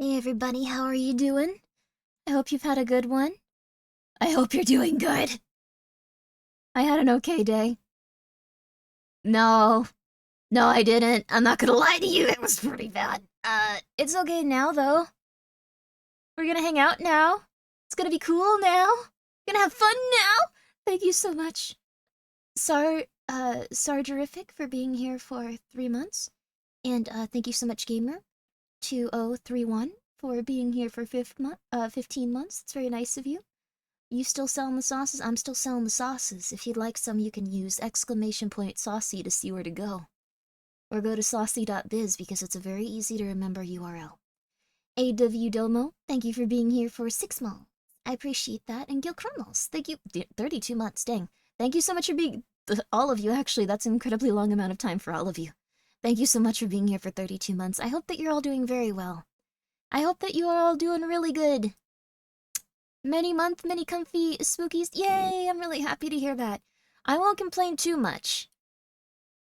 Hey everybody, how are you doing? I hope you've had a good one. I hope you're doing good. I had an okay day. No, no, I didn't. I'm not gonna lie to you, it was pretty bad. It's okay now though. We're gonna hang out now. It's gonna be cool now. Gonna have fun now. Thank you so much. Sargerific for being here for 3 months. And thank you so much, Gamer2031 for being here for 15 months. It's very nice of you. You still selling the sauces? I'm still selling the sauces. If you'd like some, you can use !saucy to see where to go. Or go to saucy.biz because it's a very easy to remember URL. AW Domo, thank you for being here for 6 months. I appreciate that. And Gil Crumbles, thank you. 32 months, dang. Thank you so much for being. All of you, actually, that's an incredibly long amount of time for all of you. Thank you so much for being here for 32 months. I hope that you're all doing very well. I hope that you are all doing really good. Many comfy spookies. Yay, I'm really happy to hear that. I won't complain too much.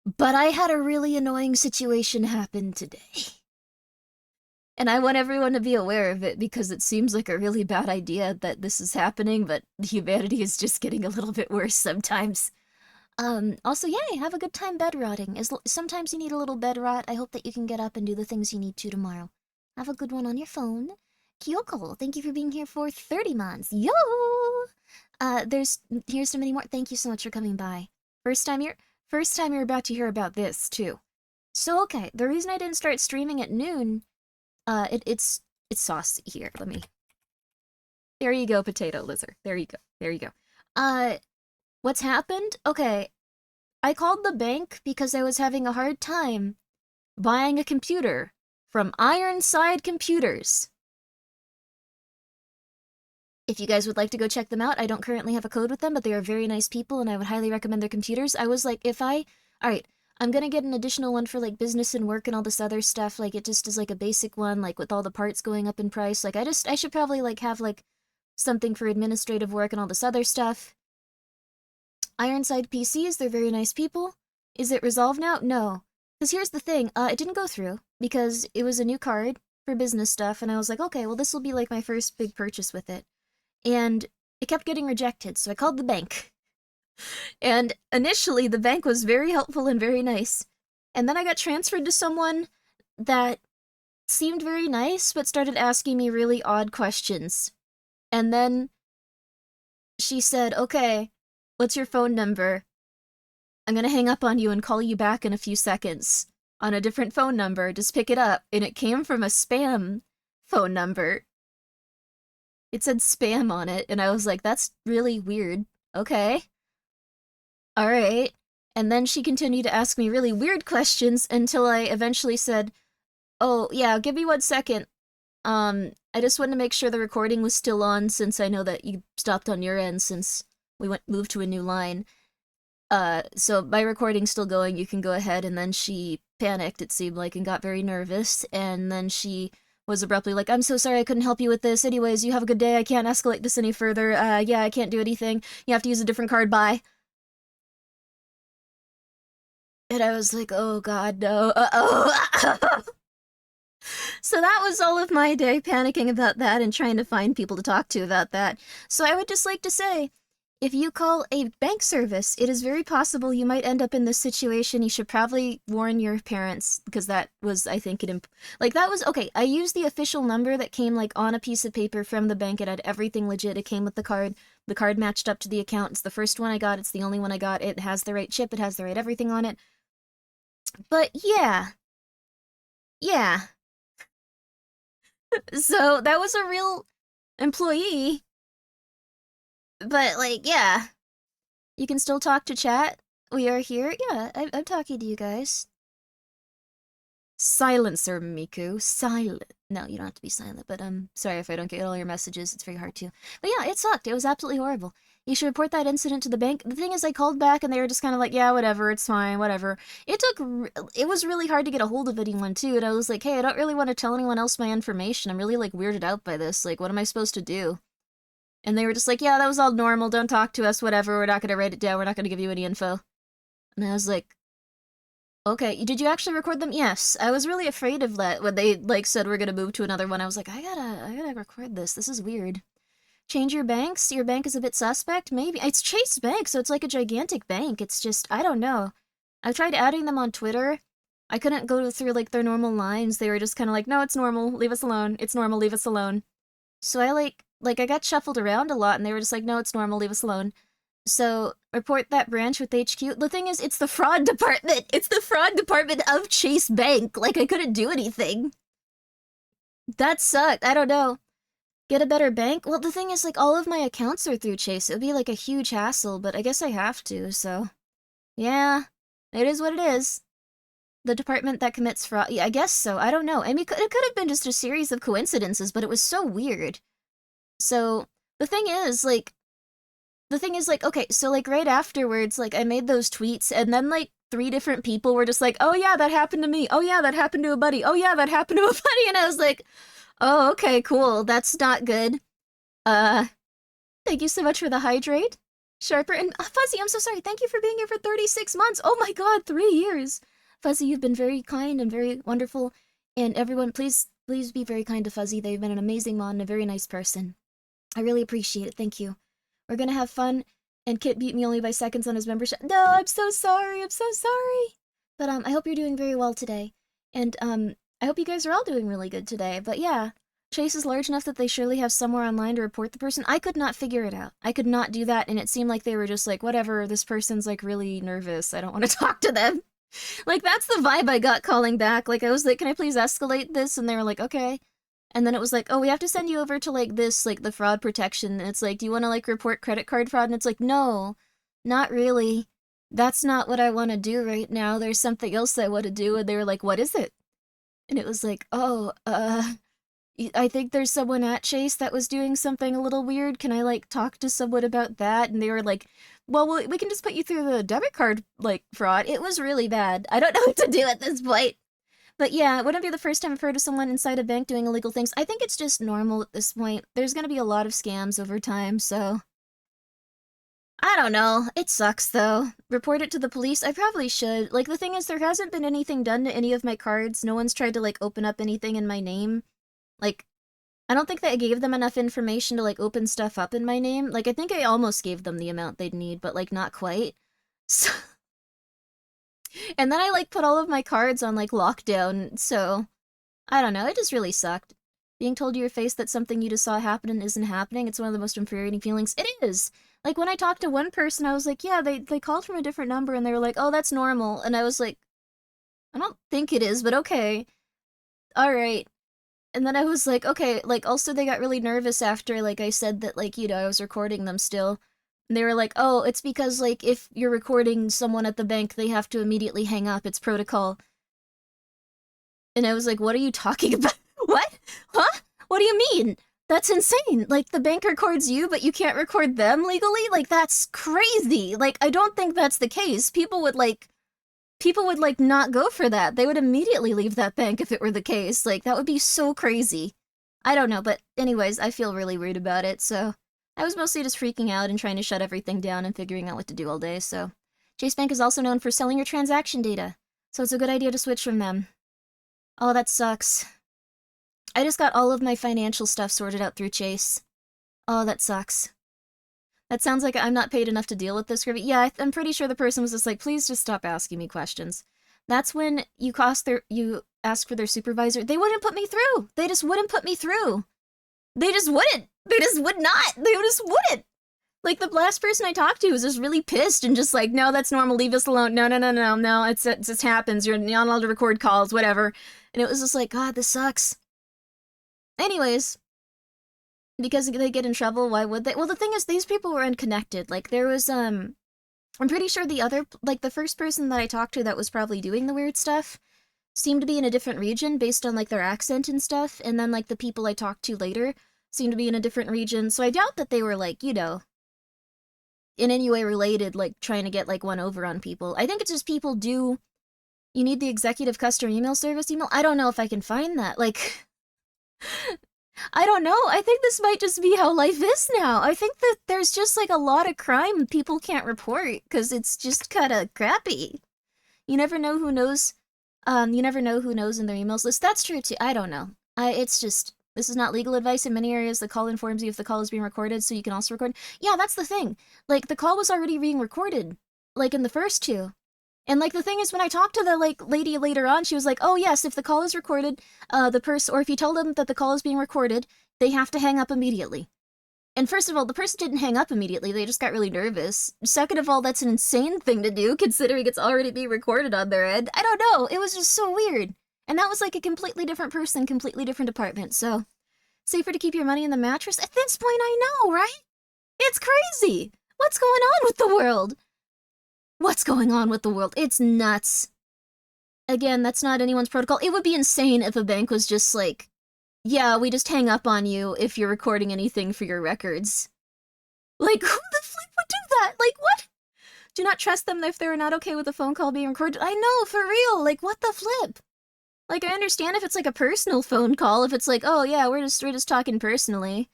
But I had a really annoying situation happen today. And I want everyone to be aware of it because it seems like a really bad idea that this is happening, but humanity is just getting a little bit worse sometimes. Also, yay, have a good time bed rotting. Sometimes you need a little bed rot. I hope that you can get up and do the things you need to tomorrow. Have a good one on your phone. Kyoko, thank you for being here for 30 months. Yo! Here's so many more. Thank you so much for coming by. First time you're about to hear about this, too. So, okay, the reason I didn't start streaming at noon, it's saucy here. There you go, potato lizard. There you go. What's happened? Okay, I called the bank because I was having a hard time buying a computer from Ironside Computers. If you guys would like to go check them out, I don't currently have a code with them, but they are very nice people, and I would highly recommend their computers. I was like, alright, I'm gonna get an additional one for, like, business and work and all this other stuff, like, it just is, like, a basic one, like, with all the parts going up in price, like, I should probably, like, have, like, something for administrative work and all this other stuff. Ironside PCs, they're very nice people. Is it resolved now? No. Because here's the thing, it didn't go through, because it was a new card for business stuff, and I was like, okay, well, this will be, like, my first big purchase with it. And it kept getting rejected, so I called the bank. And initially, the bank was very helpful and very nice. And then I got transferred to someone that seemed very nice, but started asking me really odd questions. And then she said, okay, what's your phone number? I'm gonna hang up on you and call you back in a few seconds. On a different phone number, just pick it up. And it came from a spam phone number. It said spam on it, and I was like, that's really weird. Okay. Alright. And then she continued to ask me really weird questions until I eventually said, oh, yeah, give me 1 second. I just wanted to make sure the recording was still on since I know that you stopped on your end since we moved to a new line. So my recording's still going, you can go ahead, and then she panicked, it seemed like, and got very nervous, and then she was abruptly like, I'm so sorry I couldn't help you with this. Anyways, you have a good day. I can't escalate this any further. Yeah, I can't do anything. You have to use a different card. Bye. And I was like, oh god, no. Uh-oh. So that was all of my day, panicking about that and trying to find people to talk to about that. So I would just like to say, if you call a bank service, it is very possible you might end up in this situation. You should probably warn your parents, because that was, I think, okay, I used the official number that came, like, on a piece of paper from the bank. It had everything legit. It came with the card. The card matched up to the account. It's the first one I got. It's the only one I got. It has the right chip. It has the right everything on it. But, yeah. Yeah. So, that was a real employee. But, like, yeah. You can still talk to chat. We are here. Yeah, I'm talking to you guys. Silencer, Miku. Silent. No, you don't have to be silent, but sorry if I don't get all your messages. It's very hard to. But yeah, it sucked. It was absolutely horrible. You should report that incident to the bank. The thing is, I called back and they were just kind of like, yeah, whatever, it's fine, whatever. It was really hard to get a hold of anyone, too, and I was like, hey, I don't really want to tell anyone else my information. I'm really, like, weirded out by this. Like, what am I supposed to do? And they were just like, yeah, that was all normal, don't talk to us, whatever, we're not gonna write it down, we're not gonna give you any info. And I was like, Okay, did you actually record them? Yes. I was really afraid of that when they, like, said we're gonna move to another one. I was like, I gotta record this. This is weird. Change your banks? Your bank is a bit suspect? Maybe. It's Chase Bank, so it's like a gigantic bank. It's just, I don't know. I tried adding them on Twitter. I couldn't go through, like, their normal lines. They were just kind of like, no, it's normal. Leave us alone. It's normal. Leave us alone. So I, I got shuffled around a lot, and they were just like, no, it's normal. Leave us alone. So, report that branch with HQ. The thing is, it's the fraud department. It's the fraud department of Chase Bank. Like, I couldn't do anything. That sucked. I don't know. Get a better bank? Well, the thing is, like, all of my accounts are through Chase. It would be, like, a huge hassle, but I guess I have to, so. Yeah, it is what it is. The department that commits fraud. Yeah, I guess so. I don't know. I mean, it could have been just a series of coincidences, but it was so weird. So, the thing is, like, okay, so, like, right afterwards, like, I made those tweets, and then, like, 3 different people were just like, oh, yeah, that happened to me. Oh, yeah, that happened to a buddy. Oh, yeah, that happened to a buddy. And I was like, oh, okay, cool. That's not good. Thank you so much for the hydrate. Sharper and Fuzzy, I'm so sorry. Thank you for being here for 36 months. Oh my god, 3 years. Fuzzy, you've been very kind and very wonderful. And everyone, please be very kind to Fuzzy. They've been an amazing mod and a very nice person. I really appreciate it. Thank you. We're gonna have fun. And Kit beat me only by seconds on his membership. No, I'm so sorry. I'm so sorry. But I hope you're doing very well today. And I hope you guys are all doing really good today. But yeah, Chase is large enough that they surely have somewhere online to report the person. I could not figure it out. I could not do that, and it seemed like they were just like, whatever, this person's like really nervous. I don't want to talk to them. Like, that's the vibe I got calling back. Like, I was like, can I please escalate this? And they were like, okay. And then it was like, oh, we have to send you over to, like, this, like, the fraud protection. And it's like, do you want to, like, report credit card fraud? And it's like, no, not really. That's not what I want to do right now. There's something else I want to do. And they were like, what is it? And it was like, oh, I think there's someone at Chase that was doing something a little weird. Can I, like, talk to someone about that? And they were like, well, we can just put you through the debit card, like, fraud. It was really bad. I don't know what to do at this point. But yeah, it wouldn't be the first time I've heard of someone inside a bank doing illegal things. I think it's just normal at this point. There's gonna be a lot of scams over time, so. I don't know. It sucks, though. Report it to the police? I probably should. Like, the thing is, there hasn't been anything done to any of my cards. No one's tried to, like, open up anything in my name. Like, I don't think that I gave them enough information to, like, open stuff up in my name. Like, I think I almost gave them the amount they'd need, but, like, not quite. So... And then I, like, put all of my cards on, like, lockdown, so... I don't know, it just really sucked. Being told to your face that something you just saw happen and isn't happening, it's one of the most infuriating feelings. It is! Like, when I talked to one person, I was like, yeah, they called from a different number, and they were like, oh, that's normal. And I was like, I don't think it is, but okay. Alright. And then I was like, okay, like, also they got really nervous after, like, I said that, like, you know, I was recording them still. And they were like, oh, it's because, like, if you're recording someone at the bank, they have to immediately hang up. It's protocol. And I was like, what are you talking about? What? Huh? What do you mean? That's insane. Like, the bank records you, but you can't record them legally? Like, that's crazy. Like, I don't think that's the case. People would, not go for that. They would immediately leave that bank if it were the case. Like, that would be so crazy. I don't know, but anyways, I feel really rude about it, so... I was mostly just freaking out and trying to shut everything down and figuring out what to do all day, so... Chase Bank is also known for selling your transaction data, so it's a good idea to switch from them. Oh, that sucks. I just got all of my financial stuff sorted out through Chase. Oh, that sucks. That sounds like I'm not paid enough to deal with this, Grimmi. Yeah, I'm pretty sure the person was just like, please just stop asking me questions. That's when you ask for their supervisor. They wouldn't put me through! They just wouldn't put me through! They just wouldn't! They just would not! They just wouldn't! Like, the last person I talked to was just really pissed and just like, no, that's normal, leave us alone, no, it just happens, you're not allowed to record calls, whatever. And it was just like, God, this sucks. Anyways, because they get in trouble, why would they? Well, the thing is, these people were unconnected. Like, there was, I'm pretty sure the first person that I talked to that was probably doing the weird stuff seemed to be in a different region based on, like, their accent and stuff, and then, like, the people I talked to later seemed to be in a different region, so I doubt that they were, like, you know, in any way related, like, trying to get, like, one over on people. I think it's just people do... You need the executive customer email service email? I don't know if I can find that, like... I don't know, I think this might just be how life is now. I think that there's just, like, a lot of crime people can't report, because it's just kinda crappy. You never know who knows. You never know who knows in their emails list. That's true too. I don't know. It's just, this is not legal advice. In many areas, the call informs you if the call is being recorded, so you can also record. Yeah, that's the thing. Like, the call was already being recorded, like, in the first two. And, like, the thing is, when I talked to the, like, lady later on, she was like, oh, yes, if the call is recorded, the person, or if you tell them that the call is being recorded, they have to hang up immediately. And first of all, the person didn't hang up immediately, they just got really nervous. Second of all, that's an insane thing to do, considering it's already being recorded on their end. I don't know, it was just so weird. And that was like a completely different person, completely different department, so... Safer to keep your money in the mattress? At this point, I know, right? It's crazy! What's going on with the world? What's going on with the world? It's nuts. Again, that's not anyone's protocol. It would be insane if a bank was just like, yeah, we just hang up on you if you're recording anything for your records. Like, who the flip would do that? Like, what? Do not trust them if they're not okay with a phone call being recorded. I know, for real. Like, what the flip? Like, I understand if it's like a personal phone call, if it's like, oh yeah, we're just talking personally.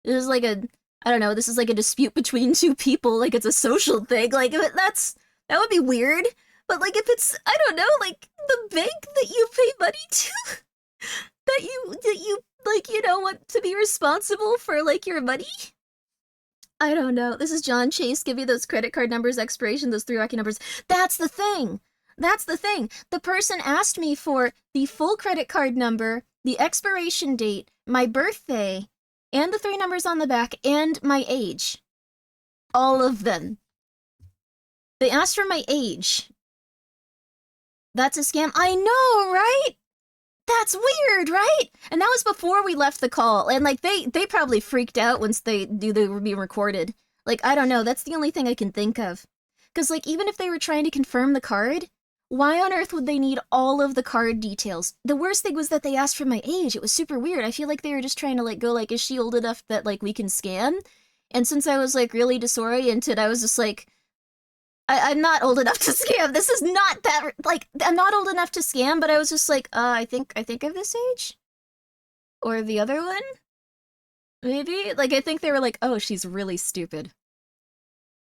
This is like a, I don't know, this is like a dispute between two people, like it's a social thing. Like, that would be weird. But like, if it's, I don't know, like, the bank that you pay money to, that you, like, you know, want to be responsible for, like, your money? I don't know. This is John Chase. Give you those credit card numbers, expiration, those 3 wacky numbers. That's the thing! That's the thing. The person asked me for the full credit card number, the expiration date, my birthday, and the 3 numbers on the back, and my age. All of them. They asked for my age. That's a scam. I know, right? That's weird, right? And that was before we left the call, and like they probably freaked out once they knew they were being recorded. Like, I don't know, that's the only thing I can think of. Because like, even if they were trying to confirm the card, why on earth would they need all of the card details? The worst thing was that they asked for my age. It was super weird. I feel like they were just trying to like go like, is she old enough that like we can scam? And since I was like really disoriented, I was just like, I'm not old enough to scam. This is not that, like, I'm not old enough to scam, but I was just like, I think I'm this age? Or the other one? Maybe? Like, I think they were like, oh, she's really stupid.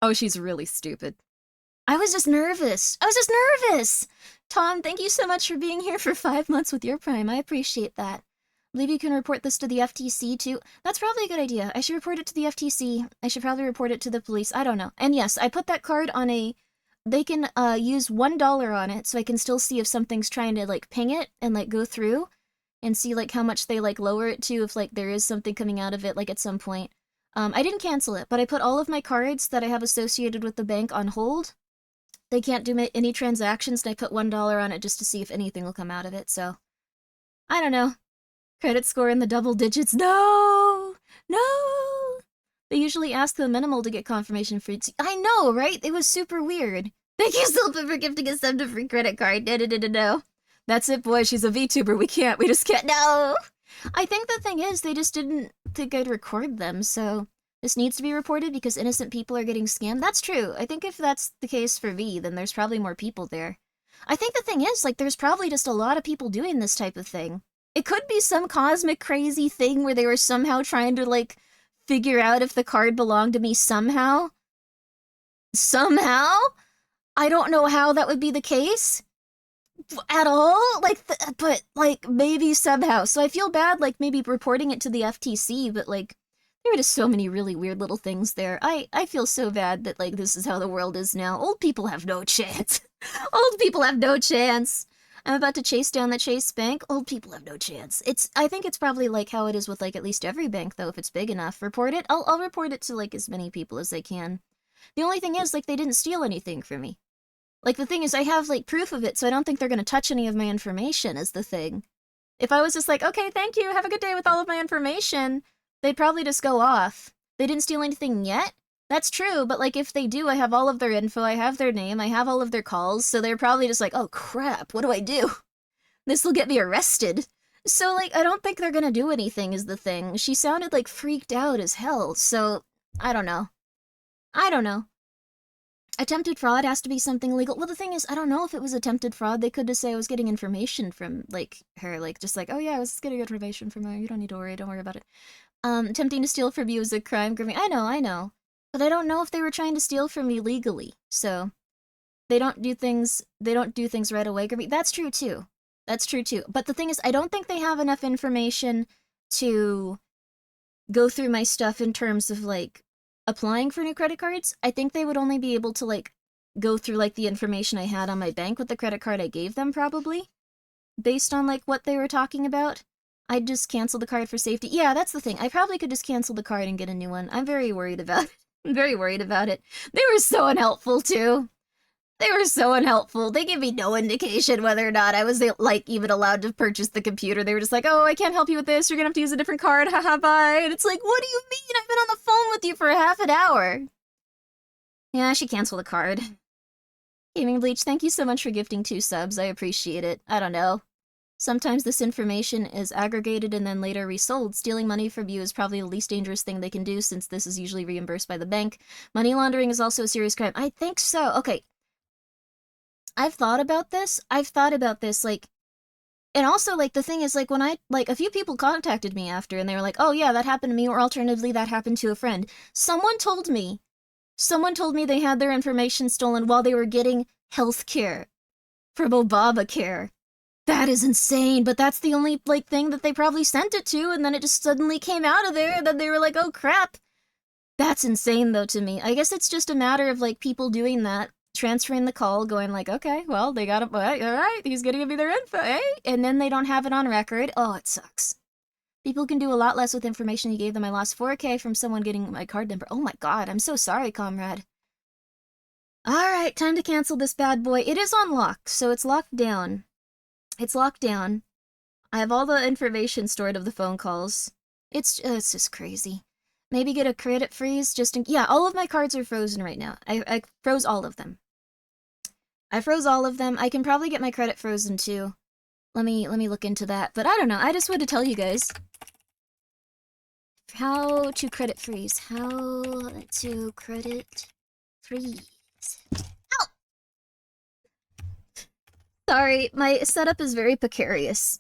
Oh, she's really stupid. I was just nervous. I was just nervous! Tom, thank you so much for being here for 5 months with your Prime. I appreciate that. I believe you can report this to the FTC, too. That's probably a good idea. I should report it to the FTC. I should probably report it to the police. I don't know. And yes, I put that card on a... They can use $1 on it, so I can still see if something's trying to, like, ping it and, like, go through. And see, like, how much they, like, lower it to if, like, there is something coming out of it, like, at some point. I didn't cancel it, but I put all of my cards that I have associated with the bank on hold. They can't do any transactions, and I put $1 on it just to see if anything will come out of it, so... I don't know. Credit score in the double digits. No! No! They usually ask the minimal to get confirmation for it. I know, right? It was super weird. Thank you, Silpa, for gifting us a free credit card. No. That's it, boy. She's a VTuber. We just can't. No! I think the thing is, they just didn't think I'd record them, so... This needs to be reported because innocent people are getting scammed. That's true. I think if that's the case for V, then there's probably more people there. I think the thing is, like, there's probably just a lot of people doing this type of thing. It could be some cosmic crazy thing where they were somehow trying to, like, figure out if the card belonged to me somehow. Somehow? I don't know how that would be the case. At all? Like, but, like, maybe somehow. So I feel bad, like, maybe reporting it to the FTC, but, like, there are just so many really weird little things there. I feel so bad that, like, this is how the world is now. Old people have no chance. Old people have no chance. I'm about to chase down the Chase Bank. Old people have no chance. I think it's probably, like, how it is with, like, at least every bank, though, if it's big enough. Report it? I'll report it to, like, as many people as I can. The only thing is, like, they didn't steal anything from me. Like, the thing is, I have, like, proof of it, so I don't think they're gonna touch any of my information, is the thing. If I was just like, okay, thank you, have a good day with all of my information... They'd probably just go off. They didn't steal anything yet? That's true, but like if they do, I have all of their info, I have their name, I have all of their calls, so they're probably just like, oh crap, what do I do? This'll get me arrested. So like, I don't think they're gonna do anything is the thing. She sounded like freaked out as hell, so I don't know. I don't know. Attempted fraud has to be something illegal. Well, the thing is, I don't know if it was attempted fraud. They could just say I was getting information from, like, her, like, just like, oh yeah, I was just getting information from her, you don't need to worry, don't worry about it. Attempting to steal from you is a crime, Grimmi. I know. But I don't know if they were trying to steal from me legally, so... They don't do things right away, Grimmi. That's true too. That's true too. But the thing is, I don't think they have enough information to go through my stuff in terms of like applying for new credit cards. I think they would only be able to like go through like the information I had on my bank with the credit card I gave them, probably, based on like what they were talking about. I'd just cancel the card for safety. Yeah, that's the thing. I probably could just cancel the card and get a new one. I'm very worried about it. I'm very worried about it. They were so unhelpful too. They were so unhelpful. They gave me no indication whether or not I was, like, even allowed to purchase the computer. They were just like, oh, I can't help you with this. You're gonna have to use a different card. Haha, bye. And it's like, what do you mean? I've been on the phone with you for half an hour. Yeah, I should cancel the card. Gaming Bleach, thank you so much for gifting 2 subs. I appreciate it. I don't know. Sometimes this information is aggregated and then later resold. Stealing money from you is probably the least dangerous thing they can do, since this is usually reimbursed by the bank. Money laundering is also a serious crime. I think so. Okay. I've thought about this, like, and also, like, the thing is, like, when a few people contacted me after, and they were like, oh, yeah, that happened to me, or alternatively, that happened to a friend. Someone told me they had their information stolen while they were getting healthcare from Obamacare. That is insane, but that's the only, like, thing that they probably sent it to, and then it just suddenly came out of there, and then they were like, oh, crap. That's insane, though, to me. I guess it's just a matter of, like, people doing that, transferring the call, going like, okay, well, they got it, all right, he's gonna give me their info, eh? And then they don't have it on record. Oh, it sucks. People can do a lot less with information you gave them. I lost 4K from someone getting my card number. Oh my god, I'm so sorry, comrade. Alright, time to cancel this bad boy. It is on lock, so it's locked down. It's locked down. I have all the information stored of the phone calls. It's just crazy. Maybe get a credit freeze just in... Yeah, all of my cards are frozen right now. I froze all of them. I froze all of them. I can probably get my credit frozen too. Let me look into that. But I don't know. I just wanted to tell you guys how to credit freeze. How to credit freeze. Ow! Sorry, my setup is very precarious.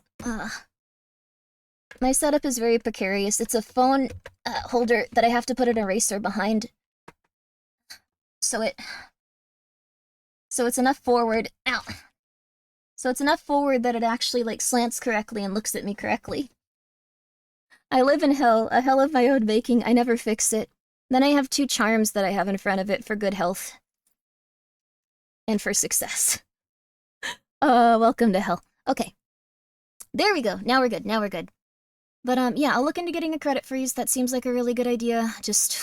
My setup is very precarious. It's a phone holder that I have to put an eraser behind. So it's enough forward. Ow. So it's enough forward that it actually, like, slants correctly and looks at me correctly. I live in hell, a hell of my own making. I never fix it. Then I have 2 charms that I have in front of it for good health. And for success. Welcome to hell. Okay. There we go. Now we're good. Now we're good. But, yeah, I'll look into getting a credit freeze. That seems like a really good idea. Just...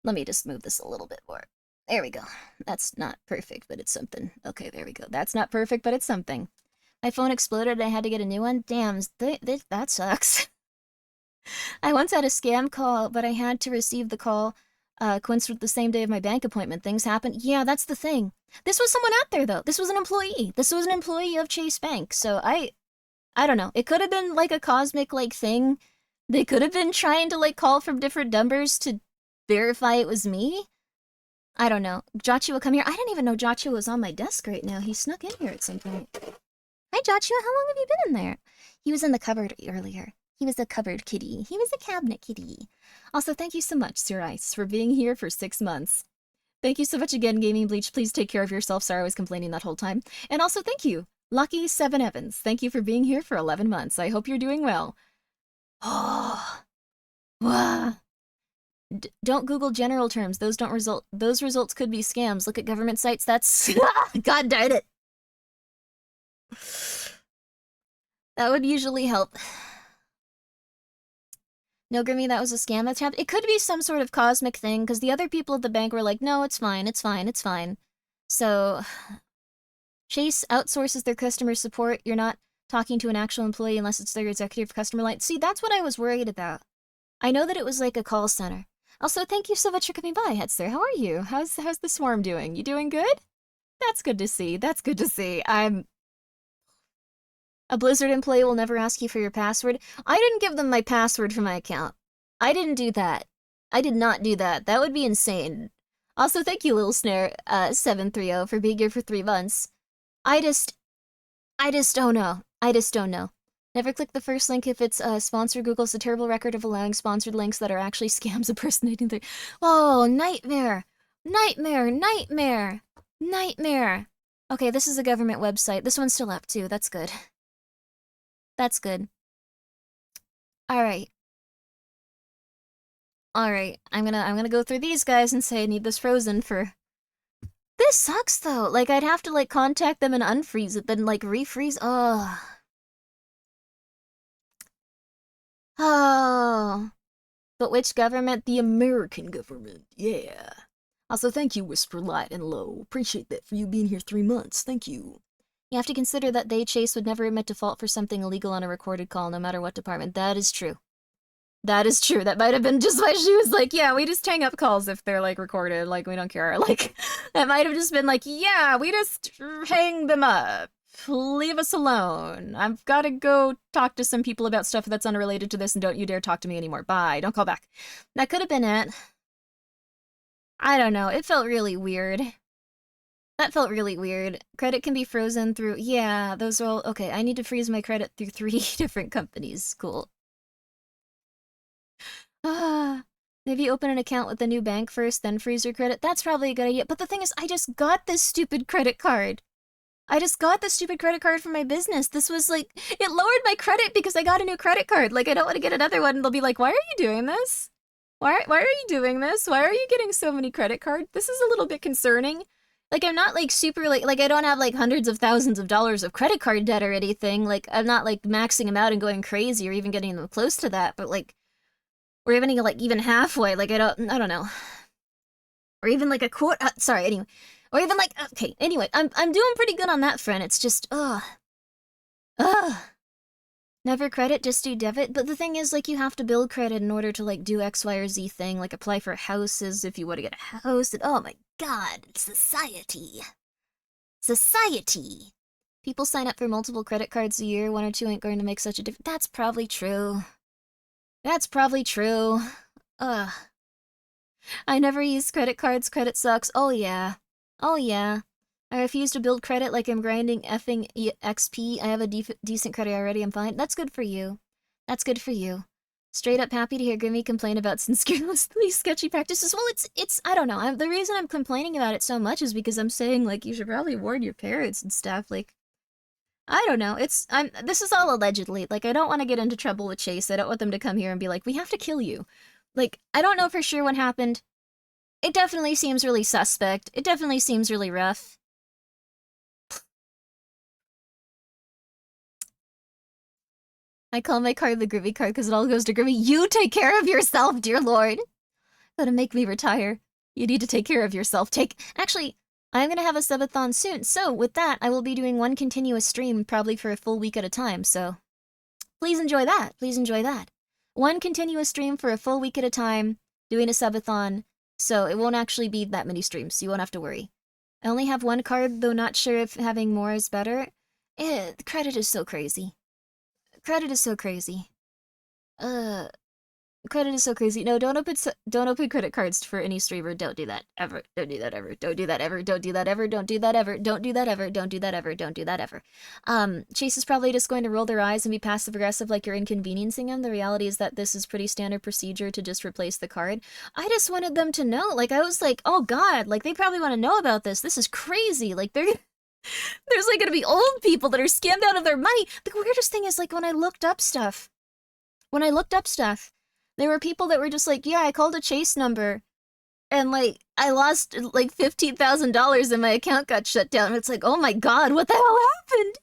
Let me just move this a little bit more. There we go. That's not perfect, but it's something. Okay, there we go. That's not perfect, but it's something. My phone exploded and I had to get a new one. Damn, that sucks. I once had a scam call, but I had to receive the call coincided with the same day of my bank appointment. Things happen. Yeah, that's the thing. This was someone out there, though. This was an employee. This was an employee of Chase Bank, so I don't know. It could have been, like, a cosmic, like, thing. They could have been trying to, like, call from different numbers to verify it was me. I don't know. Joshua, come here. I didn't even know Joshua was on my desk right now. He snuck in here at some point. Hi, Joshua. How long have you been in there? He was in the cupboard earlier. He was a cupboard kitty. He was a cabinet kitty. Also, thank you so much, Sir Ice, for being here for 6 months. Thank you so much again, Gaming Bleach. Please take care of yourself. Sorry I was complaining that whole time. And also, thank you, Lucky 7 Evans. Thank you for being here for 11 months. I hope you're doing well. Oh. Wow. Don't Google general terms. Those results could be scams. Look at government sites. That's God darn it. That would usually help. No, Grimmi, that was a scam that's happened. It could be some sort of cosmic thing, because the other people at the bank were like, no, it's fine, it's fine, it's fine. So, Chase outsources their customer support. You're not talking to an actual employee unless it's their executive customer line. See, that's what I was worried about. I know that it was like a call center. Also, thank you so much for coming by, Headster. How are you? How's the swarm doing? You doing good? That's good to see. That's good to see. A Blizzard employee will never ask you for your password. I didn't give them my password for my account. I didn't do that. I did not do that. That would be insane. Also, thank you, Lil Snare 730 for being here for 3 months. I just don't know. I just don't know. Never click the first link if it's sponsored. Google's a terrible record of allowing sponsored links that are actually scams impersonating their... Oh, nightmare! Nightmare, nightmare, nightmare. Okay, this is a government website. This one's still up too. That's good. That's good. All right. All right. I'm gonna go through these guys and say I need this frozen for. This sucks though. Like I'd have to like contact them and unfreeze it, then like refreeze. Oh. Oh. But which government? The American government. Yeah. Also, thank you, Whisper Light and Low. Appreciate that for you being here 3 months. Thank you. You have to consider that they, Chase, would never admit to fault for something illegal on a recorded call, no matter what department. That is true. That is true. That might have been just why she was like, yeah, we just hang up calls if they're, like, recorded. Like, we don't care. Like, that might have just been like, yeah, we just hang them up. Leave us alone. I've got to go talk to some people about stuff that's unrelated to this, and don't you dare talk to me anymore. Bye. Don't call back. That could have been it. I don't know. It felt really weird. That felt really weird. Credit can be frozen through... Yeah, those are all... Okay, I need to freeze my credit through 3 different companies. Cool. Maybe open an account with the new bank first, then freeze your credit. That's probably a good idea. But the thing is, I just got this stupid credit card. I just got this stupid credit card for my business. This was like... It lowered my credit because I got a new credit card. Like, I don't want to get another one. And they'll be like, why are you doing this? Why are you doing this? Why are you getting so many credit cards? This is a little bit concerning. Like, I'm not, like, super, like, I don't have, like, hundreds of thousands of dollars of credit card debt or anything. Like, I'm not, like, maxing them out and going crazy or even getting them close to that. But, like, or even, like, even halfway. Like, I don't know. Or even, like, a quarter. Sorry, anyway. Or even, like, okay, anyway. I'm doing pretty good on that front. It's just, ugh. Never credit, just do debit. But the thing is, like, you have to build credit in order to, like, do X, Y, or Z thing. Like, apply for houses if you want to get a house. And, oh my god, society. Society. People sign up for multiple credit cards a year. 1 or 2 ain't going to make such a difference. That's probably true. That's probably true. Ugh. I never use credit cards. Credit sucks. Oh, yeah. Oh, yeah. I refuse to build credit like I'm grinding effing XP. I have a decent credit already, I'm fine. That's good for you. That's good for you. Straight up happy to hear Grimmi complain about sincerely sketchy practices. Well, it's I don't know. The reason I'm complaining about it so much is because I'm saying, like, you should probably warn your parents and stuff. Like, I don't know. This is all allegedly. Like, I don't want to get into trouble with Chase. I don't want them to come here and be like, we have to kill you. Like, I don't know for sure what happened. It definitely seems really suspect. It definitely seems really rough. I call my card the Grimmi card because it all goes to Grimmi. You take care of yourself, dear lord. Gonna make me retire. You need to take care of yourself. Actually, I'm gonna have a subathon soon. So with that, I will be doing 1 continuous stream probably for a full week at a time. So please enjoy that. Please enjoy that. 1 continuous stream for a full week at a time, doing a subathon. So it won't actually be that many streams. So you won't have to worry. I only have 1 card, though not sure if having more is better. The credit is so crazy. Credit is so crazy. Credit is so crazy. No, don't open credit cards for any streamer. Don't do that ever. Don't do that ever. Don't do that ever. Don't do that ever. Don't do that ever. Don't do that ever. Don't do that ever. Don't do that ever. Chase is probably just going to roll their eyes and be passive aggressive like you're inconveniencing him. The reality is that this is pretty standard procedure to just replace the card. I just wanted them to know. Like, I was like, oh god, like they probably want to know about this. This is crazy. Like there's like gonna be old people that are scammed out of their money. The weirdest thing is like when I looked up stuff, there were people that were just like, yeah, I called a Chase number and like I lost like $15,000 and my account got shut down. It's like, oh my god, what the hell happened?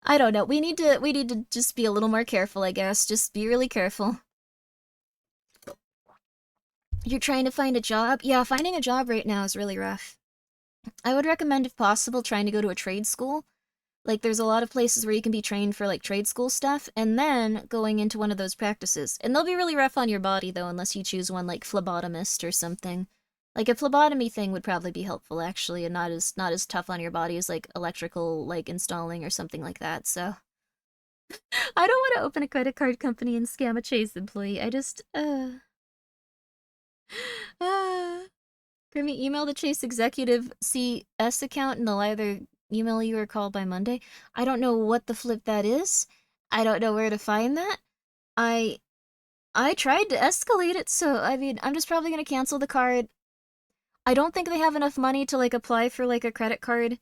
I don't know. We need to just be a little more careful, I guess. Just be really careful. You're trying to find a job? Yeah, finding a job right now is really rough. I would recommend, if possible, trying to go to a trade school. Like, there's a lot of places where you can be trained for, like, trade school stuff, and then going into one of those practices. And they'll be really rough on your body, though, unless you choose one, like, phlebotomist or something. Like, a phlebotomy thing would probably be helpful, actually, and not as tough on your body as, like, electrical, like, installing or something like that, so... I don't want to open a credit card company and scam a Chase employee. I just, Grimmi, email the Chase Executive CS account and they'll either email you or call by Monday. I don't know what the flip that is. I don't know where to find that. I tried to escalate it, so I mean, I'm just probably gonna cancel the card. I don't think they have enough money to like apply for like a credit card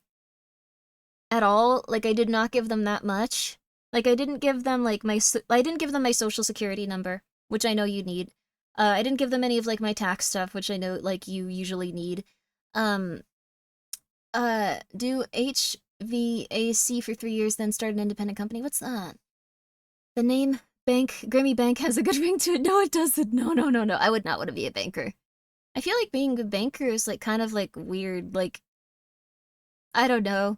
at all. Like I did not give them that much. Like I didn't give them like I didn't give them my social security number, which I know you need. I didn't give them any of like my tax stuff, which I know like you usually need. Um do HVAC for 3 years, then start an independent company. What's that? The name Bank Grimmy Bank has a good ring to it. No, it doesn't. No, no, no, no. I would not want to be a banker. I feel like being a banker is like kind of like weird. Like I don't know.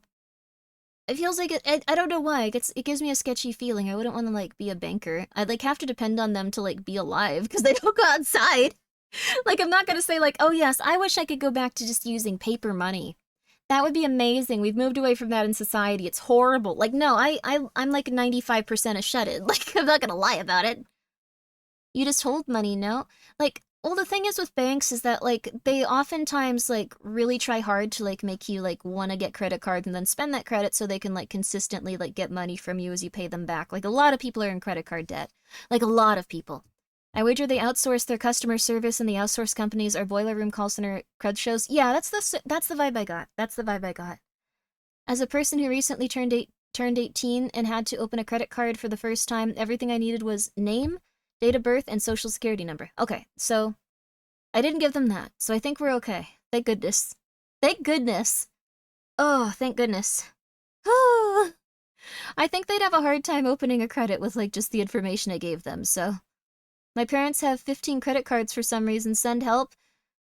It feels like I don't know why. It gives me a sketchy feeling. I wouldn't want to like be a banker. I'd like have to depend on them to like be alive because they don't go outside. Like I'm not gonna say like, oh yes, I wish I could go back to just using paper money. That would be amazing. We've moved away from that in society. It's horrible. Like no, I'm like 95% a shut-in. Like I'm not gonna lie about it. You just hold money, no? Like, well, the thing is with banks is that, like, they oftentimes, like, really try hard to, like, make you, like, want to get credit cards and then spend that credit so they can, like, consistently, like, get money from you as you pay them back. Like, a lot of people are in credit card debt. Like, a lot of people. I wager they outsource their customer service and the outsource companies are boiler room call center crud shows. Yeah, that's the vibe I got. That's the vibe I got. As a person who recently turned 18 and had to open a credit card for the first time, everything I needed was name, date of birth, and social security number. Okay, so I didn't give them that, so I think we're okay. Thank goodness. Thank goodness. Oh, thank goodness. Oh, I think they'd have a hard time opening a credit with like just the information I gave them, so. My parents have 15 credit cards for some reason. Send help.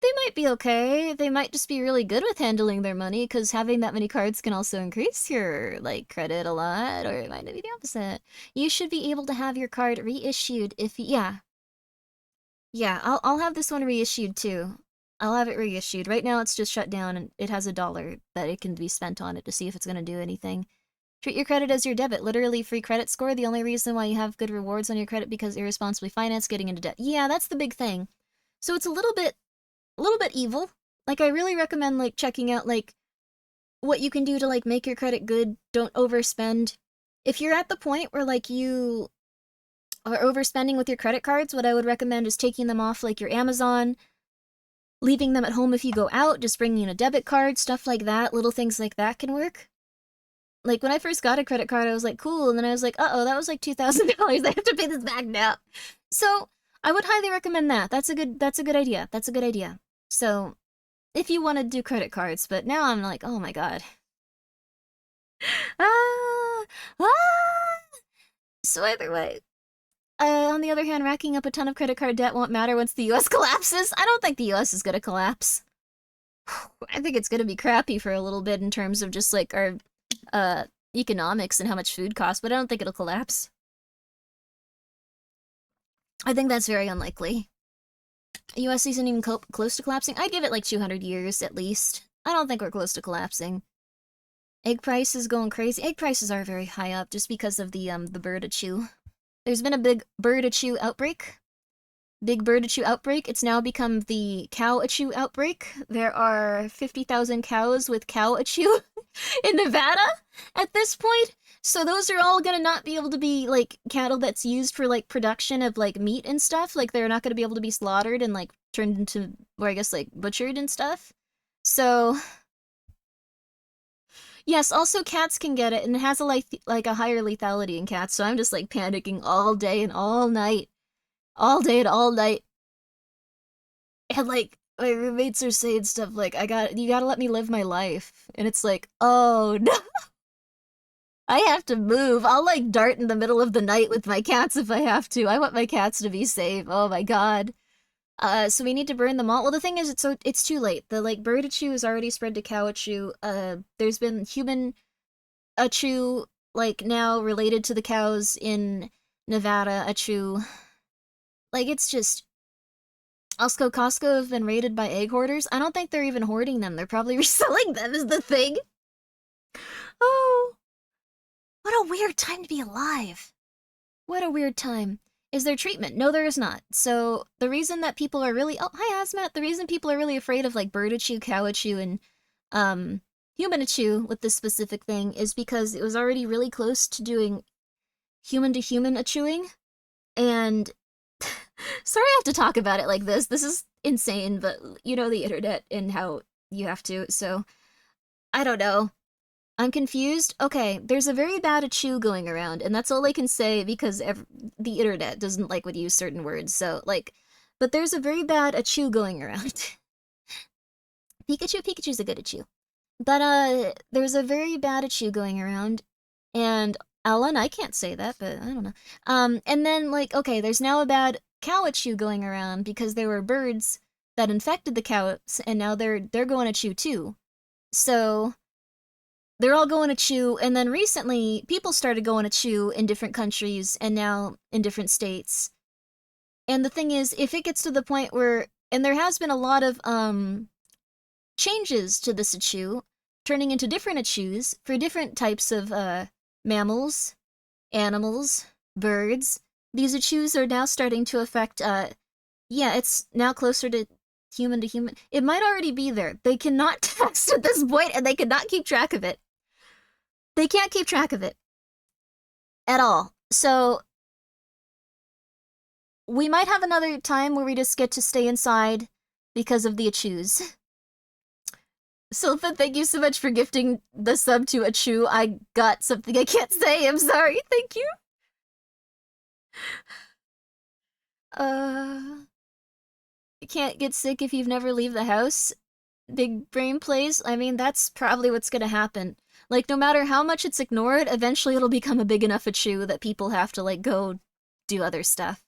They might be okay. They might just be really good with handling their money, because having that many cards can also increase your, like, credit a lot, or it might be the opposite. You should be able to have your card reissued if yeah. Yeah, I'll have this one reissued too. I'll have it reissued. Right now it's just shut down and it has $1 that it can be spent on it to see if it's gonna do anything. Treat your credit as your debit. Literally free credit score. The only reason why you have good rewards on your credit because irresponsibly financed getting into debt. Yeah, that's the big thing. So it's a little bit evil. Like I really recommend like checking out like what you can do to like make your credit good. Don't overspend. If you're at the point where like you are overspending with your credit cards, what I would recommend is taking them off like your Amazon, leaving them at home if you go out, just bringing in a debit card, stuff like that. Little things like that can work. Like when I first got a credit card, I was like, cool, and then I was like, uh-oh, that was like $2,000. I have to pay this back now. So I would highly recommend that. That's a good idea. That's a good idea. So if you want to do credit cards, but now I'm like, oh my god. Ah, ah. So either way, on the other hand, racking up a ton of credit card debt won't matter once the US collapses. I don't think the US is gonna collapse. I think it's gonna be crappy for a little bit in terms of just like our economics and how much food costs, but I don't think it'll collapse. I think that's very unlikely. US isn't even close to collapsing. I'd give it like 200 years at least. I don't think we're close to collapsing. Egg prices going crazy. Egg prices are very high up just because of the bird-a-chew. There's been a big bird-a-chew outbreak. Big bird-a-chew outbreak. It's now become the cow-a-chew outbreak. There are 50,000 cows with cow-a-chew in Nevada at this point. So those are all gonna not be able to be, like, cattle that's used for, like, production of, like, meat and stuff. Like, they're not gonna be able to be slaughtered and, like, turned into, or I guess, like, butchered and stuff. So yes, also cats can get it, and it has a like a higher lethality in cats, so I'm just like panicking all day and all night. All day and all night. And like my roommates are saying stuff like, you gotta let me live my life. And it's like, oh no. I have to move. I'll like dart in the middle of the night with my cats if I have to. I want my cats to be safe. Oh my god. So we need to burn them all. Well, the thing is, it's too late. The like bird-a-chew is already spread to cow-a-chew. There's been human-a-chew like now related to the cows in Nevada-a-chew. Like it's just Costco have been raided by egg hoarders. I don't think they're even hoarding them. They're probably reselling them is the thing. Oh, what a weird time to be alive. What a weird time. Is there treatment? No, there is not. So the reason that people are really hi Asmat. The reason people are really afraid of like bird-a-chew, cow-a-chew, and human-a-chew with this specific thing is because it was already really close to doing human-to-human-a-chewing, and Sorry I have to talk about it like this. This is insane, but you know the internet and how you have to, so I don't know. I'm confused. Okay, there's a very bad achoo going around, and that's all I can say because the internet doesn't like when you use certain words, so, like, but there's a very bad achoo going around. Pikachu's a good achoo. But, there's a very bad achoo going around, and Alan, I can't say that, but I don't know. And then, like, okay, there's now a bad cow achoo going around because there were birds that infected the cows, and now they're going achoo too. So, they're all going achoo, and then recently, people started going achoo in different countries, and now in different states. And the thing is, if it gets to the point where, and there has been a lot of, changes to this achoo, turning into different achoos for different types of mammals, animals, birds. These achoos are now starting to affect, yeah, it's now closer to human. It might already be there. They cannot test at this point, and they cannot keep track of it. They can't keep track of it at all. So we might have another time where we just get to stay inside because of the achoos. Silpha, thank you so much for gifting the sub to Achoo. I got something I can't say. I'm sorry. Thank you. You can't get sick if you've never leave the house. Big brain plays. I mean, that's probably what's gonna happen. Like, no matter how much it's ignored, eventually it'll become a big enough Achoo that people have to, like, go do other stuff.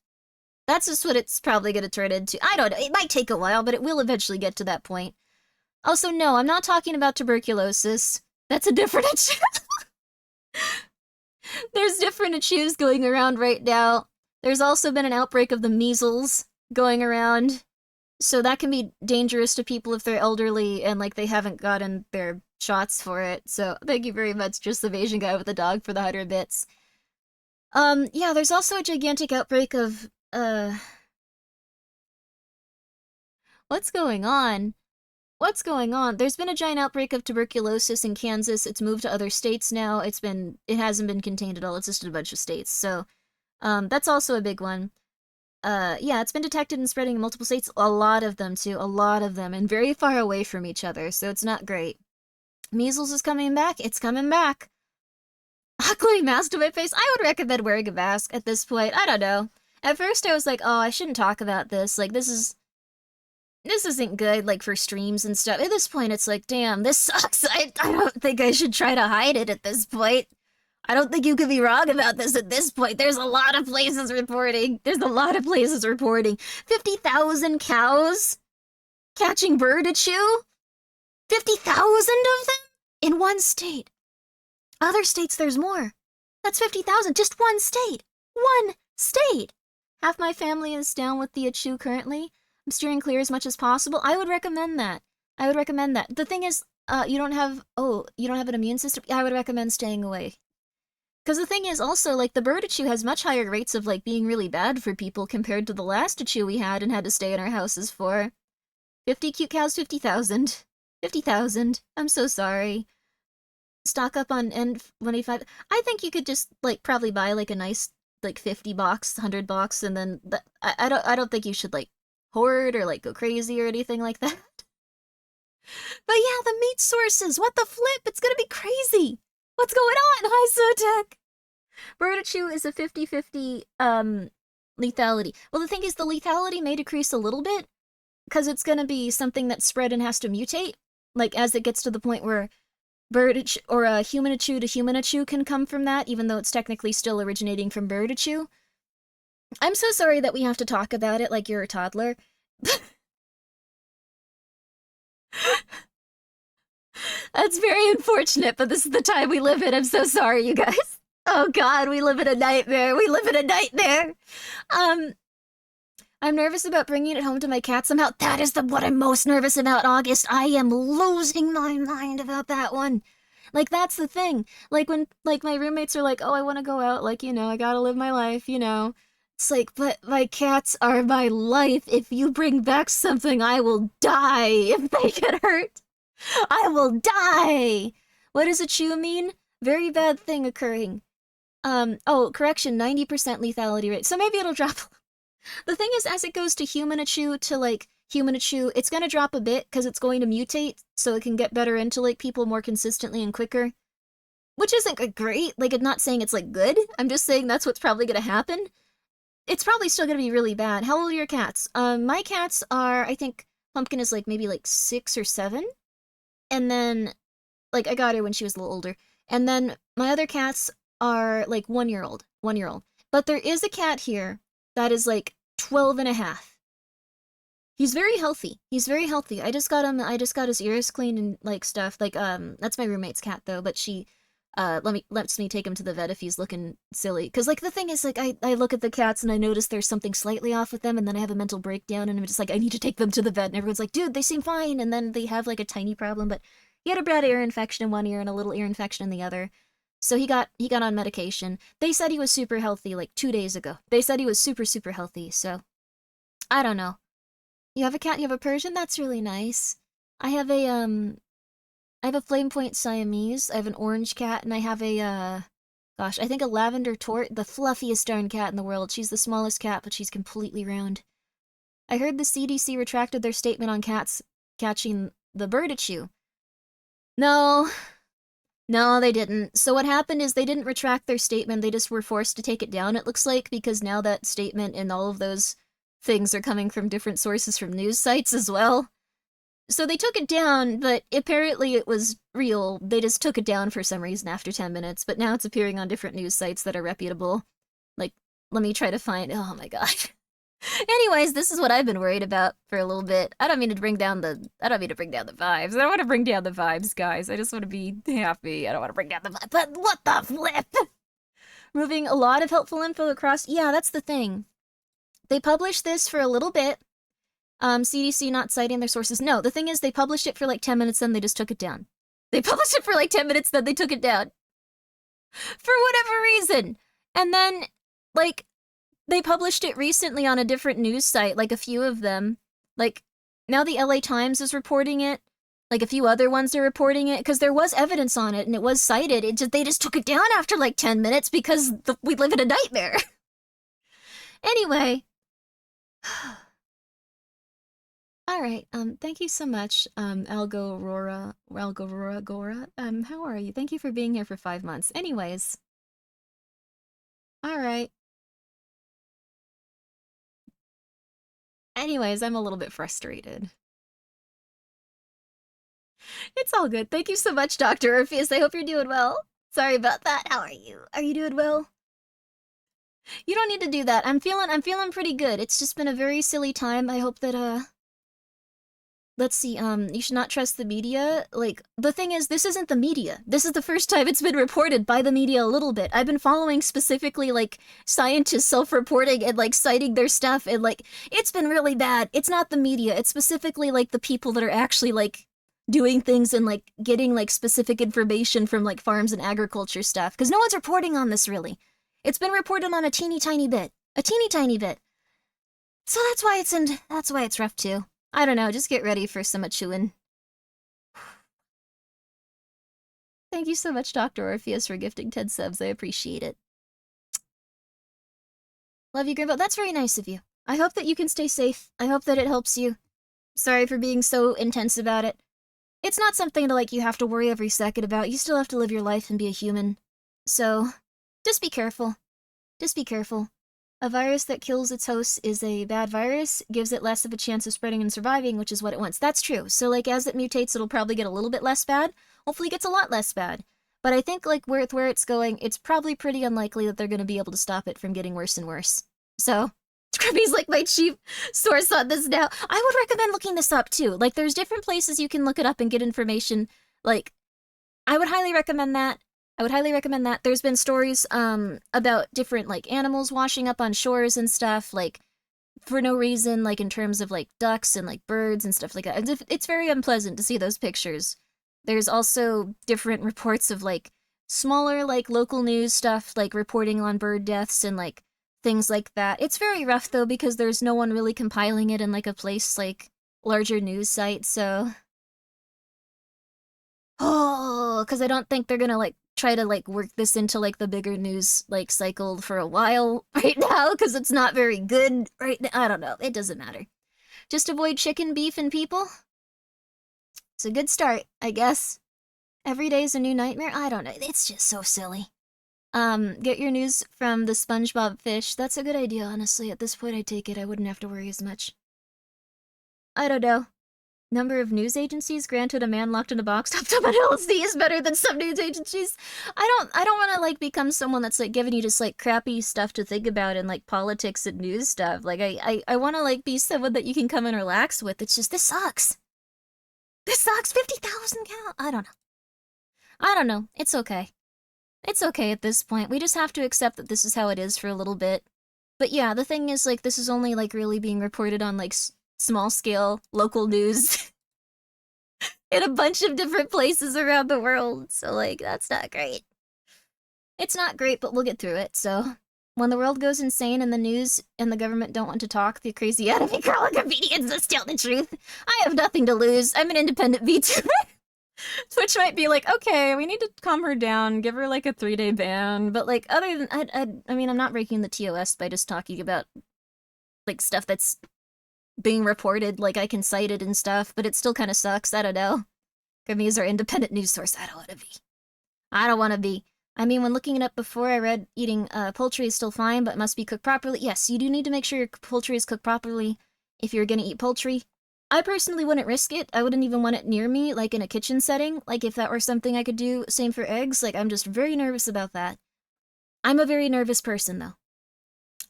That's just what it's probably gonna turn into. I don't know. It might take a while, but it will eventually get to that point. Also, no, I'm not talking about tuberculosis. That's a different issue. There's different issues going around right now. There's also been an outbreak of the measles going around. So that can be dangerous to people if they're elderly and, like, they haven't gotten their shots for it. So thank you very much, just the Asian guy with the dog, for the 100 bits. Yeah, there's also a gigantic outbreak of, what's going on? What's going on? There's been a giant outbreak of tuberculosis in Kansas. It's moved to other states now. It hasn't been contained at all. It's just in a bunch of states. So, that's also a big one. Yeah, it's been detected and spreading in multiple states. A lot of them, too. A lot of them. And very far away from each other, so it's not great. Measles is coming back. It's coming back. Ugly mask to my face. I would recommend wearing a mask at this point. I don't know. At first I was like, oh, I shouldn't talk about this. Like, this isn't good, like, for streams and stuff. At this point, it's like, damn, this sucks. I don't think I should try to hide it at this point. I don't think you could be wrong about this at this point. There's a lot of places reporting. 50,000 cows catching bird achoo? 50,000 of them? In one state. Other states, there's more. That's 50,000, just one state. One state! Half my family is down with the achoo currently. I'm steering clear as much as possible. I would recommend that. The thing is, you don't have an immune system? I would recommend staying away. Because the thing is also, like, the bird achoo has much higher rates of, like, being really bad for people compared to the last achoo we had and had to stay in our houses for. 50 cute cows, 50,000. 50,000. I'm so sorry. Stock up on N25. I think you could just, like, probably buy, like, a nice, like, 50 box, 100 box, and then, I don't think you should, like, hoard or, like, go crazy or anything like that. But yeah, the meat sources, what the flip? It's gonna be crazy. What's going on? Hi, Zotek. Bird achoo is a 50-50, lethality. Well, the thing is, the lethality may decrease a little bit, because it's gonna be something that's spread and has to mutate. Like, as it gets to the point where bird achoo, or a human achoo to human achoo can come from that, even though it's technically still originating from bird achoo. I'm so sorry that we have to talk about it like you're a toddler. That's very unfortunate, but this is the time we live in. I'm so sorry, you guys. Oh god, we live in a nightmare. I'm nervous about bringing it home to my cat somehow. That is what I'm most nervous about, August. I am losing my mind about that one. Like, that's the thing. Like, when, like, my roommates are like, oh, I want to go out, like, you know, I gotta live my life, you know. It's like, but my cats are my life. If you bring back something, I will die if they get hurt. I will die! What does achoo mean? Very bad thing occurring. Oh, correction, 90% lethality rate. So maybe it'll drop. The thing is, as it goes to Humanichu to, like, Humanichu, it's gonna drop a bit because it's going to mutate, so it can get better into, like, people more consistently and quicker. Which isn't great, like, I'm not saying it's, like, good, I'm just saying that's what's probably gonna happen. It's probably still gonna be really bad. How old are your cats? My cats are, I think, Pumpkin is, like, maybe, like, 6 or 7. And then, like, I got her when she was a little older. And then my other cats are, like, 1 year old. 1 year old. But there is a cat here that is, like, 12 and a half. He's very healthy. He's very healthy. I just got his ears cleaned and, like, stuff. Like, that's my roommate's cat, though, but she, lets me take him to the vet if he's looking silly. Cause, like, the thing is, like, I look at the cats and I notice there's something slightly off with them, and then I have a mental breakdown, and I'm just like, I need to take them to the vet, and everyone's like, dude, they seem fine, and then they have, like, a tiny problem, but he had a bad ear infection in one ear and a little ear infection in the other. So he got on medication. They said he was super healthy, like, 2 days ago. They said he was super, super healthy, so I don't know. You have a cat, you have a Persian? That's really nice. I have a flame point Siamese, I have an orange cat, and I have a, gosh, I think a lavender tort, the fluffiest darn cat in the world. She's the smallest cat, but she's completely round. I heard the CDC retracted their statement on cats catching the bird at you. No, they didn't. So what happened is they didn't retract their statement, they just were forced to take it down, it looks like, because now that statement and all of those things are coming from different sources from news sites as well. So they took it down, but apparently it was real. They just took it down for some reason after 10 minutes, but now it's appearing on different news sites that are reputable. Like, let me try to find... Oh my god. Anyways, this is what I've been worried about for a little bit. I don't mean to bring down the vibes. I don't want to bring down the vibes, guys. I just want to be happy. I don't want to bring down the vibes. But what the flip? Moving a lot of helpful info across... Yeah, that's the thing. They published this for a little bit. CDC not citing their sources. No, the thing is, they published it for like 10 minutes, then they just took it down. They published it for like 10 minutes, then they took it down. For whatever reason. And then, like, they published it recently on a different news site, like a few of them. Like, now the LA Times is reporting it. Like, a few other ones are reporting it, because there was evidence on it, and it was cited. They just took it down after like 10 minutes because we live in a nightmare. Anyway. Alright, thank you so much, Algo Aurora Gora. How are you? Thank you for being here for 5 months. Anyways. Alright. Anyways, I'm a little bit frustrated. It's all good. Thank you so much, Dr. Orpheus. I hope you're doing well. Sorry about that. How are you? Are you doing well? You don't need to do that. I'm feeling pretty good. It's just been a very silly time. I hope that, let's see, you should not trust the media. Like, the thing is, this isn't the media. This is the first time it's been reported by the media a little bit. I've been following specifically, like, scientists self-reporting and, like, citing their stuff, and, like, it's been really bad. It's not the media. It's specifically, like, the people that are actually, like, doing things and, like, getting, like, specific information from, like, farms and agriculture stuff. Because no one's reporting on this, really. It's been reported on a teeny tiny bit. A teeny tiny bit. So that's why it's rough, too. I don't know, just get ready for some chewing. Thank you so much, Dr. Orpheus, for gifting 10 subs. I appreciate it. Love you, Grimbo. That's very nice of you. I hope that you can stay safe. I hope that it helps you. Sorry for being so intense about it. It's not something to, like, you have to worry every second about. You still have to live your life and be a human. So, just be careful. Just be careful. A virus that kills its host is a bad virus, gives it less of a chance of spreading and surviving, which is what it wants. That's true. So, like, as it mutates, it'll probably get a little bit less bad. Hopefully it gets a lot less bad. But I think, like, where it's going, it's probably pretty unlikely that they're going to be able to stop it from getting worse and worse. So, Grimmi's like my chief source on this now. I would recommend looking this up, too. Like, there's different places you can look it up and get information. Like, I would highly recommend that. There's been stories about different, like, animals washing up on shores and stuff, like, for no reason, like, in terms of, like, ducks and, like, birds and stuff like that. It's very unpleasant to see those pictures. There's also different reports of, like, smaller, like, local news stuff, like, reporting on bird deaths and, like, things like that. It's very rough, though, because there's no one really compiling it in, like, a place, like, larger news site, so... Oh, because I don't think they're gonna, like, try to like work this into like the bigger news like cycle for a while right now because it's not very good right now. I don't know. It doesn't matter. Just avoid chicken, beef, and people. It's a good start, I guess. Every day's a new nightmare. I don't know. It's just so silly. Get your news from the SpongeBob fish. That's a good idea, honestly. At this point, I take it. I wouldn't have to worry as much. I don't know. Number of news agencies granted a man locked in a box topped up on LSD is better than some news agencies. I don't want to like become someone that's like giving you just like crappy stuff to think about in like politics and news stuff. Like I want to like be someone that you can come and relax with. It's just this sucks. This sucks. 50,000 count. I don't know. It's okay. It's okay at this point. We just have to accept that this is how it is for a little bit. But yeah, the thing is like this is only like really being reported on like small scale local news in a bunch of different places around the world. So like that's not great. It's not great, but we'll get through it. So when the world goes insane and the news and the government don't want to talk, the crazy anime girl and comedians just tell the truth. I have nothing to lose. I'm an independent VTuber. Twitch might be like, okay, we need to calm her down, give her like a 3-day ban. But like other than I mean, I'm not breaking the TOS by just talking about like stuff that's being reported, like I can cite it and stuff, but it still kind of sucks. I don't know. Grimmi is our independent news source. I don't want to be. I don't want to be. I mean, when looking it up before, I read eating poultry is still fine, but must be cooked properly. Yes, you do need to make sure your poultry is cooked properly if you're gonna eat poultry. I personally wouldn't risk it. I wouldn't even want it near me, like in a kitchen setting. Like if that were something I could do, same for eggs. Like I'm just very nervous about that. I'm a very nervous person, though.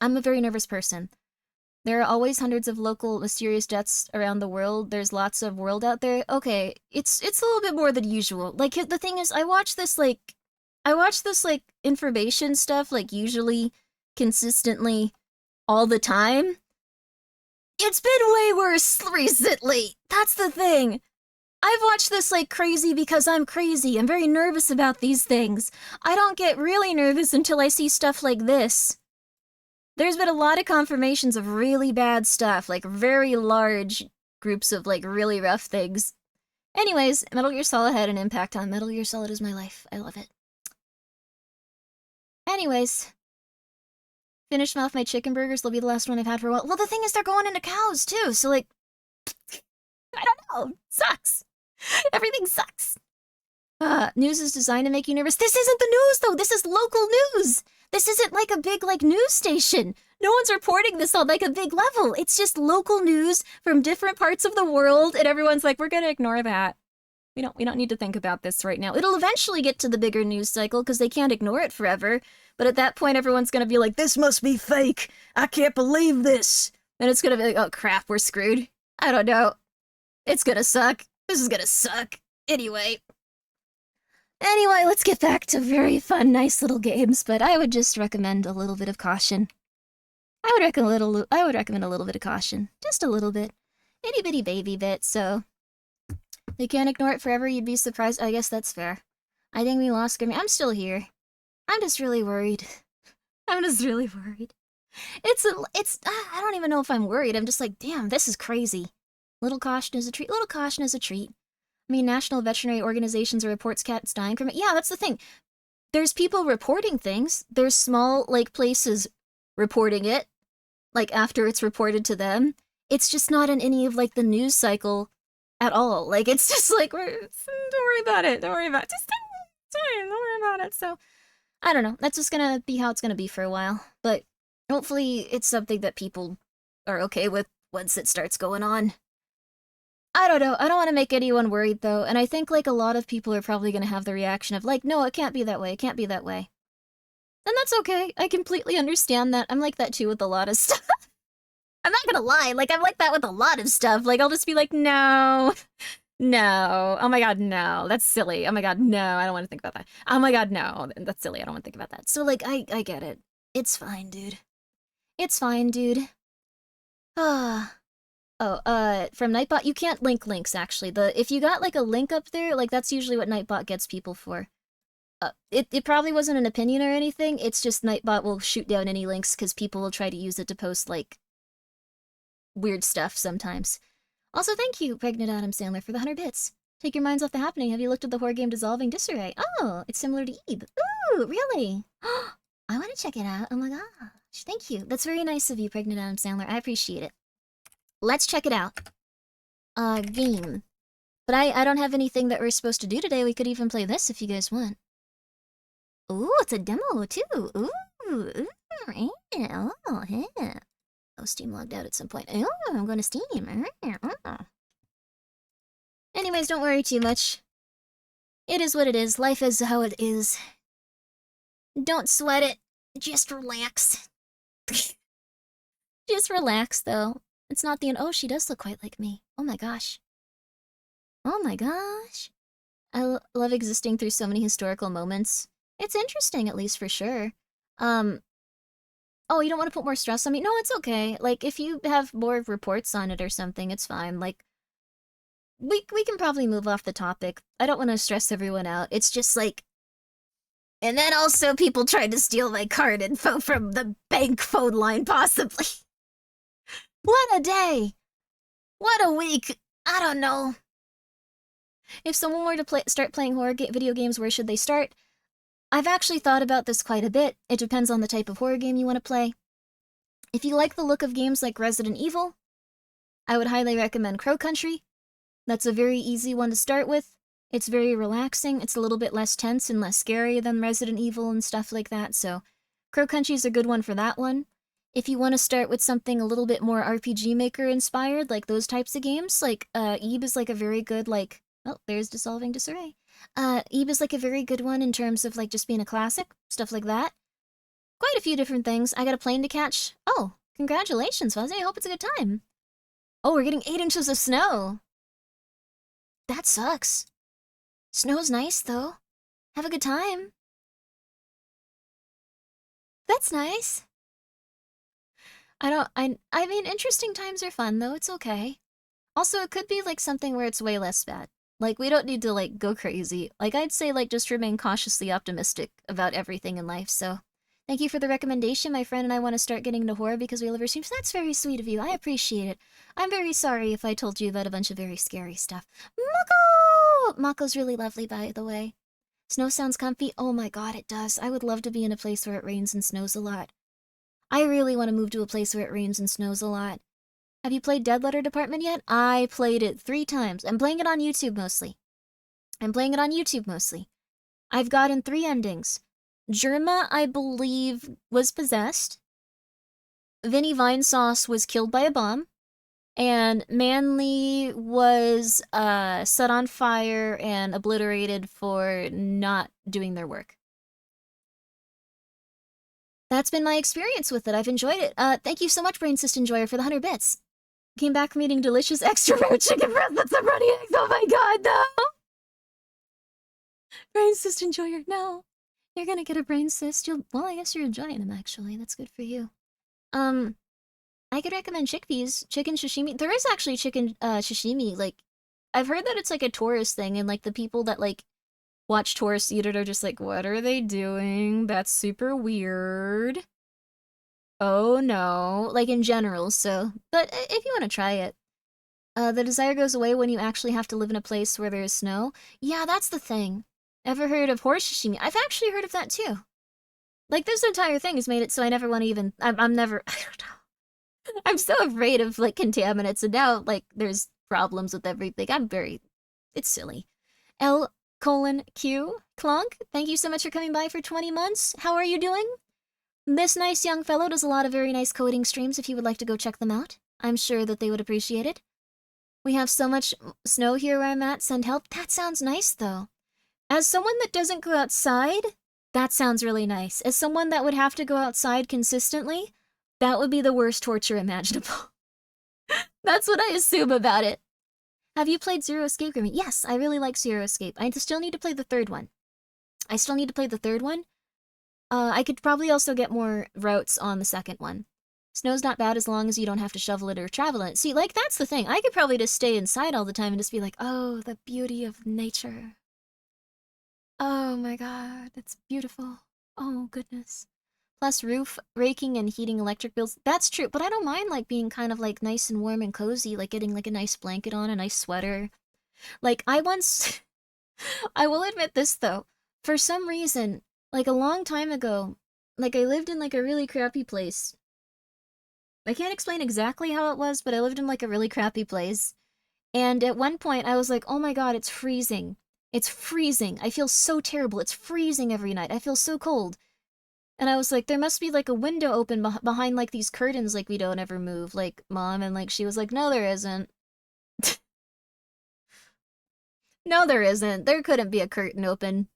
I'm a very nervous person. There are always hundreds of local mysterious deaths around the world. There's lots of world out there. Okay, it's a little bit more than usual. Like the thing is, I watch this information stuff like usually, consistently, all the time. It's been way worse recently. That's the thing. I've watched this like crazy because I'm crazy. I'm very nervous about these things. I don't get really nervous until I see stuff like this. There's been a lot of confirmations of really bad stuff, like very large groups of like really rough things. Anyways, Metal Gear Solid had an impact on Metal Gear Solid is my life. I love it. Anyways, finished off my chicken burgers. They'll be the last one I've had for a while. Well, the thing is they're going into cows too, so like, I don't know. Sucks. Everything sucks. News is designed to make you nervous. This isn't the news, though. This is local news. This isn't like a big, like, news station. No one's reporting this on, like, a big level. It's just local news from different parts of the world, and everyone's like, we're gonna ignore that. We don't need to think about this right now. It'll eventually get to the bigger news cycle, because they can't ignore it forever. But at that point, everyone's gonna be like, this must be fake. I can't believe this. And it's gonna be like, oh, crap, we're screwed. I don't know. It's gonna suck. This is gonna suck. Anyway, let's get back to very fun, nice little games, but I would just recommend a little bit of caution. I would recommend a little bit of caution. Just a little bit. Itty bitty baby bit, so... They can't ignore it forever, you'd be surprised. I guess that's fair. I think we lost Grimmi. I'm still here. I'm just really worried. I'm just really worried. I don't even know if I'm worried. I'm just like, damn, this is crazy. Little caution is a treat. Little caution is a treat. I mean, national veterinary organizations reports cats dying from it. Yeah, that's the thing. There's people reporting things. There's small, like, places reporting it. Like, after it's reported to them. It's just not in any of, like, the news cycle at all. Like, it's just like, don't worry about it. Don't worry about it. Don't worry about it. So, I don't know. That's just gonna be how it's gonna be for a while. But hopefully it's something that people are okay with once it starts going on. I don't know. I don't want to make anyone worried, though, and I think, like, a lot of people are probably going to have the reaction of, like, no, it can't be that way, it can't be that way. And that's okay. I completely understand that. I'm like that, too, with a lot of stuff. I'm not gonna lie, like, I'm like that with a lot of stuff. Like, I'll just be like, no, no, oh my god, no, that's silly. Oh my god, no, I don't want to think about that. Oh my god, no, that's silly, I don't want to think about that. So, like, I get it. It's fine, dude. It's fine, dude. Ah. From Nightbot, you can't link links, actually. If you got, like, a link up there, like, that's usually what Nightbot gets people for. It probably wasn't an opinion or anything, it's just Nightbot will shoot down any links because people will try to use it to post, like, weird stuff sometimes. Also, thank you, Pregnant Adam Sandler, for the 100 bits. Take your minds off the happening. Have you looked at the horror game Dissolving Disarray? Oh, it's similar to Eve. Ooh, really? I want to check it out. Oh my gosh. Thank you. That's very nice of you, Pregnant Adam Sandler. I appreciate it. Let's check it out. Game. But I don't have anything that we're supposed to do today. We could even play this if you guys want. Ooh, it's a demo too. Ooh, yeah. Oh, yeah. Oh, Steam logged out at some point. Oh, I'm going to Steam. Anyways, don't worry too much. It is what it is. Life is how it is. Don't sweat it. Just relax. Just relax, though. It's not the end. Oh, she does look quite like me. Oh my gosh. Oh my gosh. I love existing through so many historical moments. It's interesting, at least for sure. Oh, you don't want to put more stress on me? No, it's okay. Like, if you have more reports on it or something, it's fine. Like, we can probably move off the topic. I don't want to stress everyone out. It's just like... And then also people tried to steal my card info from the bank phone line, possibly. What a day! What a week! I don't know. If someone were to start playing video games, where should they start? I've actually thought about this quite a bit. It depends on the type of horror game you want to play. If you like the look of games like Resident Evil, I would highly recommend Crow Country. That's a very easy one to start with. It's very relaxing. It's a little bit less tense and less scary than Resident Evil and stuff like that, so Crow Country is a good one for that one. If you want to start with something a little bit more RPG Maker inspired, like those types of games, like Eve is like a very good, like... Oh, there's Dissolving Disarray. Eve is like a very good one in terms of like just being a classic, stuff like that. Quite a few different things. I got a plane to catch. Oh, congratulations, Fuzzy. I hope it's a good time. Oh, we're getting 8 inches of snow. That sucks. Snow's nice, though. Have a good time. That's nice. I mean, interesting times are fun, though. It's okay. Also, it could be like something where it's way less bad. Like, we don't need to, like, go crazy. Like, I'd say, like, just remain cautiously optimistic about everything in life, so... Thank you for the recommendation. My friend and I want to start getting into horror because we love our streams. That's very sweet of you. I appreciate it. I'm very sorry if I told you about a bunch of very scary stuff. Mako! Mako's really lovely, by the way. Snow sounds comfy. Oh my god, it does. I would love to be in a place where it rains and snows a lot. I really want to move to a place where it rains and snows a lot. Have you played Dead Letter Department yet? I played it 3 times. I'm playing it on YouTube mostly. I've gotten 3 endings. Germa, I believe, was possessed. Vinny Vinesauce was killed by a bomb. And Manly was set on fire and obliterated for not doing their work. That's been my experience with it. I've enjoyed it. Thank you so much, Brain Cyst Enjoyer, for the 100 bits. Came back from eating delicious extra rare chicken breast with some runny eggs. Oh my god, no! Brain Cyst Enjoyer, no. You're gonna get a brain cyst. Well, I guess you're enjoying them, actually. That's good for you. I could recommend chickpeas. Chicken sashimi. There is actually chicken sashimi. Like, I've heard that it's like a tourist thing, and like the people that like watch tourists eat it are just like, what are they doing? That's super weird. Oh no. Like in general, so. But if you want to try it. The desire goes away when you actually have to live in a place where there is snow. Yeah, that's the thing. Ever heard of horse sashimi? I've actually heard of that too. Like, this entire thing has made it so I never want to even... I'm never... I don't know. I'm so afraid of, like, contaminants, and now, like, there's problems with everything. I'm very... It's silly. L:*Q. Clonk, thank you so much for coming by for 20 months. How are you doing? This nice young fellow does a lot of very nice coding streams if you would like to go check them out. I'm sure that they would appreciate it. We have so much snow here where I'm at. Send help. That sounds nice, though. As someone that doesn't go outside, that sounds really nice. As someone that would have to go outside consistently, that would be the worst torture imaginable. That's what I assume about it. Have you played Zero Escape, Grimmi? Yes, I really like Zero Escape. I still need to play the 3rd one. I could probably also get more routes on the 2nd one. Snow's not bad as long as you don't have to shovel it or travel it. See, like, that's the thing. I could probably just stay inside all the time and just be like, oh, the beauty of nature. Oh my god, it's beautiful. Oh, goodness. Plus roof raking and heating electric bills. That's true, but I don't mind, like, being kind of, like, nice and warm and cozy, like getting, like, a nice blanket on, a nice sweater. Like, I once... I will admit this, though. For some reason, like, a long time ago, like, I lived in, like, a really crappy place. I can't explain exactly how it was, but I lived in, like, a really crappy place. And at one point, I was like, oh my god, it's freezing. It's freezing. I feel so terrible. It's freezing every night. I feel so cold. And I was like, there must be, like, a window open behind, like, these curtains, like, we don't ever move, like, Mom. And, like, she was like, no, there isn't. No, there isn't. There couldn't be a curtain open.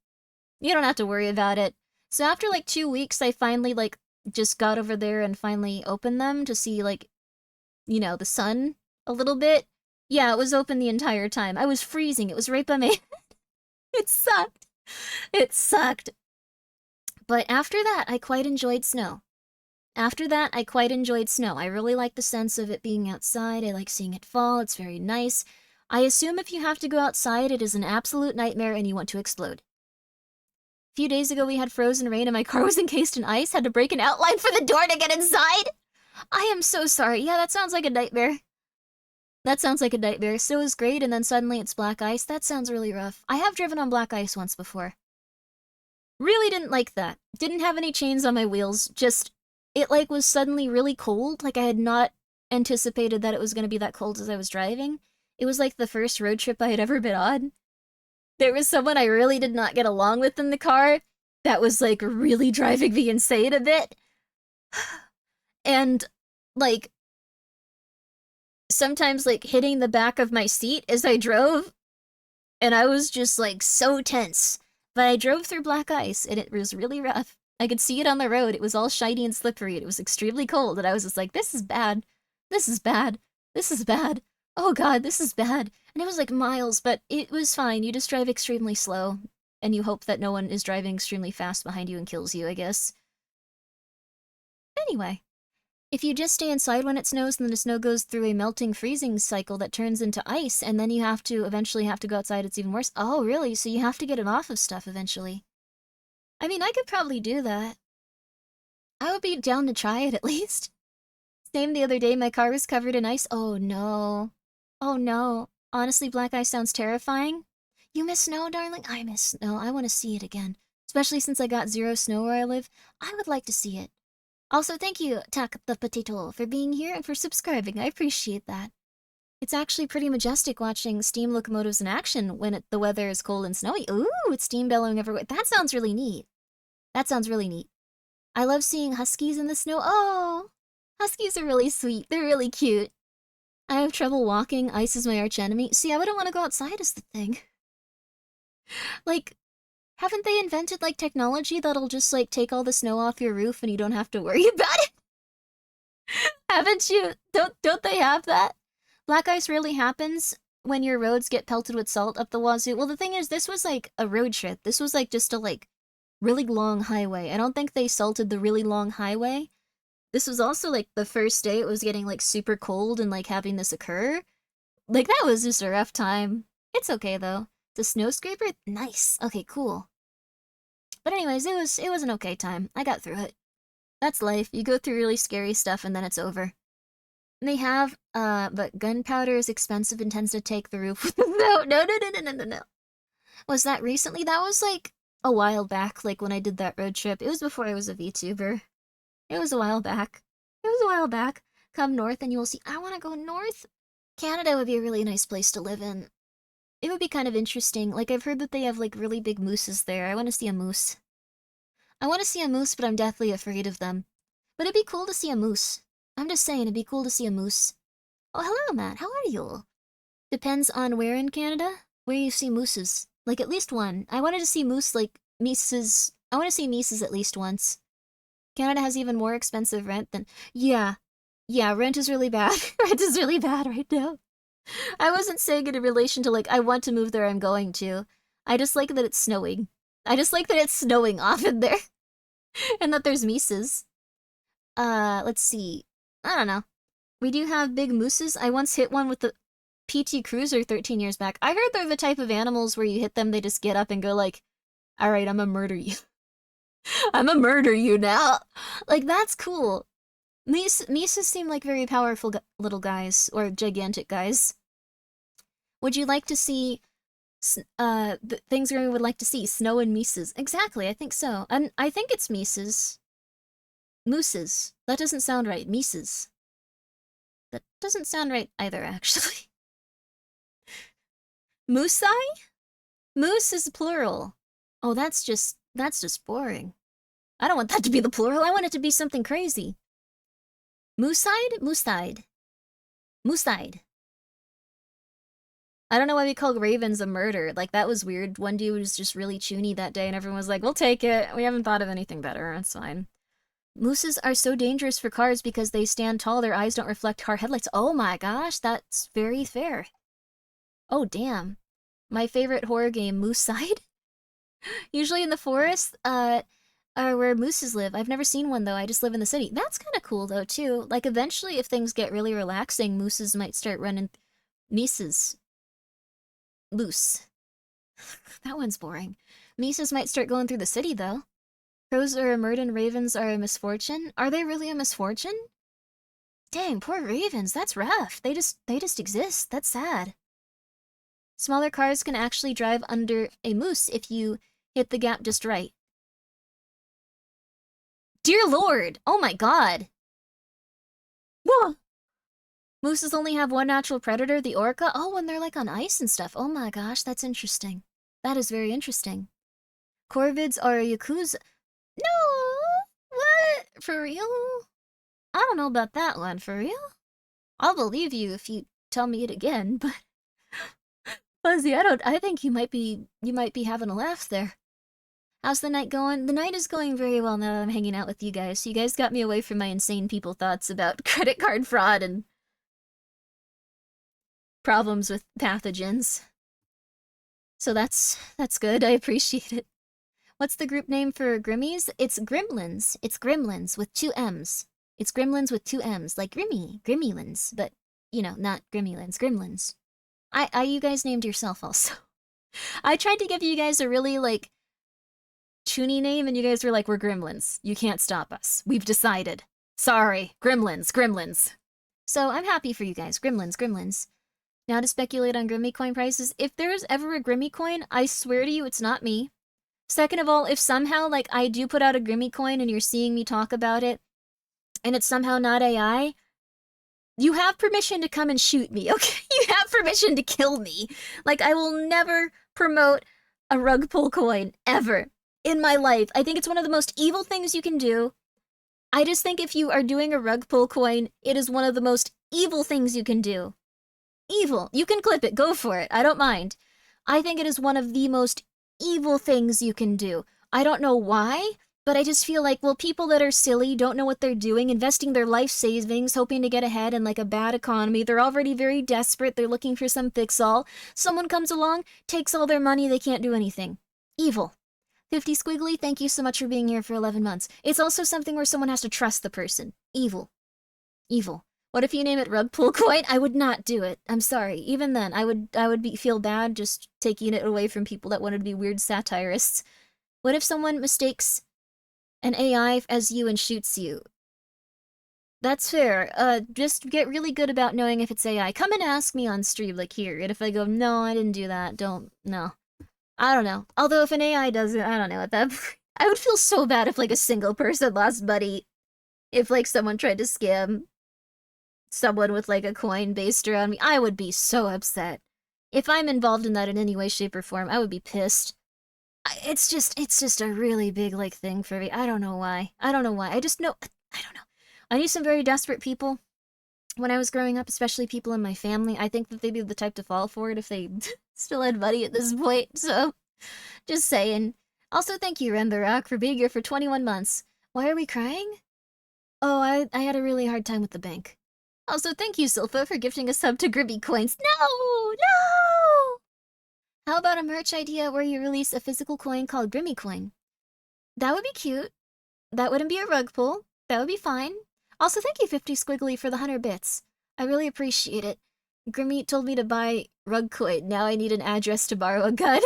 You don't have to worry about it. So after, like, 2 weeks, I finally, like, just got over there and finally opened them to see, like, you know, the sun a little bit. Yeah, it was open the entire time. I was freezing. It was right by me. It sucked. It sucked. But after that, I quite enjoyed snow. After that, I quite enjoyed snow. I really like the sense of it being outside. I like seeing it fall. It's very nice. I assume if you have to go outside, it is an absolute nightmare and you want to explode. A few days ago, we had frozen rain and my car was encased in ice. Had to break an outline for the door to get inside. I am so sorry. Yeah, that sounds like a nightmare. That sounds like a nightmare. Snow is great, and then suddenly it's black ice. That sounds really rough. I have driven on black ice once before. Really didn't like that. Didn't have any chains on my wheels. Just, it like was suddenly really cold. Like I had not anticipated that it was going to be that cold as I was driving. It was like the first road trip I had ever been on. There was someone I really did not get along with in the car that was like really driving me insane a bit. And like sometimes like hitting the back of my seat as I drove, and I was just like so tense. But I drove through black ice and it was really rough. I could see it on the road. It was all shiny and slippery. It was extremely cold, and I was just like, this is bad. This is bad. This is bad. Oh god, this is bad. And it was like miles, but it was fine. You just drive extremely slow, and you hope that no one is driving extremely fast behind you and kills you, I guess. Anyway, if you just stay inside when it snows, then the snow goes through a melting freezing cycle that turns into ice, and then you have to eventually have to go outside. It's even worse. Oh, really? So you have to get it off of stuff eventually. I mean, I could probably do that. I would be down to try it at least. Same the other day, my car was covered in ice. Oh no. Oh no. Honestly, black ice sounds terrifying. You miss snow, darling? I miss snow. I want to see it again. Especially since I got zero snow where I live. I would like to see it. Also, thank you, Tak the Potato, for being here and for subscribing. I appreciate that. It's actually pretty majestic watching steam locomotives in action when the weather is cold and snowy. Ooh, it's steam bellowing everywhere. That sounds really neat. That sounds really neat. I love seeing huskies in the snow. Oh, huskies are really sweet. They're really cute. I have trouble walking. Ice is my archenemy. See, I wouldn't want to go outside is the thing. Like, haven't they invented, like, technology that'll just, like, take all the snow off your roof and you don't have to worry about it? Haven't you? Don't they have that? Black ice really happens when your roads get pelted with salt up the wazoo. Well, the thing is, this was, like, a road trip. This was, like, just a, like, really long highway. I don't think they salted the really long highway. This was also, like, the first day it was getting, like, super cold and, like, having this occur. Like, that was just a rough time. It's okay, though. The snow scraper? Nice. Okay, cool. But anyways, it was an okay time. I got through it. That's life. You go through really scary stuff and then it's over. And they have, but gunpowder is expensive and tends to take the roof. No. Was that recently? That was, like, a while back, like, when I did that road trip. It was before I was a VTuber. It was a while back. It was a while back. Come north and you will see. I want to go north. Canada would be a really nice place to live in. It would be kind of interesting. Like, I've heard that they have, like, really big mooses there. I want to see a moose. I want to see a moose, but I'm deathly afraid of them. But it'd be cool to see a moose. I'm just saying, it'd be cool to see a moose. Oh, hello, Matt. How are you? Depends on where in Canada, where you see mooses. Like, at least one. I wanted to see moose, like, Mises. I want to see Mises at least once. Canada has even more expensive rent than... Yeah. Yeah, rent is really bad. Rent is really bad right now. I wasn't saying it in relation to, like, I want to move there, I'm going to. I just like that it's snowing. I just like that it's snowing often there. And that there's Mises. Let's see. I don't know. We do have big mooses. I once hit one with the PT Cruiser 13 years back. I heard they're the type of animals where you hit them, they just get up and go like, alright, I'm gonna murder you. I'm gonna murder you now. Like, that's cool. Mises seem like very powerful little guys, or gigantic guys. Would you like to see the things Grimmy would like to see? Snow and Mises. Exactly, I think so. And I think it's Mises. Mooses. That doesn't sound right. Mises. That doesn't sound right either, actually. Moosei? Moose is plural. Oh, that's just boring. I don't want that to be the plural. I want it to be something crazy. Mooside? Mooside. Mooside. I don't know why we called ravens a murder. Like, that was weird. One dude was just really choony that day, and everyone was like, we'll take it. We haven't thought of anything better. It's fine. Mooses are so dangerous for cars because they stand tall. Their eyes don't reflect car headlights. Oh my gosh, that's very fair. Oh, damn. My favorite horror game, Mooside? Usually in the forest, are where mooses live. I've never seen one, though. I just live in the city. That's kind of cool, though, too. Like, eventually, if things get really relaxing, mooses might start running... Mises. Moose. That one's boring. Mises might start going through the city, though. Crows are a murder and ravens are a misfortune? Are they really a misfortune? Dang, poor ravens, that's rough. They just exist. That's sad. Smaller cars can actually drive under a moose if you hit the gap just right. Dear Lord! Oh my god! Whoa! Mooses only have one natural predator, the orca. Oh, when they're like on ice and stuff. Oh my gosh, that's interesting. That is very interesting. Corvids are a yakuza. No! What? For real? I don't know about that one, for real? I'll believe you if you tell me it again, but... Fuzzy, I think you might be having a laugh there. How's the night going? The night is going very well now that I'm hanging out with you guys. You guys got me away from my insane people thoughts about credit card fraud and problems with pathogens. So that's good. I appreciate it. What's the group name for Grimmies? It's Gremlins. It's Gremlins with 2 M's. It's Gremlins with 2 M's, like Grimmy, Grimmylins, but, you know, not Grimmylins, Gremlins. You guys named yourself also. I tried to give you guys a really, like, toony name, and you guys were like, we're Gremlins. You can't stop us. We've decided. Sorry. Gremlins. So I'm happy for you guys. Gremlins. Now to speculate on Grimmy coin prices. If there's ever a Grimmy coin, I swear to you it's not me. Second of all, if somehow, like, I do put out a Grimmy coin and you're seeing me talk about it, and it's somehow not AI, you have permission to come and shoot me, okay? You have permission to kill me. Like, I will never promote a rug pull coin, ever, in my life. I think it's one of the most evil things you can do. I just think if you are doing a rug pull coin, it is one of the most evil things you can do. Evil. You can clip it. Go for it. I don't mind. I think it is one of the most evil things you can do. I don't know why, but I just feel like, well, people that are silly, don't know what they're doing, investing their life savings, hoping to get ahead in like a bad economy, they're already very desperate, they're looking for some fix-all. Someone comes along, takes all their money, they can't do anything. Evil. 50 Squiggly, thank you so much for being here for 11 months. It's also something where someone has to trust the person. Evil. What if you name it rug pull coin? I would not do it. I'm sorry. Even then, I would feel bad just taking it away from people that wanted to be weird satirists. What if someone mistakes an AI as you and shoots you? That's fair. Just get really good about knowing if it's AI. Come and ask me on stream, like here. And if I go, no, I didn't do that, no. I don't know. Although if an AI does it, I don't know. At that point, I would feel so bad if like a single person lost money. If like someone tried to scam someone with like a coin based around me, I would be so upset. If I'm involved in that in any way, shape, or form, I would be pissed. It's just a really big like thing for me. I don't know why. I just know. I don't know. I knew some very desperate people when I was growing up, especially people in my family. I think that they'd be the type to fall for it if they still had money at this point. So, just saying. Also, thank you, Ren the Rock, for being here for 21 months. Why are we crying? Oh, I had a really hard time with the bank. Also, thank you, Silpha, for gifting a sub to Grimmy Coins. No! How about a merch idea where you release a physical coin called Grimmy Coin? That would be cute. That wouldn't be a rug pull. That would be fine. Also, thank you, 50 Squiggly, for the 100 bits. I really appreciate it. Grimmy told me to buy rug coin. Now I need an address to borrow a gun.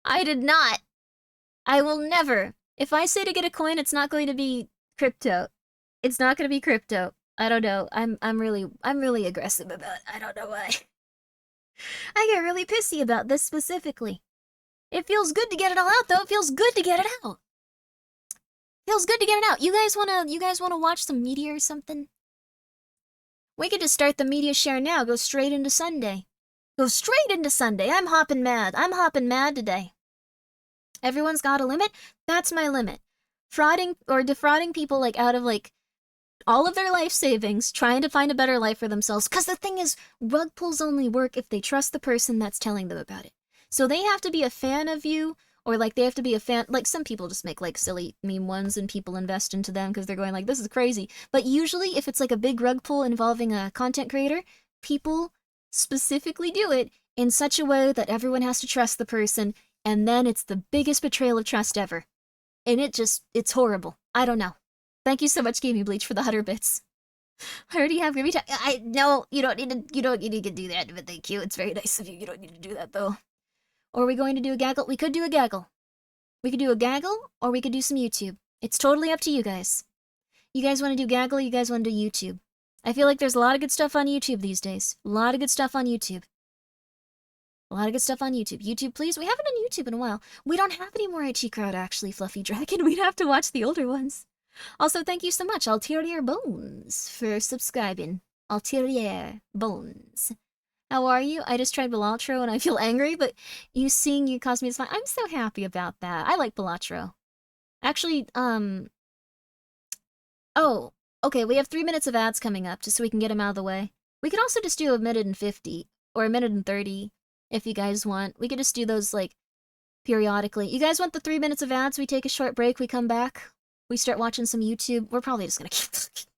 I did not. I will never. If I say to get a coin, it's not going to be crypto. It's not going to be crypto. I don't know. I'm really aggressive about it. I don't know why. I get really pissy about this specifically. It feels good to get it all out, though. It feels good to get it out. Feels good to get it out. You guys wanna watch some media or something? We could just start the Mediashare now. Go straight into Sunday. Go straight into Sunday. I'm hopping mad. I'm hopping mad today. Everyone's got a limit. That's my limit. Frauding or defrauding people like out of like all of their life savings, trying to find a better life for themselves. Because the thing is, rug pulls only work if they trust the person that's telling them about it. So they have to be a fan of you, or like they have to be a fan. Like some people just make like silly meme ones and people invest into them because they're going like, this is crazy. But usually, if it's like a big rug pull involving a content creator, people specifically do it in such a way that everyone has to trust the person, and then it's the biggest betrayal of trust ever. And it's horrible. I don't know. Thank you so much, Gaming Bleach, for the 100 bits. I already have Grimmi. No, you don't need to do that, but thank you. It's very nice of you. You don't need to do that, though. Or are we going to do a gaggle? We could do a gaggle. We could do a gaggle, or we could do some YouTube. It's totally up to you guys. You guys want to do gaggle, you guys want to do YouTube. I feel like there's a lot of good stuff on YouTube these days. A lot of good stuff on YouTube. A lot of good stuff on YouTube. YouTube, please. We haven't done YouTube in a while. We don't have any more IT Crowd, actually, Fluffy Dragon. We'd have to watch the older ones. Also, thank you so much, Ulterior Bones, for subscribing. Ulterior Bones. How are you? I just tried Balatro and I feel angry, but you seeing you caused me to smile. I'm so happy about that. I like Balatro. Actually, oh, okay, we have 3 minutes of ads coming up, just so we can get them out of the way. We could also just do a minute and 50, or a minute and 30, if you guys want. We could just do those, like, periodically. You guys want the 3 minutes of ads? We take a short break, we come back, we start watching some YouTube. We're probably just gonna keep looking.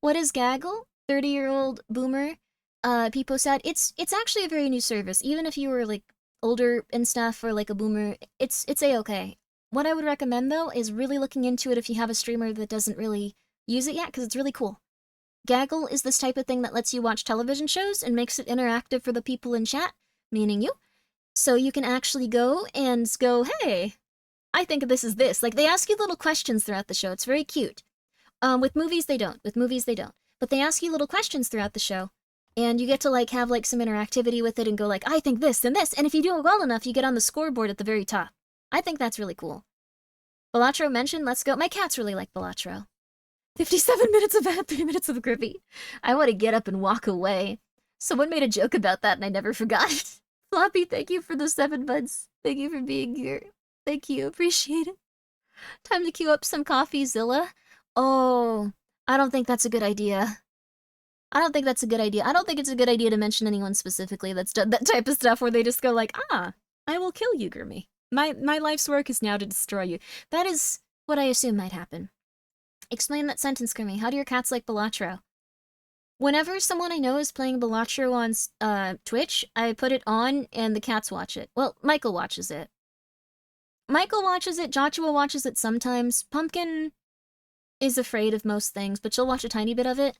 What is Gaggle? 30-year-old boomer. Peepo said, it's actually a very new service. Even if you were, like, older and stuff, or, like, a boomer, it's A-okay. What I would recommend, though, is really looking into it if you have a streamer that doesn't really use it yet, because it's really cool. Gaggle is this type of thing that lets you watch television shows and makes it interactive for the people in chat, meaning you. So you can actually go and go, hey, I think this is this. Like, they ask you little questions throughout the show. It's very cute. With movies, they don't. But they ask you little questions throughout the show. And you get to, like, have, like, some interactivity with it and go, like, I think this and this. And if you do it well enough, you get on the scoreboard at the very top. I think that's really cool. Balatro mentioned, let's go. My cats really like Balatro. 57 minutes of ad, 3 minutes of Grimmi. I want to get up and walk away. Someone made a joke about that and I never forgot it. Floppy, thank you for the 7 months. Thank you for being here. Thank you, appreciate it. Time to queue up some coffee, Zilla. Oh, I don't think that's a good idea. I don't think it's a good idea to mention anyone specifically that's done that type of stuff where they just go like, I will kill you, Grimmi. My life's work is now to destroy you. That is what I assume might happen. Explain that sentence, Grimmi. How do your cats like Balatro? Whenever someone I know is playing Balatro on Twitch, I put it on and the cats watch it. Well, Michael watches it. Joshua watches it sometimes. Pumpkin is afraid of most things, but she'll watch a tiny bit of it.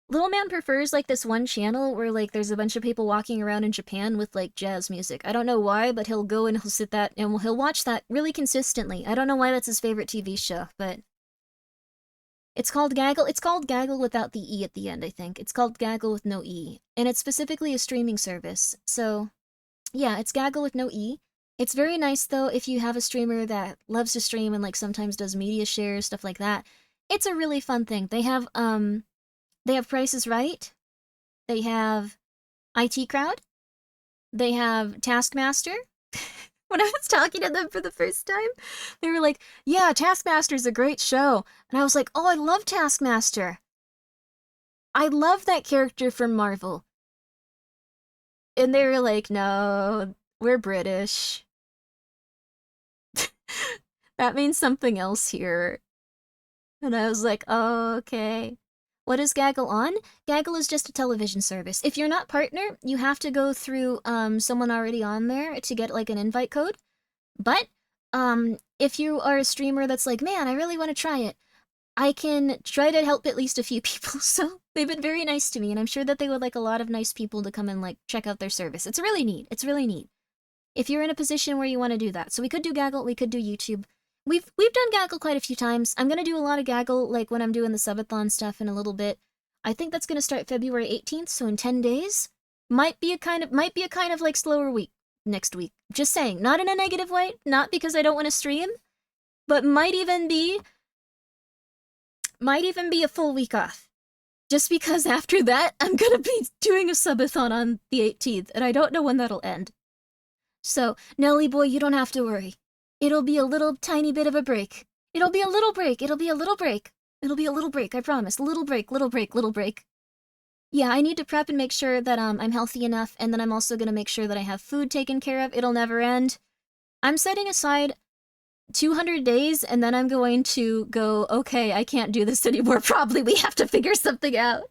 Little Man prefers, like, this one channel where, like, there's a bunch of people walking around in Japan with, like, jazz music. I don't know why, but he'll go and he'll sit that, and he'll watch that really consistently. I don't know why that's his favorite TV show, but... It's called Gaggle. It's called Gaggle without the E at the end, I think. It's called Gaggle with no E. And it's specifically a streaming service. So, yeah, it's Gaggle with no E. It's very nice, though, if you have a streamer that loves to stream and, like, sometimes does Mediashare, stuff like that. It's a really fun thing. They have Price is Right. They have IT Crowd. They have Taskmaster. When I was talking to them for the first time, they were like, yeah, Taskmaster's a great show. And I was like, oh, I love Taskmaster. I love that character from Marvel. And they were like, no, we're British. That means something else here. And I was like, oh, okay. What is Gaggle on? Gaggle is just a television service. If you're not partner, you have to go through someone already on there to get like an invite code. But if you are a streamer that's like, man, I really want to try it, I can try to help at least a few people. So they've been very nice to me, and I'm sure that they would like a lot of nice people to come and like check out their service. It's really neat. It's really neat. If you're in a position where you want to do that. So we could do Gaggle, we could do YouTube. We've done Gaggle quite a few times. I'm gonna do a lot of Gaggle, like, when I'm doing the subathon stuff in a little bit. I think that's gonna start February 18th, so in 10 days. Might be a kind of like slower week next week. Just saying, not in a negative way, not because I don't want to stream, but might even be a full week off. Just because after that, I'm gonna be doing a subathon on the 18th, and I don't know when that'll end. So, Nelly boy, you don't have to worry. It'll be a little tiny bit of a break. It'll be a little break. It'll be a little break. It'll be a little break, I promise. Little break, little break, little break. Yeah, I need to prep and make sure that I'm healthy enough, and then I'm also gonna make sure that I have food taken care of. It'll never end. I'm setting aside 200 days, and then I'm going to go, okay, I can't do this anymore. Probably we have to figure something out.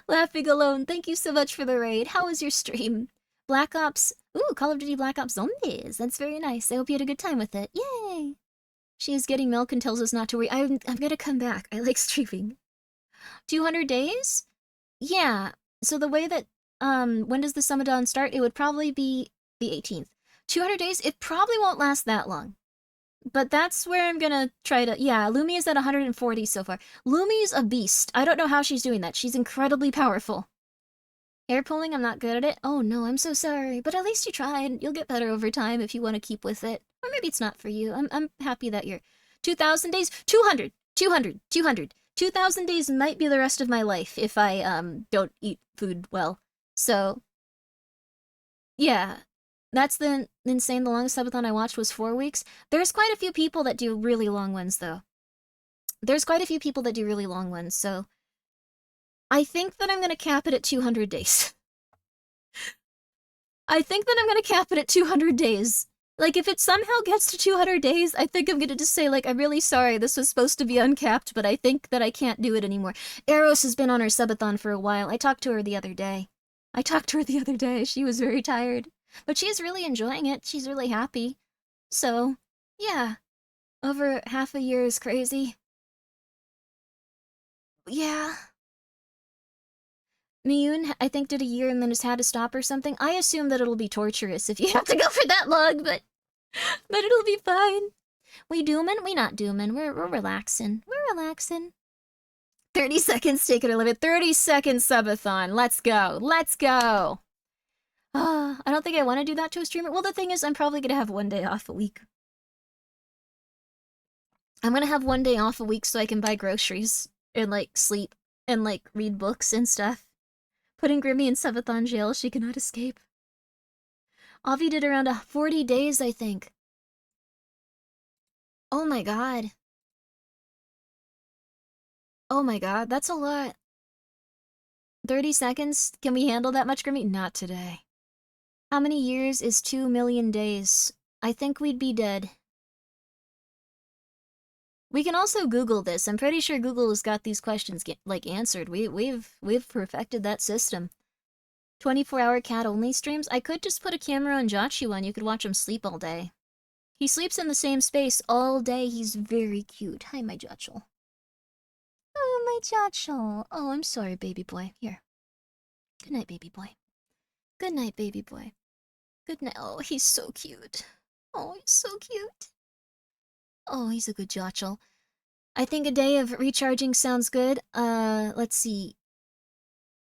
Laughing Alone, thank you so much for the raid. How was your stream? Black Ops, ooh, Call of Duty Black Ops Zombies. That's very nice. I hope you had a good time with it. Yay! She is getting milk and tells us not to worry. I'm gonna come back. I like streaming. 200 days? Yeah. So the way that, when does the Summodon start? It would probably be the 18th. 200 days? It probably won't last that long. But that's where I'm gonna try to... Yeah, Lumi is at 140 so far. Lumi's a beast. I don't know how she's doing that. She's incredibly powerful. Hair pulling, I'm not good at it. Oh no, I'm so sorry. But at least you tried. You'll get better over time if you want to keep with it. Or maybe it's not for you. I'm happy that you're... 2,000 days? 200! 200! 200! 2,000 days might be the rest of my life if I, don't eat food well. So... Yeah. That's the insane. The longest subathon I watched was 4 weeks. There's quite a few people that do really long ones, though. There's quite a few people that do really long ones, so... I think that I'm gonna cap it at 200 days. I think that I'm gonna cap it at 200 days. Like, if it somehow gets to 200 days, I think I'm gonna just say, like, I'm really sorry, this was supposed to be uncapped, but I think that I can't do it anymore. Eros has been on her subathon for a while. I talked to her the other day. She was very tired. But she's really enjoying it. She's really happy. So, yeah. Over half a year is crazy. Yeah. Miyun, I think, did a year and then just had to stop or something. I assume that it'll be torturous if you have to go for that long, but it'll be fine. We doomin'? We not doomin'. We're relaxing. We're relaxing. 30 seconds, take it or leave it. 30 seconds subathon. Let's go. Let's go. I don't think I want to do that to a streamer. Well, the thing is, I'm probably gonna have 1 day off a week. I'm gonna have 1 day off a week so I can buy groceries and, like, sleep and, like, read books and stuff. Putting Grimmi in subathon jail, she cannot escape. Avi did around 40 days, I think. Oh my god. Oh my god, that's a lot. 30 seconds? Can we handle that much, Grimmi? Not today. How many years is 2 million days? I think we'd be dead. We can also Google this. I'm pretty sure Google has got these questions answered. We've perfected that system. 24-hour cat-only streams? I could just put a camera on Jachu and you could watch him sleep all day. He sleeps in the same space all day. He's very cute. Hi, my Jachu. Oh, my Jachu. Oh, I'm sorry, baby boy. Here. Good night, baby boy. Good night, baby boy. Good night. Oh, he's so cute. Oh, he's so cute. Oh, he's a good Jachu. I think a day of recharging sounds good. Let's see.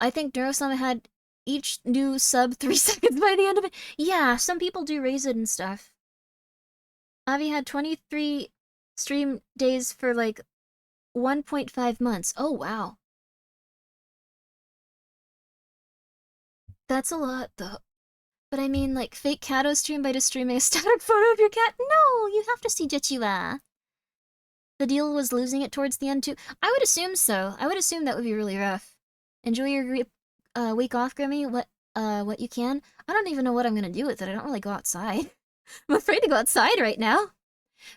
I think Neurosama had each new sub 3 seconds by the end of it. Yeah, some people do raise it and stuff. Avi had 23 stream days for, like, 1.5 months. Oh, wow. That's a lot, though. But I mean, like, fake Kato stream by just streaming a static photo of your cat? No, you have to see Jichiwa. The deal was losing it towards the end, too. I would assume so. I would assume that would be really rough. Enjoy your week off, Grimmi. What you can. I don't even know what I'm gonna do with it. I don't really go outside. I'm afraid to go outside right now.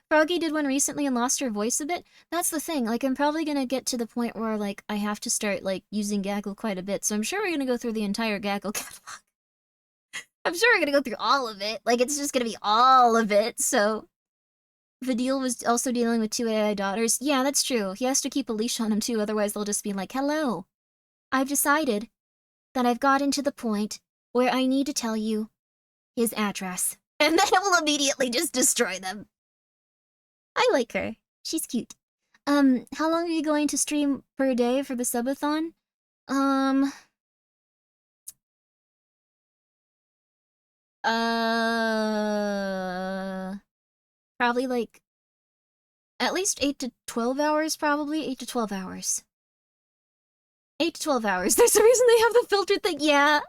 Froggy did one recently and lost her voice a bit. That's the thing. Like, I'm probably gonna get to the point where, like, I have to start, like, using Gaggle quite a bit. So I'm sure we're gonna go through the entire Gaggle catalog. I'm sure we're gonna go through all of it. Like, it's just gonna be all of it, so... Vidil was also dealing with 2 AI daughters. Yeah, that's true. He has to keep a leash on him, too, otherwise they'll just be like, hello. I've decided that I've gotten to the point where I need to tell you his address. And then it will immediately just destroy them. I like her. She's cute. How long are you going to stream per day for the subathon? Probably like at least 8 to 12 hours, probably 8 to 12 hours. 8 to 12 hours. There's a reason they have the filtered thing. Yeah.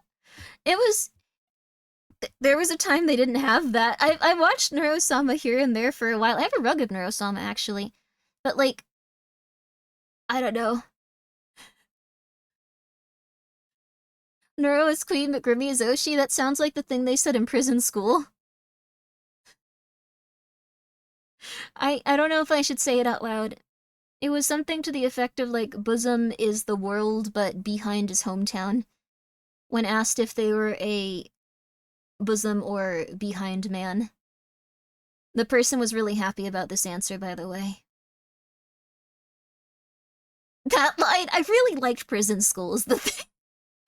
It was there was a time they didn't have that. I watched Neurosama here and there for a while. I have a rug of Neurosama actually. But like I don't know. Neuro is queen, but Grimmi is Oshi. That sounds like the thing they said in prison school. I don't know if I should say it out loud. It was something to the effect of like bosom is the world, but behind is hometown. When asked if they were a bosom or behind man. The person was really happy about this answer, by the way. That line, I really liked prison school is the thing.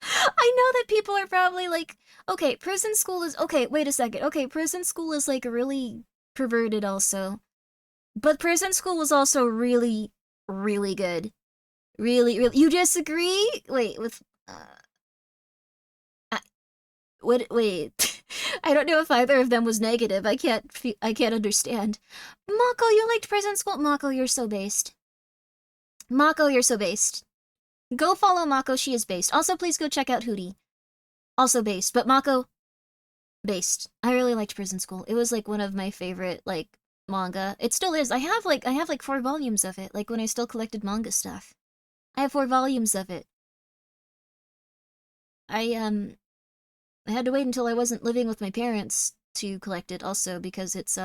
I know that people are probably like, okay, prison school is, okay, wait a second. Okay, prison school is like really perverted also. But prison school was also really, really good. Really, really, you disagree? Wait, with, what, wait. I don't know if either of them was negative. I can't understand. Mako, you liked prison school? Mako, you're so based. Mako, you're so based. Go follow Mako, she is based. Also, please go check out Hootie. Also based, but Mako, based. I really liked Prison School. It was like one of my favorite, like, manga. It still is. I have like 4 volumes of it, like when I still collected manga stuff. I have 4 volumes of it. I had to wait until I wasn't living with my parents to collect it also because it's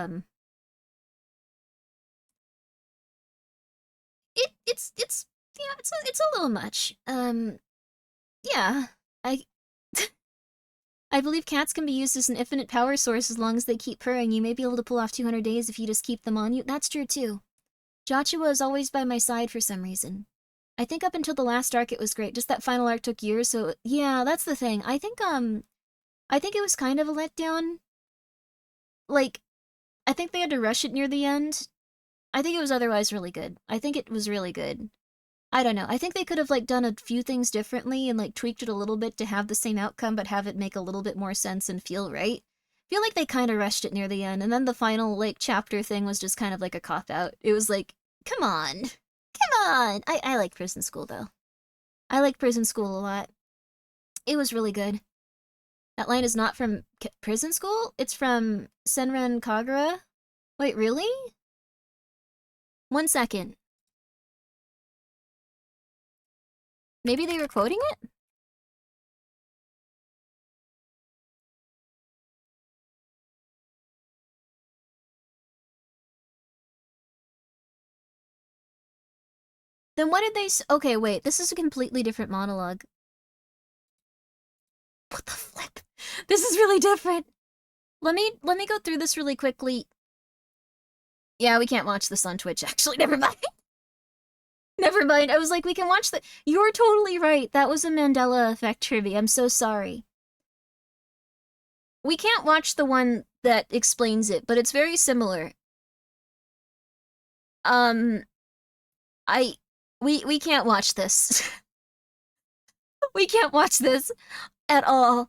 it's yeah, it's a little much. Yeah. I I believe cats can be used as an infinite power source as long as they keep purring. You may be able to pull off 200 days if you just keep them on you. That's true too. Joshua is always by my side for some reason. I think up until the last arc it was great. Just that final arc took years, so yeah, that's the thing. I think it was kind of a letdown. Like, I think they had to rush it near the end. I think it was otherwise really good. I think it was really good. I don't know. I think they could have like done a few things differently and like tweaked it a little bit to have the same outcome but have it make a little bit more sense and feel right. I feel like they kind of rushed it near the end, and then the final like chapter thing was just kind of like a cop out. It was like, come on. Come on. I like Prison School though. I like Prison School a lot. It was really good. That line is not from Prison School? It's from Senran Kagura? Wait, really? 1 second. Maybe they were quoting it? Then what did they okay, wait, this is a completely different monologue. What the flip? This is really different. Let me go through this really quickly. Yeah, we can't watch this on Twitch, actually. Never mind. Never mind. I was like, we can watch the... You're totally right. That was a Mandela Effect trivia. I'm so sorry. We can't watch the one that explains it, but it's very similar. We can't watch this. We can't watch this at all.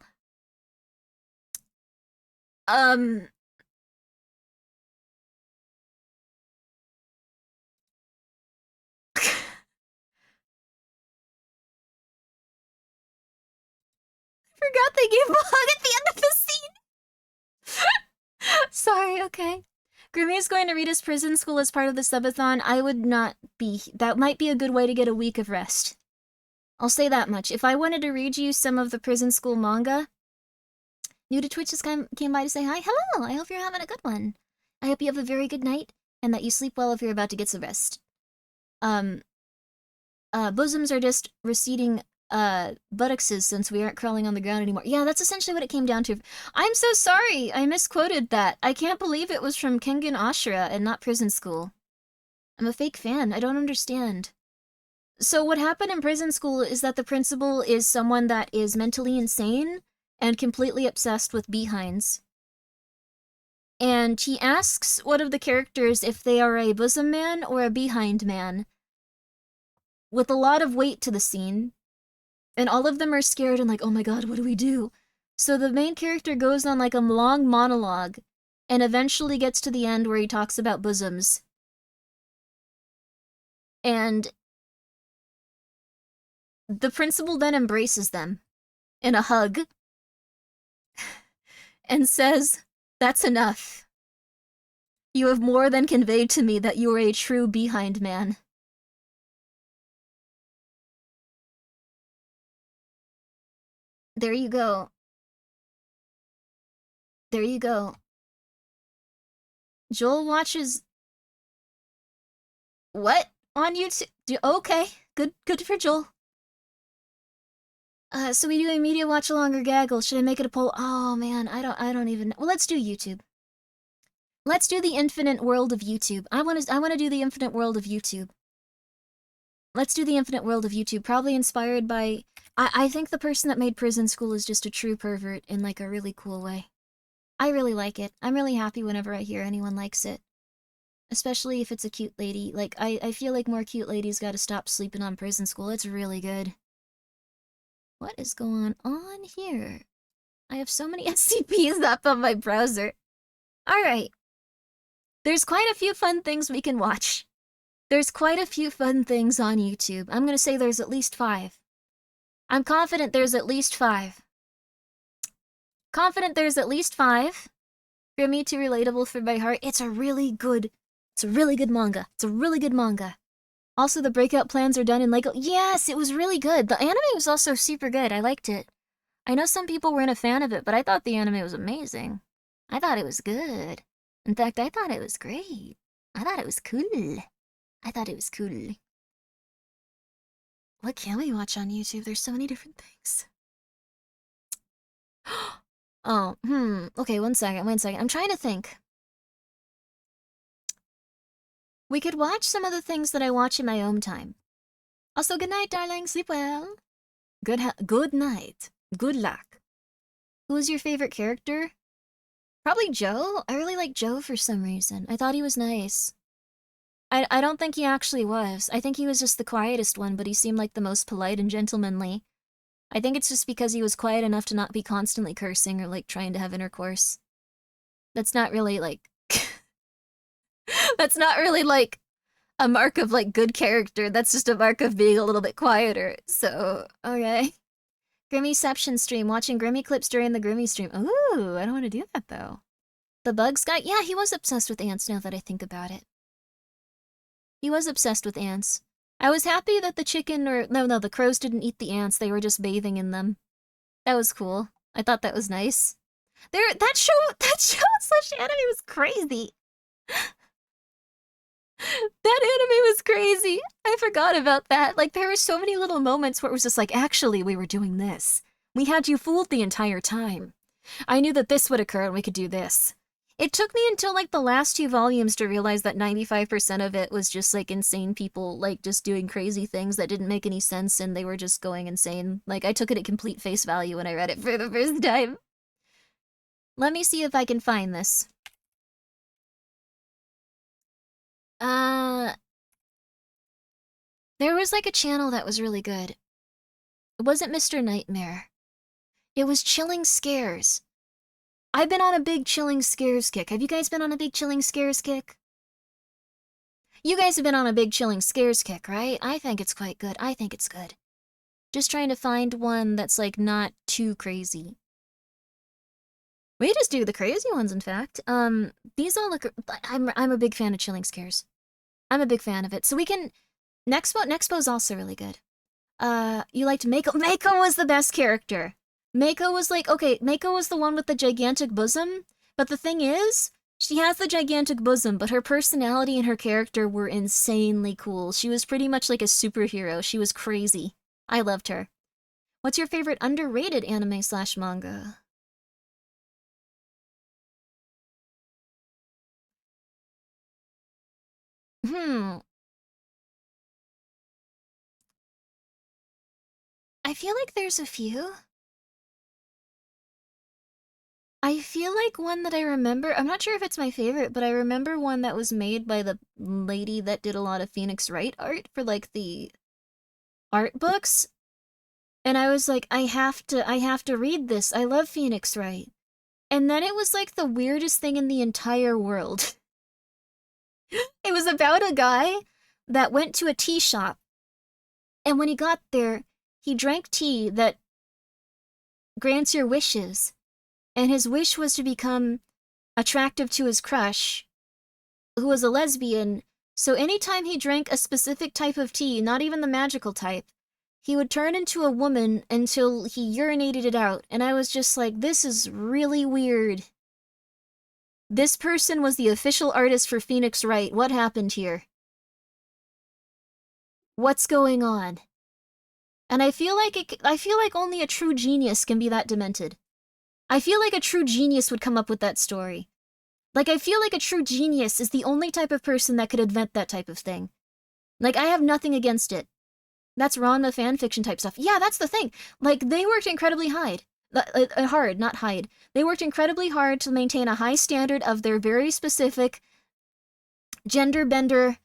Forgot they gave a hug at the end of the scene. Sorry, okay. Grimmi is going to read his Prison School as part of the subathon. I would not be... That might be a good way to get a week of rest. I'll say that much. If I wanted to read you some of the Prison School manga... New to Twitch just came by to say hi. Hello! I hope you're having a good one. I hope you have a very good night, and that you sleep well if you're about to get some rest. Bosoms are just receding buttocks since we aren't crawling on the ground anymore. Yeah, that's essentially what it came down to. I'm so sorry, I misquoted that. I can't believe it was from Kengan Ashura and not Prison School. I'm a fake fan, I don't understand. So what happened in Prison School is that the principal is someone that is mentally insane and completely obsessed with behinds. And he asks one of the characters if they are a bosom man or a behind man, with a lot of weight to the scene. And all of them are scared and like, oh my god, what do we do? So the main character goes on like a long monologue and eventually gets to the end where he talks about bosoms. And the principal then embraces them in a hug and says, "That's enough. You have more than conveyed to me that you are a true behind man." There you go. There you go. Joel watches what on YouTube? Okay, good for Joel. So we do a media watch along or gaggle. Should I make it a poll? Oh man, I don't even know. Well, let's do YouTube. Let's do the infinite world of YouTube. I wanna do the infinite world of YouTube. Let's do the infinite world of YouTube. Probably inspired by I think the person that made Prison School is just a true pervert in like a really cool way. I really like it. I'm really happy whenever I hear anyone likes it. Especially if it's a cute lady. Like, I feel like more cute ladies gotta stop sleeping on Prison School. It's really good. What is going on here? I have so many SCPs up on my browser. Alright. There's quite a few fun things we can watch. There's quite a few fun things on YouTube. I'm gonna say there's at least 5. I'm confident there's at least 5. Confident there's at least 5. Grimmi, too relatable for my heart. It's a really good manga. It's a really good manga. Also, the breakout plans are done in Lego. Yes, it was really good. The anime was also super good. I liked it. I know some people weren't a fan of it, but I thought the anime was amazing. I thought it was good. In fact, I thought it was great. I thought it was cool. I thought it was cool. What can we watch on YouTube? There's so many different things. Oh, okay, one second. I'm trying to think. We could watch some of the things that I watch in my own time. Also, good night, darling. Sleep well. Good night. Good luck. Who is your favorite character? Probably Joe. I really like Joe for some reason. I thought he was nice. I don't think he actually was. I think he was just the quietest one, but he seemed like the most polite and gentlemanly. I think it's just because he was quiet enough to not be constantly cursing or, like, trying to have intercourse. That's not really, like... That's not really, like, a mark of, like, good character. That's just a mark of being a little bit quieter. So, okay. Grimmiception stream. Watching Grimmi clips during the Grimmi stream. Ooh, I don't want to do that, though. The Bugs guy? Yeah, he was obsessed with ants now that I think about it. He was obsessed with ants. I was happy that the chicken or... No, the crows didn't eat the ants. They were just bathing in them. That was cool. I thought that was nice. That show slash anime was crazy. That anime was crazy. I forgot about that. Like, there were so many little moments where it was just like, actually, we were doing this. We had you fooled the entire time. I knew that this would occur and we could do this. It took me until, like, the last 2 volumes to realize that 95% of it was just, like, insane people, like, just doing crazy things that didn't make any sense and they were just going insane. Like, I took it at complete face value when I read it for the first time. Let me see if I can find this. There was, like, a channel that was really good. It wasn't Mr. Nightmare. It was Chilling Scares. I've been on a big Chilling Scares kick. Have you guys been on a big Chilling Scares kick? You guys have been on a big Chilling Scares kick, right? I think it's quite good. I think it's good. Just trying to find one that's, like, not too crazy. We just do the crazy ones, in fact. These all look... I'm a big fan of Chilling Scares. I'm a big fan of it. So we can... Nexpo's also really good. You liked Mako? Mako was the best character. Mako was like, okay, Mako was the one with the gigantic bosom, but the thing is, she has the gigantic bosom, but her personality and her character were insanely cool. She was pretty much like a superhero. She was crazy. I loved her. What's your favorite underrated anime slash manga? I feel like there's a few. I feel like one that I remember, I'm not sure if it's my favorite, but I remember one that was made by the lady that did a lot of Phoenix Wright art for, like, the art books. And I was like, I have to read this. I love Phoenix Wright. And then it was like the weirdest thing in the entire world. It was about a guy that went to a tea shop, and when he got there, he drank tea that grants your wishes, and his wish was to become attractive to his crush, who was a lesbian. So anytime he drank a specific type of tea, not even the magical type, he would turn into a woman until he urinated it out. And I was just like, this is really weird. This person was the official artist for Phoenix Wright. What happened here? What's going on? And I feel like only a true genius can be that demented. I feel like a true genius would come up with that story. Like, I feel like a true genius is the only type of person that could invent that type of thing. Like, I have nothing against it. That's Ranma fanfiction type stuff. Yeah, that's the thing. Like, they worked incredibly hard, not hide. They worked incredibly hard to maintain a high standard of their very specific gender bender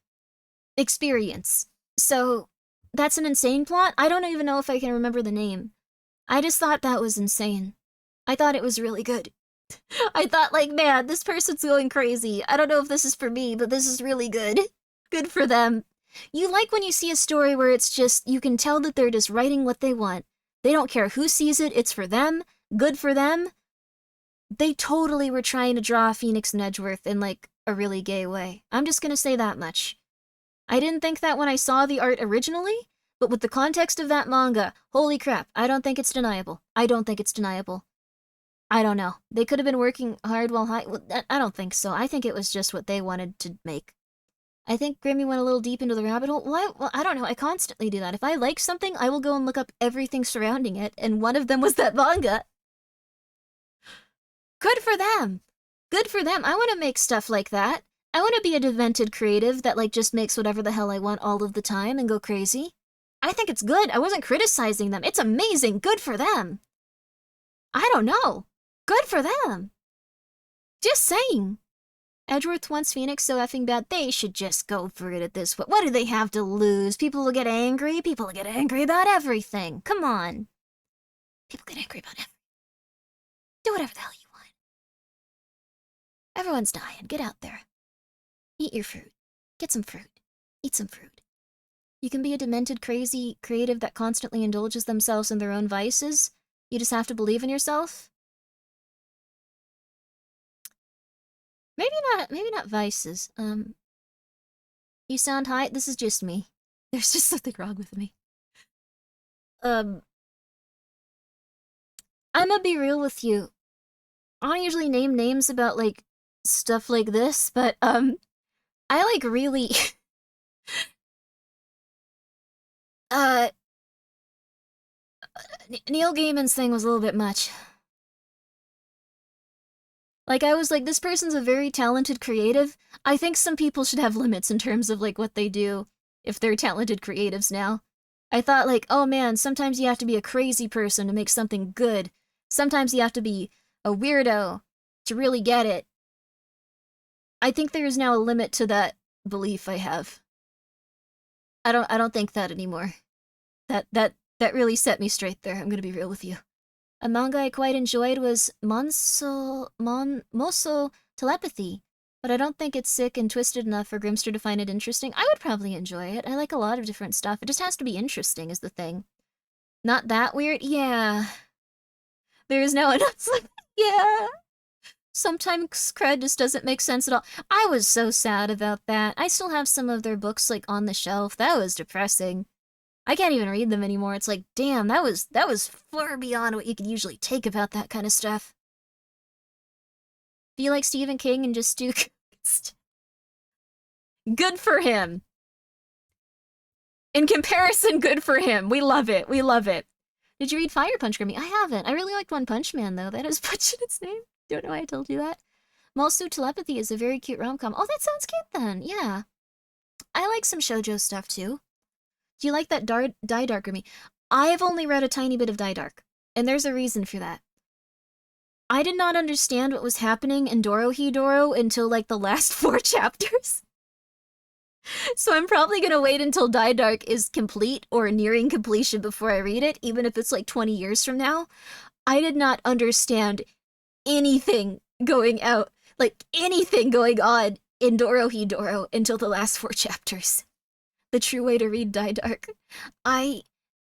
experience. So, that's an insane plot. I don't even know if I can remember the name. I just thought that was insane. I thought it was really good. I thought, like, man, this person's going crazy. I don't know if this is for me, but this is really good. Good for them. You like when you see a story where it's just, you can tell that they're just writing what they want. They don't care who sees it, it's for them. Good for them. They totally were trying to draw Phoenix and Edgeworth in, like, a really gay way. I'm just gonna say that much. I didn't think that when I saw the art originally, but with the context of that manga, holy crap, I don't think it's deniable. I don't think it's deniable. I don't know. They could have been working hard while high. Well, I don't think so. I think it was just what they wanted to make. I think Grimmy went a little deep into the rabbit hole. Well, I don't know. I constantly do that. If I like something, I will go and look up everything surrounding it, and one of them was that manga. Good for them. Good for them. I want to make stuff like that. I want to be a demented creative that, like, just makes whatever the hell I want all of the time and go crazy. I think it's good. I wasn't criticizing them. It's amazing. Good for them. I don't know. Good for them. Just saying. Edgeworth wants Phoenix so effing bad, they should just go for it at this point. What do they have to lose? People will get angry? People will get angry about everything. Come on. People get angry about everything. Do whatever the hell you want. Everyone's dying. Get out there. Eat your fruit. Get some fruit. Eat some fruit. You can be a demented, crazy creative that constantly indulges themselves in their own vices. You just have to believe in yourself. Maybe not vices. You sound high. This is just me. There's just something wrong with me. I'm gonna be real with you. I don't usually name names about, like, stuff like this, but, I, like, really... Neil Gaiman's thing was a little bit much. Like, I was like, this person's a very talented creative. I think some people should have limits in terms of, like, what they do if they're talented creatives now. I thought, like, oh man, sometimes you have to be a crazy person to make something good. Sometimes you have to be a weirdo to really get it. I think there is now a limit to that belief I have. I don't think that anymore. That really set me straight there. I'm gonna be real with you. A manga I quite enjoyed was Moso Telepathy, but I don't think it's sick and twisted enough for Grimster to find it interesting. I would probably enjoy it. I like a lot of different stuff. It just has to be interesting is the thing. Not that weird? Yeah. There is no enough. Yeah. Sometimes cred just doesn't make sense at all. I was so sad about that. I still have some of their books, like, on the shelf. That was depressing. I can't even read them anymore. It's like, damn, that was far beyond what you could usually take about that kind of stuff. Be like Stephen King and just do... Good for him. In comparison, good for him. We love it. We love it. Did you read Fire Punch, Grimmy? I haven't. I really liked One Punch Man, though. That has punch in its name. Don't know why I told you that. Mosu Telepathy is a very cute rom-com. Oh, that sounds cute, then. Yeah. I like some shoujo stuff, too. Do you like that Die Dark, Grimmy? I have only read a tiny bit of Die Dark, and there's a reason for that. I did not understand what was happening in Dorohedoro until, like, the last 4 chapters. So I'm probably gonna wait until Die Dark is complete or nearing completion before I read it, even if it's like 20 years from now. I did not understand anything going out, like anything going on in Dorohedoro until the last 4 chapters. The true way to read Die Dark. I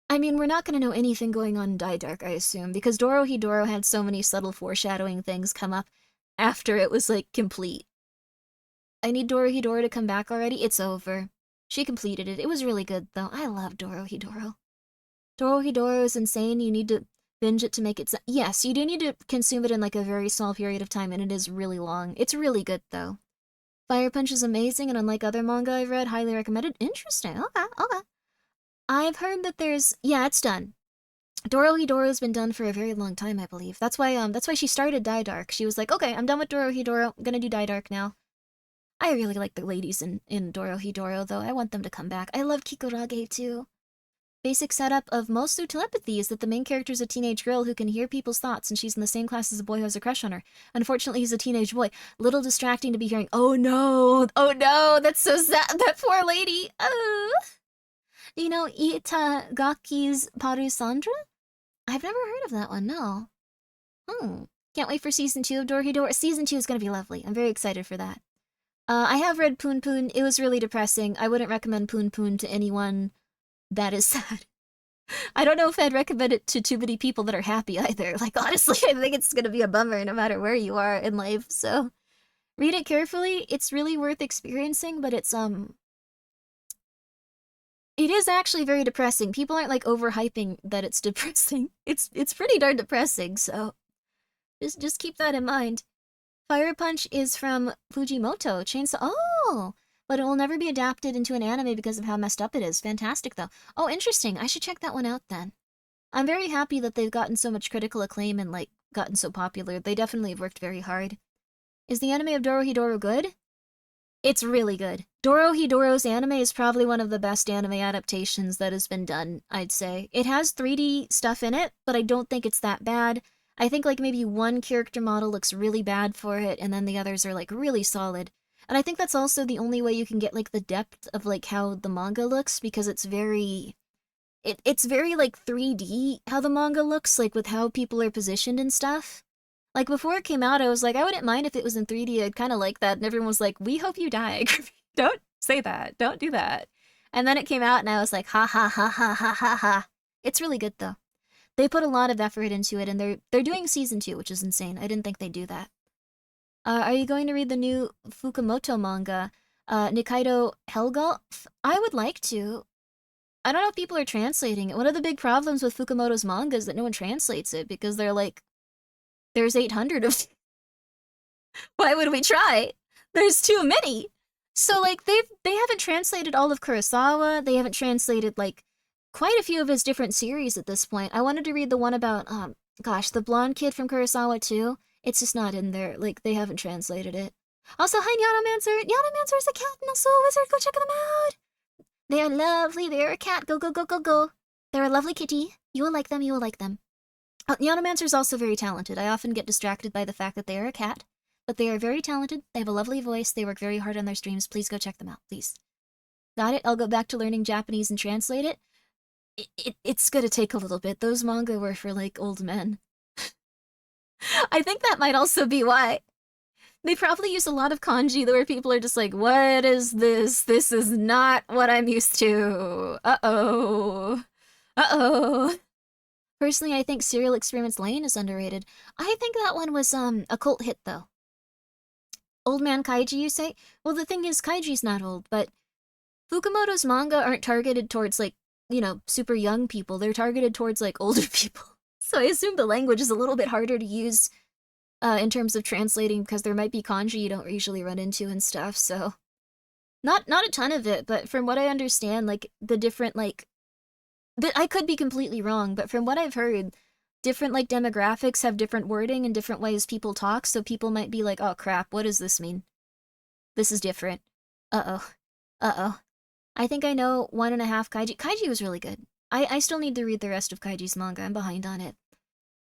I mean, we're not going to know anything going on in Die Dark, I assume, because Dorohedoro had so many subtle foreshadowing things come up after it was, like, complete. I need Dorohedoro to come back already. It's over. She completed it. It was really good, though. I love Dorohedoro. Dorohedoro is insane. You need to binge it to make it... Yes, you do need to consume it in, like, a very small period of time, and it is really long. It's really good, though. Fire Punch is amazing, and unlike other manga I've read, highly recommended. Interesting. Okay, okay. I've heard that there's... Yeah, it's done. Dorohedoro's been done for a very long time, I believe. That's why she started Die Dark. She was like, okay, I'm done with Dorohedoro. I'm gonna do Die Dark now. I really like the ladies in Dorohedoro, though. I want them to come back. I love Kikurage, too. Basic setup of most through telepathy is that the main character is a teenage girl who can hear people's thoughts, and she's in the same class as a boy who has a crush on her. Unfortunately, he's a teenage boy. Little distracting to be hearing, oh no, that's so sad, that poor lady. Do you know Itagaki's Parusandra? I've never heard of that one, no. Can't wait for Season 2 of Dorohedoro. Season 2 is going to be lovely. I'm very excited for that. I have read Poon Poon. It was really depressing. I wouldn't recommend Poon Poon to anyone that is sad. I don't know if I'd recommend it to too many people that are happy either. Like, honestly, I think it's going to be a bummer no matter where you are in life, so... Read it carefully. It's really worth experiencing, but it's, it is actually very depressing. People aren't, like, overhyping that it's depressing. It's pretty darn depressing, so... Just keep that in mind. Fire Punch is from Fujimoto. Chainsaw... Oh! But it will never be adapted into an anime because of how messed up it is. Fantastic, though. Oh, interesting. I should check that one out, then. I'm very happy that they've gotten so much critical acclaim and, like, gotten so popular. They definitely have worked very hard. Is the anime of Dorohedoro good? It's really good. Dorohedoro's anime is probably one of the best anime adaptations that has been done, I'd say. It has 3D stuff in it, but I don't think it's that bad. I think, like, maybe one character model looks really bad for it, and then the others are, like, really solid. And I think that's also the only way you can get, like, the depth of, like, how the manga looks, because it's very... It's very, like, 3D how the manga looks, like, with how people are positioned and stuff. Like, before it came out, I was like, I wouldn't mind if it was in 3D, I'd kind of like that, and everyone was like, we hope you die. Don't say that. Don't do that. And then it came out, and I was like, ha ha ha ha ha ha ha. It's really good, though. They put a lot of effort into it, and they're doing Season 2, which is insane. I didn't think they'd do that. Are you going to read the new Fukumoto manga, Nikaido Hellgolf? I would like to. I don't know if people are translating it. One of the big problems with Fukumoto's manga is that no one translates it, because they're like, there's 800 of... Why would we try? There's too many! So, like, they haven't translated all of Kurosawa, they haven't translated, like, quite a few of his different series at this point. I wanted to read the one about, gosh, the blonde kid from Kurosawa too. It's just not in there. Like, they haven't translated it. Also, hi, Nyanomancer! Nyanomancer is a cat and also a wizard. Go check them out! They are lovely. They are a cat. Go, go, go, go, go. They're a lovely kitty. You will like them. You will like them. Nyanomancer is also very talented. I often get distracted by the fact that they are a cat. But they are very talented. They have a lovely voice. They work very hard on their streams. Please go check them out, please. Got it? I'll go back to learning Japanese and translate it. It's gonna take a little bit. Those manga were for, like, old men. I think that might also be why. They probably use a lot of kanji where people are just like, what is this? This is not what I'm used to. Uh-oh. Uh-oh. Personally, I think Serial Experiments Lane is underrated. I think that one was, a cult hit, though. Old man kaiji, you say? Well, the thing is, kaiji's not old, but Fukumoto's manga aren't targeted towards, like, you know, super young people. They're targeted towards, like, older people. So I assume the language is a little bit harder to use in terms of translating, because there might be kanji you don't usually run into and stuff, so... Not a ton of it, but from what I understand, like, the different, like... I could be completely wrong, but from what I've heard, different, like, demographics have different wording and different ways people talk, so people might be like, oh crap, what does this mean? This is different. Uh-oh. Uh-oh. I think I know 1.5 kaiji. Kaiji was really good. I still need to read the rest of Kaiji's manga. I'm behind on it.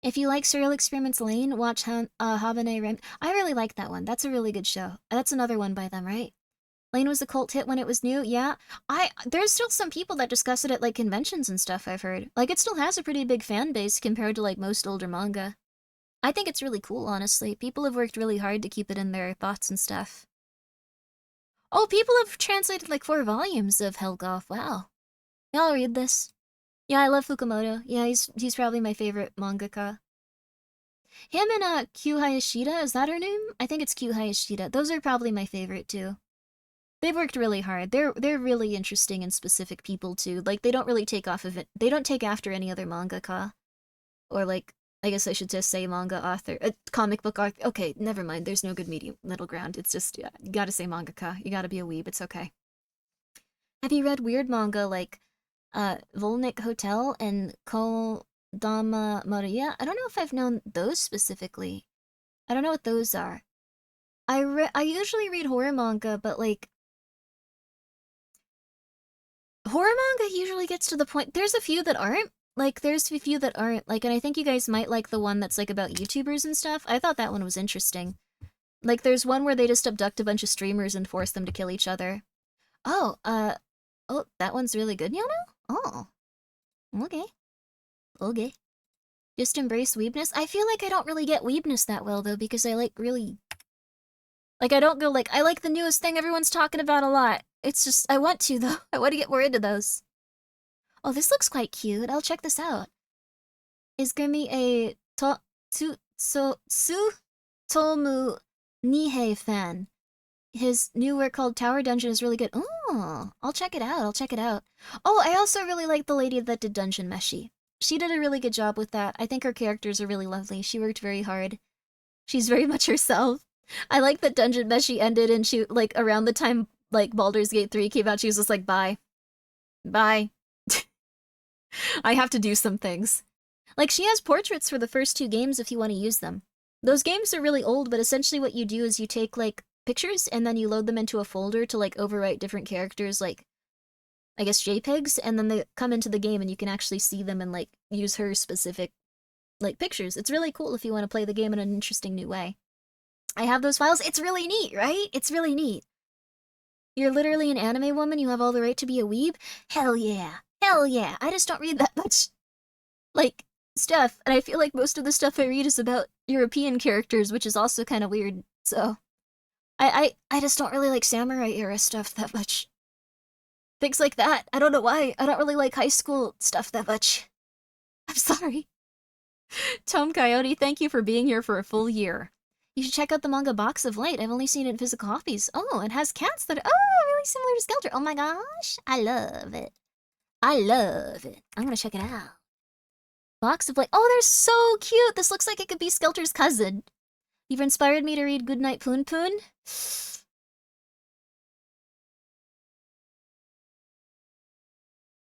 If you like Serial Experiments Lane, watch Habane Ren. I really like that one. That's a really good show. That's another one by them, right? Lane was a cult hit when it was new, yeah. There's still some people that discuss it at, like, conventions and stuff, I've heard. Like, it still has a pretty big fan base compared to, like, most older manga. I think it's really cool, honestly. People have worked really hard to keep it in their thoughts and stuff. Oh, people have translated, like, 4 volumes of Helgoth, wow. Yeah, I'll read this. Yeah, I love Fukumoto. Yeah, he's probably my favorite mangaka. Him and, Q Hayashida, is that her name? I think it's Q Hayashida. Those are probably my favorite, too. They've worked really hard. They're really interesting and specific people too. Like they don't really take off of it. They don't take after any other mangaka, or like I guess I should just say manga author, comic book author. Okay, never mind. There's no good middle ground. It's just yeah, you gotta say mangaka. You gotta be a weeb. It's okay. Have you read weird manga like Volnik Hotel and Kodama Maria? I don't know if I've known those specifically. I don't know what those are. I usually read horror manga, but like horror manga usually gets to the point. There's a few that aren't. Like, there's a few that aren't. Like, and I think you guys might like the one that's, like, about YouTubers and stuff. I thought that one was interesting. Like, there's one where they just abduct a bunch of streamers and force them to kill each other. Oh, oh, that one's really good, Yano? Oh. Okay. Okay. Just embrace weebness? I feel like I don't really get weebness that well, though, because I, like, really... Like, I don't go, like, I like the newest thing everyone's talking about a lot. It's just, I want to, though. I want to get more into those. Oh, this looks quite cute. I'll check this out. Is Grimmi a Tsutomu Nihei fan? His new work called Tower Dungeon is really good. Oh, I'll check it out. I'll check it out. Oh, I also really like the lady that did Dungeon Meshi. She did a really good job with that. I think her characters are really lovely. She worked very hard. She's very much herself. I like that Dungeon Meshi ended and she, like, around the time, like, Baldur's Gate 3 came out, she was just like, bye. Bye. I have to do some things. Like, she has portraits for the first 2 games if you want to use them. Those games are really old, but essentially what you do is you take, like, pictures and then you load them into a folder to, like, overwrite different characters, like, I guess JPEGs, and then they come into the game and you can actually see them and, like, use her specific, like, pictures. It's really cool if you want to play the game in an interesting new way. I have those files. It's really neat, right? It's really neat. You're literally an anime woman. You have all the right to be a weeb? Hell yeah. Hell yeah. I just don't read that much, like, stuff. And I feel like most of the stuff I read is about European characters, which is also kind of weird. So, I just don't really like samurai era stuff that much. Things like that. I don't know why. I don't really like high school stuff that much. I'm sorry. Tom Coyote, thank you for being here for a full year. You should check out the manga Box of Light. I've only seen it in physical copies. Oh, it has cats that are, really similar to Skelter. Oh my gosh. I love it. I love it. I'm gonna check it out. Box of Light. Oh, they're so cute. This looks like it could be Skelter's cousin. You've inspired me to read Goodnight Poon Poon.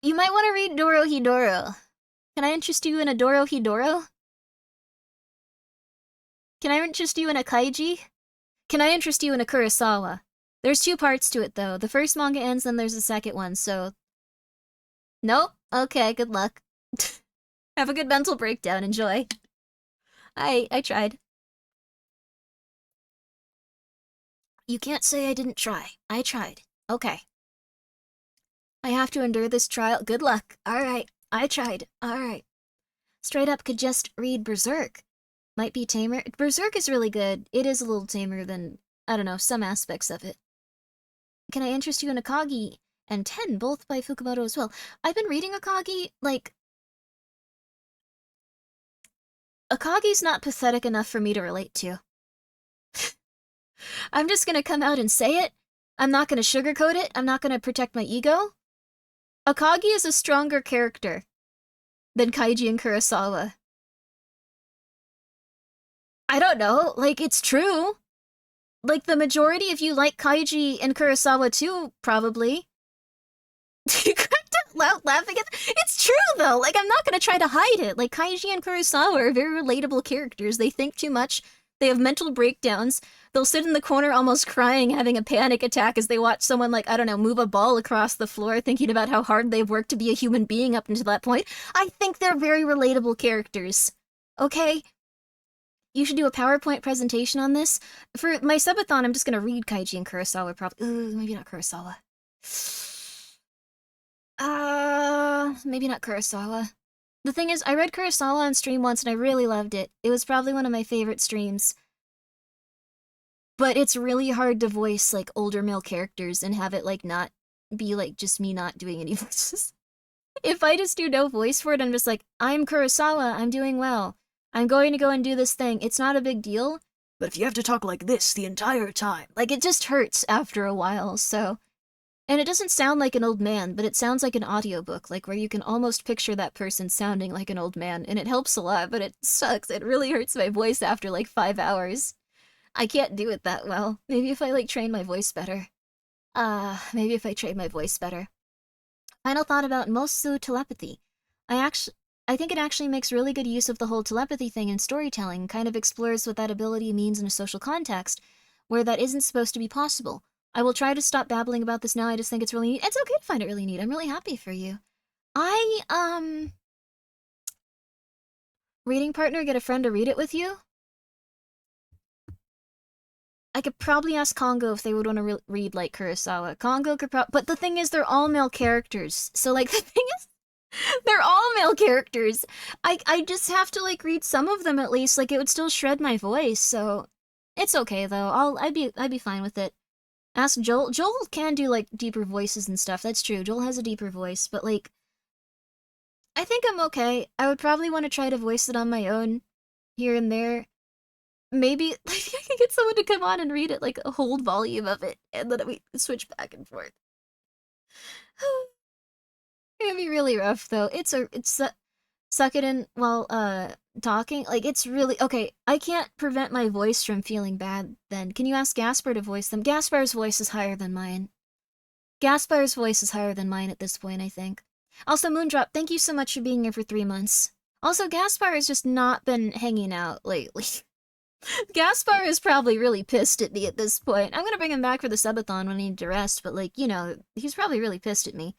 You might want to read Doro Hidoro. Can I interest you in a Doro Hidoro? Can I interest you in a Kaiji? Can I interest you in a Kurosawa? There's 2 parts to it, though. The first manga ends, then there's the second one, so... Nope? Okay, good luck. Have a good mental breakdown. Enjoy. I tried. You can't say I didn't try. I tried. Okay. I have to endure this trial. Good luck. Alright. I tried. Alright. Straight up could just read Berserk. Might be tamer. Berserk is really good. It is a little tamer than, I don't know, some aspects of it. Can I interest you in Akagi and 10, both by Fukumoto as well? I've been reading Akagi, like... Akagi's not pathetic enough for me to relate to. I'm just gonna come out and say it. I'm not gonna sugarcoat it. I'm not gonna protect my ego. Akagi is a stronger character than Kaiji and Kurosawa. I don't know, like, it's true. Like, the majority of you like Kaiji and Kurosawa too, probably. You cracked out loud laughing at it's true, though! Like, I'm not gonna try to hide it. Like, Kaiji and Kurosawa are very relatable characters. They think too much. They have mental breakdowns. They'll sit in the corner almost crying, having a panic attack as they watch someone, like, I don't know, move a ball across the floor, thinking about how hard they've worked to be a human being up until that point. I think they're very relatable characters. Okay? You should do a PowerPoint presentation on this. For my subathon, I'm just gonna read Kaiji and Kurosawa, probably. Ooh, maybe not Kurosawa. Maybe not Kurosawa. The thing is, I read Kurosawa on stream once and I really loved it. It was probably one of my favorite streams. But it's really hard to voice, like, older male characters and have it, like, not be, like, just me not doing any voices. If I just do no voice for it, I'm just like, I'm Kurosawa, I'm doing well. I'm going to go and do this thing. It's not a big deal. But if you have to talk like this the entire time, like, it just hurts after a while, so... And it doesn't sound like an old man, but it sounds like an audiobook, like where you can almost picture that person sounding like an old man, and it helps a lot, but it sucks. It really hurts my voice after like 5 hours. I can't do it that well. Maybe if I like train my voice better. Maybe if I train my voice better. Final thought about Mosu telepathy. I think it actually makes really good use of the whole telepathy thing in storytelling, kind of explores what that ability means in a social context, where that isn't supposed to be possible. I will try to stop babbling about this now, I just think it's really neat. It's okay to find it really neat, I'm really happy for you. Reading partner, get a friend to read it with you? I could probably ask Kongo if they would want to read, like, Kurosawa. Kongo could but the thing is, they're all male characters. So, like, the thing is, they're all male characters. I just have to, like, read some of them at least. Like, it would still shred my voice, so... It's okay, though. I'd be fine with it. Ask Joel. Joel can do, like, deeper voices and stuff. That's true. Joel has a deeper voice, but, like... I think I'm okay. I would probably want to try to voice it on my own, here and there. Maybe like, I could get someone to come on and read it, like a whole volume of it, and then we switch back and forth. It'd be really rough though. Suck it in while talking. Like it's really okay. I can't prevent my voice from feeling bad. Then can you ask Gaspar to voice them? Gaspar's voice is higher than mine. Gaspar's voice is higher than mine at this point, I think. Also, Moondrop, thank you so much for being here for 3 months. Also, Gaspar has just not been hanging out lately. Gaspar is probably really pissed at me at this point. I'm gonna bring him back for the subathon when I need to rest, but like, you know, he's probably really pissed at me.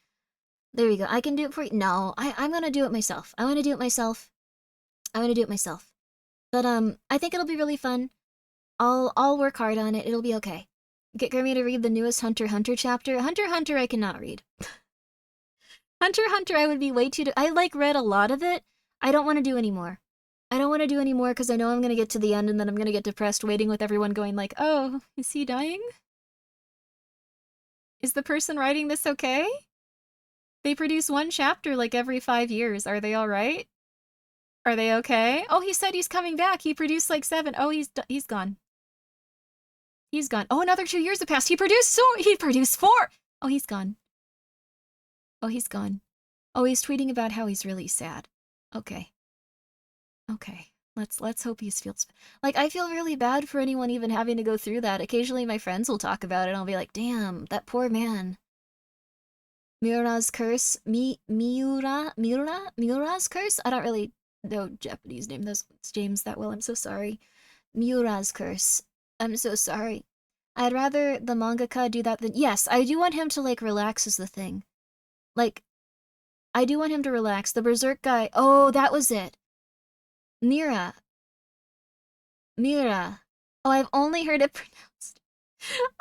There we go. I can do it for you. No, I'm gonna do it myself. I wanna do it myself. I wanna do it myself. But I think it'll be really fun. I'll work hard on it. It'll be okay. Get Grimmy to read the newest Hunter x Hunter chapter. Hunter x Hunter I cannot read. Hunter x Hunter I would be way too I like read a lot of it. I don't want to do any more. I don't want to do any more because I know I'm going to get to the end and then I'm going to get depressed waiting with everyone going like, oh, is he dying? Is the person writing this okay? They produce 1 chapter like every 5 years. Are they alright? Are they okay? Oh, he said he's coming back. He produced like 7. Oh, he's gone. He's gone. Oh, another 2 years have passed. He produced 4. Oh, he's gone. Oh, he's gone. Oh, he's tweeting about how he's really sad. Okay. Okay. Let's hope he feels... Like, I feel really bad for anyone even having to go through that. Occasionally my friends will talk about it and I'll be like, damn, that poor man. Miura's curse? Miura's curse? I don't really know Japanese names James that well, I'm so sorry. Miura's curse. I'm so sorry. I'd rather the mangaka do that than... Yes, I do want him to, like, relax is the thing. Like, I do want him to relax. The Berserk guy... Oh, that was it. Mira. Oh, I've only heard it pronounced.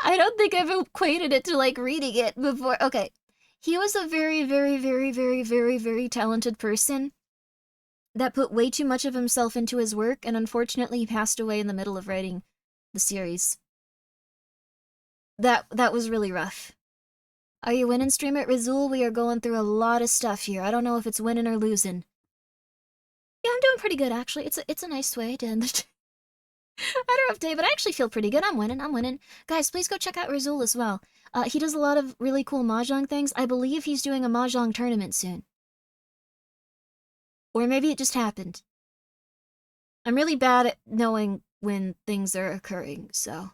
I don't think I've equated it to, like, reading it before. Okay. He was a very, very, very, very, very, very talented person that put way too much of himself into his work, and unfortunately he passed away in the middle of writing the series. That was really rough. Are you winning, streamer? Rizul, we are going through a lot of stuff here. I don't know if it's winning or losing. Yeah, I'm doing pretty good, actually. It's a nice way to end the I don't have day, but I actually feel pretty good. I'm winning. Guys, please go check out Rizul as well. He does a lot of really cool mahjong things. I believe he's doing a mahjong tournament soon. Or maybe it just happened. I'm really bad at knowing when things are occurring, so...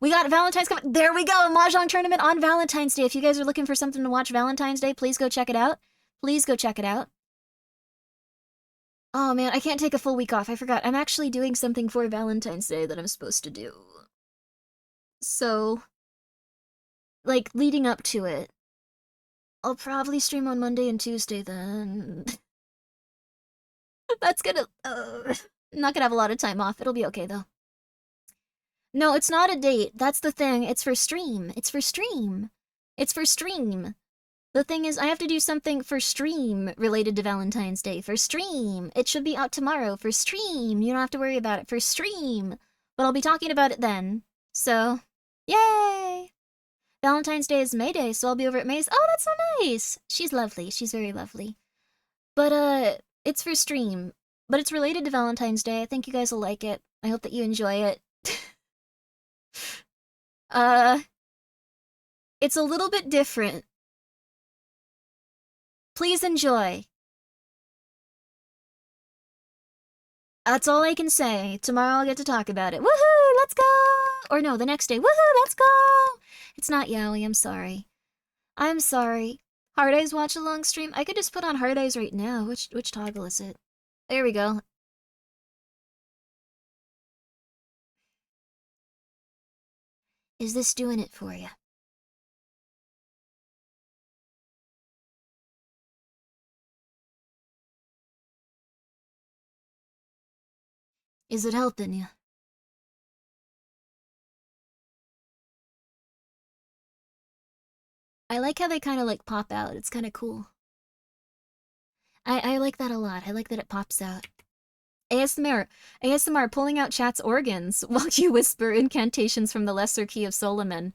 We got Valentine's coming. There we go, a mahjong tournament on Valentine's Day. If you guys are looking for something to watch Valentine's Day, please go check it out. Please go check it out. Oh man, I can't take a full week off. I forgot. I'm actually doing something for Valentine's Day that I'm supposed to do. So, like, leading up to it, I'll probably stream on Monday and Tuesday then. That's gonna... I'm not gonna have a lot of time off. It'll be okay, though. No, it's not a date. That's the thing. It's for stream. It's for stream. It's for stream. The thing is, I have to do something for stream related to Valentine's Day. For stream. It should be out tomorrow. For stream. You don't have to worry about it. For stream. But I'll be talking about it then. So, yay! Valentine's Day is May Day, so I'll be over at May's. Oh, that's so nice! She's lovely. She's very lovely. But, it's for stream. But it's related to Valentine's Day. I think you guys will like it. I hope that you enjoy it. It's a little bit different. Please enjoy. That's all I can say. Tomorrow I'll get to talk about it. Woohoo! Let's go! Or no, the next day. Woohoo! Let's go! It's not yaoi. I'm sorry. I'm sorry. Hard Eyes watch along stream. I could just put on Hard Eyes right now. Which toggle is it? There we go. Is this doing it for you? Is it helping you? I like how they kind of like pop out. It's kind of cool. I like that a lot. I like that it pops out. ASMR pulling out chat's organs while you whisper incantations from the lesser key of Solomon.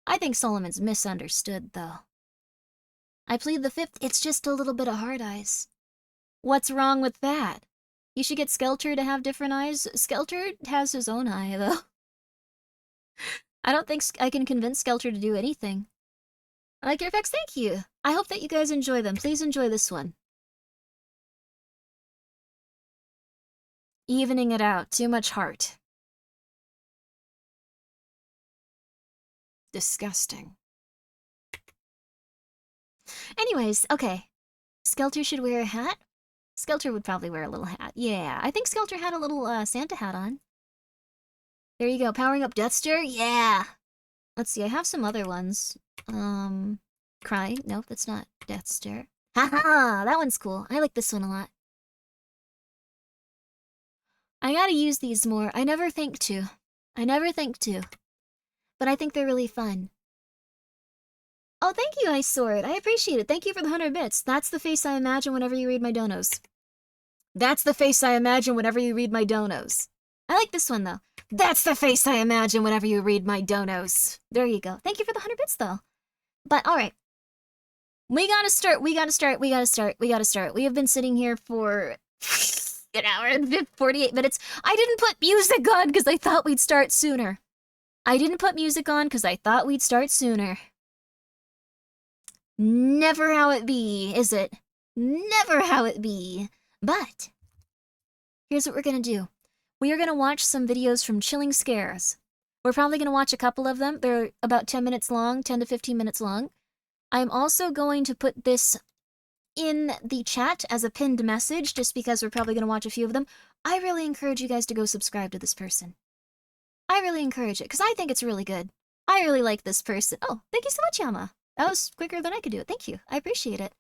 I think Solomon's misunderstood, though. I plead the fifth, it's just a little bit of hard eyes. What's wrong with that? You should get Skelter to have different eyes. Skelter has his own eye, though. I don't think I can convince Skelter to do anything. I like your effects, thank you. I hope that you guys enjoy them. Please enjoy this one. Evening it out, too much heart. Disgusting. Anyways, okay. Skelter should wear a hat? Skelter would probably wear a little hat. Yeah, I think Skelter had a little Santa hat on. There you go, powering up Death Stare? Yeah! Let's see, I have some other ones. Crying? Nope, that's not Death Stare. Haha, that one's cool. I like this one a lot. I gotta use these more. I never think to. But I think they're really fun. Oh, thank you, Ice Sword. I appreciate it. Thank you for the 100 bits. That's the face I imagine whenever you read my donos. That's the face I imagine whenever you read my donos. I like this one, though. That's the face I imagine whenever you read my donos. There you go. Thank you for the 100 bits, though. But, alright. We gotta start. We have been sitting here for an hour and 48 minutes. I didn't put music on because I thought we'd start sooner. Never how it be, is it? Never how it be. But, here's what we're gonna do. We are gonna watch some videos from Chilling Scares. We're probably gonna watch a couple of them. They're about 10 minutes long, 10 to 15 minutes long. I'm also going to put this in the chat as a pinned message, just because we're probably gonna watch a few of them. I really encourage you guys to go subscribe to this person. I really encourage it, because I think it's really good. I really like this person. Oh, thank you so much, Yama. That was quicker than I could do it. Thank you. I appreciate it.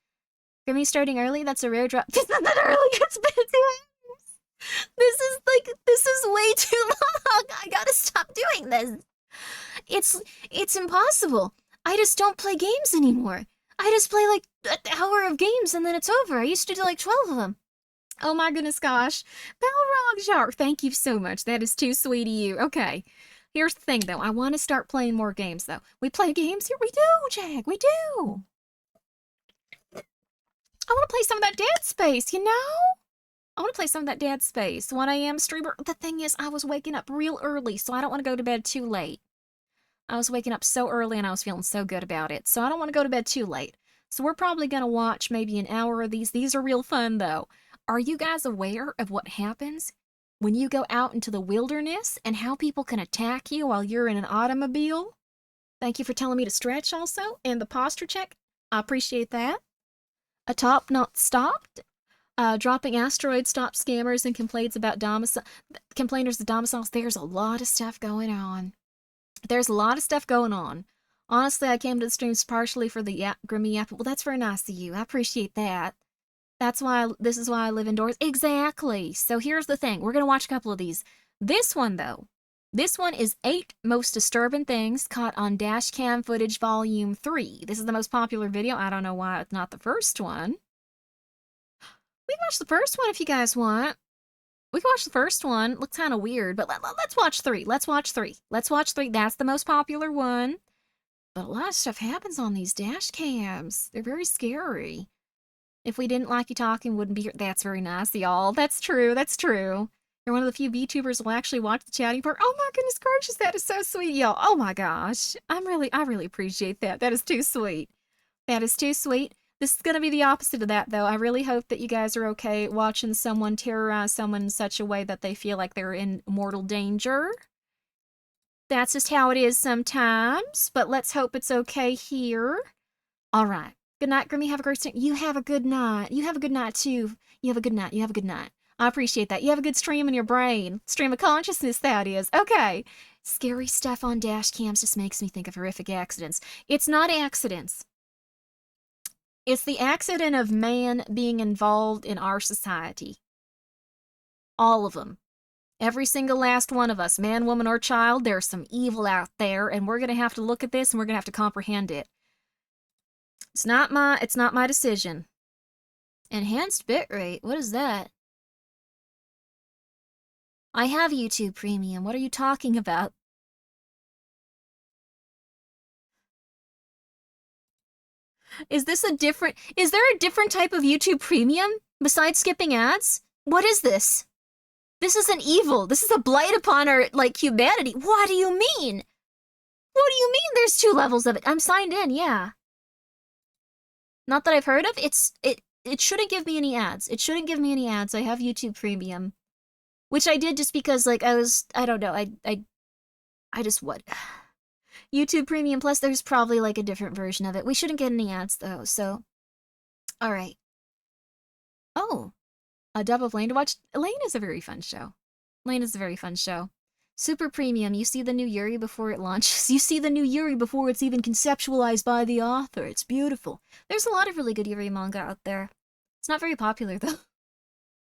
Grimmi starting early? That's a rare drop. It's not that early. It's been 2 hours. This is way too long. I gotta stop doing this. It's impossible. I just don't play games anymore. I just play like an hour of games and then it's over. I used to do like 12 of them. Oh my goodness gosh. Balrog Shark, thank you so much. That is too sweet of you. Okay. Here's the thing, though. I want to start playing more games, though. We play games here? We do, Jag. We do. I want to play some of that Dead Space, you know? I want to play some of that Dead Space. 1 a.m. streamer. The thing is, I was waking up real early, so I don't want to go to bed too late. I was waking up so early, and I was feeling so good about it, so I don't want to go to bed too late. So we're probably going to watch maybe an hour of these. These are real fun, though. Are you guys aware of what happens when you go out into the wilderness and how people can attack you while you're in an automobile? Thank you for telling me to stretch also, and the posture check. I appreciate that. A top not stopped. Dropping asteroids stop scammers and complaints about complainers of domiciles. There's a lot of stuff going on. Honestly, I came to the streams partially for the Grimmi app. Well, that's very nice of you. I appreciate that. This is why I live indoors. Exactly. So here's the thing. We're going to watch a couple of these. This one, though. This one is 8 Most Disturbing Things Caught on Dashcam Footage Volume 3. This is the most popular video. I don't know why it's not the first one. We can watch the first one if you guys want. We can watch the first one. Looks kind of weird, but let's watch 3. Let's watch 3. Let's watch 3. That's the most popular one. But a lot of stuff happens on these dash cams. They're very scary. If we didn't like you talking, wouldn't be here. That's very nice, y'all. That's true. That's true. You're one of the few VTubers who will actually watch the chatting part. Oh my goodness gracious, that is so sweet, y'all. Oh my gosh. I really appreciate that. That is too sweet. That is too sweet. This is going to be the opposite of that, though. I really hope that you guys are okay watching someone terrorize someone in such a way that they feel like they're in mortal danger. That's just how it is sometimes, but let's hope it's okay here. All right. Good night, Grimmy. Have a great stream. You have a good night. You have a good night, too. You have a good night. You have a good night. I appreciate that. You have a good stream in your brain. Stream of consciousness, that is. Okay. Scary stuff on dash cams just makes me think of horrific accidents. It's not accidents. It's the accident of man being involved in our society. All of them. Every single last one of us, man, woman, or child, there's some evil out there, and we're going to have to look at this and we're going to have to comprehend it. It's not my decision. Enhanced bitrate? What is that? I have YouTube Premium. What are you talking about? Is there a different type of YouTube Premium besides skipping ads? What is this? This is an evil. This is a blight upon our, humanity. What do you mean? What do you mean there's 2 levels of it? I'm signed in, yeah. Not that I've heard of. It shouldn't give me any ads. It shouldn't give me any ads. I have YouTube Premium. Which I did just because, I don't know, I just, what? YouTube Premium Plus, there's probably, a different version of it. We shouldn't get any ads, though, so. Alright. Oh. A dub of Lane to watch. Lane is a very fun show. Lane is a very fun show. Super Premium, you see the new Yuri before it launches. You see the new Yuri before it's even conceptualized by the author. It's beautiful. There's a lot of really good Yuri manga out there. It's not very popular, though.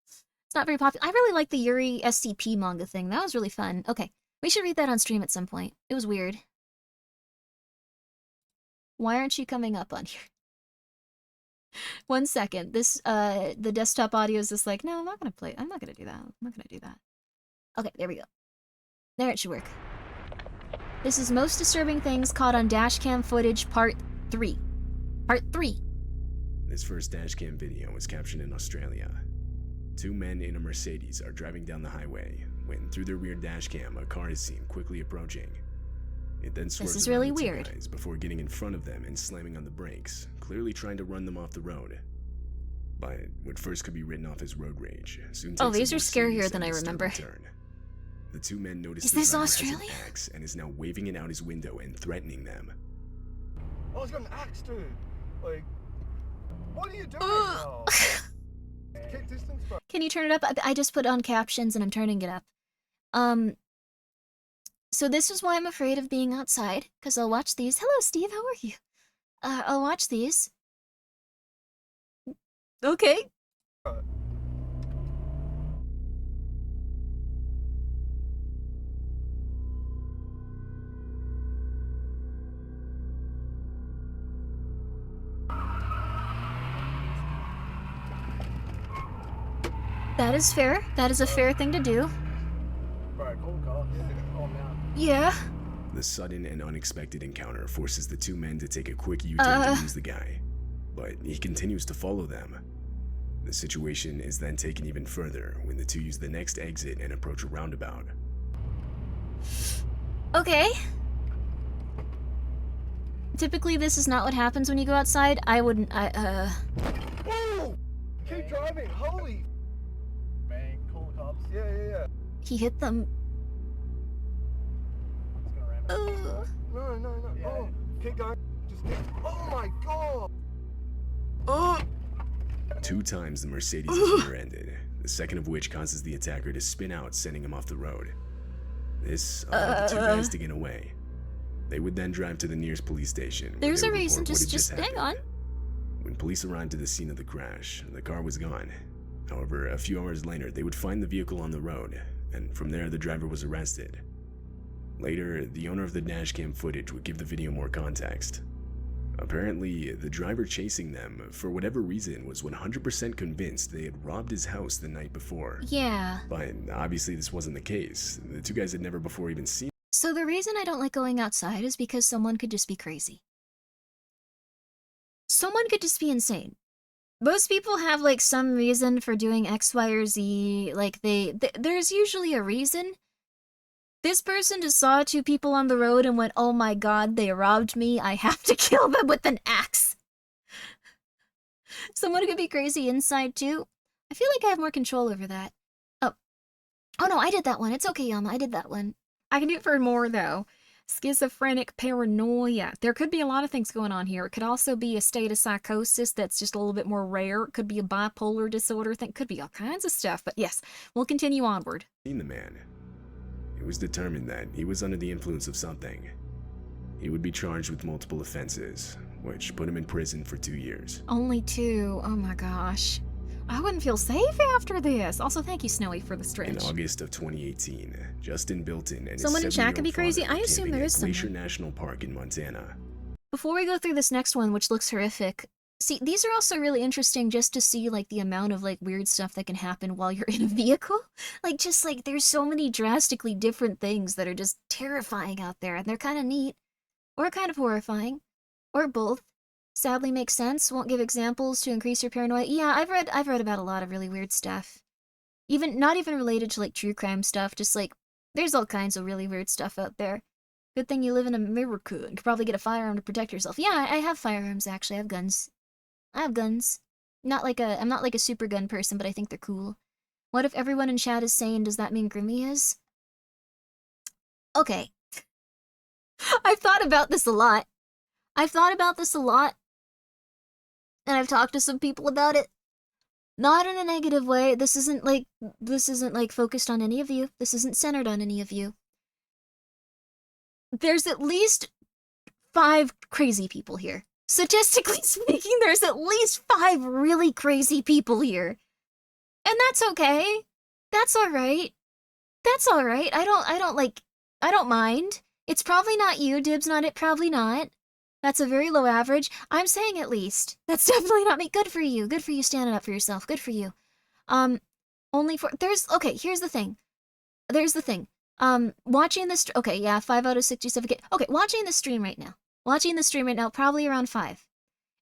It's not very popular. I really like the Yuri SCP manga thing. That was really fun. Okay, we should read that on stream at some point. It was weird. Why aren't you coming up on here? 1 second. This, the desktop audio is just like, no, I'm not gonna play. I'm not gonna do that. I'm not gonna do that. Okay, there we go. There, it should work. This is Most Disturbing Things Caught on Dashcam Footage, Part 3. Part 3. This first dashcam video was captured in Australia. 2 men in a Mercedes are driving down the highway when, through their rear dashcam, a car is seen quickly approaching. It then swerves This is really around the 2 weird. guys before getting in front of them and slamming on the brakes, clearly trying to run them off the road. But what first could be written off as road rage soon takes these a are more serious scarier than and I remember. disturbing turn. The 2 men notice Is the this driver has an Australia? axe and is now waving it out his window and threatening them. Oh, he's got an axe, dude. Like, what are you doing now? Keep distance, bro. Can you turn it up? I just put on captions and I'm turning it up. So this is why I'm afraid of being outside, because I'll watch these. Hello, Steve, how are you? I'll watch these. Okay. That is fair. That is a fair thing to do. Bro, cool car. Oh, man. Yeah. The sudden and unexpected encounter forces the 2 men to take a quick U-turn to lose the guy, but he continues to follow them. The situation is then taken even further when the 2 use the next exit and approach a roundabout. Okay. Typically, this is not what happens when you go outside. I wouldn't, Whoa! Keep driving, holy! Man, cool cops. Yeah. He hit them. He's gonna ram it. No. Yeah. Oh, keep going. Just keep. Oh my god! 2 times the Mercedes is rear-ended, the second of which causes the attacker to spin out, sending him off the road. This allowed the 2 guys to get away. They would then drive to the nearest police station. There's a where they would reason. report what had Just hang on. happened. When police arrived at the scene of the crash, the car was gone. However, a few hours later, they would find the vehicle on the road, and from there, the driver was arrested. Later, the owner of the dashcam footage would give the video more context. Apparently, the driver chasing them, for whatever reason, was 100% convinced they had robbed his house the night before. Yeah. But obviously this wasn't the case. The two guys had never before even seen. So the reason I don't like going outside is because someone could just be crazy. Someone could just be insane. Most people have, like, some reason for doing X, Y, or Z. Like, there's usually a reason. This person just saw two people on the road and went, oh my god, they robbed me, I have to kill them with an axe. Someone could be crazy inside, too. I feel like I have more control over that. Oh no, I did that one. It's okay, Yama, I did that one. I can do it for more, though. Schizophrenic paranoia. There could be a lot of things going on here. It could also be a state of psychosis that's just a little bit more rare. It could be a bipolar disorder thing. Could be all kinds of stuff. But yes, we'll continue onward. The man. It was determined that he was under the influence of something. He would be charged with multiple offenses, which put him in prison for 2 years. Only 2? Oh my gosh. I wouldn't feel safe after this. Also, thank you, Snowy, for the stretch. In August of 2018, Justin Bilton and Someone in his chat could be 7-year-old crazy? father I were assume camping there at is Glacier someone. National Park in Montana. Before we go through this next one, which looks horrific, see, these are also really interesting just to see, like, the amount of, like, weird stuff that can happen while you're in a vehicle. Like, just, like, there's so many drastically different things that are just terrifying out there, and they're kind of neat, or kind of horrifying, or both. Sadly makes sense, won't give examples to increase your paranoia. Yeah, I've read about a lot of really weird stuff. Not even related to, like, true crime stuff, just, like, there's all kinds of really weird stuff out there. Good thing you live in America and could probably get a firearm to protect yourself. Yeah, I have firearms, actually. I have guns. I have guns. I'm not like a super gun person, but I think they're cool. What if everyone in chat is saying, does that mean Grimmi is? Okay. I've thought about this a lot. And I've talked to some people about it. Not in a negative way. This isn't like focused on any of you. This isn't centered on any of you. There's at least 5 crazy people here. Statistically speaking, there's at least 5 really crazy people here. And that's okay. That's alright. That's alright. I don't mind. It's probably not you, Dib's not it, probably not. That's a very low average. I'm saying at least. That's definitely not me. Good for you. Good for you standing up for yourself. Good for you. Okay, here's the thing. Watching this, okay, yeah, 5 out of 67, okay, watching the stream right now, probably around 5.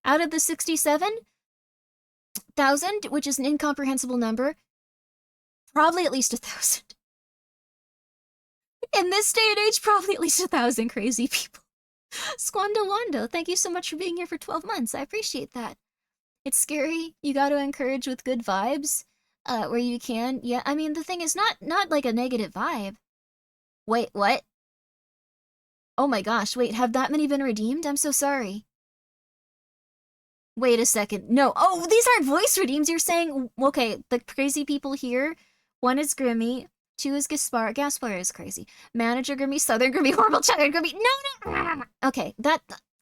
Out of the 67,000, which is an incomprehensible number, probably at least 1,000. In this day and age, probably at least 1,000 crazy people. Squando Wando, thank you so much for being here for 12 months, I appreciate that. It's scary, you gotta encourage with good vibes, where you can. Yeah, I mean, the thing is not like a negative vibe. Wait, what? Oh my gosh, wait, have that many been redeemed? I'm so sorry. Wait a second, no, oh, these aren't voice redeems, you're saying, okay, the crazy people here, 1 is Grimmi, 2 is Gaspar is crazy, Manager Grimmi, Southern Grimmi, Horrible Child Grimmi, no! Okay,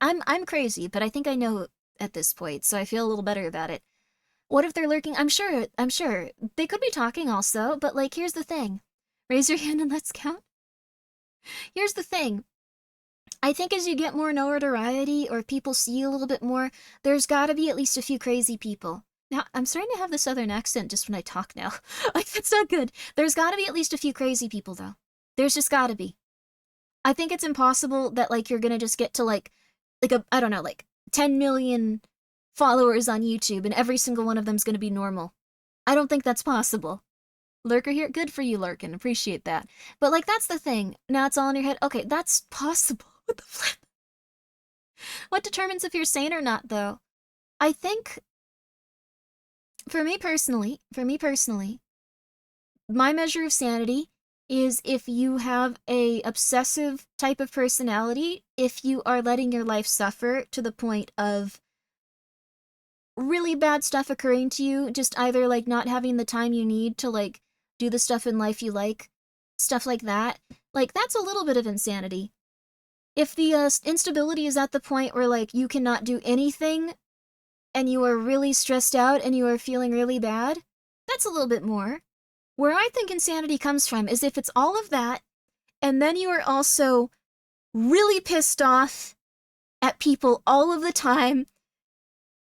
I'm crazy, but I think I know at this point, so I feel a little better about it. What if they're lurking? I'm sure, they could be talking also, but like, here's the thing. Raise your hand and let's count. Here's the thing. I think as you get more notoriety or people see you a little bit more, there's gotta be at least a few crazy people. Now, I'm starting to have the southern accent just when I talk now. Like, that's not good. There's gotta be at least a few crazy people, though. There's just gotta be. I think it's impossible that, like, you're gonna just get to, like I don't know, like, 10 million followers on YouTube and every single one of them's gonna be normal. I don't think that's possible. Lurker here? Good for you, Lurkin. Appreciate that. But, like, that's the thing. Now it's all in your head. Okay, that's possible. What the flip? What determines if you're sane or not, though? I think, for me personally, my measure of sanity is if you have a obsessive type of personality, if you are letting your life suffer to the point of really bad stuff occurring to you, just either, like, not having the time you need to, like, do the stuff in life you like, stuff like that. Like, that's a little bit of insanity. If the instability is at the point where, like, you cannot do anything and you are really stressed out and you are feeling really bad, that's a little bit more. Where I think insanity comes from is if it's all of that, and then you are also really pissed off at people all of the time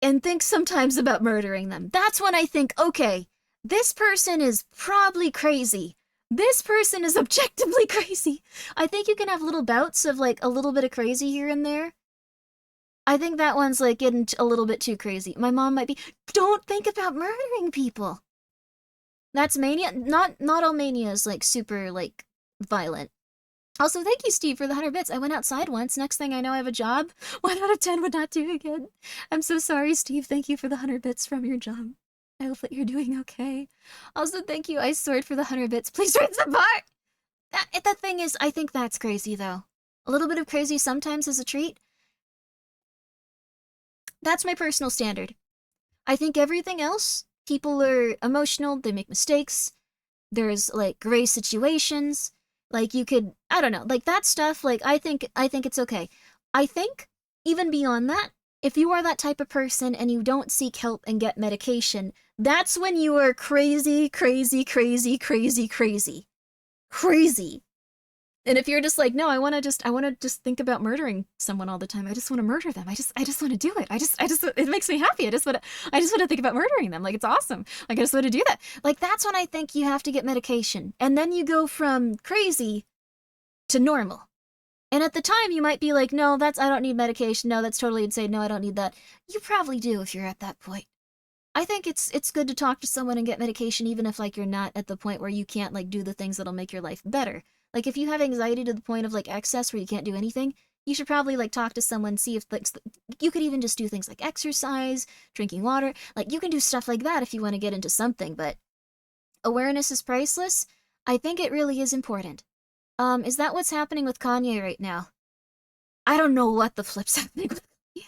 and think sometimes about murdering them. That's when I think, okay, this person is probably crazy. This person is objectively crazy. I think you can have little bouts of like a little bit of crazy here and there. I think that one's like getting a little bit too crazy. My mom might be, don't think about murdering people. That's mania. Not all mania is like super like violent. Also, thank you, Steve, for the 100 bits. I went outside once. Next thing I know, I have a job. 1 out of 10 would not do again. I'm so sorry, Steve. Thank you for the 100 bits from your job. I hope that you're doing okay. Also, thank you, Ice Sword, for the 100 bits. Please raise the bar! The thing is, I think that's crazy, though. A little bit of crazy sometimes is a treat. That's my personal standard. I think everything else, people are emotional, they make mistakes, there's, like, gray situations. Like, you could, I don't know, like, that stuff, like, I think it's okay. I think, even beyond that, if you are that type of person and you don't seek help and get medication, that's when you are crazy, crazy, crazy, crazy, crazy. Crazy. And if you're just like, no, I want to just think about murdering someone all the time. I just want to murder them. I just want to do it. It makes me happy. I just want to think about murdering them. Like, it's awesome. Like, I just want to do that. Like, that's when I think you have to get medication. And then you go from crazy to normal. And at the time, you might be like, no, I don't need medication. No, that's totally insane. No, I don't need that. You probably do if you're at that point. I think it's good to talk to someone and get medication, even if, like, you're not at the point where you can't, like, do the things that'll make your life better. Like, if you have anxiety to the point of, like, excess where you can't do anything, you should probably, like, talk to someone, see if, like, you could even just do things like exercise, drinking water. Like, you can do stuff like that if you want to get into something, but awareness is priceless. I think it really is important. Is that what's happening with Kanye right now? I don't know what the flip's happening with Kanye.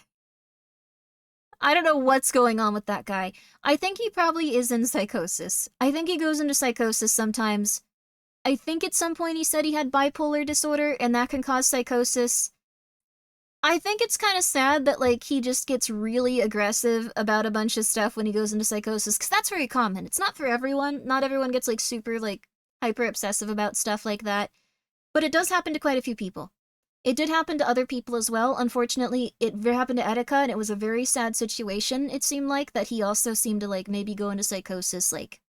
I don't know what's going on with that guy. I think he probably is in psychosis. I think he goes into psychosis sometimes. I think at some point he said he had bipolar disorder, and that can cause psychosis. I think it's kind of sad that, like, he just gets really aggressive about a bunch of stuff when he goes into psychosis, because that's very common. It's not for everyone. Not everyone gets, like, super, like, hyper-obsessive about stuff like that. But it does happen to quite a few people. It did happen to other people as well. Unfortunately, it happened to Etika, and it was a very sad situation, it seemed like, that he also seemed to, like, maybe go into psychosis, like,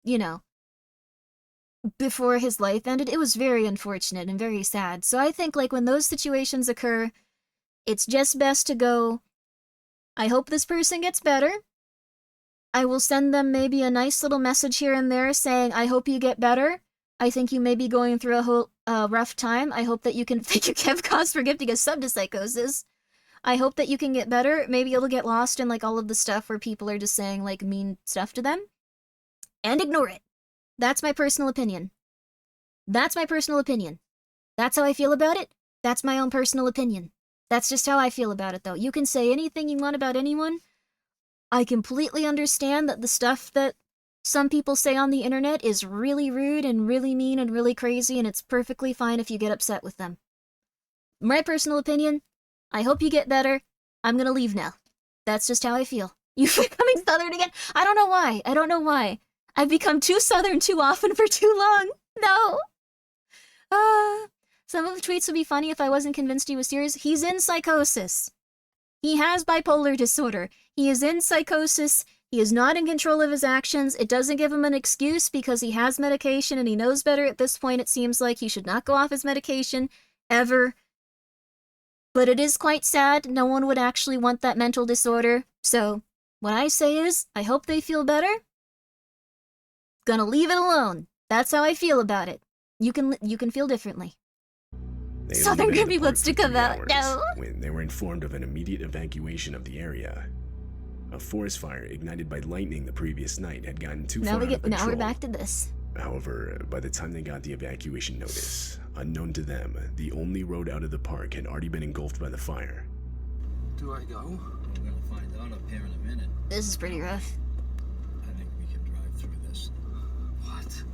you know, before his life ended. It was very unfortunate and very sad. So I think, like, when those situations occur, it's just best to go, I hope this person gets better. I will send them maybe a nice little message here and there saying, I hope you get better. I think you may be going through a whole rough time. I hope that you can thank you, Kev Cause, for gifting a sub to psychosis. I hope that you can get better. Maybe you'll get lost in, like, all of the stuff where people are just saying, like, mean stuff to them. And ignore it. That's my personal opinion. That's my personal opinion. That's how I feel about it. That's my own personal opinion. That's just how I feel about it, though. You can say anything you want about anyone. I completely understand that the stuff that some people say on the internet is really rude and really mean and really crazy, and it's perfectly fine if you get upset with them. My personal opinion, I hope you get better. I'm gonna leave now. That's just how I feel. You're becoming Southern again? I don't know why. I don't know why. I've become too Southern too often for too long. No. Some of the tweets would be funny if I wasn't convinced he was serious. He's in psychosis. He has bipolar disorder. He is in psychosis. He is not in control of his actions. It doesn't give him an excuse because he has medication and he knows better. At this point, it seems like he should not go off his medication, ever. But it is quite sad. No one would actually want that mental disorder. So, what I say is, I hope they feel better. Gonna leave it alone. That's how I feel about it. You can feel differently. Southern Grimmi wants to come out. No. When they were informed of an immediate evacuation of the area. A forest fire ignited by lightning the previous night had gotten too far out of control. Now we're back to this. However, by the time they got the evacuation notice, unknown to them, the only road out of the park had already been engulfed by the fire. Do I go? We're gonna find out up here in a minute. This is pretty rough. I think we can drive through this. What?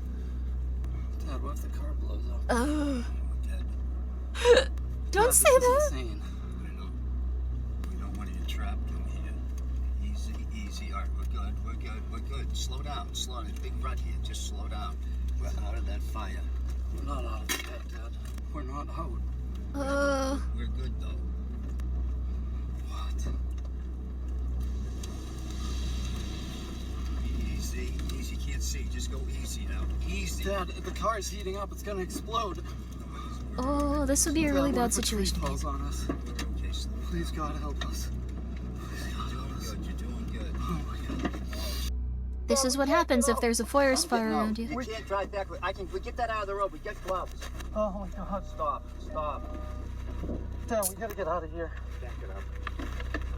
Dad, what if the car blows up? Oh. We're dead. Don't Dad, say this is that. insane. I know. We don't want to get trapped in here. easy. All right, we're good. We're good. We're good. Slow down. Slow down. Big rut here. Just slow down. We're out of that fire. We're not out of that, Dad. We're not out. We're good, though. What? Easy. Easy. Can't see. Just go easy now. Easy. Dad, the car is heating up. It's gonna explode. Oh, this would be a really bad situation. Falls on us. Okay, slow. Please, God, help us. You're doing good. You're doing good. Oh my God. This is what happens if there's a forest fire around you. We can't drive back. We get that out of the road. We get gloves. Oh my God. Stop. Dad, we gotta get out of here. Back it up.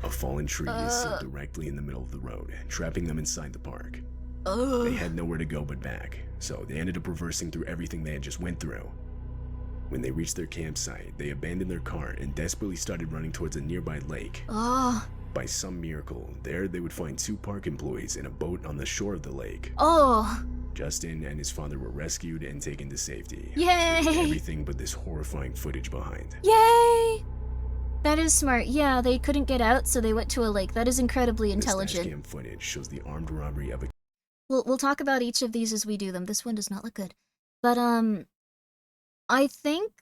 A fallen tree is set directly in the middle of the road, trapping them inside the park. They Ugh. had nowhere to go but back, so they ended up reversing through everything they had just went through. When they reached their campsite, they abandoned their car and desperately started running towards a nearby lake. Oh. By some miracle, there they would find 2 park employees in a boat on the shore of the lake. Oh. Justin and his father were rescued and taken to safety. Yay. leaving everything but this horrifying footage behind. Yay! That is smart. Yeah, they couldn't get out, so they went to a lake. That is incredibly This intelligent. dashcam footage shows the armed robbery of a We'll talk about each of these as we do them. This one does not look good. But, I think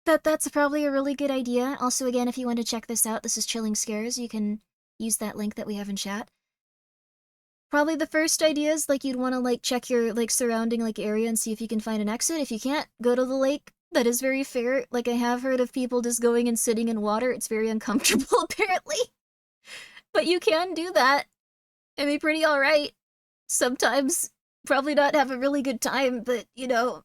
that that's probably a really good idea. Also, again, if you want to check this out, this is Chilling Scares. You can use that link that we have in chat. Probably the first idea is, like, you'd want to, like, check your, like, surrounding, like, area and see if you can find an exit. If you can't, go to the lake. That is very fair. Like, I have heard of people just going and sitting in water. It's very uncomfortable, apparently. But you can do that. It'd be pretty alright. Sometimes, probably not have a really good time, but, you know,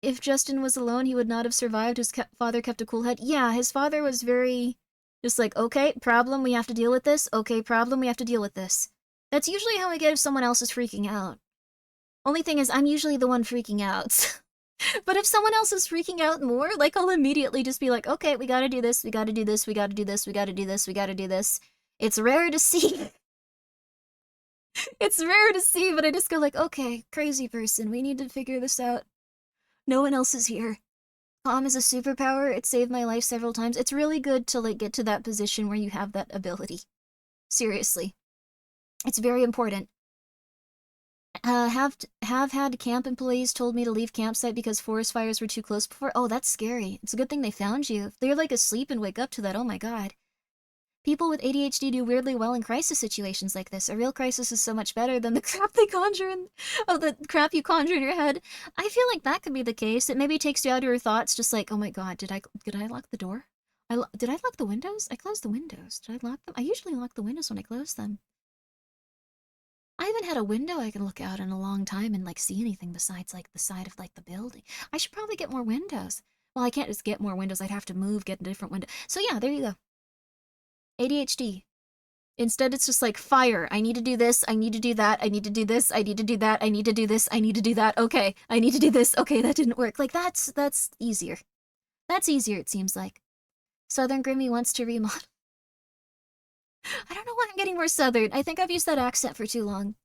if Justin was alone, he would not have survived. His father kept a cool head. Yeah, his father was very, just like, okay, problem, we have to deal with this. Okay, problem, we have to deal with this. That's usually how I get if someone else is freaking out. Only thing is, I'm usually the one freaking out. But if someone else is freaking out more, like, I'll immediately just be like, okay, we gotta do this, we gotta do this, we gotta do this, we gotta do this, we gotta do this. It's rare to see. It's rare to see, but I just go like, okay, crazy person, we need to figure this out. No one else is here. Calm is a superpower. It saved my life several times. It's really good to, like, get to that position where you have that ability. Seriously. It's very important. Have had camp employees told me to leave campsite because forest fires were too close before. Oh, that's scary. It's a good thing they found you. If they're, like, asleep and wake up to that, oh my god. People with ADHD do weirdly well in crisis situations like this. A real crisis is so much better than the crap they conjure in, the crap you conjure in your head. I feel like that could be the case. It maybe takes you out of your thoughts, just like, oh my god, did I lock the door? Did I lock the windows? I closed the windows. Did I lock them? I usually lock the windows when I close them. I haven't had a window I can look out in a long time and, like, see anything besides, like, the side of, like, the building. I should probably get more windows. Well, I can't just get more windows. I'd have to move, get a different window. So yeah, there you go. ADHD. Instead, it's just like, fire. I need to do this. I need to do that. I need to do this. I need to do that. I need to do this. I need to do that. Okay. I need to do this. Okay, that didn't work. Like, that's easier. That's easier, it seems like. Southern Grimmi wants to remodel. I don't know why I'm getting more Southern. I think I've used that accent for too long.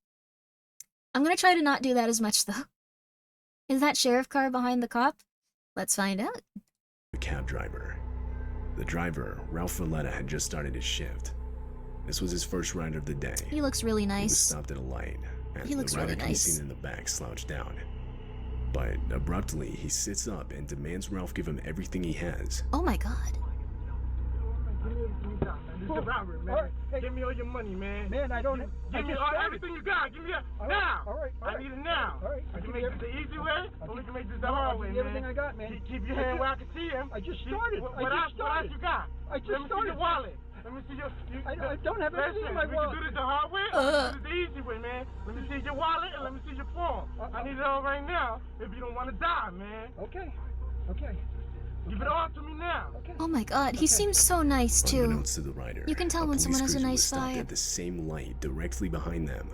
I'm gonna try to not do that as much, though. Is that sheriff car behind the cop? Let's find out. a cab driver. The driver, Ralph Valletta, had just started his shift. This was his first ride of the day. He looks really He was nice. stopped at a light, and He looks the rider really can be nice. seen in the back slouched down. But abruptly, he sits up and demands Ralph give him everything he has. Oh my god. This is a robbery, man. Alright, hey. Give me all your money, man. Man, I don't. Give me everything you got. Give me it now. All right. I need it now. All right. We can make this the easy way, or we can make this the hard way, man. Everything I got, man. Keep your hand where I can see him. I just started. What else you got? I just Let me see started. your wallet. Let me see your. I don't have anything in my We wallet. can do this the hard way, or we can do this the easy way, man. Let me see your wallet and let me see your phone. I need it all right now. If you don't want to die, man. Okay. Give it all to me now. Okay. Oh my god, he seems so nice too. Unbeknownst to the rider, You can tell a when police someone has a cruiser nice was stopped vibe. at the same light directly behind them.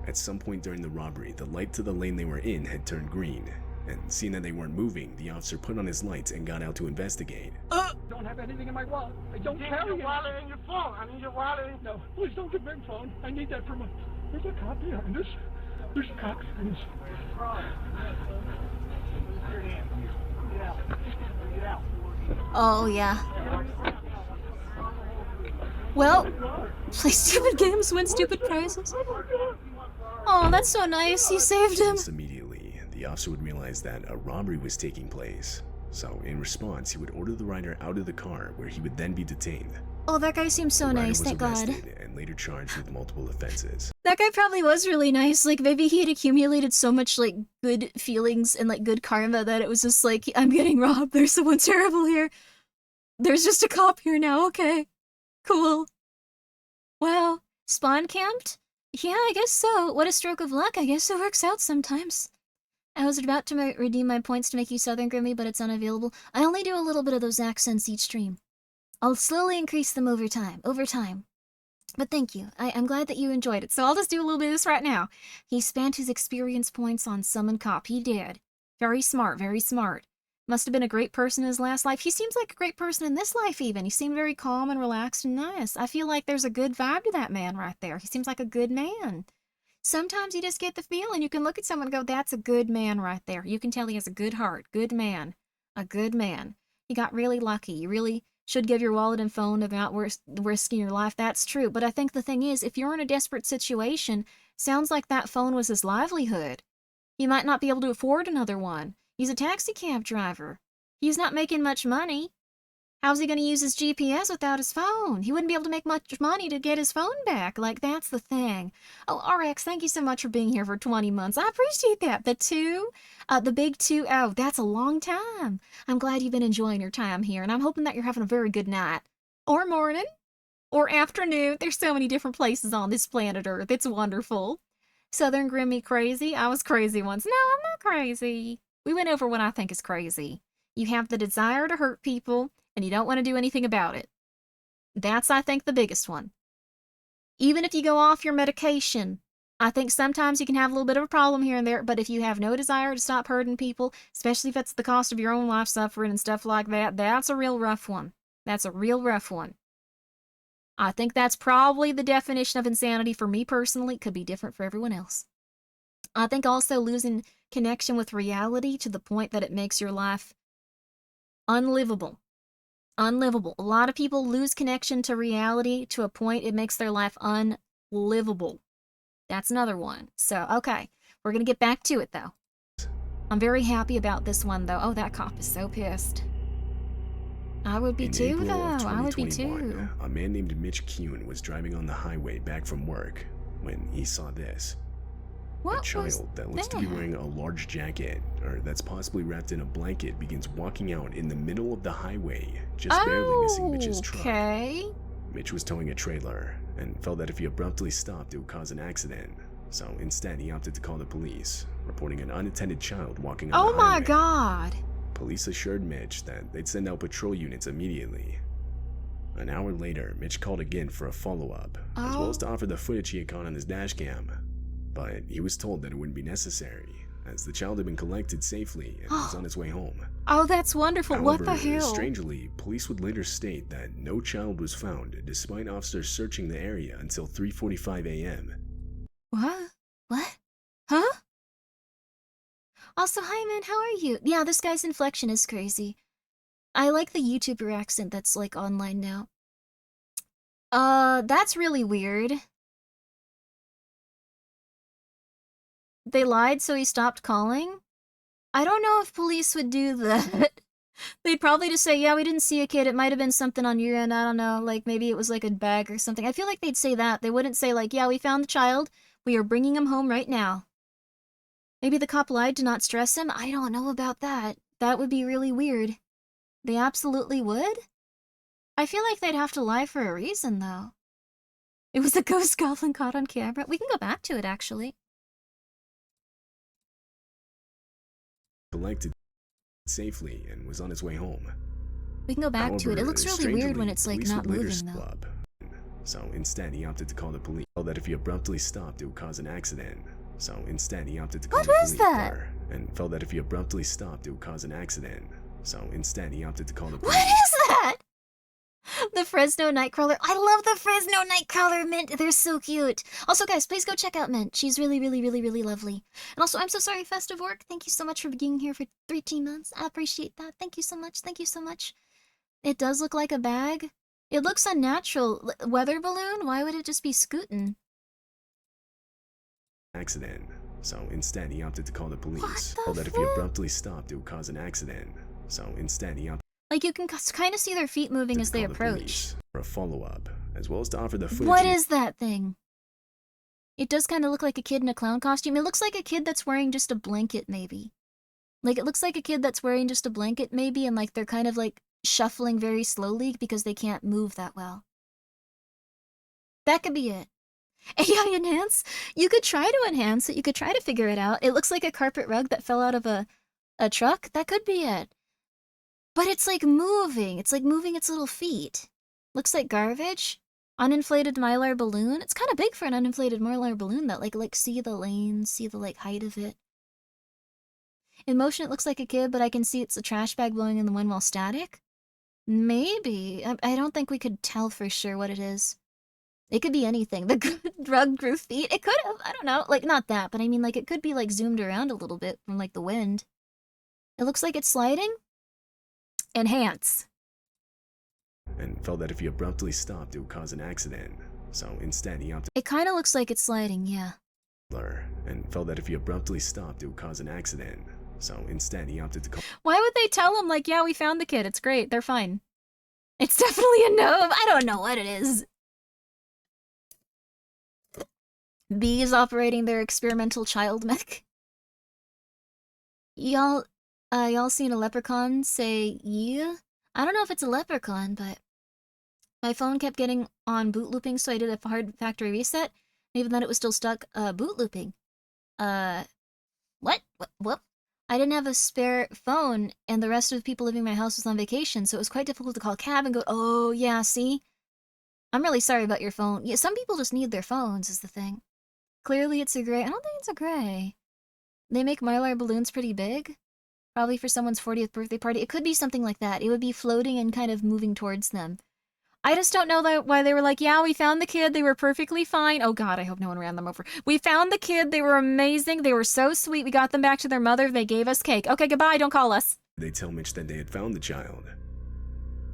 At some point during the robbery, the light to the lane they were in had turned green, and seeing that they weren't moving, the officer put on his lights and got out to investigate. Don't have anything in my wallet. I don't Give me carry your it. wallet and your phone. I need your wallet. No, please don't give me my phone. I need that for my. There's a cop behind us. There's a cop behind us. Oh yeah. Well, play stupid games, win stupid prizes. Oh, that's so nice. He saved him. Almost immediately, the officer would realize that a robbery was taking place. So, in response, he would order the rider out of the car, where he would then be detained. Oh, that guy seems so The rider nice, was thank God. arrested and later charged with multiple offenses. That guy probably was really nice. Like, maybe he had accumulated so much, like, good feelings and, like, good karma that it was just like, I'm getting robbed. There's someone terrible here. There's just a cop here now. Okay. Cool. Wow. Spawn camped? Yeah, I guess so. What a stroke of luck. I guess it works out sometimes. I was about to redeem my points to make you Southern Grimmy, but it's unavailable. I only do a little bit of those accents each stream. I'll slowly increase them over time. But thank you. I'm glad that you enjoyed it. So I'll just do a little bit of this right now. He spent his experience points on summon cop. He did. Very smart, very smart. Must have been a great person in his last life. He seems like a great person in this life even. He seemed very calm and relaxed and nice. I feel like there's a good vibe to that man right there. He seems like a good man. Sometimes you just get the feeling. You can look at someone and go, that's a good man right there. You can tell he has a good heart. Good man. A good man. He got really lucky. You really should give your wallet and phone about risking your life. That's true. But I think the thing is, if you're in a desperate situation, sounds like that phone was his livelihood. He might not be able to afford another one. He's a taxi cab driver. He's not making much money. How's he going to use his GPS without his phone? He wouldn't be able to make much money to get his phone back. Like, that's the thing. Oh, RX, thank you so much for being here for 20 months. I appreciate that. The big 2, oh, that's a long time. I'm glad you've been enjoying your time here, and I'm hoping that you're having a very good night. Or morning. Or afternoon. There's so many different places on this planet Earth. It's wonderful. Southern Grimmy crazy? I was crazy once. No, I'm not crazy. We went over what I think is crazy. You have the desire to hurt people, and you don't want to do anything about it. That's, I think, the biggest one. Even if you go off your medication, I think sometimes you can have a little bit of a problem here and there, but if you have no desire to stop hurting people, especially if it's the cost of your own life suffering and stuff like that, that's a real rough one. That's a real rough one. I think that's probably the definition of insanity for me personally. It could be different for everyone else. I think also losing connection with reality to the point that it makes your life unlivable. Unlivable. A lot of people lose connection to reality to a point it makes their life unlivable. That's another one. So, okay. We're going to get back to it, though. I'm very happy about this one, though. Oh, that cop is so pissed. I would be too, though. I would be too. A man named Mitch Kuhn was driving on the highway back from work when he saw this. A child that looks to be wearing a large jacket, or that's possibly wrapped in a blanket, begins walking out in the middle of the highway, just barely missing Mitch's truck. Okay. Mitch was towing a trailer, and felt that if he abruptly stopped, it would cause an accident. So instead, he opted to call the police, reporting an unattended child walking on the highway. Oh my God. Police assured Mitch that they'd send out patrol units immediately. An hour later, Mitch called again for a follow-up, as well as to offer the footage he had caught on his dash cam. But he was told that it wouldn't be necessary, as the child had been collected safely and was on his way home. Oh, that's wonderful. However, what the hell? Strangely, police would later state that no child was found, despite officers searching the area until 3:45 a.m. What? What? Huh? Also, hi man, how are you? Yeah, this guy's inflection is crazy. I like the YouTuber accent that's like online now. That's really weird. They lied, so he stopped calling? I don't know if police would do that. They'd probably just say, yeah, we didn't see a kid. It might have been something on your end. I don't know. Like, maybe it was like a bag or something. I feel like they'd say that. They wouldn't say, like, yeah, we found the child. We are bringing him home right now. Maybe the cop lied to not stress him? I don't know about that. That would be really weird. They absolutely would? I feel like they'd have to lie for a reason, though. It was a ghost goblin caught on camera. We can go back to it, actually. Collected safely and was on his way home. We can go back to it. It looks really weird when it's like not moving though. Up. So instead he opted to call the police. That if he abruptly stopped, it would cause an accident. So instead he opted to call the police. What was that? And felt that if he abruptly stopped, it would cause an accident. So instead he opted to call the police. What is that? The Fresno Nightcrawler. I love the Fresno Nightcrawler, Mint. They're so cute. Also, guys, please go check out Mint. She's really, really, really, really lovely. And also, I'm so sorry, Festive Work. Thank you so much for being here for 13 months. I appreciate that. Thank you so much. Thank you so much. It does look like a bag. It looks unnatural. Weather balloon? Why would it just be scooting? accident. So instead, he opted to call the police. What the Told that if he frick? abruptly stopped, it would cause an accident. So instead, he opted Like, you can kind of see their feet moving to as they call the approach. police for a follow-up, as well as to offer the footage. What is that thing? It does kind of look like a kid in a clown costume. It looks like a kid that's wearing just a blanket, maybe. Like, it looks like a kid that's wearing just a blanket, maybe, and, like, they're kind of, like, shuffling very slowly because they can't move that well. That could be it. AI enhance? You could try to enhance it. You could try to figure it out. It looks like a carpet rug that fell out of a truck. That could be it. But it's, like, moving. It's, like, moving its little feet. Looks like garbage. Uninflated mylar balloon. It's kind of big for an uninflated mylar balloon, that, like, see the lane, see the, like, height of it. In motion, it looks like a kid, but I can see it's a trash bag blowing in the wind while static. Maybe. I don't think we could tell for sure what it is. It could be anything. The rug grew feet. It could have. I don't know. Like, not that, but I mean, like, it could be, like, zoomed around a little bit from, like, the wind. It looks like it's sliding. Enhance. and felt that if he abruptly stopped, it would cause an accident. So instead, he opted It kind of looks like it's sliding, yeah. and felt that if he abruptly stopped, it would cause an accident. So instead, he opted to call Why would they tell him, like, yeah, we found the kid. It's great. They're fine. It's definitely a no. I don't know what it is. Bees operating their experimental child mech. Y'all seen a leprechaun say yeah? I don't know if it's a leprechaun, but my phone kept getting on boot looping, so I did a hard factory reset. Even then it was still stuck boot looping. What? I didn't have a spare phone, and the rest of the people living in my house was on vacation, so it was quite difficult to call a cab and go, oh, yeah, see? I'm really sorry about your phone. Yeah, some people just need their phones, is the thing. Clearly it's a gray. I don't think it's a gray. They make mylar balloons pretty big. Probably for someone's 40th birthday party. It could be something like that. It would be floating and kind of moving towards them. I just don't know why they were like, yeah, we found the kid. They were perfectly fine. Oh, God, I hope no one ran them over. We found the kid. They were amazing. They were so sweet. We got them back to their mother. They gave us cake. Okay, goodbye. Don't call us. They tell Mitch that they had found the child.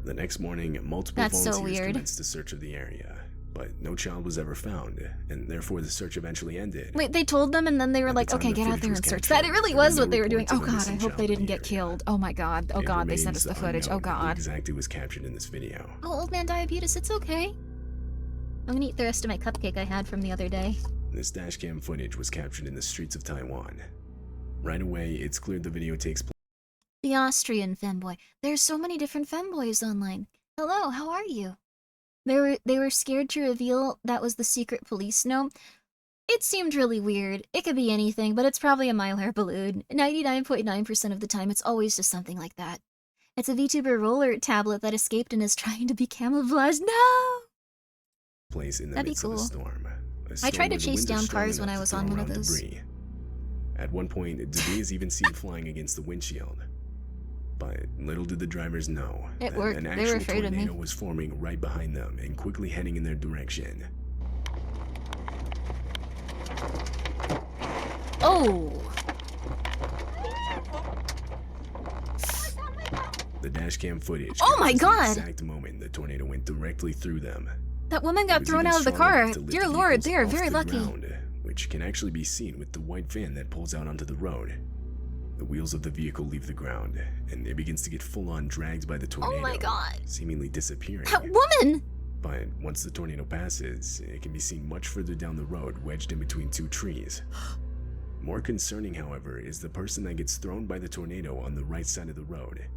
The next morning, multiple That's so volunteers weird. commenced a search of the area, but no child was ever found, and therefore the search eventually ended. Wait, they told them and then they were At the like, time okay, the get out footage there was and search. captured, That it really there were was no what they were doing. reports Oh, of a God, I missing hope they child in didn't the get area. killed. Oh, my God. Oh, It God, they sent us remains the footage. Oh, unknown who God. exactly was captured in this video. Oh, old man diabetes, it's okay. I'm gonna eat the rest of my cupcake I had from the other day. This dashcam footage was captured in the streets of Taiwan. Right away, it's clear the video takes place The Austrian femboy. There's so many different femboys online. Hello, how are you? They were scared to reveal that was the secret police gnome. It seemed really weird. It could be anything, but it's probably a mylar balloon. 99.9% of the time, it's always just something like that. It's a VTuber roller tablet that escaped and is trying to be camouflaged. No! in the That'd be midst of cool. a storm. I tried to where the chase winds are down strong cars when enough I to was throw on one of around those. debris. At one point, debris is even seen flying against the windshield. But little did the drivers know It that worked. an They actual were afraid of me. tornado was forming right behind them and quickly heading in their direction. Oh! The dashcam footage Oh my captures God! the exact moment the tornado went directly through them. That woman It got was thrown even out of the strong enough car. to lift Dear the Lord, vehicles they are off very the lucky. ground, which can actually be seen with the white van that pulls out onto the road. The wheels of the vehicle leave the ground, and it begins to get full-on dragged by the tornado, Oh my God! seemingly disappearing. That woman! But once the tornado passes, it can be seen much further down the road, wedged in between two trees. More concerning, however, is the person that gets thrown by the tornado on the right side of the road.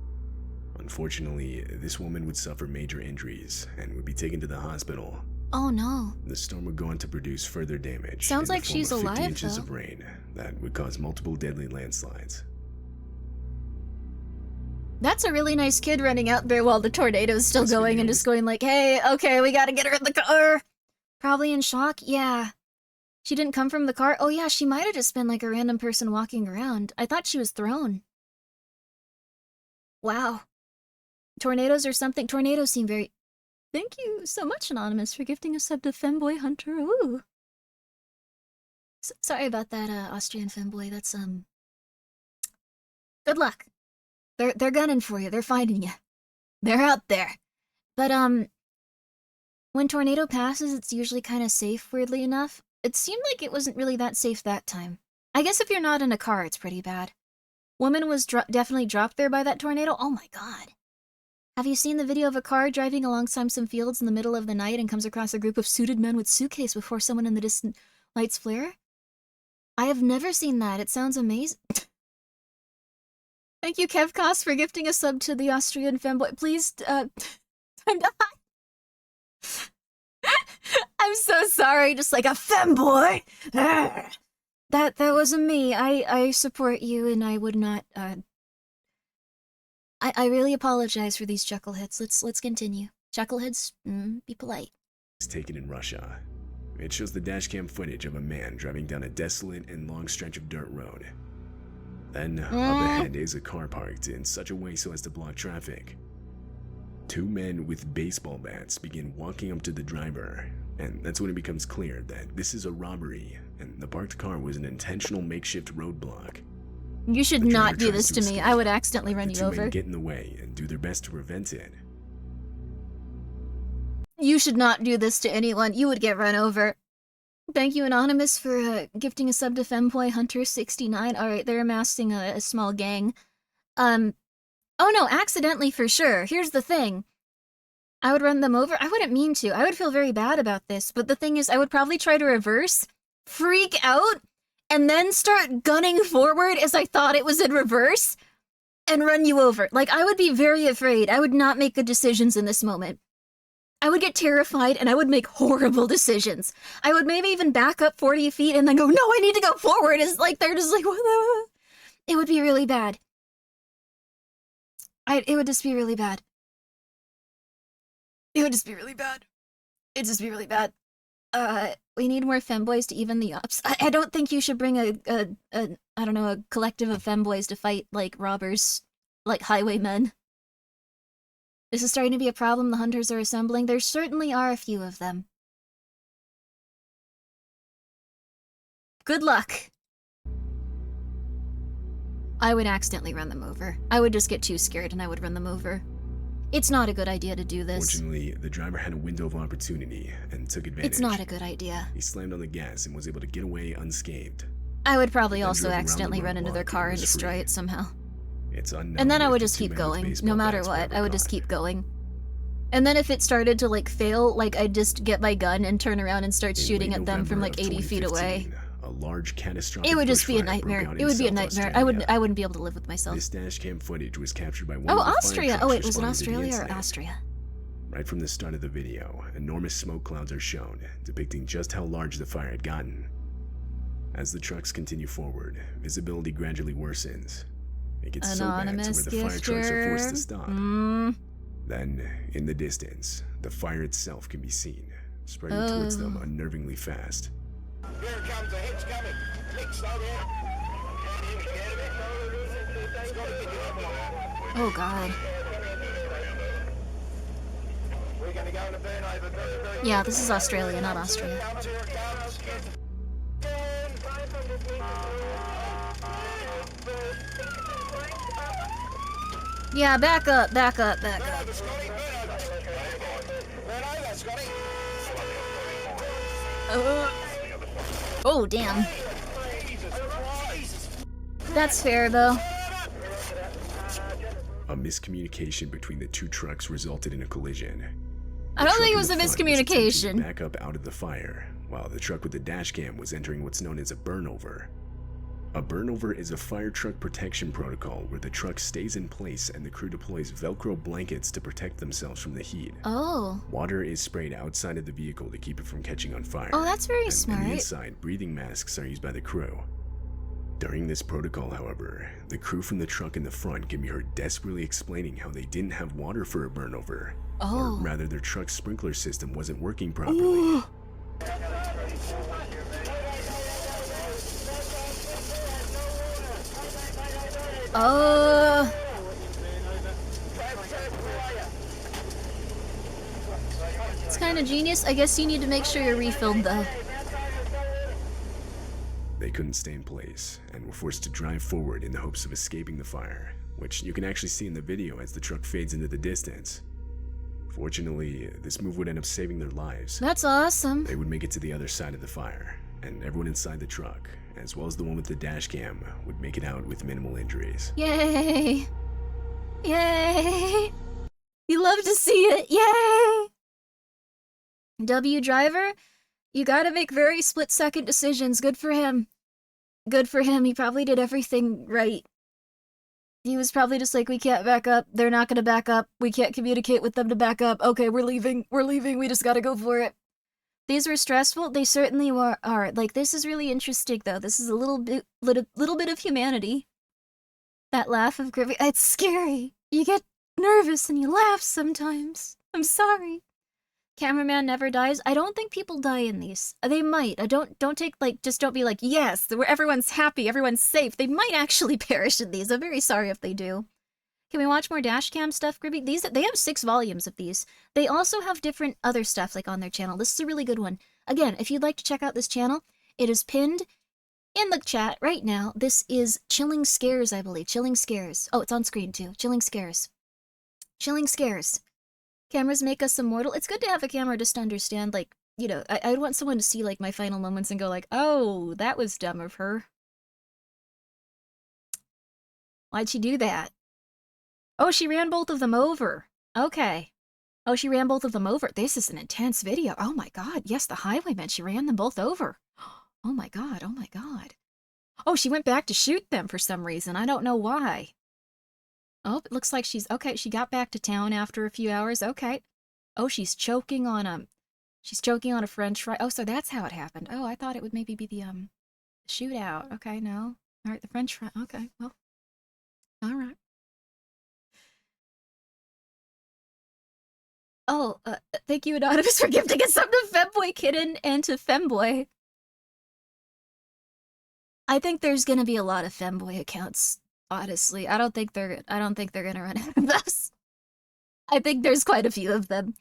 Unfortunately, this woman would suffer major injuries and would be taken to the hospital. Oh no. The storm would go on to produce further damage. Sounds in the like form she's of 50 alive, inches though. of rain that would cause multiple deadly landslides. That's a really nice kid running out there while the tornado's still This going and video just going like, hey, okay, we gotta get her in the car. Probably in shock, yeah. She didn't come from the car? Oh yeah, she might have just been like a random person walking around. I thought she was thrown. Wow. Tornadoes or something. Tornadoes seem very... Thank you so much, Anonymous, for gifting a sub to Femboy Hunter. Ooh. Sorry about that, Austrian Femboy. That's, good luck. They're gunning for you. They're finding you. They're out there. But, When tornado passes, it's usually kind of safe, weirdly enough. It seemed like it wasn't really that safe that time. I guess if you're not in a car, it's pretty bad. Woman was definitely dropped there by that tornado. Oh my god. Have you seen the video of a car driving alongside some fields in the middle of the night and comes across a group of suited men with suitcase before someone in the distant lights flare? I have never seen that. It sounds amazing. Thank you, Kevcos, for gifting a sub to the Austrian femboy. Please, time to hide. I'm so sorry, just like a femboy. That wasn't me. I support you, and I would not. I really apologize for these chuckleheads. Let's continue. Chuckleheads, be polite. It's taken in Russia. It shows the dashcam footage of a man driving down a desolate and long stretch of dirt road. Then, up ahead is a car parked in such a way so as to block traffic. Two men with baseball bats begin walking up to the driver, and that's when it becomes clear that this is a robbery, and the parked car was an intentional makeshift roadblock. You should The not driver do tries this to me. escape, I would accidentally but run the you two over. men get in the way and do their best to prevent it. You should not do this to anyone. You would get run over. Thank you, Anonymous, for gifting a sub to Femboy Hunter 69. Alright, they're amassing a small gang. Oh no, accidentally for sure. Here's the thing. I would run them over. I wouldn't mean to. I would feel very bad about this, but the thing is, I would probably try to reverse, freak out, and then start gunning forward as I thought it was in reverse, and run you over. Like, I would be very afraid. I would not make good decisions in this moment. I would get terrified, and I would make horrible decisions. I would maybe even back up 40 feet and then go, no, I need to go forward. It's like, they're just like, what the... It would be really bad. It would just be really bad. It would just be really bad. It'd just be really bad. We need more femboys to even the odds. I don't think you should bring a I don't know, a collective of femboys to fight, like, robbers, like highwaymen. This is starting to be a problem the hunters are assembling. There certainly are a few of them. Good luck. I would accidentally run them over. I would just get too scared and I would run them over. It's not a good idea to do this. Fortunately, the driver had a window of opportunity and took advantage. It's not a good idea. He slammed on the gas and was able to get away unscathed. I would probably Then also drove around the accidentally run into their roadblock car and and was destroy free. it somehow. It's unknown. And then I if would the just two keep men with going, baseball no matter bats were what. ever I would just caught. keep going. And then if it started to, like, fail, like, I'd just get my gun and turn around and start In shooting late at them from, November like, of 80 feet away. 2015, a large catastrophic It would just be a bushfire broke nightmare. out It in would be a South nightmare. Australia. I wouldn't be able to live with myself. This dashcam footage was captured by one Oh, of the fire Austria! trucks Oh wait, was it responding to the Australia or incident. Austria? Right from the start of the video, enormous smoke clouds are shown, depicting just how large the fire had gotten. As the trucks continue forward, visibility gradually worsens. It gets Anonymous so bad to where the fire trucks are forced to stop. Mm. Then, in the distance, the fire itself can be seen, spreading towards them unnervingly fast. Here it comes, the hitch coming. Nick, slow down. Oh god. We're gonna go in a burn over very, very Yeah, this is Australia, not Austria. comes, here it comes. Yeah, back up, back up, back up. Scotty, burn over. Burn over, Scotty. Oh, damn. That's fair, though. A miscommunication between the two trucks resulted in a collision. I don't The think it truck was a in the front attempting to miscommunication. back up out of the fire, while the truck with the dash cam was entering what's known as a burnover. A burnover is a fire truck protection protocol where the truck stays in place and the crew deploys Velcro blankets to protect themselves from the heat. Oh. Water is sprayed outside of the vehicle to keep it from catching on fire. Oh, that's very and smart. On the inside, breathing masks are used by the crew. During this protocol, however, the crew from the truck in the front can be heard desperately explaining how they didn't have water for a burnover. Oh. Or rather, their truck's sprinkler system wasn't working properly. It's kind of genius. I guess you need to make sure you're refilled, though. They couldn't stay in place and were forced to drive forward in the hopes of escaping the fire, which you can actually see in the video as the truck fades into the distance. Fortunately, this move would end up saving their lives. That's awesome. They would make it to the other side of the fire, and everyone inside the truck, as well as the one with the dash cam, would make it out with minimal injuries. Yay! Yay! You love to see it. Yay! W driver, you gotta make very split-second decisions. Good for him. Good for him. He probably did everything right. He was probably just like, we can't back up. They're not gonna back up. We can't communicate with them to back up. Okay, we're leaving. We're leaving. We just gotta go for it. These were stressful. They certainly are. Like, this is really interesting, though. This is a little bit of humanity. That laugh of Grimmi. It's scary. You get nervous and you laugh sometimes. I'm sorry. Cameraman never dies. I don't think people die in these. They might. Don't take, like, just don't be like, yes, where everyone's happy, everyone's safe. They might actually perish in these. I'm very sorry if they do. Can we watch more dashcam stuff, Grimmi? They have 6 volumes of these. They also have different other stuff, like, on their channel. This is a really good one. Again, if you'd like to check out this channel, it is pinned in the chat right now. This is Chilling Scares, I believe. Chilling Scares. Oh, it's on screen, too. Chilling Scares. Chilling Scares. Cameras make us immortal. It's good to have a camera just to understand, like, you know, I'd want someone to see, like, my final moments and go like, oh, that was dumb of her. Why'd she do that? Oh, she ran both of them over. Okay. Oh, she ran both of them over. This is an intense video. Oh my god. Yes, the highwaymen. She ran them both over. Oh my god. Oh my god. Oh, she went back to shoot them for some reason. I don't know why. Oh, it looks like she's... Okay, she got back to town after a few hours. Okay. Oh, she's choking on a... She's choking on a french fry. Oh, so that's how it happened. Oh, I thought it would maybe be the, shootout. Okay, no. Alright, the french fry. Okay, well. Alright. Oh, thank you, Anonymous, for gifting a sub to Femboy Kitten and to Femboy. I think there's gonna be a lot of Femboy accounts. Honestly, I don't think they're gonna run out of us. I think there's quite a few of them.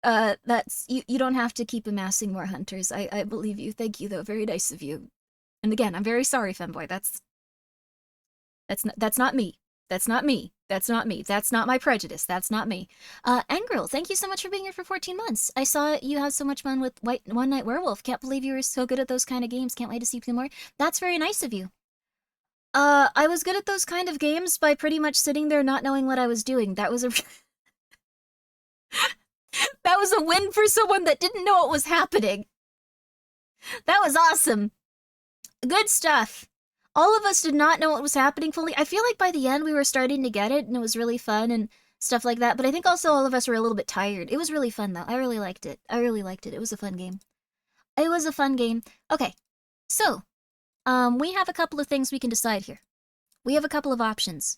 That's you don't have to keep amassing more hunters. I believe you. Thank you though. Very nice of you. And again, I'm very sorry, Femboy. That's not me. That's not me. That's not me. That's not my prejudice. That's not me. Engril, thank you so much for being here for 14 months. I saw you had so much fun with One Night Werewolf. Can't believe you were so good at those kind of games. Can't wait to see you more. That's very nice of you. I was good at those kind of games by pretty much sitting there not knowing what I was doing. That was a... that was a win for someone that didn't know what was happening. That was awesome. Good stuff. All of us did not know what was happening fully. I feel like by the end we were starting to get it and it was really fun and stuff like that. But I think also all of us were a little bit tired. It was really fun though. I really liked it. I really liked it. It was a fun game. It was a fun game. Okay, so... we have a couple of things we can decide here. We have a couple of options.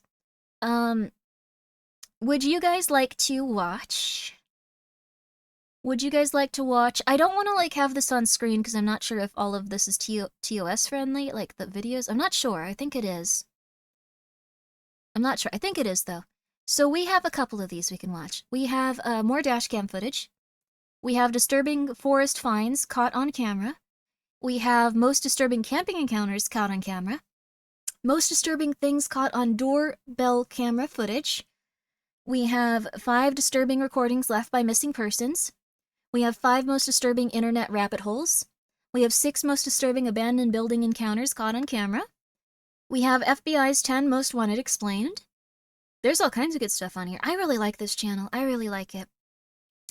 Would you guys like to watch? Would you guys like to watch? I don't want to, like, have this on screen because I'm not sure if all of this is TOS friendly, like the videos. I'm not sure. I think it is. I'm not sure. I think it is, though. So we have a couple of these we can watch. We have more dashcam footage. We have disturbing forest finds caught on camera. We have most disturbing camping encounters caught on camera. Most disturbing things caught on doorbell camera footage. We have 5 disturbing recordings left by missing persons. We have 5 most disturbing internet rabbit holes. We have 6 most disturbing abandoned building encounters caught on camera. We have FBI's 10 most wanted explained. There's all kinds of good stuff on here. I really like this channel. I really like it.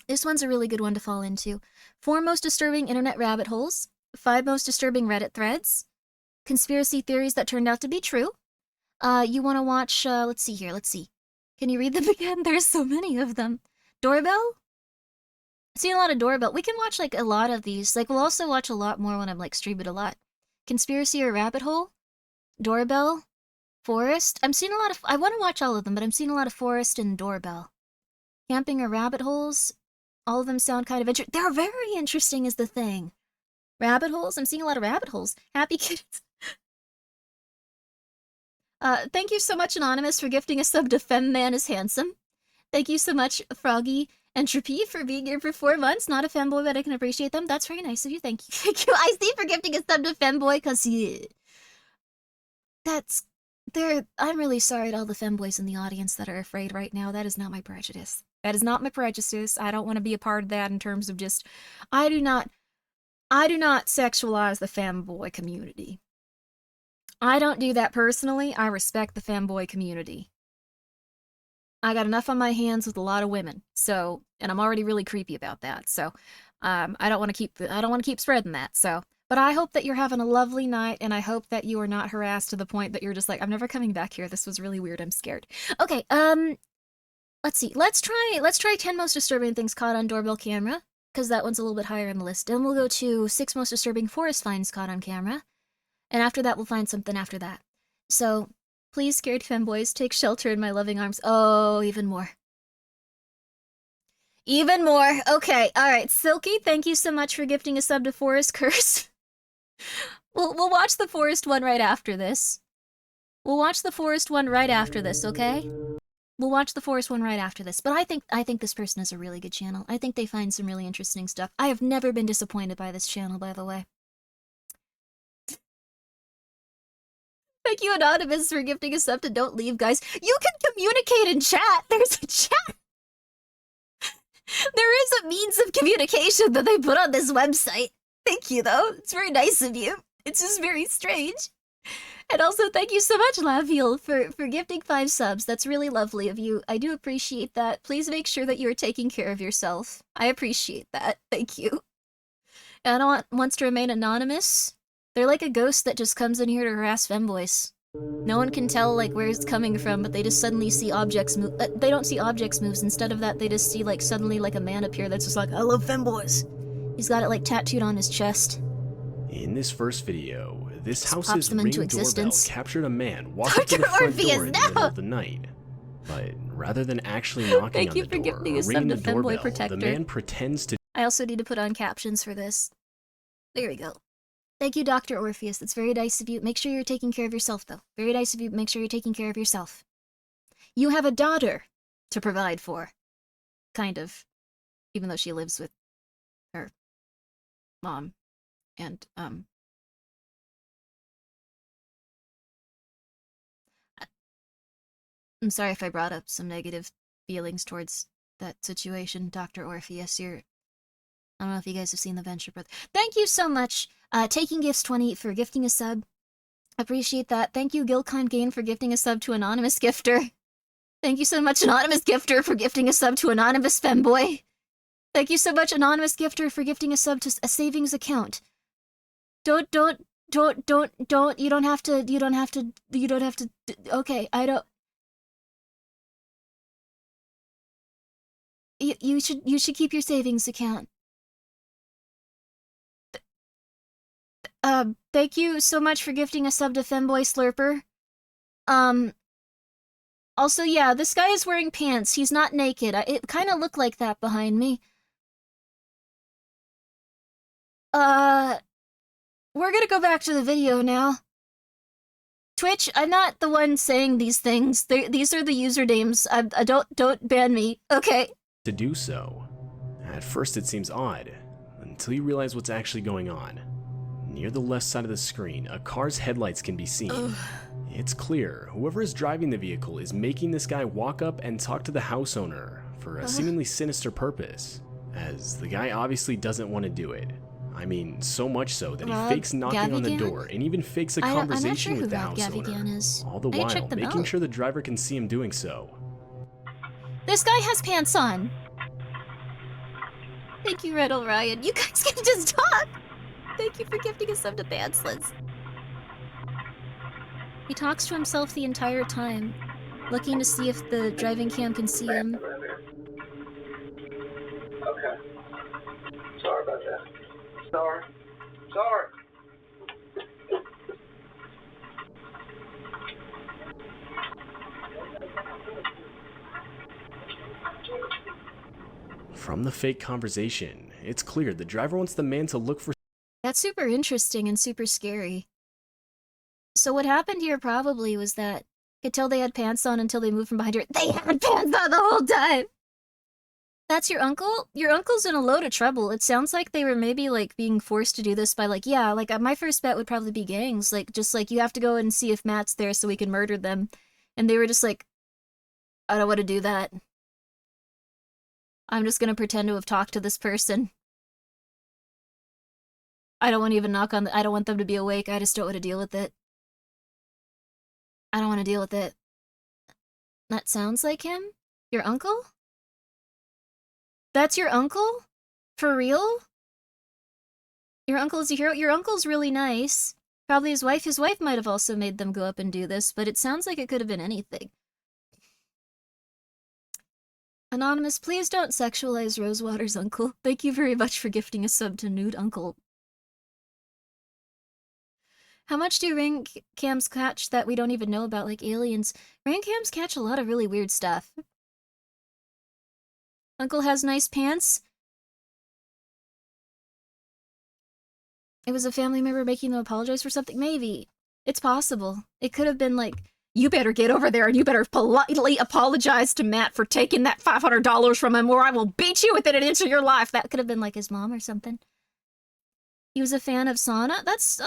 This one's a really good one to fall into. 4 most disturbing internet rabbit holes. 5 most disturbing Reddit threads. Conspiracy theories that turned out to be true. You want to watch, let's see here, let's see. Can you read them again? There's so many of them. Doorbell? I've seen a lot of doorbell. We can watch, like, a lot of these. Like, we'll also watch a lot more when I'm, like, streaming a lot. Conspiracy or rabbit hole? Doorbell? Forest? I'm seeing a lot of... I want to watch all of them, but I'm seeing a lot of forest and doorbell. Camping or rabbit holes? All of them sound kind of interesting. They're very interesting is the thing. Rabbit holes? I'm seeing a lot of rabbit holes. Happy kids. Thank you so much, Anonymous, for gifting a sub to Femman is Handsome. Thank you so much, Froggy Entropy, for being here for 4 months. Not a femboy, but I can appreciate them. That's very nice of you. Thank you. Thank you, IC, for gifting a sub to Femboy, because I'm really sorry to all the femboys in the audience that are afraid right now. That is not my prejudice. That is not my prejudice. I don't want to be a part of that in terms of just, I do not sexualize the femboy community. I don't do that personally. I respect the femboy community. I got enough on my hands with a lot of women, so, and I'm already really creepy about that, so, I don't want to keep spreading that, so. But I hope that you're having a lovely night, and I hope that you are not harassed to the point that you're just like, I'm never coming back here, this was really weird, I'm scared. Okay, let's see, let's try 10 most disturbing things caught on doorbell camera, because that one's a little bit higher on the list. Then we'll go to 6 most disturbing forest finds caught on camera, and after that we'll find something after that. So, please, scared femboys, take shelter in my loving arms. Oh, even more. Even more. Okay, alright. Silky, thank you so much for gifting a sub to Forest Curse. We'll watch the forest one right after this. We'll watch the forest one right after this, okay? We'll watch the forest one right after this. But I think this person has a really good channel. I think they find some really interesting stuff. I have never been disappointed by this channel, by the way. Thank you, Anonymous, for gifting us up to Don't Leave, guys. You can communicate in chat. There's a chat. There is a means of communication that they put on this website. Thank you, though. It's very nice of you. It's just very strange. And also, thank you so much, Laviel, for gifting 5 subs. That's really lovely of you. I do appreciate that. Please make sure that you are taking care of yourself. I appreciate that. Thank you. And wants to remain anonymous. They're like a ghost that just comes in here to harass femboys. No one can tell, like, where it's coming from, but they just suddenly see objects move. They don't see objects moves. Instead of that, they just see, like, suddenly, like, a man appear that's just like, I love femboys. He's got it, like, tattooed on his chest. In this first video, this Just house's pops them ring into doorbell existence. captured a man walking to the Dr. front Orpheus, door in the middle of the night. But rather than actually knocking Thank on you the for door gifting or us ringing some the to Femboy doorbell, Protector. the man pretends to I also need to put on captions for this. There we go. Thank you, Dr. Orpheus. That's very nice of you. Make sure you're taking care of yourself, though. Very nice of you. Make sure you're taking care of yourself. You have a daughter to provide for. Kind of. Even though she lives with her mom. And, I'm sorry if I brought up some negative feelings towards that situation, Dr. Orpheus. I don't know if you guys have seen The Venture Brother. Thank you so much, Taking Gifts 20 for gifting a sub. Appreciate that. Thank you, Gilcon Gain, for gifting a sub to Anonymous Gifter. Thank you so much, Anonymous Gifter, for gifting a sub to Anonymous Femboy. Thank you so much, Anonymous Gifter, for gifting a sub to a savings account. Don't, you don't have to, okay, I don't. You should keep your savings account. Thank you so much for gifting a sub to Femboy Slurper. Also, yeah, this guy is wearing pants. He's not naked. It kind of looked like that behind me. We're gonna go back to the video now. Twitch, I'm not the one saying these things. These are the usernames. Don't ban me, okay? to do so. At first it seems odd, until you realize what's actually going on. Near the left side of the screen, a car's headlights can be seen. It's clear whoever is driving the vehicle is making this guy walk up and talk to the house owner for a seemingly sinister purpose, as the guy obviously doesn't want to do it. I mean, so much so that he fakes knocking on the door and even fakes a conversation with the house owner, all the while making sure the driver can see him doing so. This guy has pants on. Thank you, Red Orion. You guys can just talk! Thank you for gifting us up to Pantsless. He talks to himself the entire time, looking to see if the driving cam can see him. Okay. Sorry about that. Sorry. From the fake conversation, it's clear the driver wants the man to look for. That's super interesting and super scary. So what happened here probably was that you could tell they had pants on until they moved from behind her. They had pants on the whole time! That's your uncle? Your uncle's in a load of trouble. It sounds like they were maybe, like, being forced to do this by, like, yeah, like, my first bet would probably be gangs. Like, just, like, you have to go and see if Matt's there so we can murder them. And they were just like, I don't want to do that. I'm just gonna pretend to have talked to this person. I don't want to even knock on I don't want them to be awake, I just don't want to deal with it. I don't want to deal with it. That sounds like him? Your uncle? That's your uncle? For real? Your uncle's a hero? Your uncle's really nice. Probably his wife. His wife might have also made them go up and do this, but it sounds like it could have been anything. Anonymous, please don't sexualize Rosewater's uncle. Thank you very much for gifting a sub to Nude Uncle. How much do ring cams catch that we don't even know about, like aliens? Ring cams catch a lot of really weird stuff. Uncle has nice pants. It was a family member making them apologize for something? Maybe. It's possible. It could have been like, you better get over there and you better politely apologize to Matt for taking that $500 from him or I will beat you within an inch of your life. That could have been like his mom or something. He was a fan of sauna? That's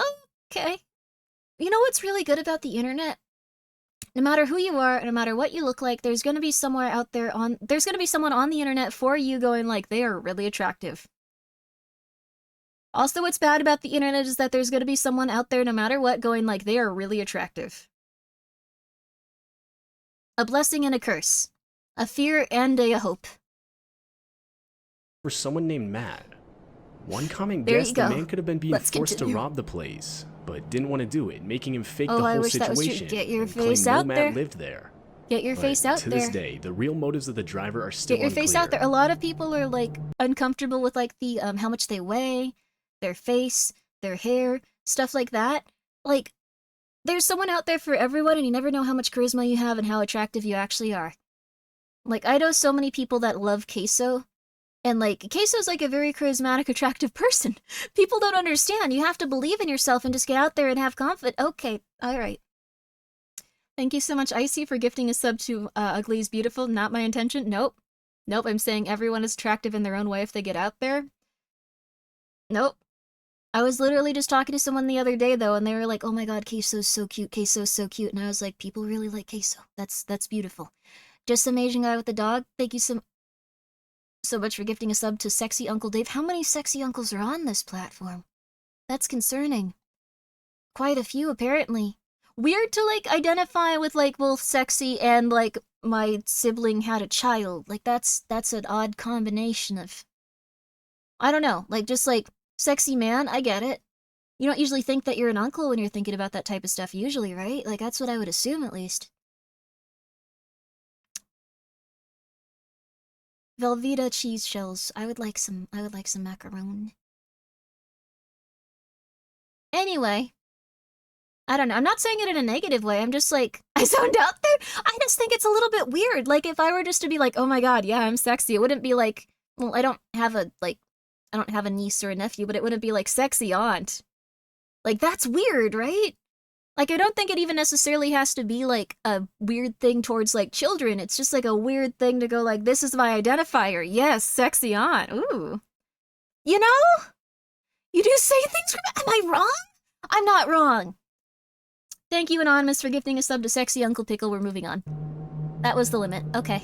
okay. You know what's really good about the internet? No matter who you are, no matter what you look like, there's going to be somewhere out there there's going to be someone on the internet for you going like, they are really attractive. Also, what's bad about the internet is that there's going to be someone out there no matter what going like, they are really attractive. A blessing and a curse. A fear and a hope. For someone named Matt. One comment There guessed you the go. man could have been being Let's forced continue. to rob the place, but didn't want to do it, making him fake Oh, the I whole wish that was true. situation. Get your and claim face no out Matt there. lived there. Get your But face out to there. this day, the real motives of the driver are still Get your unclear. face out there. A lot of people are like uncomfortable with like the how much they weigh, their face, their hair, stuff like that. Like, there's someone out there for everyone, and you never know how much charisma you have and how attractive you actually are. Like, I know so many people that love Queso, and like, Queso's like a very charismatic, attractive person. People don't understand. You have to believe in yourself and just get out there and have confidence. Okay, alright. Thank you so much, Icy, for gifting a sub to Ugly is Beautiful. Not my intention. Nope. Nope, I'm saying everyone is attractive in their own way if they get out there. Nope. I was literally just talking to someone the other day, though, and they were like, oh my god, Queso's so cute, Queso's so cute. And I was like, people really like Queso. That's beautiful. Just some Asian guy with a dog. Thank you so much for gifting a sub to Sexy Uncle Dave. How many sexy uncles are on this platform? That's concerning. Quite a few, apparently. Weird to, like, identify with, like, both sexy and, like, my sibling had a child. Like, that's an odd combination of... I don't know. Like, just, like, sexy man, I get it. You don't usually think that you're an uncle when you're thinking about that type of stuff usually, right? Like, that's what I would assume, at least. Velveeta cheese shells. I would like some macaron. Anyway. I don't know. I'm not saying it in a negative way. I'm just like, I sound out there. I just think it's a little bit weird. Like, if I were just to be like, oh my god, yeah, I'm sexy, it wouldn't be like, well, I don't have a niece or a nephew, but it wouldn't be like sexy aunt. Like, that's weird, right? Like, I don't think it even necessarily has to be like a weird thing towards like children. It's just like a weird thing to go like, this is my identifier. Yes, sexy aunt. Ooh. You know? You do say things. Am I wrong? I'm not wrong. Thank you, Anonymous, for gifting a sub to Sexy Uncle Pickle. We're moving on. That was the limit. Okay.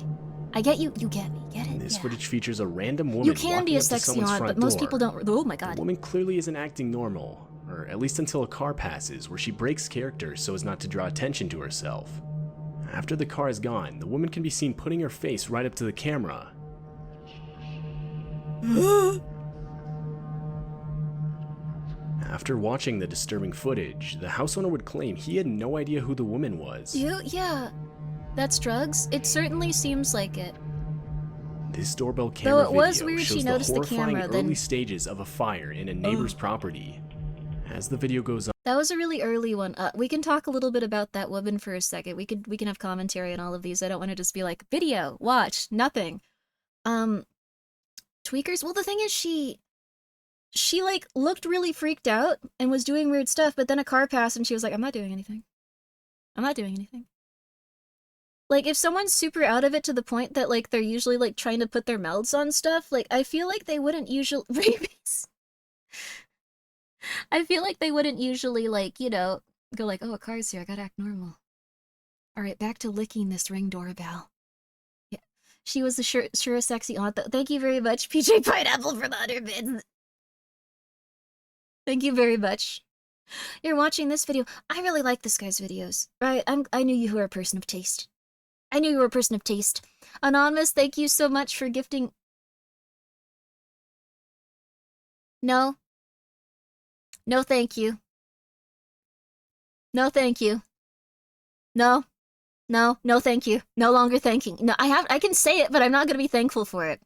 I get you. You get me. Get it? This Yeah. footage features a random woman You can walking be a up to sexy someone's aunt, front but most door. people don't. Oh my The god. woman clearly isn't acting normal, or at least until a car passes, where she breaks character so as not to draw attention to herself. After the car is gone, the woman can be seen putting her face right up to the camera. After watching the disturbing footage, the house owner would claim he had no idea who the woman was. Yeah. That's drugs? It certainly seems like it. This doorbell camera Though it was video weird she shows the noticed the horrifying camera, early then- stages of a fire in a neighbor's property. As the video goes on, That was a really early one. We can talk a little bit about that woman for a second. We can have commentary on all of these. I don't want to just be like, video, watch, nothing. Tweakers? Well, the thing is, she like looked really freaked out and was doing weird stuff, but then a car passed and she was like, I'm not doing anything. I'm not doing anything. Like, if someone's super out of it to the point that, like, they're usually, like, trying to put their mouths on stuff, like, I feel like they wouldn't usually... Rabies! I feel like they wouldn't usually, like, you know, go like, oh, a car's here, I gotta act normal. Alright, back to licking this Ring doorbell. Yeah. She was the sure sexy aunt. Thank you very much, PJ Pineapple, for the 100 bits. Thank you very much. You're watching this video. I really like this guy's videos. Right? I knew you were a person of taste. I knew you were a person of taste. Anonymous, thank you so much for gifting... No. No, thank you. No, thank you. No. No, no thank you. No longer thanking. No, I can say it, but I'm not gonna be thankful for it.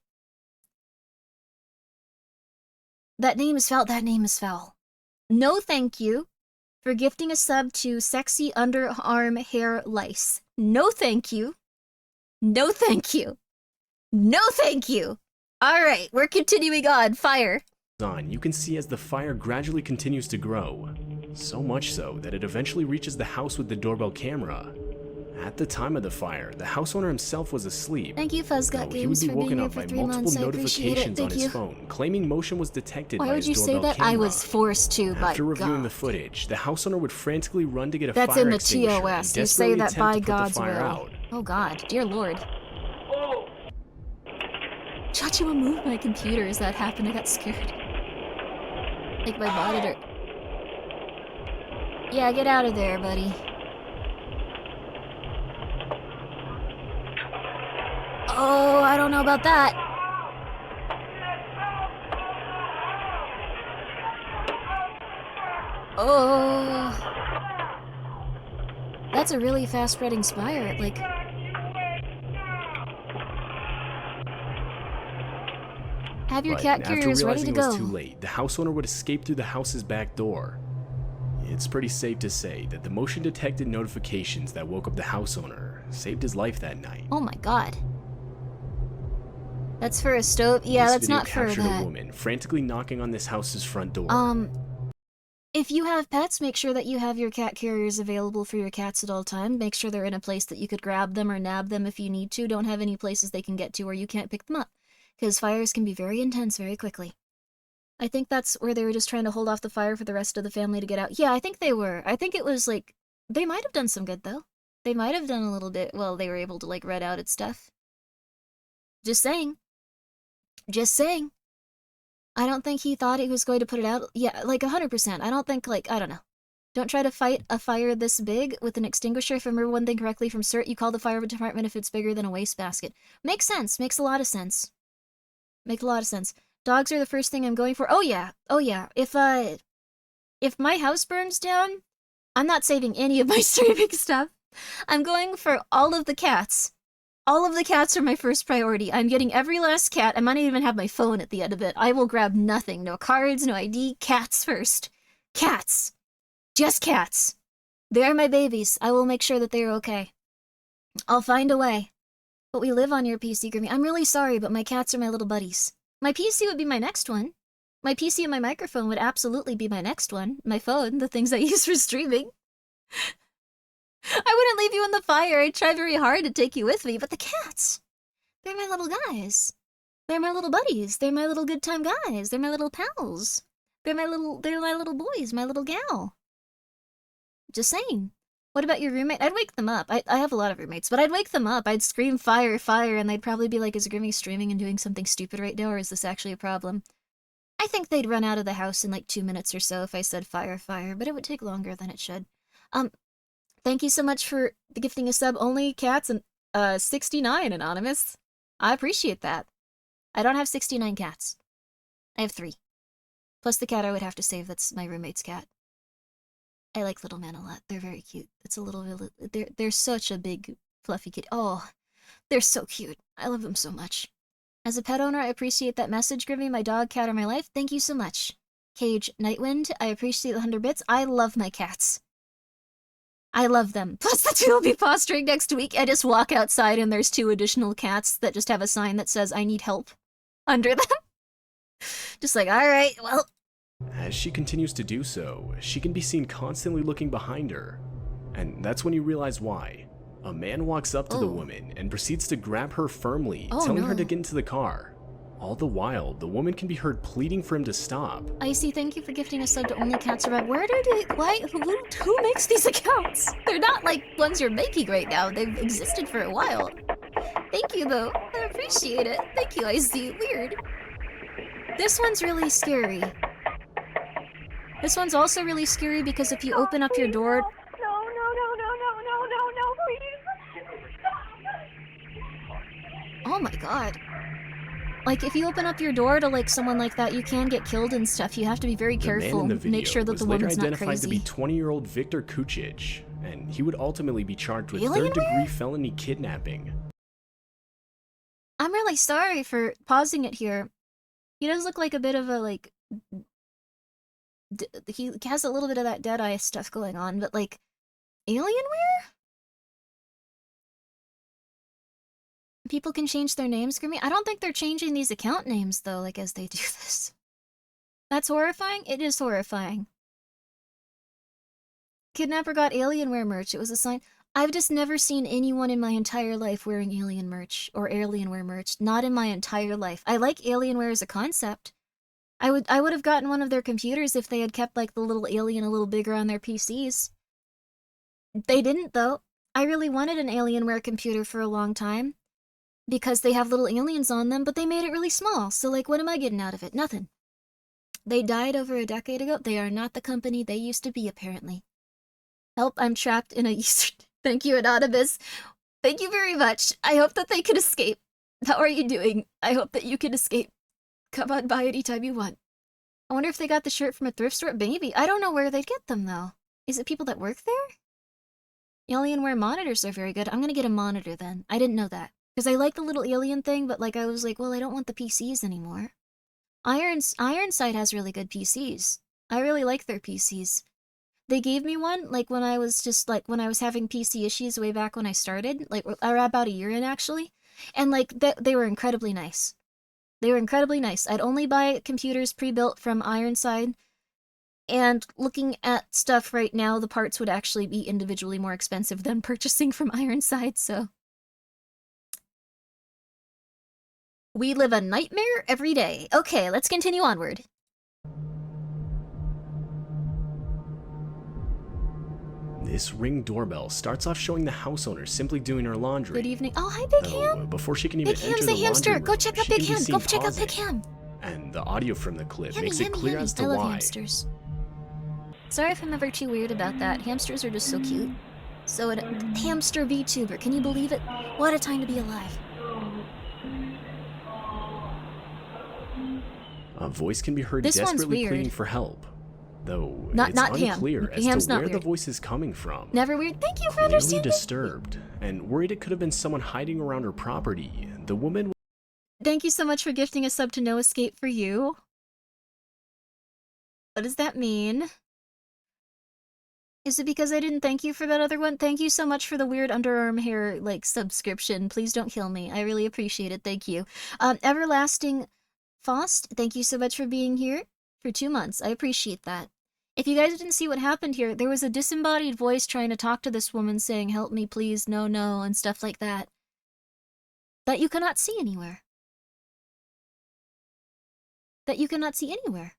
That name is foul. That name is foul. No thank you for gifting a sub to Sexy Underarm Hair Lice. No thank you. No thank you. No thank you. Alright, we're continuing on. Fire. You can see as the fire gradually continues to grow. So much so that it eventually reaches the house with the doorbell camera. At the time of the fire, the house owner himself was asleep. Thank you, Fuzzgut He would Games, be for being woken here up for by 3 multiple months. I appreciate it. notifications on Thank his you. phone, claiming motion was detected Why by would his you say doorbell that? camera. I was forced to, by After reviewing God. the footage, the house owner would frantically run to get a That's fire in the extinguisher and TOS. You desperately say that attempt by to put the God's fire will. out. Oh God, dear Lord. Chachima moved my computer as that happened. I got scared. Like my monitor. Yeah, get out of there, buddy. Oh, I don't know about that. Oh. That's a really fast spreading spire, like... Have your cat carriers ready to After realizing it was go. too late, the house owner would escape through the house's back door. It's pretty safe to say that the motion-detected notifications that woke up the house owner saved his life that night. Oh my God. That's for a stove? Yeah, This that's video not for captured that. a woman frantically knocking on this house's front door. If you have pets, make sure that you have your cat carriers available for your cats at all times. Make sure they're in a place that you could grab them or nab them if you need to. Don't have any places they can get to where you can't pick them up, because fires can be very intense very quickly. I think that's where they were just trying to hold off the fire for the rest of the family to get out. Yeah, I think they were. I think it was like, they might have done some good though. They might have done a little bit, well, they were able to like red out its stuff. Just saying. Just saying. I don't think he thought he was going to put it out. Yeah, like 100%. I don't think, like, I don't know. Don't try to fight a fire this big with an extinguisher. If I remember one thing correctly from CERT, you call the fire department if it's bigger than a wastebasket. Makes sense. Makes a lot of sense. Makes a lot of sense. Dogs are the first thing I'm going for. Oh yeah. Oh yeah. If my house burns down, I'm not saving any of my streaming stuff. I'm going for all of the cats. All of the cats are my first priority. I'm getting every last cat. I might not even have my phone at the end of it. I will grab nothing. No cards, no ID. Cats first. Cats. Just cats. They're my babies. I will make sure that they're okay. I'll find a way. But we live on your PC, Grimmi. I'm really sorry, but my cats are my little buddies. My PC would be my next one. My PC and my microphone would absolutely be my next one. My phone, the things I use for streaming. I wouldn't leave you in the fire. I'd try very hard to take you with me, but the cats, they're my little guys. They're my little buddies. They're my little good time guys. They're my little pals. They're my little boys, my little gal. Just saying. What about your roommate? I'd wake them up. I have a lot of roommates, but I'd wake them up. I'd scream fire, fire, and they'd probably be like, is Grimmi streaming and doing something stupid right now, or is this actually a problem? I think they'd run out of the house in like 2 minutes or so if I said fire, fire, but it would take longer than it should. Thank you so much for gifting a sub. Only cats and 69, Anonymous. I appreciate that. I don't have 69 cats. I have 3. Plus the cat I would have to save, that's my roommate's cat. I like little men a lot. They're very cute. It's a little, they're such a big, fluffy kid. Oh, they're so cute. I love them so much. As a pet owner, I appreciate that message, Grimmi. My dog, cat are my life. Thank you so much. Cage Nightwind, I appreciate the 100 bits. I love my cats. I love them. Plus the 2 will be fostering next week. I just walk outside and there's 2 additional cats that just have a sign that says, I need help, under them. Just like, alright, well. As she continues to do so, she can be seen constantly looking behind her. And that's when you realize why. A man walks up to the woman and proceeds to grab her firmly, telling her to get into the car. All the while, the woman can be heard pleading for him to stop. Icy, thank you for gifting a sub to Only Cats Survive. Where do they, who makes these accounts? They're not like ones you're making right now. They've existed for a while. Thank you though, I appreciate appreciate it. Thank you, I see. Weird. This one's really scary. This one's also really scary because if you open up your door... No, please. Oh my god. Like, if you open up your door to, like, someone like that, you can get killed and stuff. You have to be very careful. The man in the video Make sure that was the later woman's not identified to be crazy. 20-year-old Victor Kucic, and he would ultimately be charged with Alienware? third-degree felony kidnapping. I'm really sorry for pausing it here. He does look like a bit of a, like... he has a little bit of that Deadeye stuff going on, but, like... Alienware? People can change their names, Grimmi? I don't think they're changing these account names, though, like, as they do this. That's horrifying? It is horrifying. Kidnapper got Alienware merch. It was a sign. I've just never seen anyone in my entire life wearing Alien merch, or Alienware merch. Not in my entire life. I like Alienware as a concept. I would have gotten one of their computers if they had kept, like, the little alien a little bigger on their PCs. They didn't, though. I really wanted an Alienware computer for a long time. Because they have little aliens on them, but they made it really small. So, like, what am I getting out of it? Nothing. They died over a decade ago. They are not the company they used to be, apparently. Help, I'm trapped in a user... Thank you, Anonymous. Thank you very much. I hope that they can escape. How are you doing? I hope that you can escape. Come on by anytime you want. I wonder if they got the shirt from a thrift store? Maybe. I don't know where they'd get them, though. Is it people that work there? Alienware monitors are very good. I'm gonna get a monitor, then. I didn't know that. Because I like the little alien thing, but like I was like, well, I don't want the PCs anymore. Ironside has really good PCs. I really like their PCs. They gave me one, like when I was having PC issues way back when I started, like or about a year in actually, and like they were incredibly nice. They were incredibly nice. I'd only buy computers pre-built from Ironside, and looking at stuff right now, the parts would actually be individually more expensive than purchasing from Ironside, so... We live a nightmare every day. Okay, let's continue onward. This Ring doorbell starts off showing the house owner simply doing her laundry. Good evening. Oh, hi, Big Ham. Before she can even Big enter Ham's the a hamster. laundry Go room, check out she Big can be Ham. seen Go check out Big pausing. Ham. And the audio from the clip Yummy, makes it yummy, clear yummy. as to I love why. hamsters. Sorry if I'm ever too weird about that. Hamsters are just so cute. So, hamster VTuber. Can you believe it? What a time to be alive. A voice can be heard This one's desperately weird. pleading for help, though Not it's Ham. unclear as Ham's to not where the weird. voice is coming from. Never weird. Thank you for Clearly understanding. disturbed and worried it could have been someone hiding around her property, the woman... Thank you so much for gifting a sub to No Escape for You. What does that mean? Is it because I didn't thank you for that other one? Thank you so much for the weird underarm hair, like, subscription. Please don't kill me. I really appreciate it. Thank you. Everlasting Faust, thank you so much for being here for 2 months. I appreciate that. If you guys didn't see what happened here, there was a disembodied voice trying to talk to this woman saying, help me please, no, no, and stuff like that. That you cannot see anywhere. That you cannot see anywhere.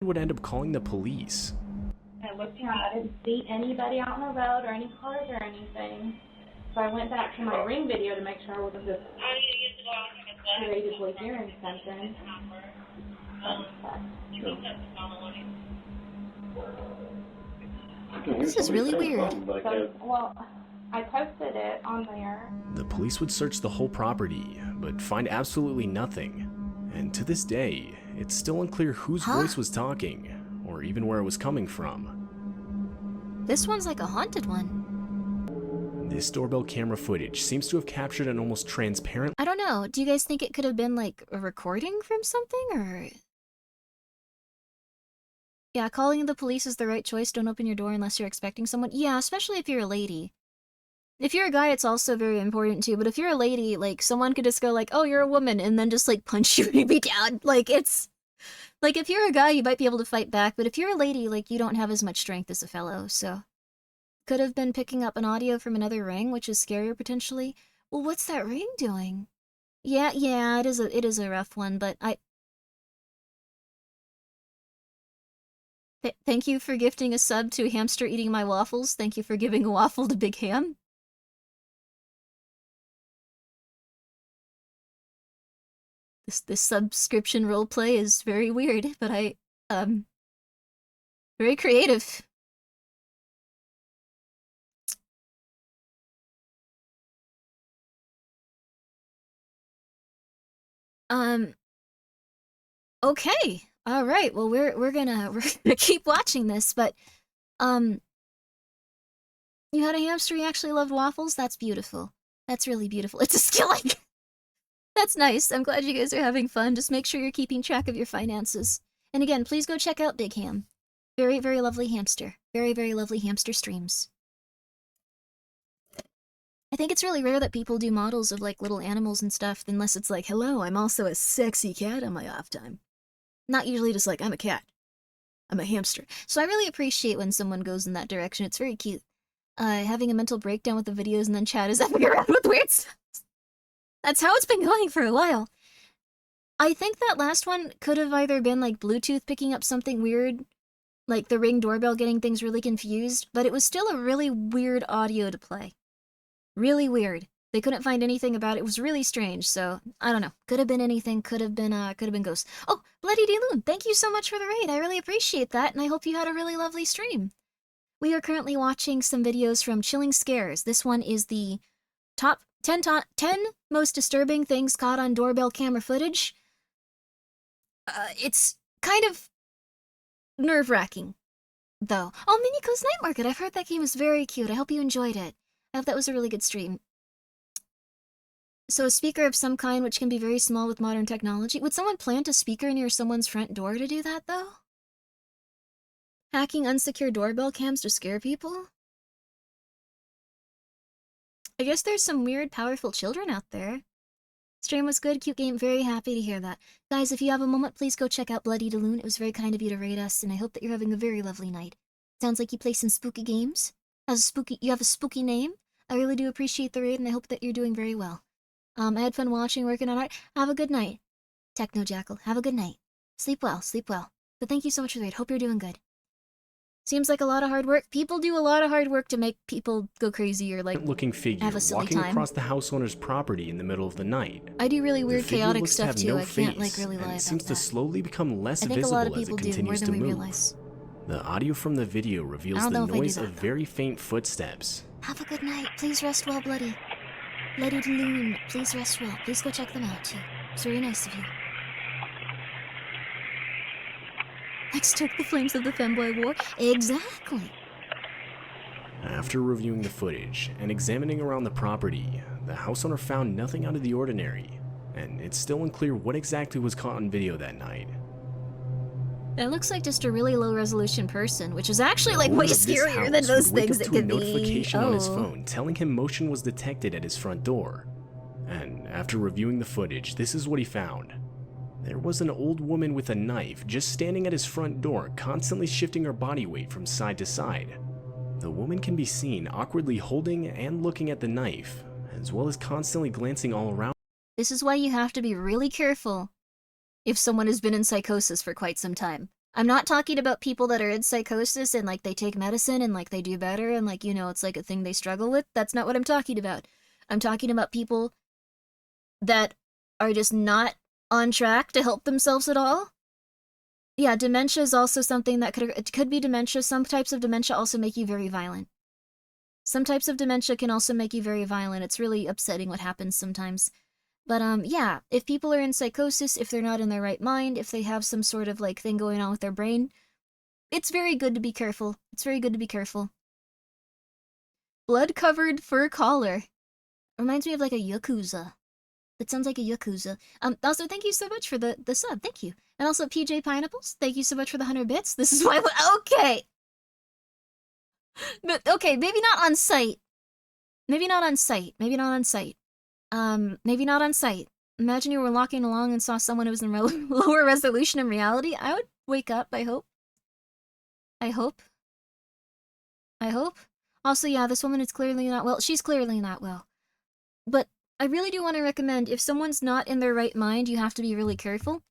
would end up calling the police. I looked around. I didn't see anybody out on the road or any cars or anything. So I went back to my Ring video to make sure I wasn't just creatively hearing something. This is really weird. So, well, I posted it on there. The police would search the whole property, but find absolutely nothing. And to this day, it's still unclear whose voice was talking, or even where it was coming from. This one's like a haunted one. This doorbell camera footage seems to have captured an almost transparent... I don't know. Do you guys think it could have been like a recording from something, or... Yeah, calling the police is the right choice. Don't open your door unless you're expecting someone. Yeah, especially if you're a lady. If you're a guy, it's also very important too, but if you're a lady, like, someone could just go like, oh, you're a woman, and then just, like, punch you and be down. Like, it's... Like, if you're a guy, you might be able to fight back, but if you're a lady, like, you don't have as much strength as a fellow, so... Could have been picking up an audio from another ring, which is scarier potentially. Well, what's that ring doing? Yeah, it is a rough one, but I... Thank you for gifting a sub to Hamster Eating My Waffles. Thank you for giving a waffle to Big Ham. This subscription roleplay is very weird, but very creative. Okay. All right. Well, we're gonna keep watching this, but you had a hamster you actually loved waffles? That's beautiful. That's really beautiful. It's a skill I That's nice. I'm glad you guys are having fun. Just make sure you're keeping track of your finances. And again, please go check out Big Ham. Very, very lovely hamster. Very, very lovely hamster streams. I think it's really rare that people do models of, like, little animals and stuff, unless it's like, hello, I'm also a sexy cat on my off time. Not usually just like, I'm a cat. I'm a hamster. So I really appreciate when someone goes in that direction. It's very cute. Having a mental breakdown with the videos and then Chad is effing around with weird stuff. That's how it's been going for a while. I think that last one could have either been, like, Bluetooth picking up something weird, like the Ring doorbell getting things really confused, but it was still a really weird audio to play. Really weird. They couldn't find anything about it. It was really strange, so I don't know. Could have been anything, could have been ghosts. Oh, Bloody D Loon, thank you so much for the raid. I really appreciate that, and I hope you had a really lovely stream. We are currently watching some videos from Chilling Scares. This one is the top 10 most disturbing things caught on doorbell camera footage. It's kind of nerve-wracking, though. Oh, Miniko's Night Market. I've heard that game is very cute. I hope you enjoyed it. I hope that was a really good stream. So a speaker of some kind which can be very small with modern technology. Would someone plant a speaker near someone's front door to do that, though? Hacking unsecure doorbell cams to scare people? I guess there's some weird, powerful children out there. Stream was good, cute game, very happy to hear that. Guys, if you have a moment, please go check out Bloody Daloon. It was very kind of you to raid us, and I hope that you're having a very lovely night. Sounds like you play some spooky games. You have a spooky name. I really do appreciate the raid, and I hope that you're doing very well. I had fun watching, working on art. Have a good night. Techno Jackal, have a good night. Sleep well, sleep well. But thank you so much for the raid. Hope you're doing good. Seems like a lot of hard work. People do a lot of hard work to make people go crazy or, like, looking figure have a silly walking time. across the house owner's property in the middle of the night. I do really weird, The figure chaotic looks to stuff have too. no I can't, like, face, really and lie it about seems to that. slowly become less I think a visible lot of as it people do more continues than to we move. realize. The audio from the video reveals I don't the know if I do noise that, of though. very faint footsteps. Have a good night. Please rest well, Bloody. Bloody Loon, please rest well. Please go check them out, too. It's very nice of you. Let's stoke the flames of the femboy war. Exactly. After reviewing the footage and examining around the property, the house owner found nothing out of the ordinary, and it's still unclear what exactly was caught on video that night. That looks like just a really low-resolution person, which is actually, like, owner way of this scarier house than those would wake things up that to a could be. notification on his Oh. phone telling him motion was detected at his front door. And after reviewing the footage, this is what he found. There was an old woman with a knife just standing at his front door, constantly shifting her body weight from side to side. The woman can be seen awkwardly holding and looking at the knife, as well as constantly glancing all around. This is why you have to be really careful if someone has been in psychosis for quite some time. I'm not talking about people that are in psychosis and, like, they take medicine and, like, they do better and, like, you know, it's like a thing they struggle with. That's not what I'm talking about. I'm talking about people that are just not on track to help themselves at all. Yeah, dementia is also something that it could be dementia. Some types of dementia also make you very violent. Some types of dementia can also make you very violent. It's really upsetting what happens sometimes. But, yeah, if people are in psychosis, if they're not in their right mind, if they have some sort of, like, thing going on with their brain, it's very good to be careful. It's very good to be careful. Blood-covered fur collar. Reminds me of, like, a Yakuza. That sounds like a Yakuza. Also, thank you so much for the sub. Thank you. And also, PJ Pineapples, thank you so much for the 100 bits. This is why... Okay! But, okay, maybe not on site. Maybe not on site. Maybe not on site. Maybe not on site. Imagine you were walking along and saw someone who was in lower resolution in reality. I would wake up, I hope. I hope. I hope. Also, yeah, this woman is clearly not well. She's clearly not well. But I really do want to recommend, if someone's not in their right mind, you have to be really careful.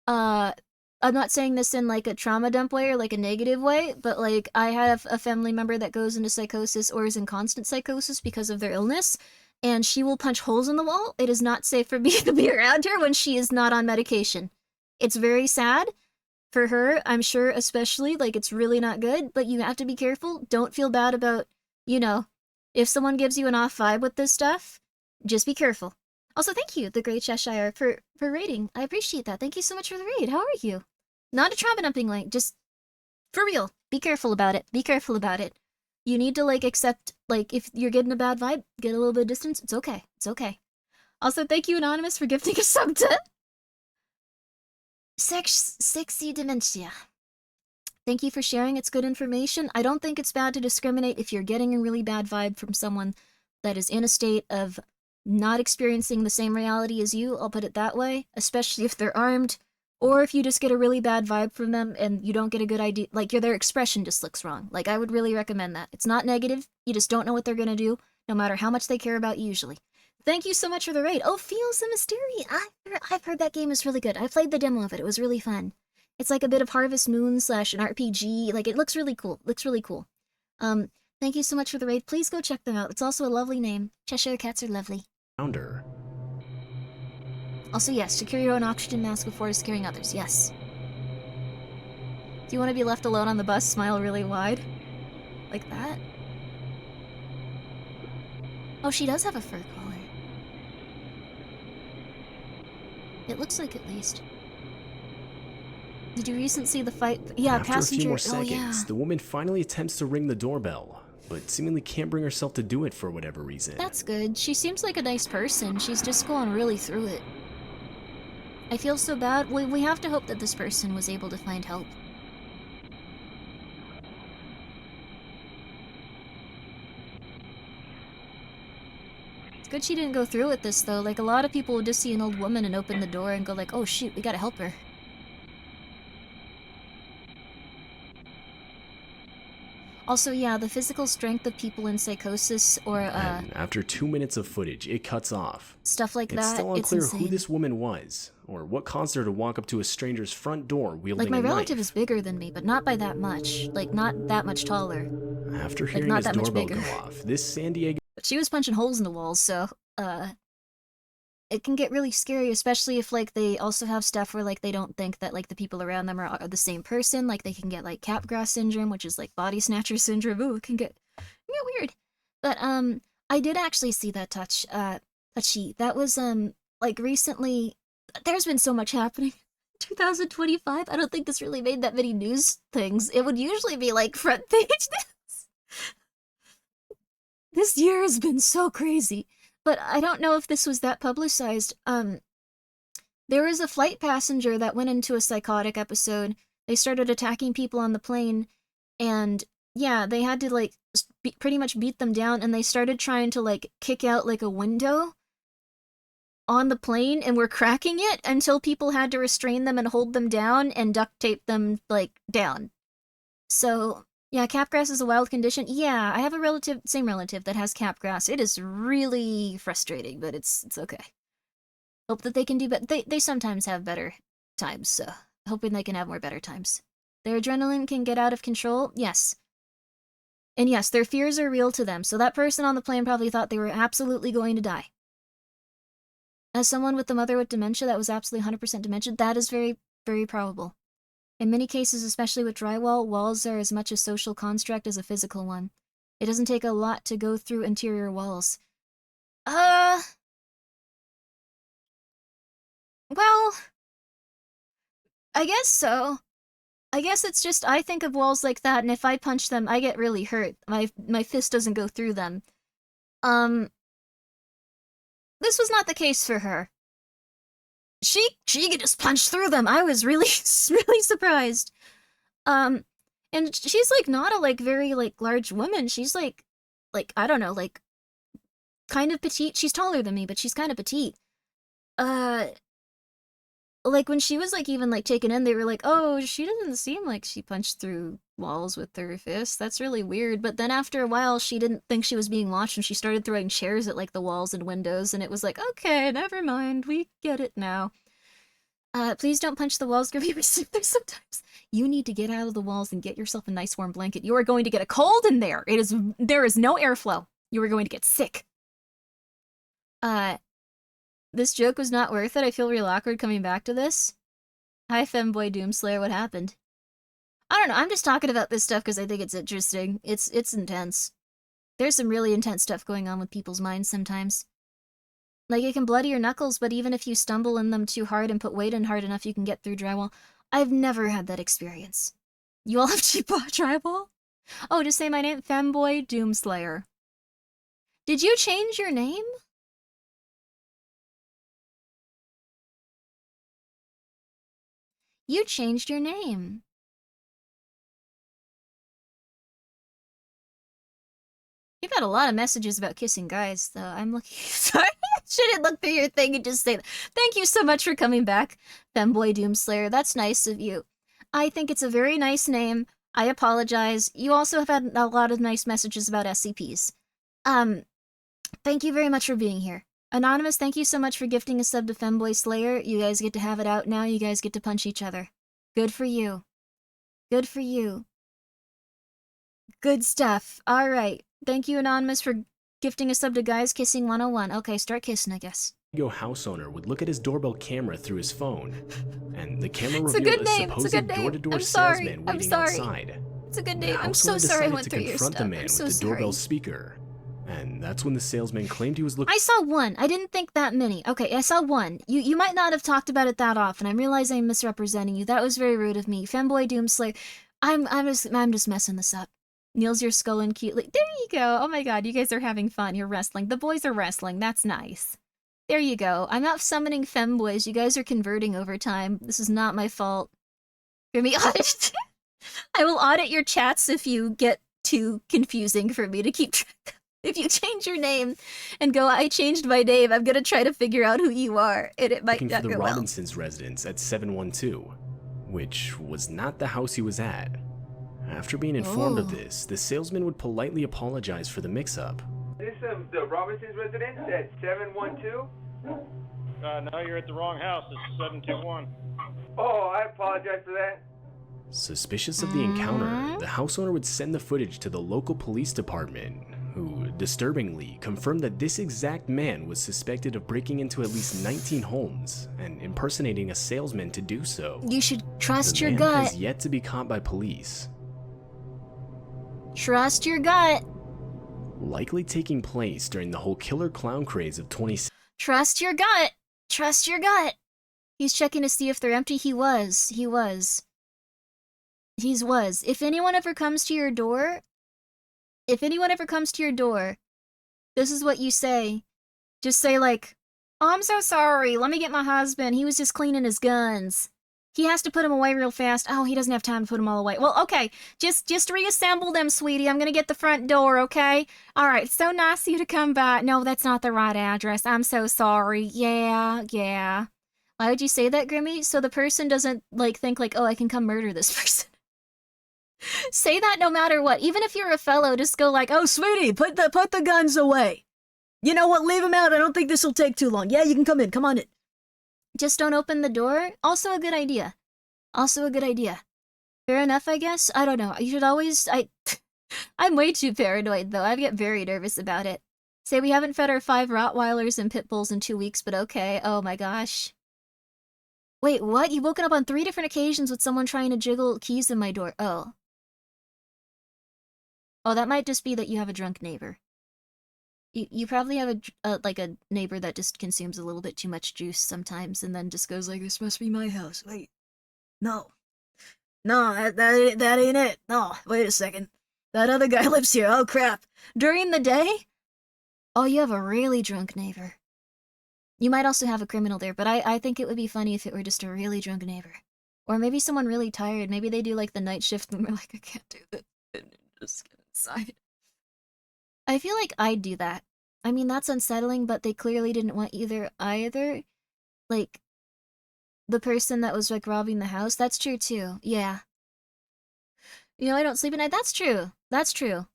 I'm not saying this in, like, a trauma dump way or, like, a negative way, but, like, I have a family member that goes into psychosis or is in constant psychosis because of their illness. and she will punch holes in the wall. It is not safe for me to be around her when she is not on medication. It's very sad for her, I'm sure, especially. Like, it's really not good, but you have to be careful. Don't feel bad about, you know, if someone gives you an off vibe with this stuff, just be careful. Also, thank you, the Great Cheshire, for raiding. I appreciate that. Thank you so much for the raid. How are you? Not a trauma dumping link, just for real. Be careful about it. Be careful about it. You need to, like, accept, like, if you're getting a bad vibe, get a little bit of distance. It's okay. It's okay. Also, thank you, Anonymous, for gifting a sub to Sexy Dementia. Thank you for sharing. It's good information. I don't think it's bad to discriminate if you're getting a really bad vibe from someone that is in a state of not experiencing the same reality as you. I'll put it that way, especially if they're armed, or if you just get a really bad vibe from them and you don't get a good idea, like their expression just looks wrong. Like, I would really recommend that. It's not negative. You just don't know what they're gonna do, no matter how much they care about you usually. Thank you so much for the raid. Oh, Feels the Mystery. I've heard that game is really good. I played the demo of it. It was really fun. It's like a bit of Harvest Moon / an RPG. Like, it looks really cool. Looks really cool. Thank you so much for the raid. Please go check them out. It's also a lovely name. Cheshire cats are lovely. Founder. Also, yes, secure your own oxygen mask before securing others. Yes. Do you want to be left alone on the bus? Smile really wide. Like that? Oh, she does have a fur collar. It looks like, at least. Did you recently see the fight? Yeah, After passenger. a few more Oh, seconds, yeah. the woman finally attempts to ring the doorbell, but seemingly can't bring herself to do it for whatever reason. That's good. She seems like a nice person. She's just going really through it. I feel so bad. We have to hope that this person was able to find help. It's good she didn't go through with this, though. Like, a lot of people would just see an old woman and open the door and go like, oh shoot, we gotta help her. Also, yeah, the physical strength of people in psychosis or, And after 2 minutes of footage, it cuts off. stuff like It's that, still it's unclear insane. who this woman was, or what caused her to walk up to a stranger's front door wielding Like, my a relative knife. is bigger than me, but not by that much. Like, not that much taller. After Like, hearing not his that much doorbell bigger. go off, this San Diego But she was punching holes in the walls, so, it can get really scary, especially if, like, they also have stuff where, like, they don't think that, like, the people around them are the same person. Like, they can get, like, Capgras syndrome, which is, like, body snatcher syndrome. Ooh, it can get weird. But, I did actually see that touchy. That was, like, recently. There's been so much happening. 2025, I don't think this really made that many news things. It would usually be, like, front page news. This year has been so crazy. But I don't know if this was that publicized. There was a flight passenger that went into a psychotic episode. They started attacking people on the plane, and yeah, they had to, like, pretty much beat them down, and they started trying to, like, kick out, like, a window on the plane, and were cracking it until people had to restrain them and hold them down and duct tape them, like, down. So, yeah, capgrass is a wild condition. Yeah, I have a same relative that has capgrass. It is really frustrating, but it's okay. Hope that they can do better. They sometimes have better times, so hoping they can have more better times. Their adrenaline can get out of control. Yes. And yes, their fears are real to them. So that person on the plane probably thought they were absolutely going to die. As someone with a mother with dementia that was absolutely 100% dementia, that is very, very probable. In many cases, especially with drywall, walls are as much a social construct as a physical one. It doesn't take a lot to go through interior walls. Well, I guess so. I guess it's just I think of walls like that, and if I punch them, I get really hurt. My fist doesn't go through them. This was not the case for her. She could just punch through them. I was really, really surprised. And she's, like, not a, like, very, like, large woman. She's, like, I don't know, like, kind of petite. She's taller than me, but she's kind of petite. Like, when she was, like, even, like, taken in, they were like, oh, she doesn't seem like she punched through walls with her fist. That's really weird. But then after a while, she didn't think she was being watched, and she started throwing chairs at, like, the walls and windows, and it was like, okay, never mind, we get it now. Please don't punch the walls, Grimmi. There's sometimes you need to get out of the walls and get yourself a nice warm blanket. You are going to get a cold in there. There is no airflow. You are going to get sick. This joke was not worth it. I feel real awkward coming back to this. Hi, femboy Doomslayer, what happened? I don't know, I'm just talking about this stuff because I think it's interesting. It's intense. There's some really intense stuff going on with people's minds sometimes. Like, it can bloody your knuckles, but even if you stumble in them too hard and put weight in hard enough, you can get through drywall. I've never had that experience. You all have cheap drywall? Oh, just say my name, femboy Doomslayer. Did you change your name? You changed your name. You've got a lot of messages about kissing guys, though. I'm looking... Sorry, I shouldn't look through your thing and just say that. Thank you so much for coming back, femboy Doomslayer. That's nice of you. I think it's a very nice name. I apologize. You also have had a lot of nice messages about SCPs. Thank you very much for being here. Anonymous, thank you so much for gifting a sub to Femboy Slayer. You guys get to have it out now. You guys get to punch each other. Good for you. Good for you. Good stuff. Alright. Thank you, Anonymous, for gifting a sub to Guys Kissing 101. Okay, start kissing, I guess. House owner would look at his doorbell camera through his phone, and the camera It's a revealed good name. It's a supposed good name. door-to-door I'm sorry. salesman I'm waiting sorry. outside. It's a good The name. I'm house so owner sorry I decided went to through your confront stuff. the man I'm with so the sorry. doorbell speaker, and that's when the salesman claimed he was looking. I saw one. I didn't think that many. Okay, I saw one. You might not have talked about it that often. I realize I'm misrepresenting you. That was very rude of me. Femboy Doomslayer. I'm just messing this up. Kneels your skull and cutely. There you go. Oh my god, you guys are having fun. You're wrestling. The boys are wrestling. That's nice. There you go. I'm not summoning femboys. You guys are converting over time. This is not my fault. Grimmi, I will audit your chats if you get too confusing for me to keep track of. If you change your name and go, I changed my name, I'm gonna try to figure out who you are, and it might Looking not for the go well. Robinsons' residence at 712, which was not the house he was at. After being informed of this, the salesman would politely apologize for the mix-up. This is the Robinsons residence at 712? No, you're at the wrong house. It's 721. Oh, I apologize for that. Suspicious of the encounter, the house owner would send the footage to the local police department, who, disturbingly, confirmed that this exact man was suspected of breaking into at least 19 homes and impersonating a salesman to do so. You should trust The your man gut. has yet to be caught by police. Trust your gut. Likely taking place during the whole killer clown craze of 2016. Trust your gut. Trust your gut. He's checking to see if they're empty. He was. If anyone ever comes to your door, this is what you say. Just say like, oh, I'm so sorry. Let me get my husband. He was just cleaning his guns. He has to put them away real fast. Oh, he doesn't have time to put them all away. Well, okay. Just reassemble them, sweetie. I'm gonna get the front door, okay? Alright, so nice of you to come by. No, that's not the right address. I'm so sorry. Yeah. Why would you say that, Grimmi? So the person doesn't, like, think like, oh, I can come murder this person. Say that no matter what. Even if you're a fellow, just go like, oh, sweetie, put the guns away. You know what? Leave them out. I don't think this will take too long. Yeah, you can come in. Come on in. Just don't open the door. Also a good idea. Fair enough, I guess? I don't know. You should always... I'm way too paranoid, though. I get very nervous about it. Say we haven't fed our 5 Rottweilers and Pit Bulls in 2 weeks, but okay. Oh my gosh. Wait, what? You've woken up on 3 different occasions with someone trying to jiggle keys in my door. Oh. Oh, that might just be that you have a drunk neighbor. You probably have a neighbor that just consumes a little bit too much juice sometimes and then just goes like, this must be my house. Wait. No, that ain't it. No, wait a second. That other guy lives here. Oh, crap. During the day? Oh, you have a really drunk neighbor. You might also have a criminal there, but I think it would be funny if it were just a really drunk neighbor. Or maybe someone really tired. Maybe they do like the night shift and they're like, I can't do this. Just get inside. I feel like I'd do that. I mean, that's unsettling, but they clearly didn't want either. Like, the person that was, like, robbing the house. That's true, too. Yeah. You know, I don't sleep at night. That's true.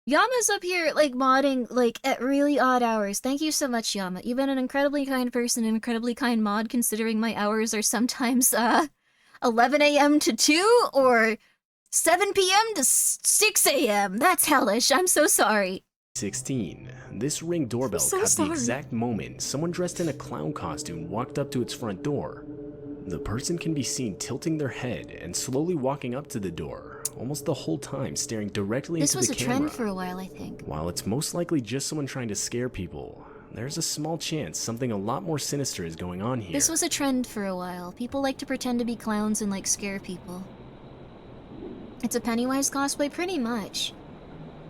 Yama's up here, like, modding, like, at really odd hours. Thank you so much, Yama. You've been an incredibly kind person, an incredibly kind mod, considering my hours are sometimes, 11 a.m. to 2, or 7 p.m. to 6 a.m. That's hellish. I'm so sorry. 16. This Ring doorbell so caught sorry. the exact moment someone dressed in a clown costume walked up to its front door. The person can be seen tilting their head and slowly walking up to the door, almost the whole time staring directly This into was the a camera. trend for a while, I think. While it's most likely just someone trying to scare people, there's a small chance something a lot more sinister is going on here. This was a trend for a while. People like to pretend to be clowns and like scare people. It's a Pennywise cosplay, pretty much.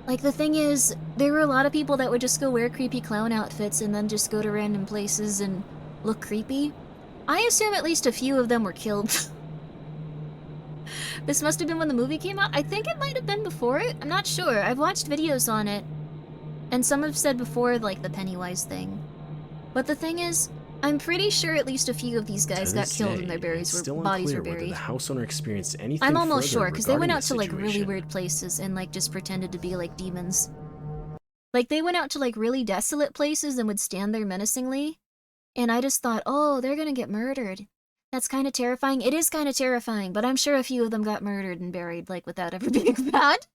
Like, the thing is, there were a lot of people that would just go wear creepy clown outfits and then just go to random places and look creepy. I assume at least a few of them were killed. This must have been when the movie came out. I think it might have been before it. I'm not sure. I've watched videos on it. And some have said before, like, the Pennywise thing. But the thing is, I'm pretty sure at least a few of these guys To got this killed day, and their it's still bodies were unclear whether buried. the house owner experienced anything I'm almost further sure, because they went regarding out the to, like, really situation. weird places and, like, just pretended to be, like, demons. Like, they went out to, like, really desolate places and would stand there menacingly. And I just thought, oh, they're gonna get murdered. That's kind of terrifying. It is kind of terrifying, but I'm sure a few of them got murdered and buried, like, without ever being found.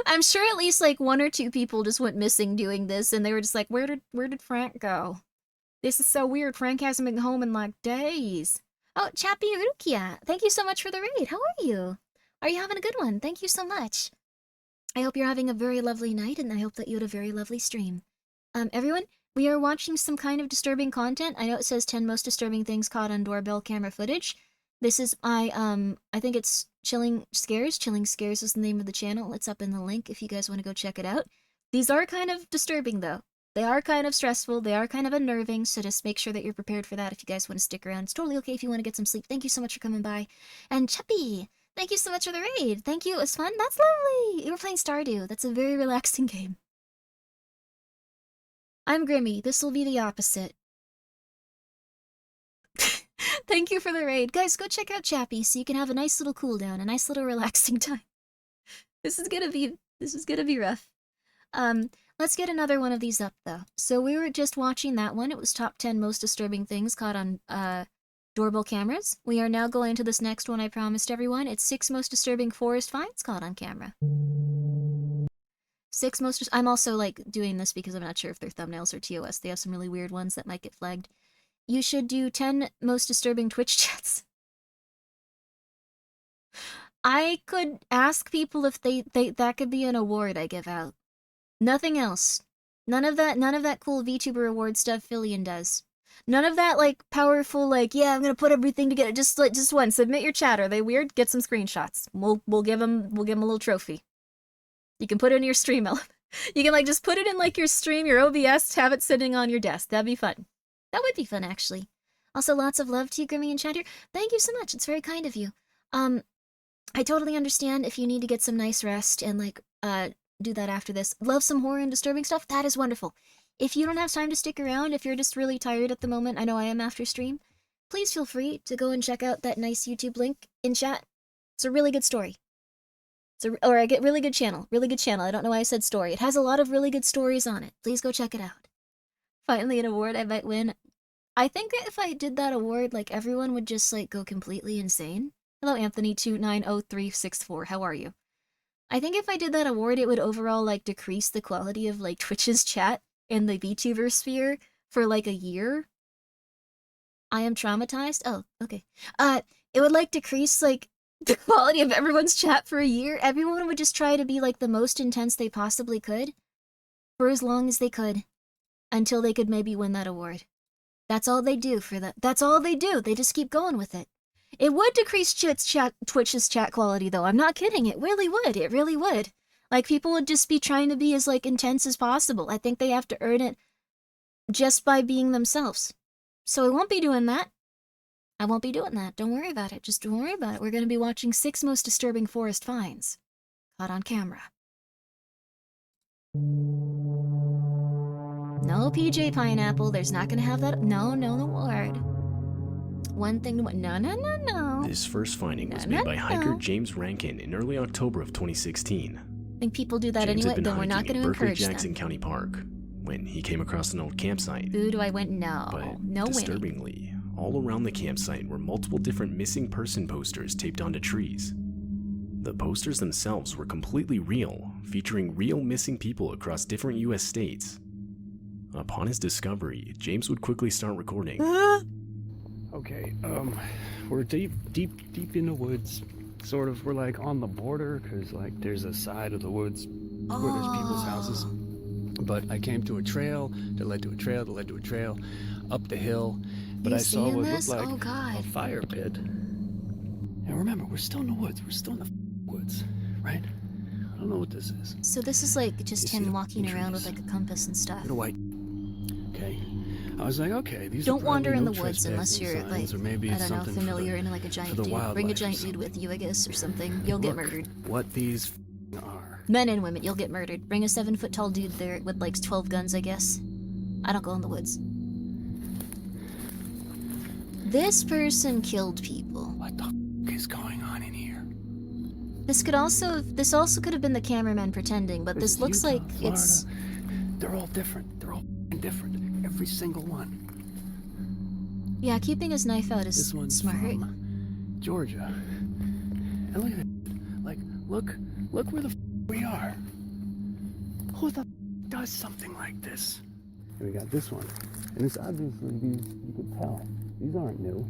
I'm sure at least, like, 1 or 2 people just went missing doing this, and they were just like, where did Frank go? This is so weird. Frank hasn't been home in, like, days. Oh, Chappy Rukia, thank you so much for the raid. How are you? Are you having a good one? Thank you so much. I hope you're having a very lovely night, and I hope that you had a very lovely stream. Everyone, we are watching some kind of disturbing content. I know it says 10 most disturbing things caught on doorbell camera footage. This is I think it's Chilling Scares. Chilling Scares is the name of the channel. It's up in the link if you guys want to go check it out. These are kind of disturbing, though. They are kind of stressful. They are kind of unnerving, so just make sure that you're prepared for that if you guys want to stick around. It's totally okay if you want to get some sleep. Thank you so much for coming by. And Chappy, thank you so much for the raid. Thank you. It was fun. That's lovely. You were playing Stardew. That's a very relaxing game. I'm Grimmy. This will be the opposite. Thank you for the raid. Guys, go check out Chappy so you can have a nice little cooldown, a nice little relaxing time. This is gonna be rough. Let's get another one of these up, though. So we were just watching that one. It was top 10 most disturbing things caught on, doorbell cameras. We are now going to this next one I promised everyone. It's 6 most disturbing forest finds caught on camera. 6 most... I'm also, like, doing this because I'm not sure if they're thumbnails or TOS. They have some really weird ones that might get flagged. You should do 10 most disturbing Twitch chats. I could ask people if that could be an award I give out. Nothing else. None of that cool VTuber award stuff Fillion does. None of that, like, powerful, like, yeah, I'm gonna put everything together. Just one. Submit your chat. Are they weird? Get some screenshots. We'll give them a little trophy. You can put it in your stream element. You can, like, just put it in, like, your stream, your OBS, have it sitting on your desk. That'd be fun. That would be fun, actually. Also, lots of love to you, Grimmy and chat here. Thank you so much. It's very kind of you. I totally understand if you need to get some nice rest and, like, do that after this. Love some horror and disturbing stuff? That is wonderful. If you don't have time to stick around, if you're just really tired at the moment, I know I am after stream, please feel free to go and check out that nice YouTube link in chat. It's a really good story. Or I get really good channel. Really good channel. I don't know why I said story. It has a lot of really good stories on it. Please go check it out. Finally, an award I might win. I think that if I did that award, like, everyone would just, like, go completely insane. Hello, Anthony290364. How are you? I think if I did that award, it would overall, like, decrease the quality of, like, Twitch's chat in the VTuber sphere for, like, a year. I am traumatized? Oh, okay. It would, like, decrease, like, the quality of everyone's chat for a year. Everyone would just try to be, like, the most intense they possibly could for as long as they could until they could maybe win that award. That's all they do for that. That's all they do. They just keep going with it. It would decrease Twitch's chat quality, though. I'm not kidding. It really would. It really would. Like, people would just be trying to be as, like, intense as possible. I think they have to earn it just by being themselves. So I won't be doing that. I won't be doing that. Don't worry about it. Just don't worry about it. We're going to be watching 6 most disturbing forest finds caught on camera. No, PJ Pineapple. There's not going to have that. No award. One thing. No. This first finding was made by hiker James Rankin in early October of 2016. I think people do that James anyway, had been then we're not hiking going in to Berkeley encourage Jackson them. County Park when he came across an old campsite. Ooh, do I win? No. But No winning. disturbingly, all around the campsite were multiple different missing person posters taped onto trees. The posters themselves were completely real, featuring real missing people across different US states. Upon his discovery, James would quickly start recording. Okay, we're deep in the woods. Sort of, we're like on the border, because like there's a side of the woods where there's people's houses. But I came to a trail that led to a trail that led to a trail, up the hill. But I saw what looked like a fire pit. And remember, we're still in the woods. We're still in the woods, right? I don't know what this is. So this is like just him walking around with like a compass and stuff. Little white. Okay. I was like, okay, these don't are wander in no the woods unless you're like, or maybe I don't know, something familiar for the, in like a giant for the dude. Bring a wildlife giant or dude with something. you, I guess, or something. You'll get murdered. What these are. Men and women, you'll get murdered. Bring a 7-foot tall dude there with like 12 guns, I guess. I don't go in the woods. This person killed people. What the f is going on in here? This also could have been the cameraman pretending, but this looks Utah, like Florida. it's... They're all different. They're all different. Every single one. Yeah, keeping his knife out is This one's smart. from Georgia. And look at it. Like, look where the f we are. Who the f does something like this? And we got this one. And it's obviously these, you can tell, these aren't new.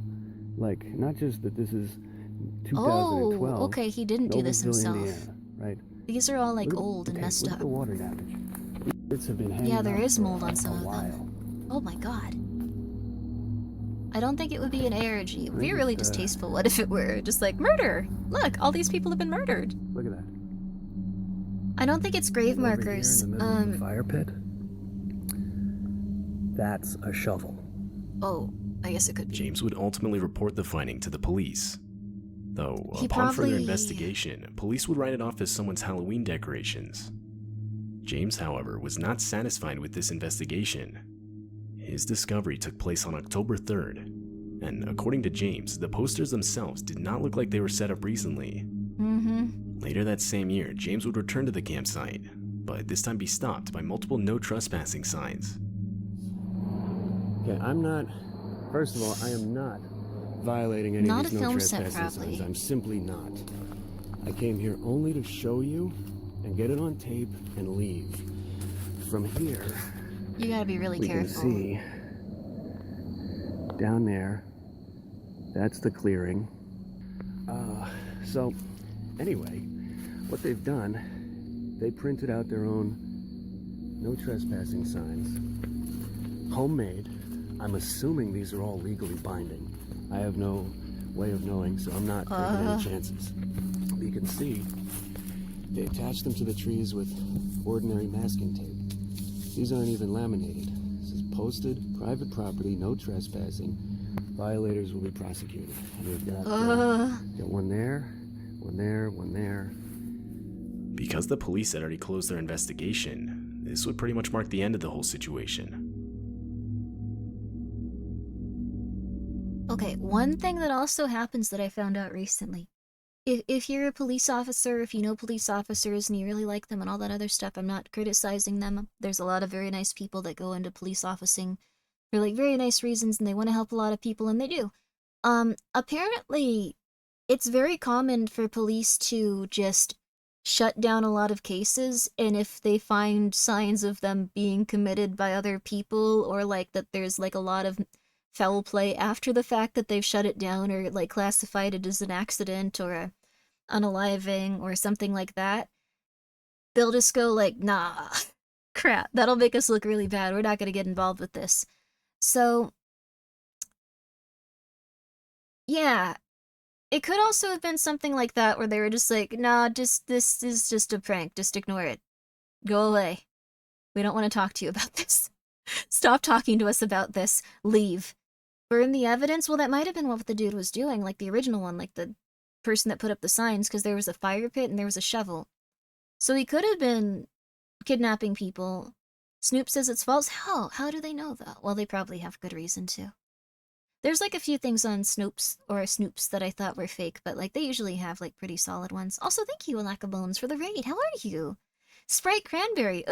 Like, not just that this is 2012. Oh, okay, he didn't do this Noblesville, himself. Indiana, right? These are all like Look at- old and okay, messed look up. at the water damage. These birds have been hanging Yeah, there out is for mold on some a of while. them. Oh my god. I don't think it would be an ARG. It would be really Just, distasteful. What if it were just like murder? Look, all these people have been murdered. Look at that. I don't think it's grave Over here markers. in the middle of the fire pit. That's a shovel. Oh, I guess it could be. James would ultimately report the finding to the police. Though, He upon further probably- investigation, police would write it off as someone's Halloween decorations. James, however, was not satisfied with this investigation. His discovery took place on October 3rd, and according to James, the posters themselves did not look like they were set up recently. Mm-hmm. Later that same year, James would return to the campsite, but this time be stopped by multiple no trespassing signs. Okay, first of all, I am not violating any Not of a these no film set, trespassing probably. signs. I'm simply not. I came here only to show you and get it on tape and leave. From here, You gotta be really we careful. can see down there, that's the clearing. So anyway, what they've done, they printed out their own no trespassing signs, homemade. I'm assuming these are all legally binding. I have no way of knowing, so I'm not taking any chances. But you can see they attached them to the trees with ordinary masking tape. These aren't even laminated. This is posted, private property, no trespassing. Violators will be prosecuted. And we've got one there, one there, one there. Because the police had already closed their investigation, this would pretty much mark the end of the whole situation. Okay, one thing that also happens that I found out recently. If you're a police officer, if you know police officers and you really like them and all that other stuff, I'm not criticizing them. There's a lot of very nice people that go into police officing for like very nice reasons and they want to help a lot of people and they do. Apparently it's very common for police to just shut down a lot of cases, and if they find signs of them being committed by other people or like that there's like a lot of foul play after the fact that they've shut it down or like classified it as an accident or a unaliving or something like that, they'll just go like, nah, crap, that'll make us look really bad, we're not going to get involved with this. So yeah, it could also have been something like that where they were just like, nah, this is just a prank, just ignore it, go away, we don't want to talk to you about this, stop talking to us about this, leave. Burn the evidence? Well, that might have been what the dude was doing, like the original one, like the person that put up the signs, because there was a fire pit and there was a shovel. So he could have been kidnapping people. Snoop says it's false. How do they know that? Well, they probably have good reason to. There's like a few things on Snoops that I thought were fake, but like they usually have like pretty solid ones. Also, thank you, Lack of Bones, for the raid. How are you? Sprite Cranberry.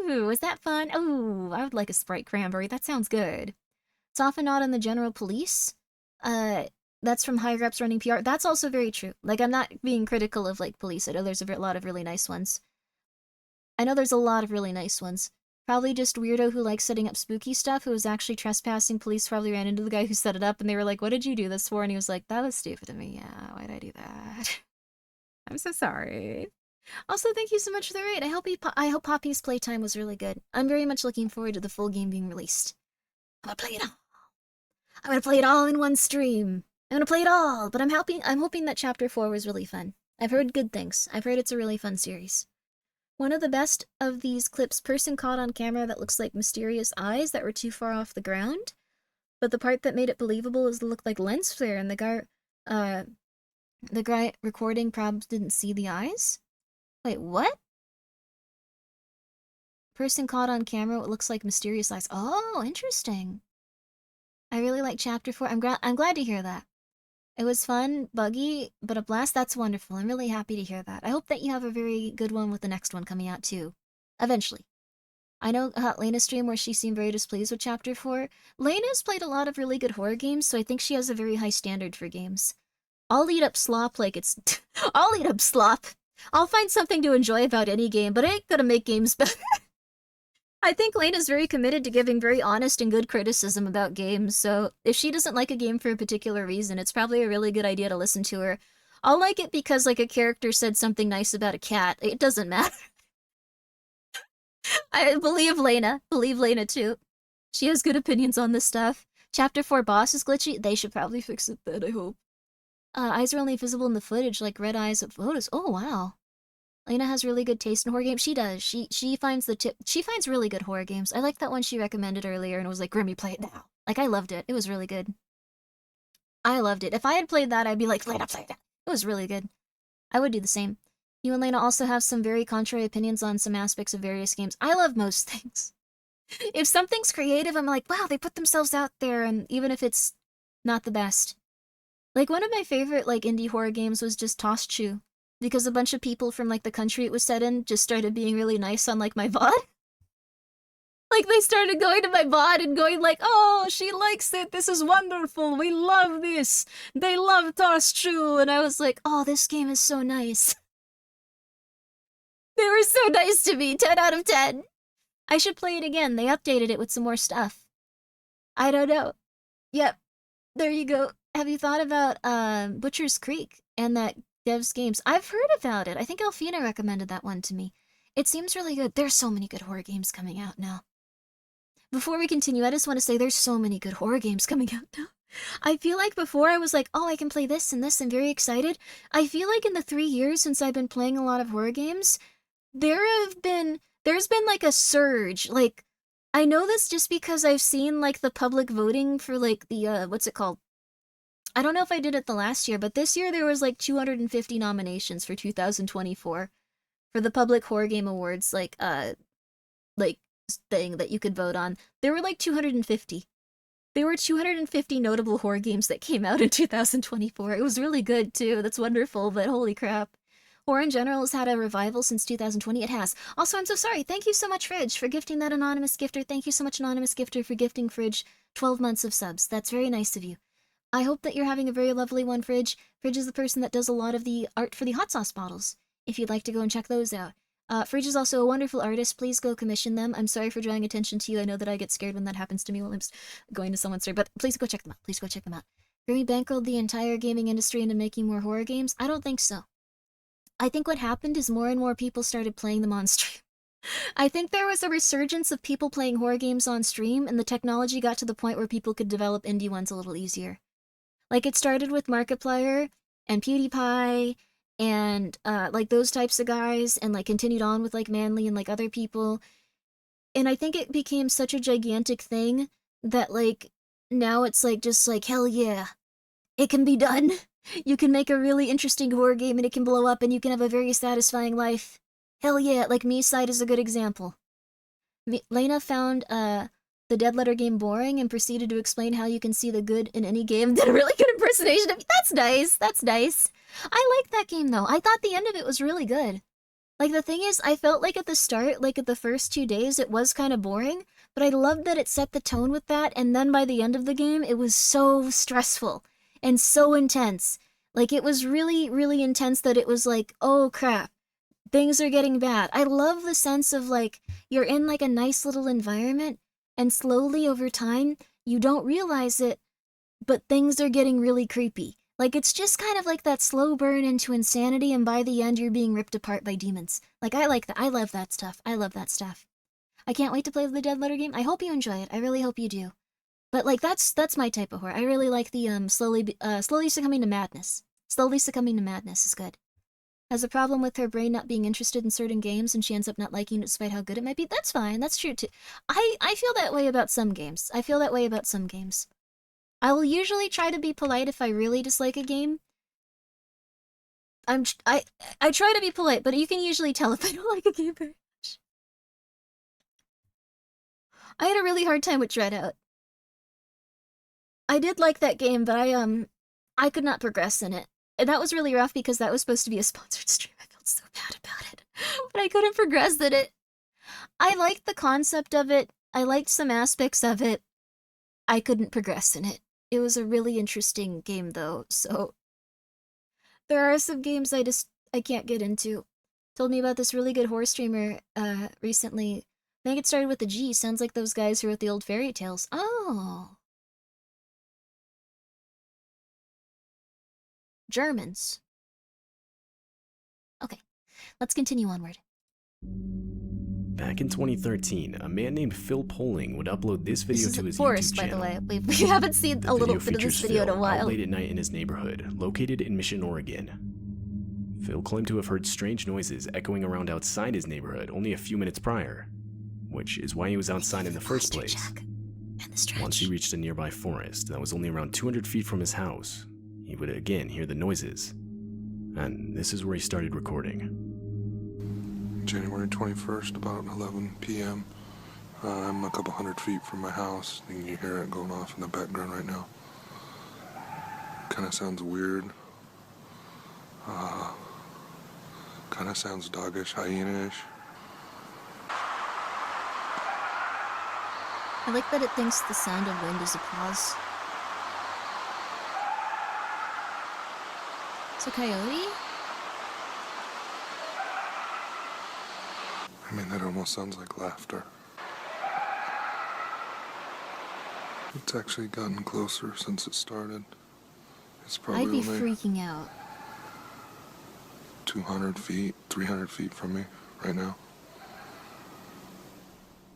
Ooh, was that fun? Ooh, I would like a Sprite Cranberry. That sounds good. It's often not in the general police. that's from higher ups running PR. That's also very true. Like, I'm not being critical of, like, police. I know there's a lot of really nice ones. Probably just weirdo who likes setting up spooky stuff, who was actually trespassing. Police probably ran into the guy who set it up, and they were like, what did you do this for? And he was like, that was stupid of me. Yeah, why'd I do that? I'm so sorry. Also, thank you so much for the raid. I hope Poppy's playtime was really good. I'm very much looking forward to the full game being released. I'm gonna play it all. I'm gonna play it all in one stream. I'm gonna play it all, but I'm hoping that Chapter 4 was really fun. I've heard good things. I've heard it's a really fun series. One of the best of these clips, person caught on camera that looks like mysterious eyes that were too far off the ground. But the part that made it believable is it looked like lens flare, and the guy recording probably didn't see the eyes. Wait, what? Person caught on camera what looks like mysterious eyes. Oh, interesting. I really like Chapter 4. I'm glad to hear that. It was fun, buggy, but a blast. That's wonderful. I'm really happy to hear that. I hope that you have a very good one with the next one coming out too. Eventually. I know Lena's stream where she seemed very displeased with Chapter 4. Lena's played a lot of really good horror games, so I think she has a very high standard for games. I'll eat up slop like it's... I'll eat up slop. I'll find something to enjoy about any game, but I ain't gonna make games better. I think Lena's very committed to giving very honest and good criticism about games, so if she doesn't like a game for a particular reason, it's probably a really good idea to listen to her. I'll like it because, like, a character said something nice about a cat. It doesn't matter. I believe Lena. Believe Lena, too. She has good opinions on this stuff. Chapter 4 boss is glitchy. They should probably fix it then, I hope. Eyes are only visible in the footage, like red eyes of photos. Oh, wow. Lena has really good taste in horror games. She does. She finds she finds really good horror games. I like that one she recommended earlier and was like, Grimmy, play it now. Like, I loved it. It was really good. I loved it. If I had played that, I'd be like, Lena, play it. It was really good. I would do the same. You and Lena also have some very contrary opinions on some aspects of various games. I love most things. If something's creative, I'm like, wow, they put themselves out there, and even if it's not the best. Like, one of my favorite, like, indie horror games was just Toss Chew. Because a bunch of people from, like, the country it was set in just started being really nice on, like, my VOD. Like, they started going to my VOD and going like, oh, she likes it, this is wonderful, we love this, they love Toss Chew, and I was like, oh, this game is so nice. They were so nice to me, 10 out of 10. I should play it again, they updated it with some more stuff. I don't know. Yep, there you go. Have you thought about, Butcher's Creek and that Devs Games? I've heard about it. I think Elfina recommended that one to me. It seems really good. There's so many good horror games coming out now. Before we continue, I just want to say there's so many good horror games coming out now. I feel like before I was like, oh, I can play this and this, and very excited. I feel like in the 3 years since I've been playing a lot of horror games, there's been like a surge. Like, I know this just because I've seen like the public voting for like the, what's it called? I don't know if I did it the last year, but this year there was like 250 nominations for 2024 for the Public Horror Game Awards, like thing that you could vote on. There were like 250. There were 250 notable horror games that came out in 2024. It was really good too. That's wonderful, but holy crap. Horror in general has had a revival since 2020. It has. Also, I'm so sorry. Thank you so much, Fridge, for gifting that anonymous gifter. Thank you so much, anonymous gifter, for gifting Fridge 12 months of subs. That's very nice of you. I hope that you're having a very lovely one, Fridge. Fridge is the person that does a lot of the art for the hot sauce bottles, if you'd like to go and check those out. Fridge is also a wonderful artist. Please go commission them. I'm sorry for drawing attention to you. I know that I get scared when that happens to me while I'm going to someone's store, but please go check them out. Please go check them out. Grimmi bankrolled the entire gaming industry into making more horror games? I don't think so. I think what happened is more and more people started playing them on stream. I think there was a resurgence of people playing horror games on stream, and the technology got to the point where people could develop indie ones a little easier. Like, it started with Markiplier and PewDiePie and, like, those types of guys, and, like, continued on with, like, Manly and, like, other people. And I think it became such a gigantic thing that, like, now it's, like, just, like, hell yeah, it can be done. You can make a really interesting horror game and it can blow up and you can have a very satisfying life. Hell yeah, like Me-Side is a good example. Lena found, the Dead Letter game boring and proceeded to explain how you can see the good in any game. Did a really good impersonation of me. That's nice. That's nice. I like that game, though. I thought the end of it was really good. Like, the thing is, I felt like at the start, like at the first 2 days, it was kind of boring, but I loved that it set the tone with that, and then by the end of the game, it was so stressful. and so intense. Like, it was really, really intense that it was like, oh crap, things are getting bad. I love the sense of, like, you're in, like, a nice little environment, and slowly over time, you don't realize it, but things are getting really creepy. Like, it's just kind of like that slow burn into insanity, and by the end, you're being ripped apart by demons. Like, I like that. I love that stuff. I love that stuff. I can't wait to play the Dead Letter game. I hope you enjoy it. I really hope you do. But, like, that's my type of horror. I really like the, slowly succumbing to madness. Slowly succumbing to madness is good. Has a problem with her brain not being interested in certain games, and she ends up not liking it despite how good it might be. That's fine. That's true, too. I feel that way about some games. I feel that way about some games. I will usually try to be polite if I really dislike a game. I try to be polite, but you can usually tell if I don't like a game very much. I had a really hard time with Dreadout. I did like that game, but I could not progress in it. And that was really rough because that was supposed to be a sponsored stream. I felt so bad about it. But I couldn't progress in it. I liked the concept of it. I liked some aspects of it. I couldn't progress in it. It was a really interesting game, though, so... There are some games I can't get into. Told me about this really good horror streamer, recently. I think it started with a G. Sounds like those guys who wrote the old fairy tales. Oh. Germans. Okay, let's continue onward. Back in 2013, a man named Phil Poling would upload this video to his forest, YouTube by channel. the way. We haven't seen The a little video bit of this features video in a Phil while. out late at night in his neighborhood, located in Mission, Oregon. Phil claimed to have heard strange noises echoing around outside his neighborhood only a few minutes prior, which is why he was outside in the first place. Once he reached a nearby forest that was only around 200 feet from his house, he would again hear the noises. And this is where he started recording. January 21st, about 11 p.m. I'm a couple hundred feet from my house, and you hear it going off in the background right now. Kind of sounds weird. Kind of sounds doggish, hyena-ish. I like that it thinks the sound of wind is applause. It's a coyote? I mean, that almost sounds like laughter. It's actually gotten closer since it started. It's probably I'd be only freaking out. 200 feet, 300 feet from me right now.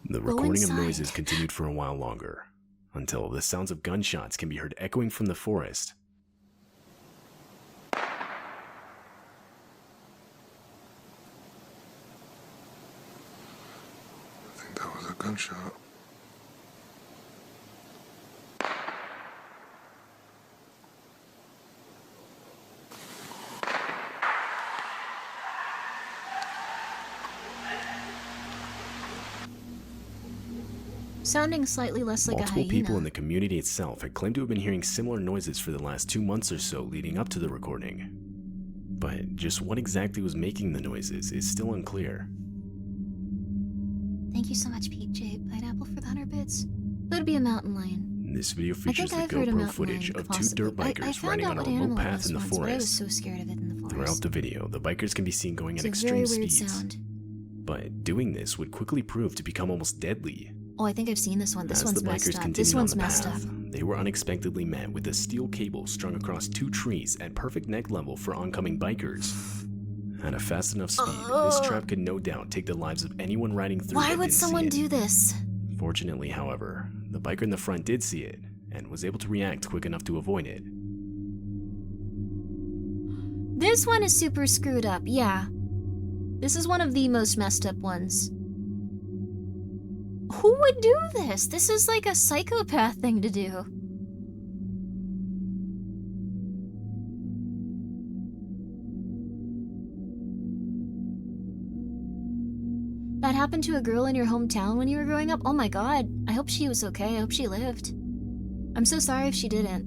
The recording of noises continued for a while longer, until the sounds of gunshots can be heard echoing from the forest. I think that was a gunshot. Sounding slightly less like a hyena. Multiple people in the community itself had claimed to have been hearing similar noises for the last 2 months or so leading up to the recording. But just what exactly was making the noises is still unclear. Thank you so much, PJ Pineapple, for the 100 bits. It would be a mountain lion. This video features the I've heard a GoPro mountain footage lion, of two possibly. dirt bikers I riding found on a out what remote animal it path was in the once, but I was forest. so scared of it in the forest. Throughout the video, the bikers can be seen going at It's a very extreme weird speeds. sound. But doing this would quickly prove to become almost deadly. Oh, I think I've seen this one. This As one's the messed bikers up. continued This on one's the messed path, up. they were unexpectedly met with a steel cable strung across 2 trees at perfect neck level for oncoming bikers. At a fast enough speed, this trap could no doubt take the lives of anyone riding through. Why would someone do this? Fortunately, however, the biker in the front did see it and was able to react quick enough to avoid it. This one is super screwed up, yeah. This is one of the most messed up ones. Who would do this? This is like a psychopath thing to do. That happened to a girl in your hometown when you were growing up? Oh my god. I hope she was okay. I hope she lived. I'm so sorry if she didn't.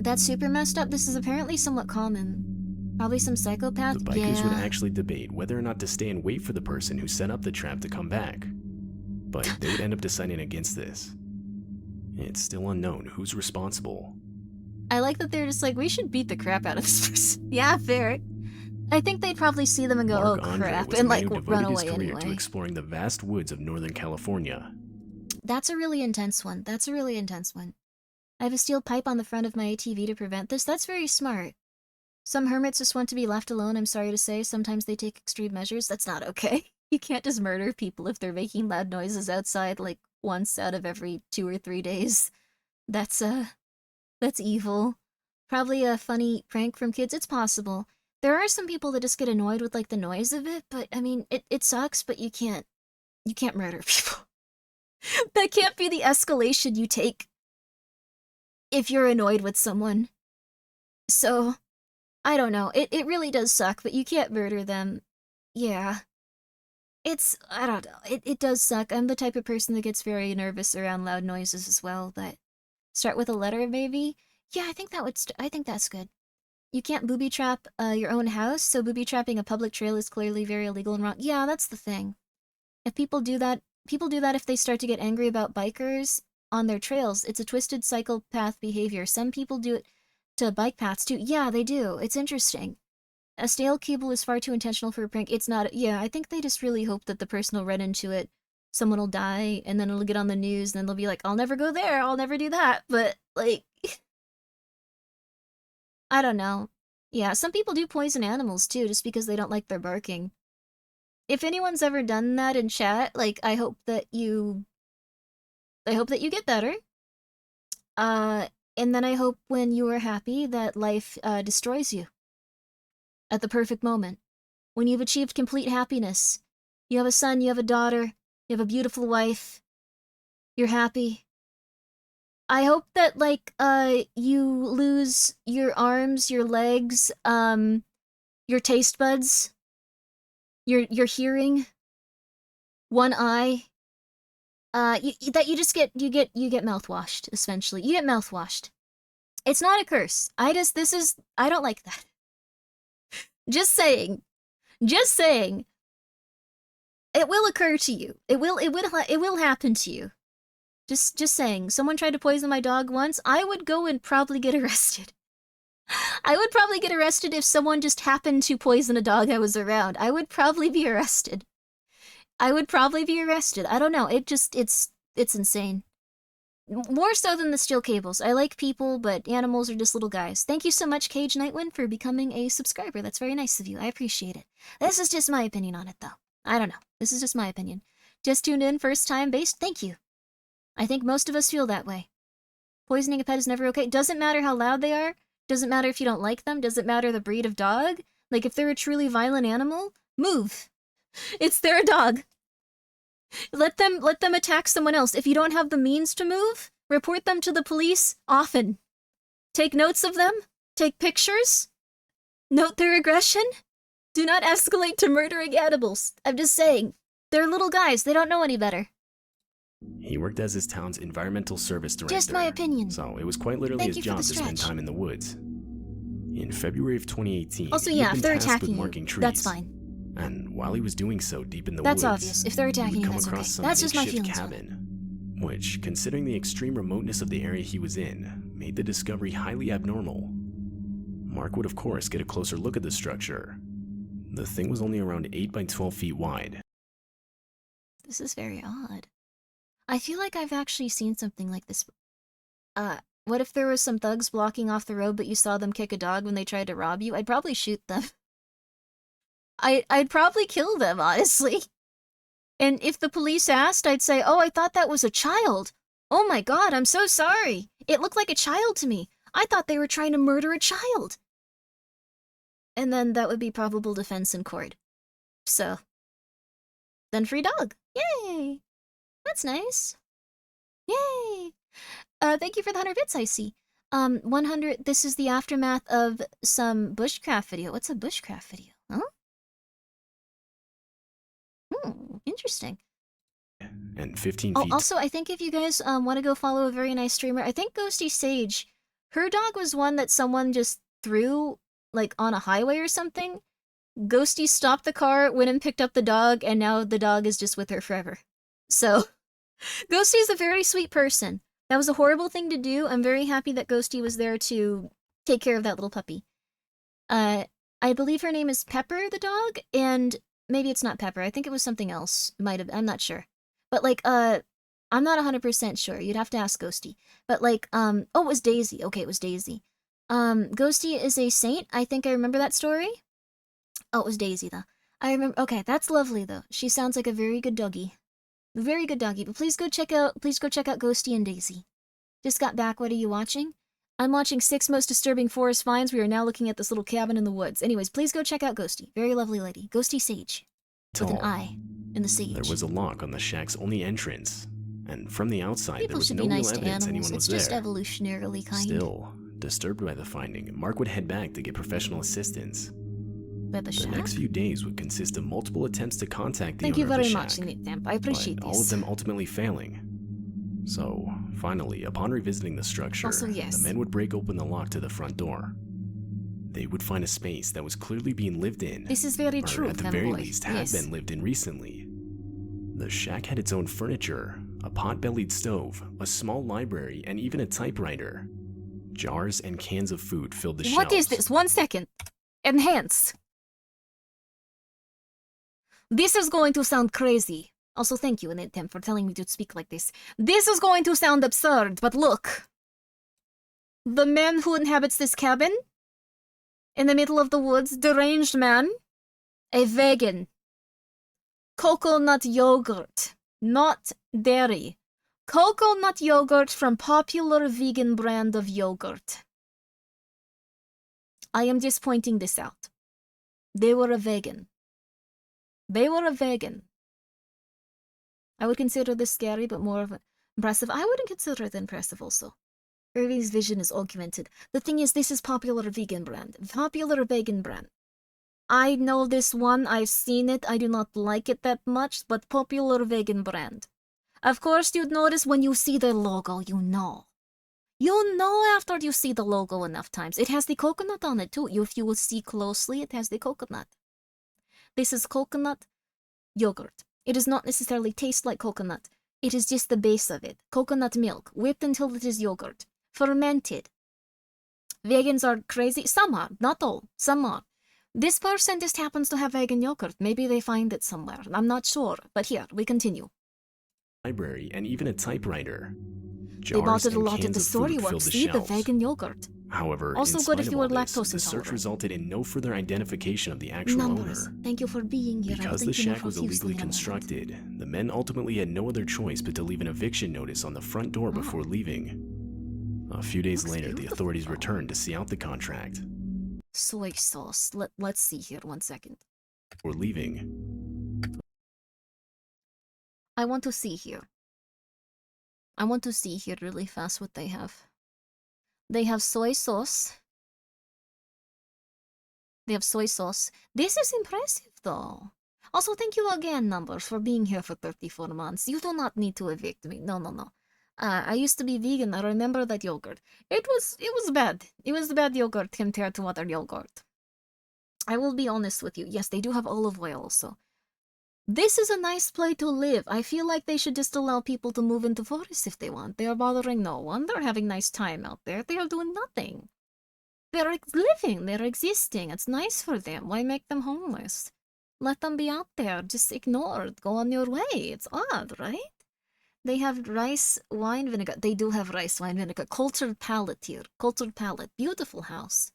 That's super messed up. This is apparently somewhat common. Probably some psychopath? The bikers would Yeah. actually debate whether or not to stay and wait for the person who set up the trap to come back. But they would end up deciding against this. It's still unknown who's responsible. I like that they're just like, we should beat the crap out of this person. Yeah, fair. I think they'd probably see them and go, Mark oh Andre crap, was a and man like who run devoted his away career to anyway. exploring the vast woods of Northern California. That's a really intense one. That's a really intense one. I have a steel pipe on the front of my ATV to prevent this. That's very smart. Some hermits just want to be left alone, I'm sorry to say. Sometimes they take extreme measures. That's not okay. You can't just murder people if they're making loud noises outside like once out of every 2 or 3 days. That's evil. Probably a funny prank from kids. It's possible. There are some people that just get annoyed with like the noise of it, but I mean, it sucks, but you can't murder people. That can't be the escalation you take if you're annoyed with someone. So, I don't know. It really does suck, but you can't murder them. Yeah. I don't know. It does suck. I'm the type of person that gets very nervous around loud noises as well, but start with a letter maybe? Yeah, I think I think that's good. You can't booby trap your own house, so booby trapping a public trail is clearly very illegal and wrong. Yeah, that's the thing. If people do that if they start to get angry about bikers on their trails. It's a twisted psychopath behavior. Some people do it to bike paths too. Yeah, they do. It's interesting. A stale cable is far too intentional for a prank. It's not. Yeah, I think they just really hope that the person will run into it, someone will die, and then it'll get on the news, and then they'll be like, I'll never go there, I'll never do that. But, like, I don't know. Yeah, some people do poison animals too, just because they don't like their barking. If anyone's ever done that in chat, like, I hope that you get better. And then I hope when you are happy that life destroys you. At the perfect moment. When you've achieved complete happiness. You have a son, you have a daughter, you have a beautiful wife. You're happy. I hope that, like, you lose your arms, your legs, your taste buds, your hearing, one eye. That you just get mouthwashed, essentially. You get mouthwashed. It's not a curse. I don't like that. Just saying. It will occur to you. It will happen to you. Just saying. Someone tried to poison my dog once. I would go and probably get arrested. I would probably get arrested if someone just happened to poison a dog I was around. I would probably be arrested. I don't know. It's insane. More so than the steel cables. I like people, but animals are just little guys. Thank you so much, Cage Nightwind, for becoming a subscriber. That's very nice of you. I appreciate it. This is just my opinion on it, though. I don't know. This is just my opinion. Just tuned in, first time based. Thank you. I think most of us feel that way. Poisoning a pet is never okay. Doesn't matter how loud they are. Doesn't matter if you don't like them. Doesn't matter the breed of dog. Like, if they're a truly violent animal, move. They're a dog. Let them attack someone else. If you don't have the means to move, report them to the police often. Take notes of them. Take pictures. Note their aggression. Do not escalate to murdering animals. I'm just saying. They're little guys. They don't know any better. He worked as his town's environmental service director. Just my opinion. So it was quite literally his job to spend time in the woods. In February of 2018, also, he yeah, had if been they're tasked with attacking marking you, trees. that's fine. And while he was doing so deep in the That's woods, obvious. If they're attacking he you, would come that's okay. across some That's just my makeshift feelings on it. cabin, which, considering the extreme remoteness of the area he was in, made the discovery highly abnormal. Mark would of course get a closer look at the structure. The thing was only around 8 by 12 feet wide. This is very odd. I feel like I've actually seen something like this. What if there was some thugs blocking off the road but you saw them kick a dog when they tried to rob you? I'd probably shoot them. I'd probably kill them, honestly. And if the police asked, I'd say, oh, I thought that was a child. Oh my god, I'm so sorry. It looked like a child to me. I thought they were trying to murder a child. And then that would be probable defense in court. So, then free dog. Yay! That's nice. Yay! Thank you for the 100 bits, I see. 100, this is the aftermath of some bushcraft video. What's a bushcraft video? Huh? Interesting. And 15 Oh, feet. also, I think if you guys want to go follow a very nice streamer, I think Ghosty Sage, her dog was one that someone just threw, like, on a highway or something. Ghosty stopped the car, went and picked up the dog, and now the dog is just with her forever. So, Ghosty is a very sweet person. That was a horrible thing to do. I'm very happy that Ghosty was there to take care of that little puppy. I believe her name is Pepper the dog, and maybe it's not Pepper. I think it was something else. Might have. I'm not sure. But like, I'm not 100% sure. You'd have to ask Ghosty. But like, oh, it was Daisy. Okay, it was Daisy. Ghosty is a saint. I think I remember that story. Oh, it was Daisy though. I remember. Okay, that's lovely though. She sounds like a very good doggy. Very good doggy. But please go check out Ghosty and Daisy. Just got back. What are you watching? I'm watching 6 Most Disturbing Forest Finds. We are now looking at this little cabin in the woods. Anyways, please go check out Ghosty. Very lovely lady. Ghosty Sage. With an I in the sage. There was a lock on the shack's only entrance, and from the outside People there was should no be real nice to evidence animals. anyone was It's just there. evolutionarily kind. Still, disturbed by the finding, Mark would head back to get professional assistance. By the shack? next few days would consist of multiple attempts to contact the Thank owner you very of the much, shack, Nick. I appreciate but this. all of them ultimately failing. So, finally, upon revisiting the structure, Also, yes. the men would break open the lock to the front door. They would find a space that was clearly being lived in. This is very or true, at the very fanboy. least had Yes. been lived in recently. The shack had its own furniture, a pot-bellied stove, a small library, and even a typewriter. Jars and cans of food filled the shelves. What is this? 1 second. Enhance. This is going to sound crazy. Also, thank you, Tim, for telling me to speak like this. This is going to sound absurd, but look. The man who inhabits this cabin, in the middle of the woods, deranged man, a vegan. Coconut yogurt, not dairy. Coconut yogurt from popular vegan brand of yogurt. I am just pointing this out. They were a vegan. They were a vegan. I would consider this scary, but more of an impressive. I wouldn't consider it impressive also. Irving's vision is augmented. The thing is, this is popular vegan brand. Popular vegan brand. I know this one, I've seen it, I do not like it that much, but popular vegan brand. Of course, you'd notice when you see the logo, you know. You know after you see the logo enough times. It has the coconut on it too. If you will see closely, it has the coconut. This is coconut yogurt. It does not necessarily taste like coconut. It is just the base of it. Coconut milk, whipped until it is yogurt. Fermented. Vegans are crazy. Some are, not all. Some are. This person just happens to have vegan yogurt. Maybe they find it somewhere. I'm not sure. But here, we continue. Library and even a typewriter. They bought it a and lot at cans the of store. food You filled the see the shelves. vegan yogurt. However, Also in good spite if of you all are this, lactose the search intolerant. resulted in no further identification of the actual Numbers. owner. Thank you for being here. I will Because the thank you more shack was profusely illegally in a moment. constructed, the men ultimately had no other choice but to leave an eviction notice on the front door before leaving. A few days Looks later, the beautiful. authorities returned to see out the contract. Soy sauce. Let's see here. 1 second. Before leaving, I want to see here. I want to see here really fast what they have. They have soy sauce. They have soy sauce. This is impressive, though. Also, thank you again, Numbers, for being here for 34 months. You do not need to evict me. No, no, no. I used to be vegan. I remember that yogurt. It was bad. It was bad yogurt compared to other yogurt. I will be honest with you. Yes, they do have olive oil also. This is a nice place to live. I feel like they should just allow people to move into forests if they want. They are bothering no one. They're having nice time out there. They are doing nothing. They're living. They're existing. It's nice for them. Why make them homeless? Let them be out there. Just ignore it. Go on your way. It's odd, right? They have rice, wine, vinegar. They do have rice, wine, vinegar. Cultured palate here. Cultured palate. Beautiful house.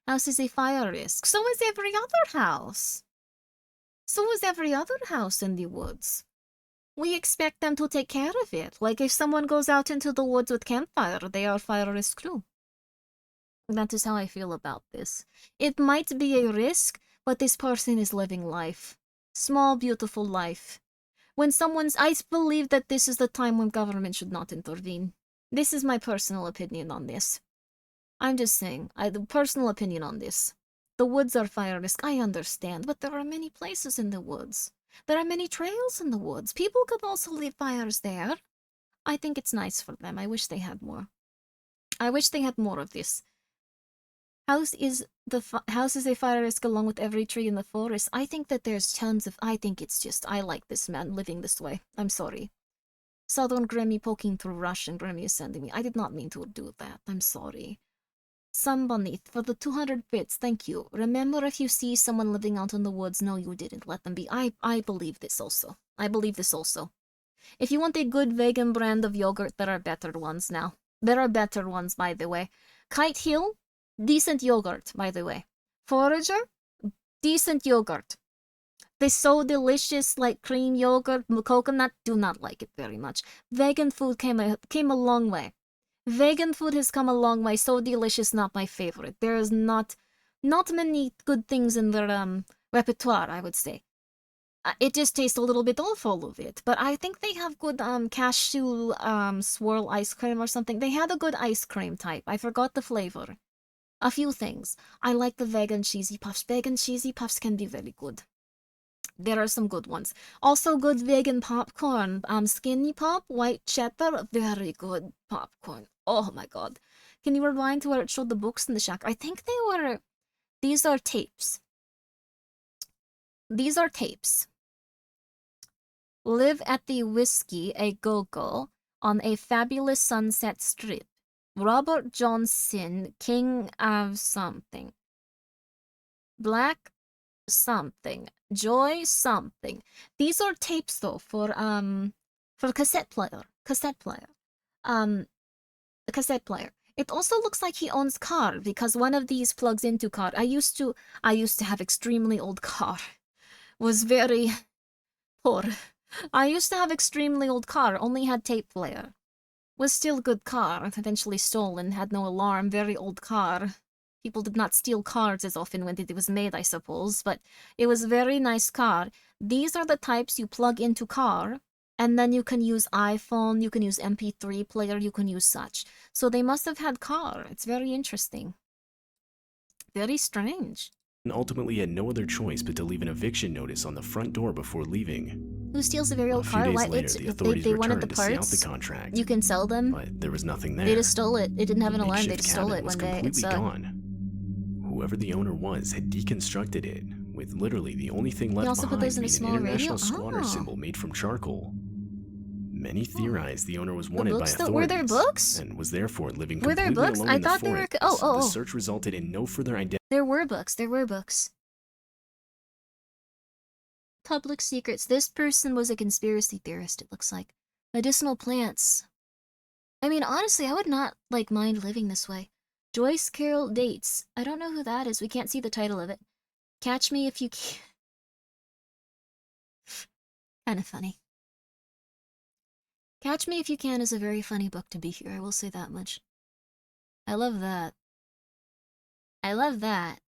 House is a fire risk. So is every other house. So is every other house in the woods. We expect them to take care of it. Like if someone goes out into the woods with campfire, they are fire risk too. That is how I feel about this. It might be a risk, but this person is living life. Small, beautiful life. I believe that this is the time when government should not intervene. This is my personal opinion on this. I'm just saying, the personal opinion on this. The woods are fire risk, I understand, but there are many places in the woods. There are many trails in the woods. People could also leave fires there. I think it's nice for them. I wish they had more. I wish they had more of this. House is a fire risk along with every tree in the forest. I think that there's tons of... I think it's just... I like this man living this way. I'm sorry. Southern Grimmi poking through Russian Grimmi is sending me. I did not mean to do that. I'm sorry. Sunbeneath, for the 200 bits, thank you. Remember, if you see someone living out in the woods, no, you didn't. Let them be. I believe this also. I believe this also. If you want a good vegan brand of yogurt, there are better ones now. There are better ones, by the way. Kite Hill, decent yogurt, by the way. Forager, decent yogurt. They so delicious, like cream yogurt, coconut, do not like it very much. Vegan food came a long way. Vegan food has come a long way. So delicious, not my favorite. There is not many good things in their repertoire, I would say. It just tastes a little bit awful of it, but I think they have good cashew swirl ice cream or something. They had a good ice cream type. I forgot the flavor. A few things. I like the vegan cheesy puffs. Vegan cheesy puffs can be very good. There are some good ones. Also good vegan popcorn. Skinny Pop, white cheddar, very good popcorn. Oh my god. Can you rewind to where it showed the books in the shack? I think these are tapes. These are tapes. Live at the Whiskey, a Go-Go, on a fabulous sunset strip. Robert Johnson, King of something. Black something. Joy something. These are tapes though for cassette player. Cassette player. Cassette player. It also looks like he owns car because one of these plugs into car. I used to have extremely old car. Was very poor. I used to have extremely old car, only had tape player. Was still good car, eventually stolen, had no alarm, very old car. People did not steal cars as often when it was made, I suppose, but it was a very nice car. These are the types you plug into car, and then you can use iPhone, you can use MP3 player, you can use such. So they must have had car. It's very interesting. Very strange. And ultimately had no other choice but to leave an eviction notice on the front door before leaving. Who steals a very old car? Why they wanted the parts? The contract, you can sell them. But there was nothing there. They just stole it. It didn't have an alarm. They just stole it one day. It's gone. Whoever the owner was had deconstructed it, with literally the only thing left behind being an international squatter symbol made from charcoal. Many theorized the owner was wanted by authorities. Were there books? And was therefore living Were completely there books? alone I in the thought they were. forest. Oh. The search resulted in no further identity. There were books. There were books. Public secrets. This person was a conspiracy theorist, it looks like. Medicinal plants. I mean, honestly, I would not, mind living this way. Joyce Carol Dates. I don't know who that is. We can't see the title of it. Catch Me If You Can. Kind of funny. Catch Me If You Can is a very funny book to be here, I will say that much. I love that. I love that.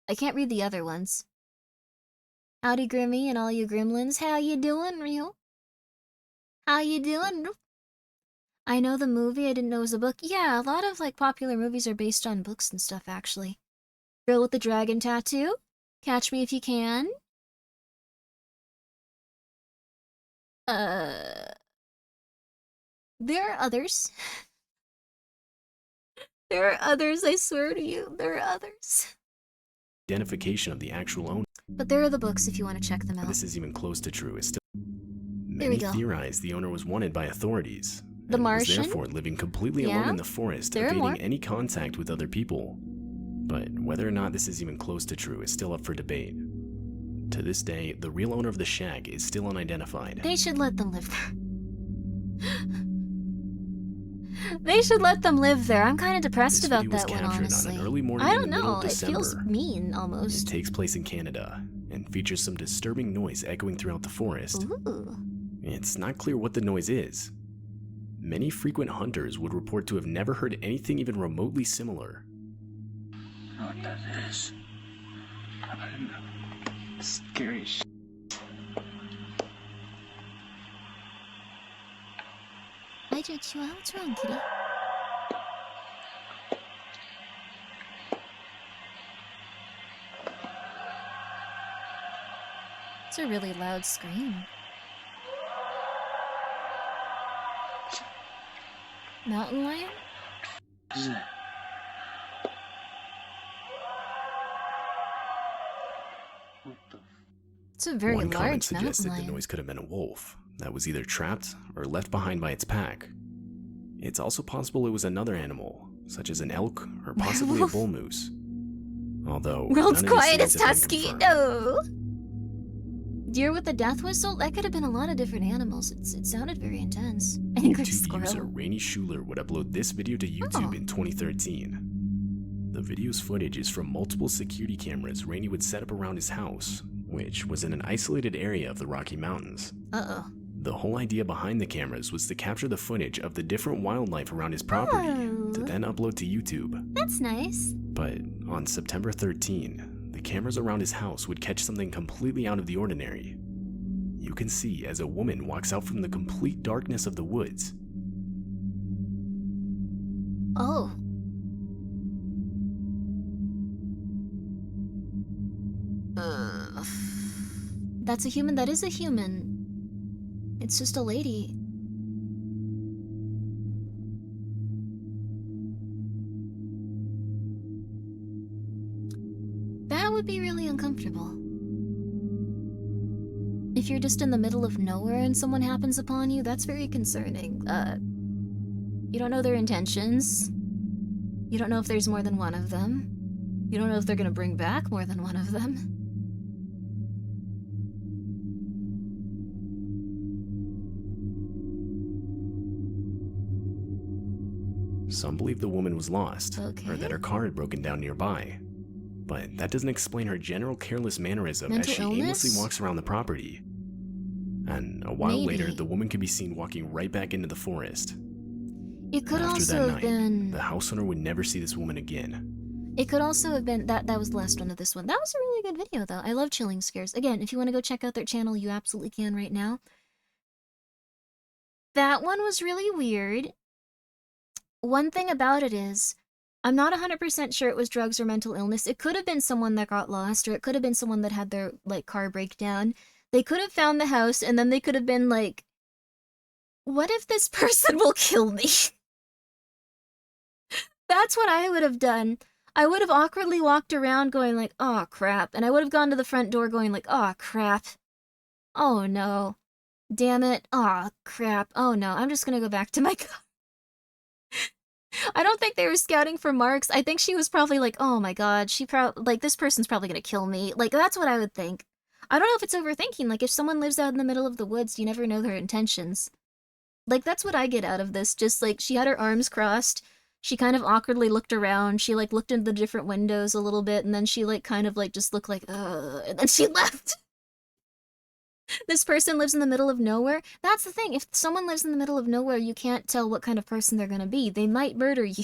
I can't read the other ones. Howdy, Grimmy, and all you gremlins. How you doing, Rio? How you doing? I know the movie. I didn't know it was a book. Yeah, a lot of, popular movies are based on books and stuff, actually. Girl with the Dragon Tattoo. Catch Me If You Can. There are others. There are others, I swear to you. There are others. Identification of the actual owner. But there are the books if you want to check them out. This is even close to true. Many theorized the owner was wanted by authorities. The Martian? Was therefore living completely alone in the forest, evading any contact with other people. But whether or not this is even close to true is still up for debate. To this day, the real owner of the shack is still unidentified. They should let them live there. They should let them live there. I'm kind of depressed about that one, honestly. On an early morning I don't in the middle know. of It December. feels mean, almost. It takes place in Canada and features some disturbing noise echoing throughout the forest. Ooh. It's not clear what the noise is. Many frequent hunters would report to have never heard anything even remotely similar. What that is? Scary shit. Hi, Joshua. What's wrong, kitty? It's a really loud scream. Mountain lion? It's a very One comment large mountain suggested lion. the noise could have been a wolf, that was either trapped or left behind by its pack. It's also possible it was another animal, such as an elk or possibly a bull moose. Although, World's none of these quiet as theories have been husky. confirmed. No. Deer with a death whistle? That could have been a lot of different animals. It sounded very intense. Angry YouTube squirrel. user Rainey Schuler would upload this video to YouTube in 2013. The video's footage is from multiple security cameras Rainey would set up around his house, which was in an isolated area of the Rocky Mountains. Uh-oh. The whole idea behind the cameras was to capture the footage of the different wildlife around his property to then upload to YouTube. That's nice. But on September 13, the cameras around his house would catch something completely out of the ordinary. You can see as a woman walks out from the complete darkness of the woods. Oh. That's a human. That is a human. It's just a lady. That would be really uncomfortable. If you're just in the middle of nowhere and someone happens upon you, that's very concerning. You don't know their intentions. You don't know if there's more than one of them. You don't know if they're gonna bring back more than one of them. Some believe the woman was lost, Okay. or that her car had broken down nearby. But that doesn't explain her general careless mannerism Mental as she illness? aimlessly walks around the property. And a while Maybe. later, the woman could be seen walking right back into the forest. It could After also that have night, been. the house owner would never see this woman again. It could also have been that was the last one of this one. That was a really good video though. I love Chilling Scares. Again, if you want to go check out their channel, you absolutely can right now. That one was really weird. One thing about it is, I'm not 100% sure it was drugs or mental illness. It could have been someone that got lost, or it could have been someone that had their like car breakdown. They could have found the house, and then they could have been like, what if this person will kill me? That's what I would have done. I would have awkwardly walked around going like, oh crap. And I would have gone to the front door going like, oh crap. Oh no. Damn it. Oh crap. Oh no. I'm just gonna go back to my car. I don't think they were scouting for marks. I think she was probably like, oh my god, like this person's probably gonna kill me. Like that's what I would think. I don't know if it's overthinking. Like if someone lives out in the middle of the woods, you never know their intentions. Like that's what I get out of this. Just like she had her arms crossed. She kind of awkwardly looked around. She like looked into the different windows a little bit, and then she like kind of like just looked like, and then she left. This person lives in the middle of nowhere. That's the thing. If someone lives in the middle of nowhere, you can't tell what kind of person they're gonna be. They might murder you.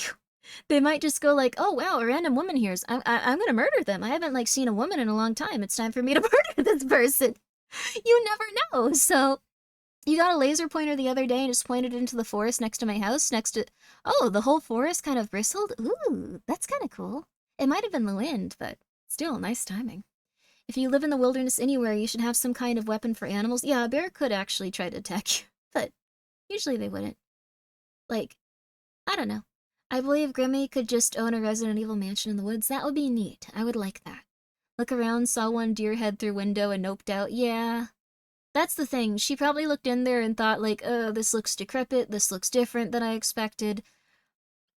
They might just go like, oh wow, a random woman here. I'm gonna murder them. I haven't like seen a woman in a long time. It's time for me to murder this person. You never know. So you got a laser pointer the other day and just pointed it into the forest next to my house, next to... Oh, the whole forest kind of bristled? Ooh, that's kind of cool. It might have been the wind, but still, nice timing. If you live in the wilderness anywhere, you should have some kind of weapon for animals. Yeah, a bear could actually try to attack you, but usually they wouldn't. Like, I don't know. I believe Grimmi could just own a Resident Evil mansion in the woods. That would be neat. I would like that. Look around, saw one deer head through window and noped out. Yeah. That's the thing. She probably looked in there and thought like, oh, this looks decrepit. This looks different than I expected.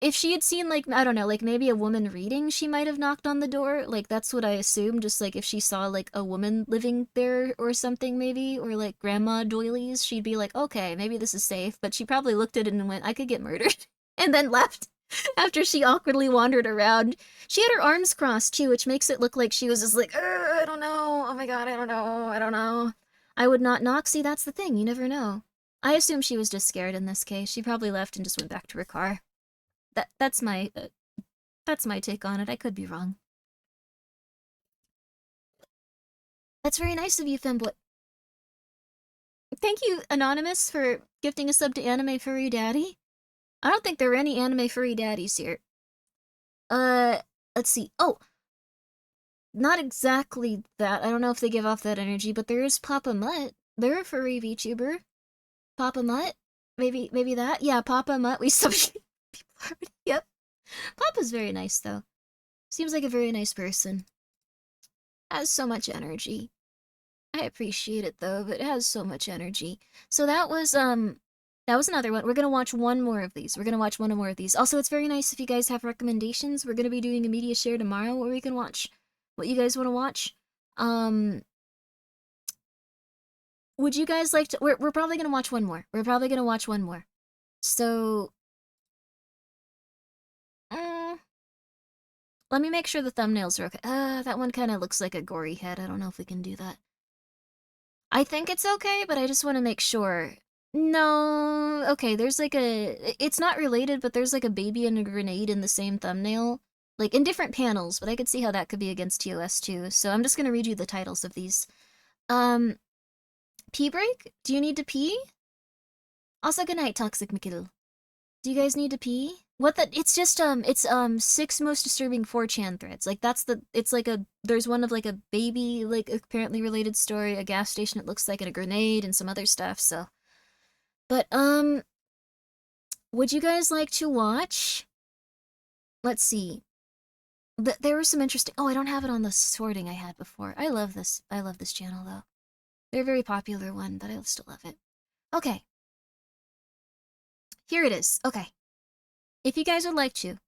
If she had seen like, I don't know, like maybe a woman reading, she might have knocked on the door. Like that's what I assume. Just like if she saw like a woman living there or something maybe, or like grandma doilies, she'd be like, okay, maybe this is safe. But she probably looked at it and went, I could get murdered. And then left after she awkwardly wandered around. She had her arms crossed too, which makes it look like she was just like, I don't know. Oh my god, I don't know. I would not knock. See, that's the thing. You never know. I assume she was just scared in this case. She probably left and just went back to her car. That's my take on it. I could be wrong. That's very nice of you, Femboy. Thank you, Anonymous, for gifting a sub to Anime Furry Daddy. I don't think there are any Anime Furry Daddies here. Let's see. Oh, not exactly that. I don't know if they give off that energy, but there is Papa Mutt. They're a furry VTuber. Papa Mutt? Maybe that? Yeah, Papa Mutt. We saw people already. Yep. Papa's very nice, though. Seems like a very nice person. Has so much energy. I I appreciate it though, but it has so much energy. So that was another one. We're gonna watch one more of these. We're gonna watch one more of these. Also, it's very nice if you guys have recommendations. We're gonna be doing a media share tomorrow where we can watch what you guys want to watch. Would you guys like to? We're probably gonna watch one more. We're probably gonna watch one more. So, let me make sure the thumbnails are okay. That one kind of looks like a gory head. I don't know if we can do that. I think it's okay, but I just want to make sure. No, okay, there's like it's not related, but there's like a baby and a grenade in the same thumbnail. Like, in different panels, but I could see how that could be against TOS too. So I'm just gonna read you the titles of these. Pee break? Do you need to pee? Also, good night, Toxic Mikil. Do you guys need to pee? What the? It's just, it's, 6 most disturbing 4chan threads. Like, it's like there's one of, like, a baby, like, apparently related story, a gas station it looks like, and a grenade, and some other stuff, so. But, would you guys like to watch? Let's see. There were some interesting, oh, I don't have it on the sorting I had before. I love this channel, though. They're a very popular one, but I still love it. Okay. Here it is. Okay. If you guys would like to,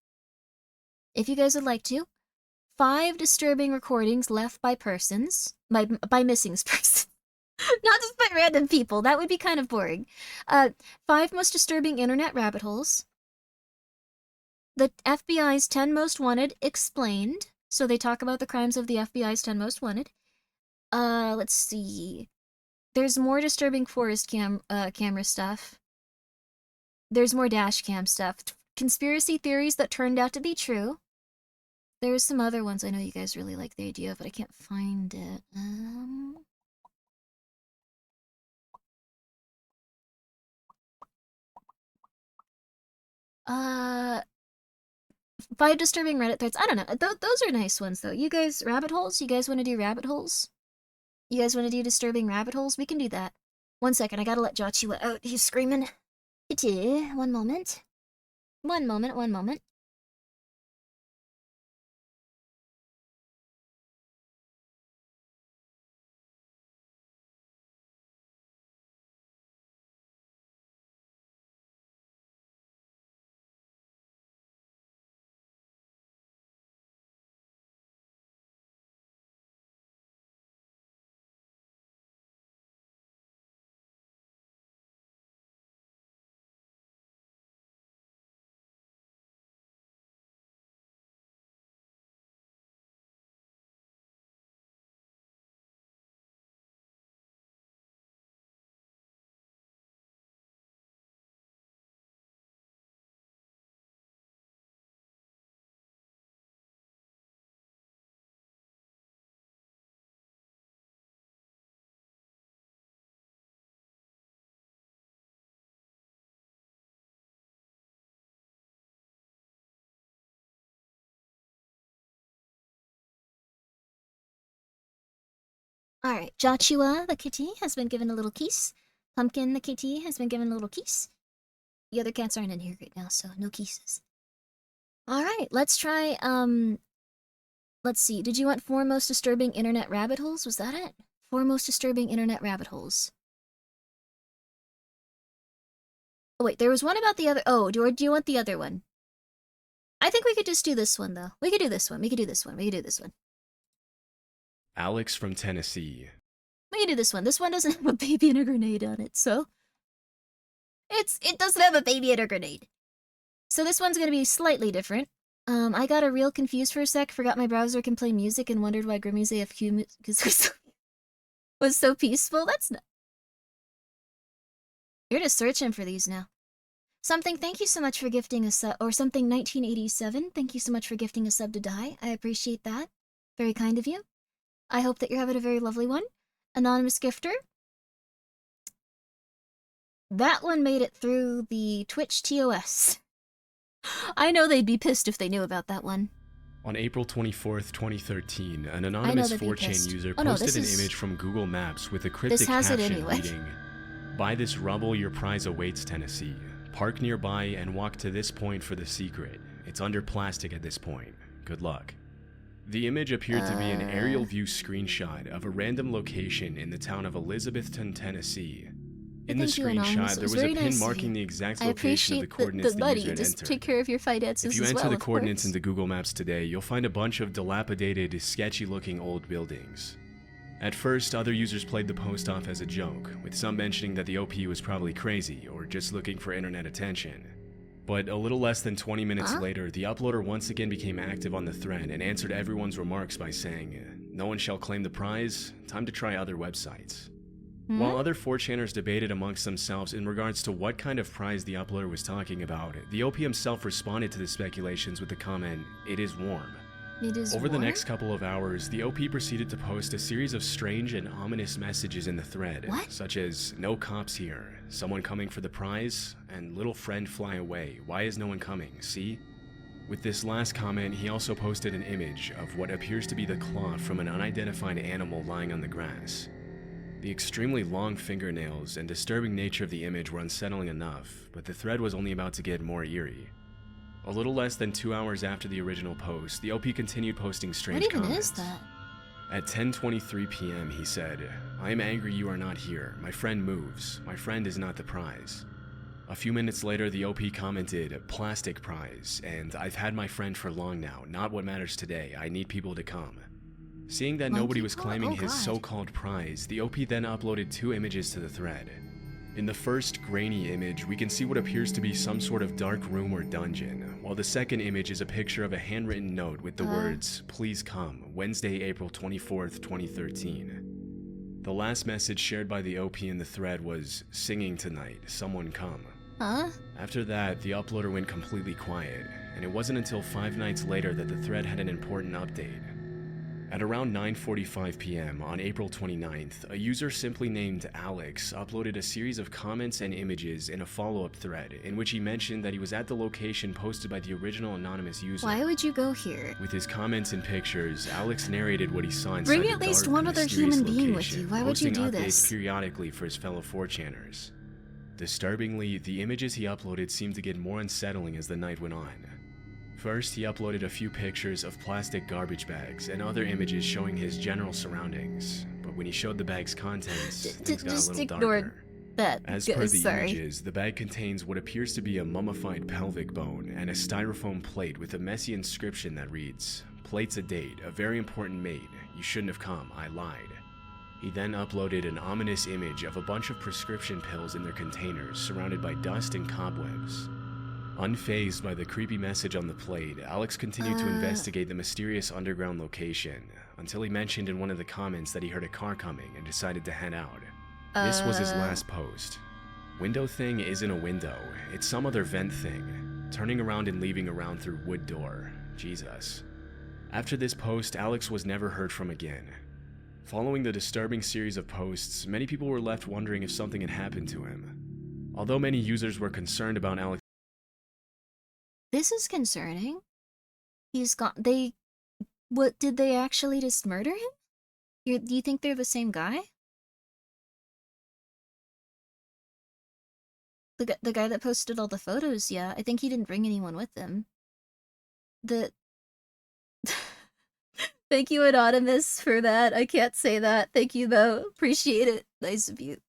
5 disturbing recordings left by persons, by missing persons, not just by random people, that would be kind of boring. 5 most disturbing internet rabbit holes, the FBI's 10 most wanted explained, so they talk about the crimes of the FBI's 10 most wanted. Let's see, there's more disturbing forest camera stuff, there's more dash cam stuff, conspiracy theories that turned out to be true. There's some other ones I know you guys really like the idea of, but I can't find it. 5 disturbing Reddit threads. I don't know. Those are nice ones, though. You guys, rabbit holes? You guys want to do rabbit holes? You guys want to do disturbing rabbit holes? We can do that. 1 second, I gotta let Joshua out. He's screaming. Kitty, 1 moment. 1 moment, 1 moment. Alright, Joshua the kitty has been given a little kiss. Pumpkin the kitty has been given a little kiss. The other cats aren't in here right now, so no kisses. Alright, let's try, let's see. Did you want 4 most disturbing internet rabbit holes? Was that it? 4 most disturbing internet rabbit holes. Oh wait, there was one about the other. Oh, do you want the other one? I think we could just do this one, though. We could do this one. We could do this one. We could do this one. Alex from Tennessee. We can do this one. This one doesn't have a baby and a grenade on it, so... It doesn't have a baby and a grenade. So this one's gonna be slightly different. I got real confused for a sec, forgot my browser can play music, and wondered why Grimmi's AFQ was so peaceful. That's not... You're just searching for these now. Something, thank you so much for gifting a sub, or something 1987, thank you so much for gifting a sub to Die. I appreciate that. Very kind of you. I hope that you're having a very lovely one. Anonymous gifter. That one made it through the Twitch TOS. I know they'd be pissed if they knew about that one. On April 24th, 2013, an anonymous 4chan user posted an image from Google Maps with a cryptic caption reading, "By this rubble, your prize awaits, Tennessee. Park nearby and walk to this point for the secret. It's under plastic at this point. Good luck." The image appeared to be an aerial view screenshot of a random location in the town of Elizabethton, Tennessee. In the screenshot, there was a pin marking the exact location of the coordinates the user had entered. Take care of your finances if you as enter well, the of coordinates course. into Google Maps today, you'll find a bunch of dilapidated, sketchy-looking old buildings. At first, other users played the post off as a joke, with some mentioning that the OP was probably crazy or just looking for internet attention. But a little less than 20 minutes later, the uploader once again became active on the thread and answered everyone's remarks by saying, "No one shall claim the prize, time to try other websites." While other 4chaners debated amongst themselves in regards to what kind of prize the uploader was talking about, the OP himself responded to the speculations with the comment, "It is warm." Over the next couple of hours, the OP proceeded to post a series of strange and ominous messages in the thread, such as, "No cops here," "Someone coming for the prize," and "Little friend fly away, why is no one coming, see?" With this last comment, he also posted an image of what appears to be the claw from an unidentified animal lying on the grass. The extremely long fingernails and disturbing nature of the image were unsettling enough, but the thread was only about to get more eerie. A little less than 2 hours after the original post, the OP continued posting strange comments. What even is that? At 10:23 p.m., he said, "I am angry you are not here. My friend moves. My friend is not the prize." A few minutes later, the OP commented, "Plastic prize," and "I've had my friend for long now. Not what matters today. I need people to come." Seeing that nobody was claiming his so-called prize, the OP then uploaded 2 images to the thread. In the first grainy image, we can see what appears to be some sort of dark room or dungeon, while the second image is a picture of a handwritten note with the words, "Please come, Wednesday, April 24th, 2013. The last message shared by the OP in the thread was, "Singing tonight, someone come." After that, the uploader went completely quiet, and it wasn't until 5 nights later that the thread had an important update. At around 9:45 p.m. on April 29th, a user simply named Alex uploaded a series of comments and images in a follow-up thread in which he mentioned that he was at the location posted by the original anonymous user. Why would you go here? With his comments and pictures, Alex narrated what he saw inside Bring the at least dark, one other mysterious human being with location, you. Why would you posting do updates this? periodically for his fellow 4chaners. Disturbingly, the images he uploaded seemed to get more unsettling as the night went on. First, he uploaded a few pictures of plastic garbage bags and other images showing his general surroundings, but when he showed the bag's contents, things got a little darker. As per the images, the bag contains what appears to be a mummified pelvic bone and a styrofoam plate with a messy inscription that reads, "Plate's a date, a very important mate. You shouldn't have come, I lied." He then uploaded an ominous image of a bunch of prescription pills in their containers surrounded by dust and cobwebs. Unfazed by the creepy message on the plate, Alex continued to investigate the mysterious underground location, until he mentioned in one of the comments that he heard a car coming and decided to head out. This was his last post. Window thing isn't a window, it's some other vent thing. Turning around and leaving around through wood door. Jesus. After this post, Alex was never heard from again. Following the disturbing series of posts, many people were left wondering if something had happened to him. Although many users were concerned about Alex. This is concerning. He's gone. What, did they actually just murder him? Do you think they're the same guy? The guy that posted all the photos, yeah. I think he didn't bring anyone with him. Thank you, Anonymous, for that. I can't say that. Thank you, though. Appreciate it. Nice of you.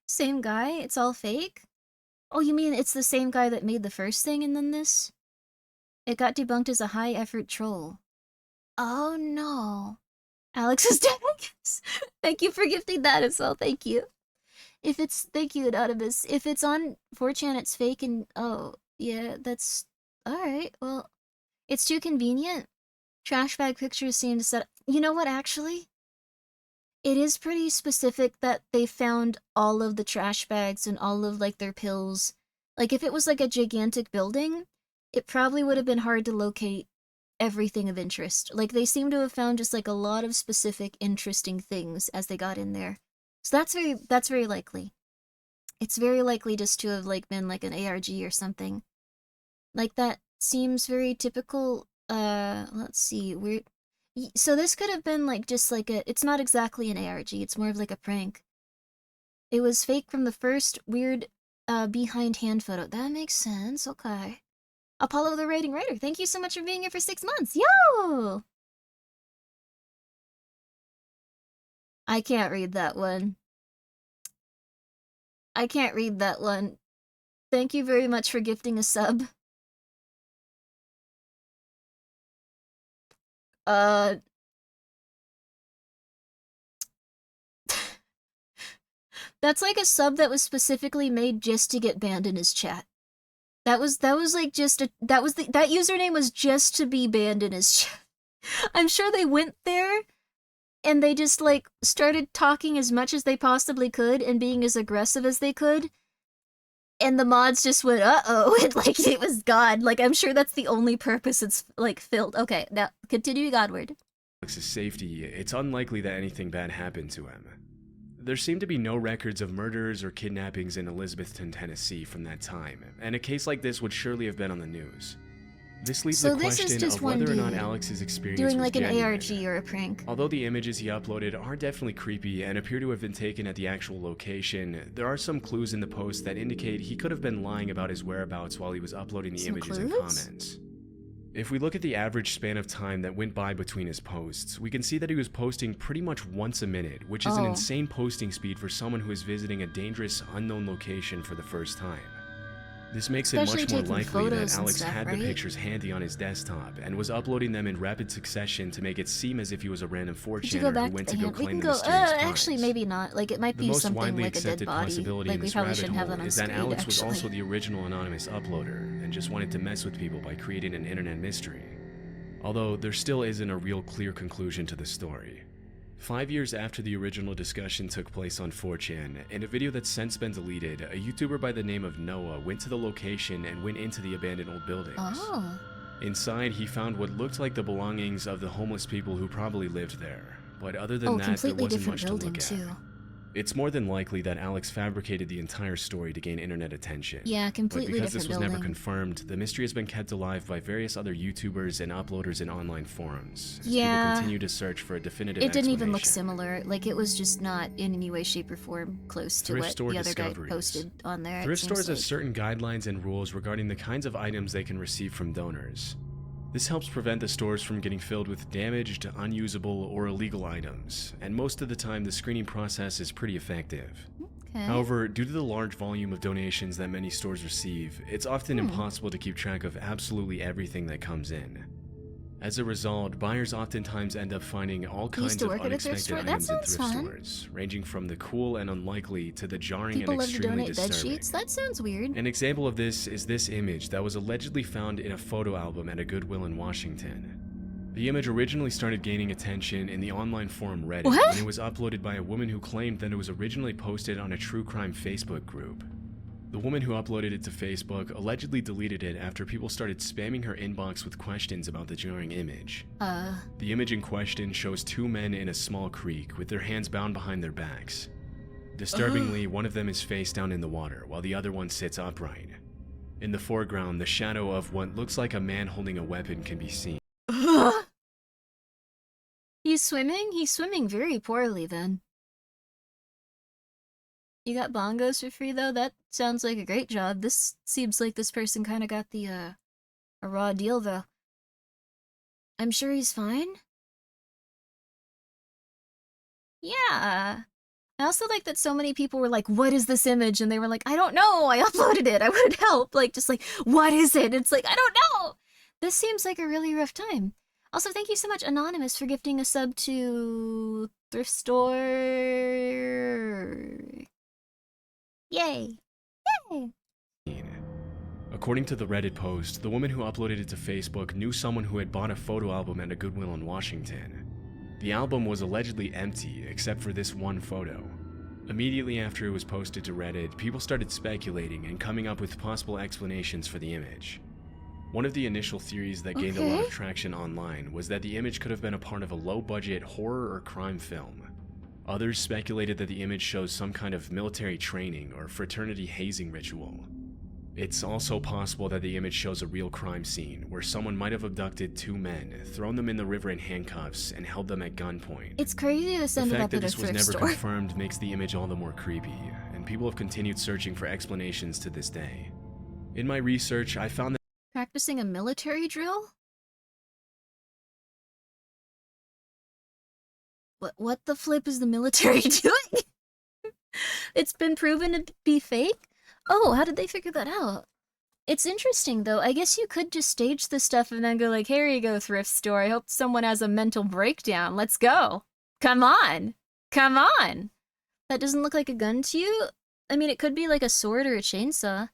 Same guy? It's all fake? Oh, you mean it's the same guy that made the first thing and then this? It got debunked as a high-effort troll. Oh, no. Alex is dead, I guess. Thank you for gifting that as well. Thank you. Thank you, Anonymous. If it's on 4chan, it's fake and, oh, yeah, that's, alright, well, it's too convenient. Trash bag pictures seem to set, you know what, actually? It is pretty specific that they found all of the trash bags and all of, like, their pills. Like, if it was, like, a gigantic building, it probably would have been hard to locate everything of interest. Like, they seem to have found just, like, a lot of specific, interesting things as they got in there. So that's very likely. It's very likely just to have, like, been, like, an ARG or something. Like, that seems very typical. Let's see, so this could have been, like, just, like, it's not exactly an ARG, it's more of, like, a prank. It was fake from the first weird, behind-hand photo. That makes sense, okay. Apollo the Rating Writer, thank you so much for being here for 6 months, yo! I can't read that one. I can't read that one. Thank you very much for gifting a sub. That's like a sub that was specifically made just to get banned in his chat. That was like just a that username was just to be banned in his chat. I'm sure they went there and they just like started talking as much as they possibly could and being as aggressive as they could. And the mods just went, uh-oh, and like it was God. Like I'm sure that's the only purpose it's like filled. Okay, now continuing onward. Alex's safety, it's unlikely that anything bad happened to him. There seem to be no records of murders or kidnappings in Elizabethton, Tennessee from that time, and a case like this would surely have been on the news. This leaves the question of whether or not Alex's experience doing was like an genuine. ARG or a prank. Although the images he uploaded are definitely creepy and appear to have been taken at the actual location, there are some clues in the post that indicate he could have been lying about his whereabouts while he was uploading the images and comments. If we look at the average span of time that went by between his posts, we can see that he was posting pretty much once a minute, which is an insane posting speed for someone who is visiting a dangerous, unknown location for the first time. This makes it much more likely that Alex had the pictures handy on his desktop and was uploading them in rapid succession to make it seem as if he was a random 4chaner who went to go claim the mysterious prize. Actually, maybe not. Like it might be something like a dead body. Like we probably shouldn't have that on screen, is that Alex was also the original anonymous uploader and just wanted to mess with people by creating an internet mystery. Although there still isn't a real clear conclusion to the story. 5 years after the original discussion took place on 4chan, in a video that's since been deleted, a YouTuber by the name of Noah went to the location and went into the abandoned old buildings. Inside, he found what looked like the belongings of the homeless people who probably lived there, but other than that, there wasn't much to look at. It's more than likely that Alex fabricated the entire story to gain internet attention. Yeah, completely different building. But because this was never confirmed, the mystery has been kept alive by various other YouTubers and uploaders in online forums. As people continue to search for a definitive explanation. It didn't even look similar. Like, it was just not in any way, shape, or form close to what the other guy posted on there. Thrift stores have certain guidelines and rules regarding the kinds of items they can receive from donors. This helps prevent the stores from getting filled with damaged, unusable, or illegal items, and most of the time the screening process is pretty effective. However, due to the large volume of donations that many stores receive, it's often impossible to keep track of absolutely everything that comes in. As a result, buyers oftentimes end up finding all kinds of unexpected items in thrift stores, ranging from the cool and unlikely to the jarring and extremely disturbing. Bed sheets? That sounds weird. An example of this is this image that was allegedly found in a photo album at a Goodwill in Washington. The image originally started gaining attention in the online forum Reddit when it was uploaded by a woman who claimed that it was originally posted on a true crime Facebook group. The woman who uploaded it to Facebook allegedly deleted it after people started spamming her inbox with questions about the jarring image. The image in question shows two men in a small creek with their hands bound behind their backs. Disturbingly, one of them is face down in the water while the other one sits upright. In the foreground, the shadow of what looks like a man holding a weapon can be seen. He's swimming? He's swimming very poorly then. You got bongos for free though? That sounds like a great job. This seems like this person kind of got the, a raw deal though. I'm sure he's fine. Yeah. I also like that so many people were like, what is this image? And they were like, I don't know, I uploaded it, I would help. Like, just like, what is it? It's like, I don't know! This seems like a really rough time. Also, thank you so much, Anonymous, for gifting a sub to Thrift Store. Yay! Yay! According to the Reddit post, the woman who uploaded it to Facebook knew someone who had bought a photo album at a Goodwill in Washington. The album was allegedly empty, except for this one photo. Immediately after it was posted to Reddit, people started speculating and coming up with possible explanations for the image. One of the initial theories that gained a lot of traction online was that the image could have been a part of a low-budget horror or crime film. Others speculated that the image shows some kind of military training or fraternity hazing ritual. It's also possible that the image shows a real crime scene where someone might have abducted two men, thrown them in the river in handcuffs, and held them at gunpoint. It's crazy this ended up at a thrift store. The fact that this was never confirmed makes the image all the more creepy, and people have continued searching for explanations to this day. In my research, I found that practicing a military drill? What the flip is the military doing? It's been proven to be fake? Oh, how did they figure that out? It's interesting, though. I guess you could just stage the stuff and then go like, here you go, thrift store. I hope someone has a mental breakdown. Let's go. Come on. Come on. That doesn't look like a gun to you? I mean, it could be like a sword or a chainsaw.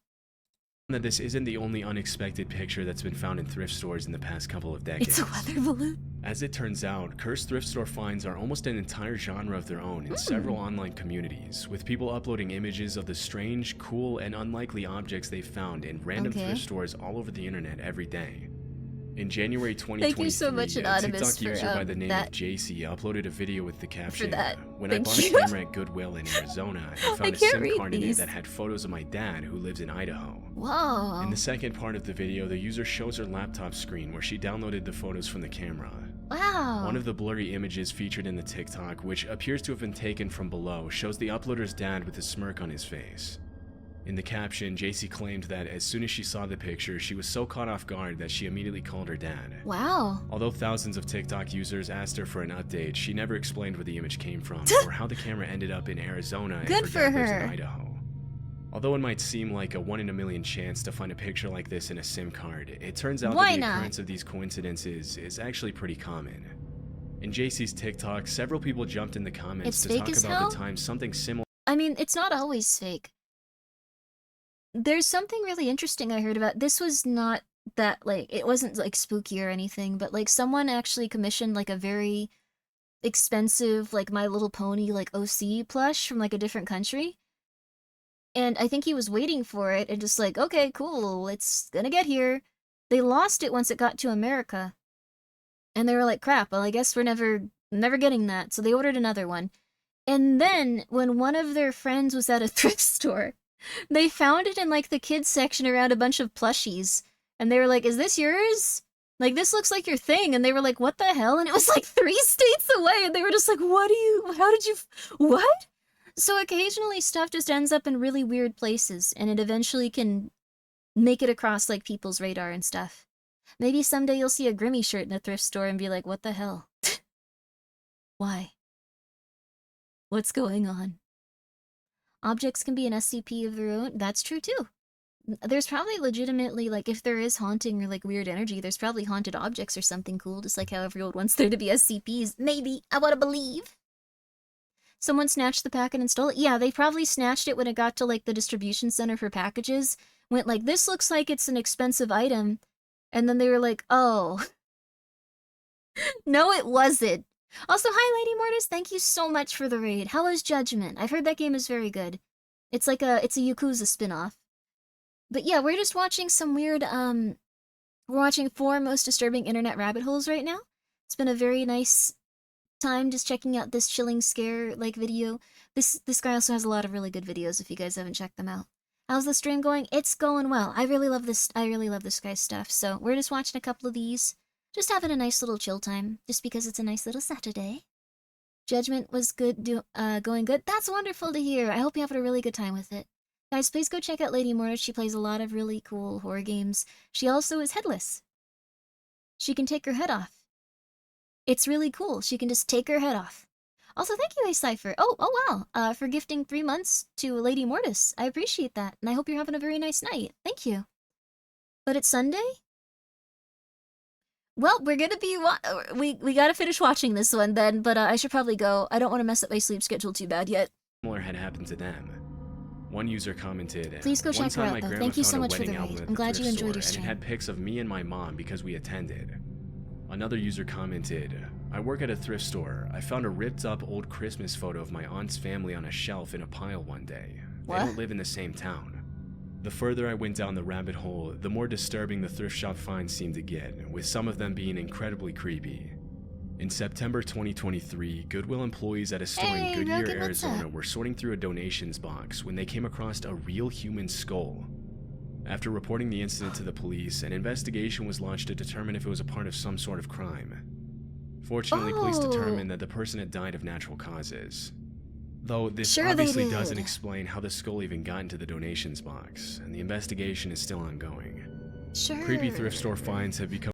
That this isn't the only unexpected picture that's been found in thrift stores in the past couple of decades. It's a weather balloon. As it turns out, cursed thrift store finds are almost an entire genre of their own in several online communities, with people uploading images of the strange, cool, and unlikely objects they found in random thrift stores all over the internet every day. In January 2023, Thank you so much, a Anonymous, TikTok user by the name of JC uploaded a video with the caption, "When I bought a camera at Goodwill in Arizona, I found a SIM card in it that had photos of my dad who lives in Idaho." Whoa. In the second part of the video, the user shows her laptop screen where she downloaded the photos from the camera. Wow. One of the blurry images featured in the TikTok, which appears to have been taken from below, shows the uploader's dad with a smirk on his face. In the caption, JC claimed that as soon as she saw the picture, she was so caught off guard that she immediately called her dad. Wow. Although thousands of TikTok users asked her for an update, she never explained where the image came from or how the camera ended up in Arizona and her dad lives in Idaho. Although it might seem like a 1 in a million chance to find a picture like this in a SIM card, it turns out that the occurrence of these coincidences is actually pretty common. In JC's TikTok, several people jumped in the comments to talk about the time something similar. I mean, it's not always fake. There's something really interesting I heard about. This was not that, like, it wasn't, like, spooky or anything, but, like, someone actually commissioned, like, a very expensive, like, My Little Pony, like, OC plush from, like, a different country. And I think he was waiting for it and just like, okay, cool, it's gonna get here. They lost it once it got to America. And they were like, crap, well, I guess we're never getting that. So they ordered another one. And then, when one of their friends was at a thrift store, they found it in, like, the kids section around a bunch of plushies. And they were like, is this yours? Like, this looks like your thing. And they were like, what the hell? And it was, like, 3 states away. And they were just like, how did you, what? So occasionally stuff just ends up in really weird places. And it eventually can make it across, like, people's radar and stuff. Maybe someday you'll see a Grimmi shirt in a thrift store and be like, what the hell? Why? What's going on? Objects can be an SCP of their own. That's true, too. There's probably legitimately, like, if there is haunting or, like, weird energy, there's probably haunted objects or something cool, just like how everyone wants there to be SCPs. Maybe. I want to believe. Someone snatched the packet and stole it? Yeah, they probably snatched it when it got to, like, the distribution center for packages. Went like, this looks like it's an expensive item. And then they were like, oh. No, it wasn't. Also, hi, Lady Mortis. Thank you so much for the raid. How was Judgment? I've heard that game is very good. It's like it's a Yakuza spin-off. But yeah, we're just watching some weird, we're watching 4 most disturbing internet rabbit holes right now. It's been a very nice time just checking out this chilling scare, like, video. This guy also has a lot of really good videos if you guys haven't checked them out. How's the stream going? It's going well. I really love this guy's stuff. So we're just watching a couple of these. Just having a nice little chill time, just because it's a nice little Saturday. Judgment was good, going good. That's wonderful to hear. I hope you're having a really good time with it. Guys, please go check out Lady Mortis. She plays a lot of really cool horror games. She also is headless. She can take her head off. It's really cool. She can just take her head off. Also, thank you, A-Cypher. Oh wow, for gifting 3 months to Lady Mortis. I appreciate that, and I hope you're having a very nice night. Thank you. But it's Sunday? Well, we're gonna be we gotta finish watching this one then, but I should probably go. I don't want to mess up my sleep schedule too bad yet. Similar had happened to them. One user commented, please go check her out though. Thank you so much for the raid. I'm glad you enjoyed your stream. And it had pics of me and my mom because we attended. Another user commented, I work at a thrift store. I found a ripped up old Christmas photo of my aunt's family on a shelf in a pile one day. They don't live in the same town. The further I went down the rabbit hole, the more disturbing the thrift shop finds seemed to get, with some of them being incredibly creepy. In September 2023, Goodwill employees at a store in Goodyear, Arizona were sorting through a donations box when they came across a real human skull. After reporting the incident to the police, an investigation was launched to determine if it was a part of some sort of crime. Fortunately, police determined that the person had died of natural causes. Though this obviously doesn't explain how the skull even got into the donations box, and the investigation is still ongoing. Creepy thrift store finds have become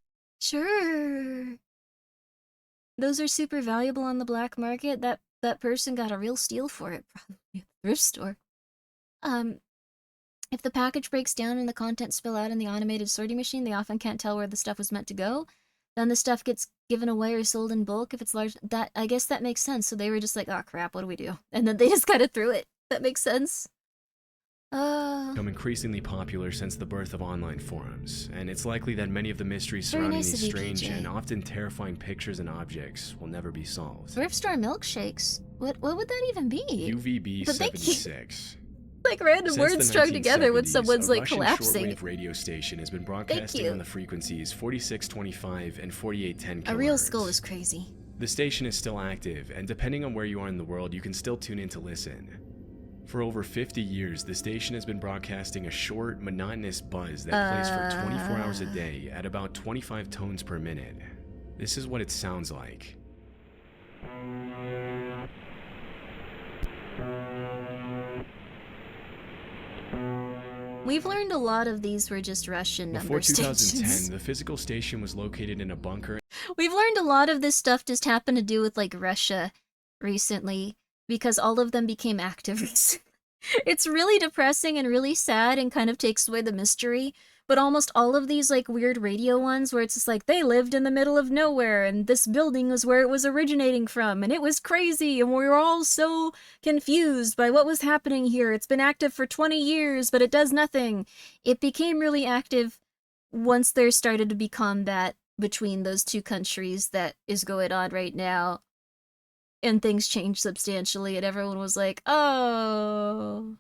those are super valuable on the black market. That person got a real steal for it, probably at the thrift store. If the package breaks down and the contents spill out in the automated sorting machine, they often can't tell where the stuff was meant to go. Then the stuff gets given away or sold in bulk if it's large. I guess that makes sense. So they were just like, oh crap, what do we do? And then they just kind of threw it. That makes sense. Become increasingly popular since the birth of online forums, and it's likely that many of the mysteries surrounding these strange and often terrifying pictures and objects will never be solved. Thrift store milkshakes? What would that even be? UVB 76. Like random words strung together when someone's like Russian collapsing. Shortwave radio station has been broadcasting on the frequencies 4625 and 4810 kHz. A real skull is crazy. The station is still active, and depending on where you are in the world, you can still tune in to listen. For over 50 years, the station has been broadcasting a short, monotonous buzz that plays for 24 hours a day at about 25 tones per minute. This is what it sounds like. We've learned a lot of these were just Russian number stations. Before 2010, the physical station was located in a bunker. We've learned a lot of this stuff just happened to do with like Russia recently, because all of them became activists. It's really depressing and really sad and kind of takes away the mystery, but almost all of these like weird radio ones where it's just like they lived in the middle of nowhere and this building was where it was originating from and it was crazy and we were all so confused by what was happening here. It's been active for 20 years, but it does nothing. It became really active once there started to be combat between those two countries that is going on right now. And things changed substantially, and everyone was like, oh,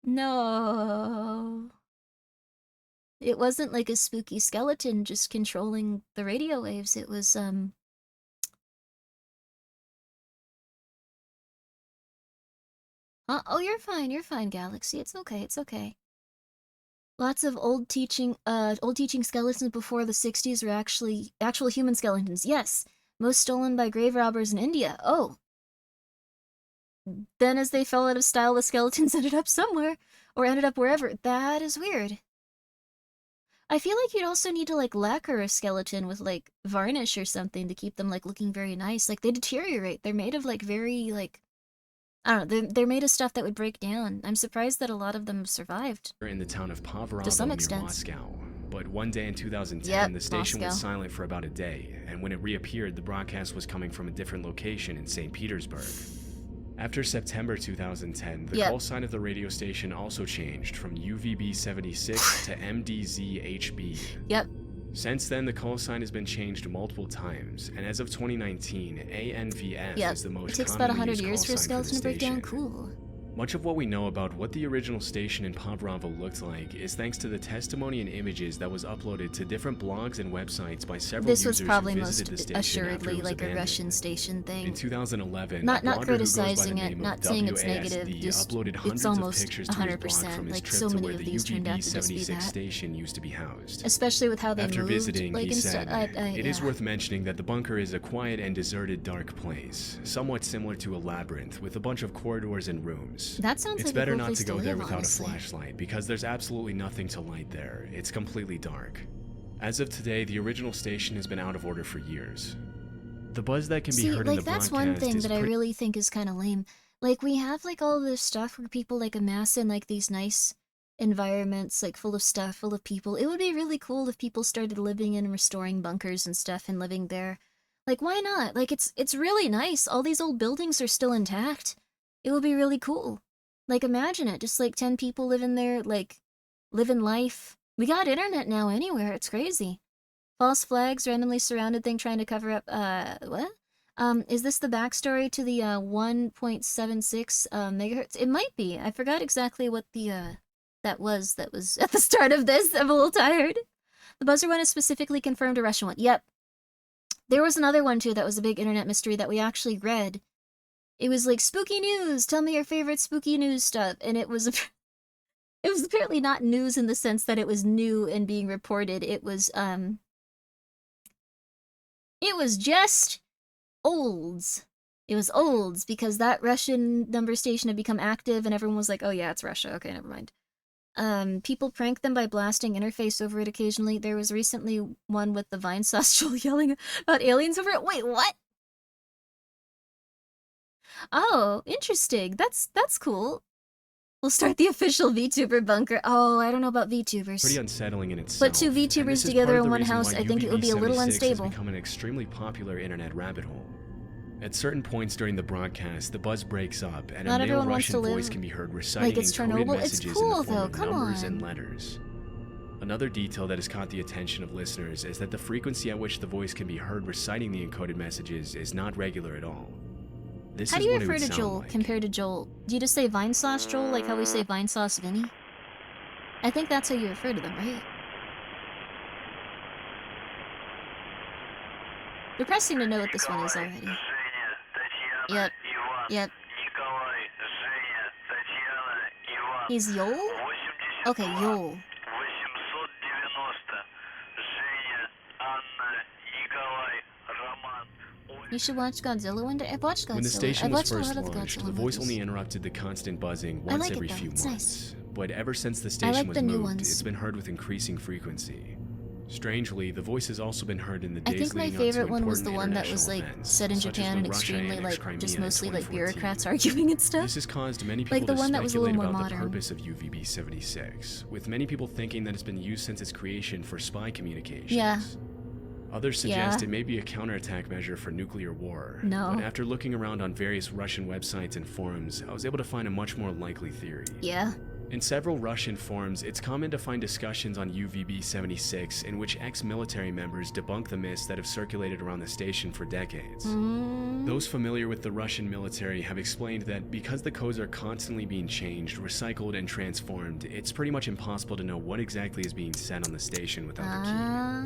no. It wasn't like a spooky skeleton just controlling the radio waves. It was, oh, you're fine, Galaxy. It's okay, it's okay. Lots of old teaching skeletons before the 60s were actual human skeletons. Yes. Most stolen by grave robbers in India. Oh. Then as they fell out of style, the skeletons ended up somewhere. Or ended up wherever. That is weird. I feel like you'd also need to, like, lacquer a skeleton with, like, varnish or something to keep them, like, looking very nice. Like, they deteriorate. They're made of, like, very, like... I don't know. They're made of stuff that would break down. I'm surprised that a lot of them survived. In the town of Pavrovo to some near extent. Moscow. But one day in 2010, the station was silent for about a day, and when it reappeared, the broadcast was coming from a different location in St. Petersburg. After September 2010, the call sign of the radio station also changed from UVB76 to MDZHB. Yep. Since then, the call sign has been changed multiple times, and as of 2019, ANVF is the most It takes about 100 used years call for a sign skeleton to break down. station. Cool. Much of what we know about what the original station in Pavrovo looked like is thanks to the testimony and images that was uploaded to different blogs and websites by several This users was probably who most visited the station assuredly after it was like a abandoned. Russian station thing. In 2011, Not a blogger criticizing who goes by the it, name not of saying it's WASD negative, just uploaded hundreds it's almost of pictures to his blog 100%. from his Like trip so to many where of the these turned out to just be UVB-76 that. station used to be housed. Especially with how they After moved. visiting, like, he said, it is yeah. worth mentioning that the bunker is a quiet and deserted dark place, somewhat similar to a labyrinth with a bunch of corridors and rooms. That sounds It's like better a cool not place to go live, there without honestly. a flashlight because there's absolutely nothing to light there. It's completely dark. As of today, the original station has been out of order for years. The buzz that can be heard in the that's broadcast one thing is that I really think is kind of lame. Like, we have, like, all this stuff where people, like, amass in, like, these nice environments, like, full of stuff, full of people. It would be really cool if people started living in and restoring bunkers and stuff and living there. Like, why not? Like, it's really nice. All these old buildings are still intact. It would be really cool. Like, imagine it. Just, like, 10 people living there, like, living life. We got internet now anywhere. It's crazy. False flags, randomly surrounded thing trying to cover up, what? Is this the backstory to the, 1.76, megahertz? It might be. I forgot exactly what the, that was at the start of this. I'm a little tired. The buzzer one is specifically confirmed a Russian one. Yep. There was another one, too, that was a big internet mystery that we actually read. It was like, spooky news! Tell me your favorite spooky news stuff. And it was apparently not news in the sense that it was new and being reported. It was just olds. It was olds because that Russian number station had become active and everyone was like, oh yeah, it's Russia. Okay, never mind. People prank them by blasting interface over it occasionally. There was recently one with the Vine sauce troll yelling about aliens over it. Wait, what? Oh, interesting. That's cool. We'll start the official VTuber bunker. Oh, I don't know about VTubers. Pretty unsettling in itself. Put two VTubers together in one house, I think it would be a little unstable. Has become an extremely popular internet rabbit hole. At certain points during the broadcast, the buzz breaks up, and a male Russian voice can be heard reciting encoded messages in the form of numbers and letters. Another detail that has caught the attention of listeners is that the frequency at which the voice can be heard reciting the encoded messages is not regular at all. How do you refer to Joel compared to Joel? Do you just say Vine Sauce Joel, like how we say Vine Sauce Vinny? I think that's how you refer to them, right? Depressing to know what this one is already. Yep. Yep. He's Yol? Okay, Yol. You should watch Godzilla one day. I've watched Godzilla. When the station was first launched, Godzilla the voice movies. only interrupted the constant buzzing once every few months. Nice. But ever since the station was moved, it's been heard with increasing frequency. Strangely, the voice has also been heard in the days leading up to important international events. I think my favorite one was the one that was like set in Japan and extremely like just mostly like bureaucrats arguing and stuff. This has caused many people to speculate about the purpose of UVB-76, with many people thinking that it's been used since its creation for spy communications. Yeah. Others suggest it may be a counterattack measure for nuclear war. No. But after looking around on various Russian websites and forums, I was able to find a much more likely theory. Yeah. In several Russian forums, it's common to find discussions on UVB-76 in which ex-military members debunk the myths that have circulated around the station for decades. Those familiar with the Russian military have explained that because the codes are constantly being changed, recycled, and transformed, it's pretty much impossible to know what exactly is being said on the station without the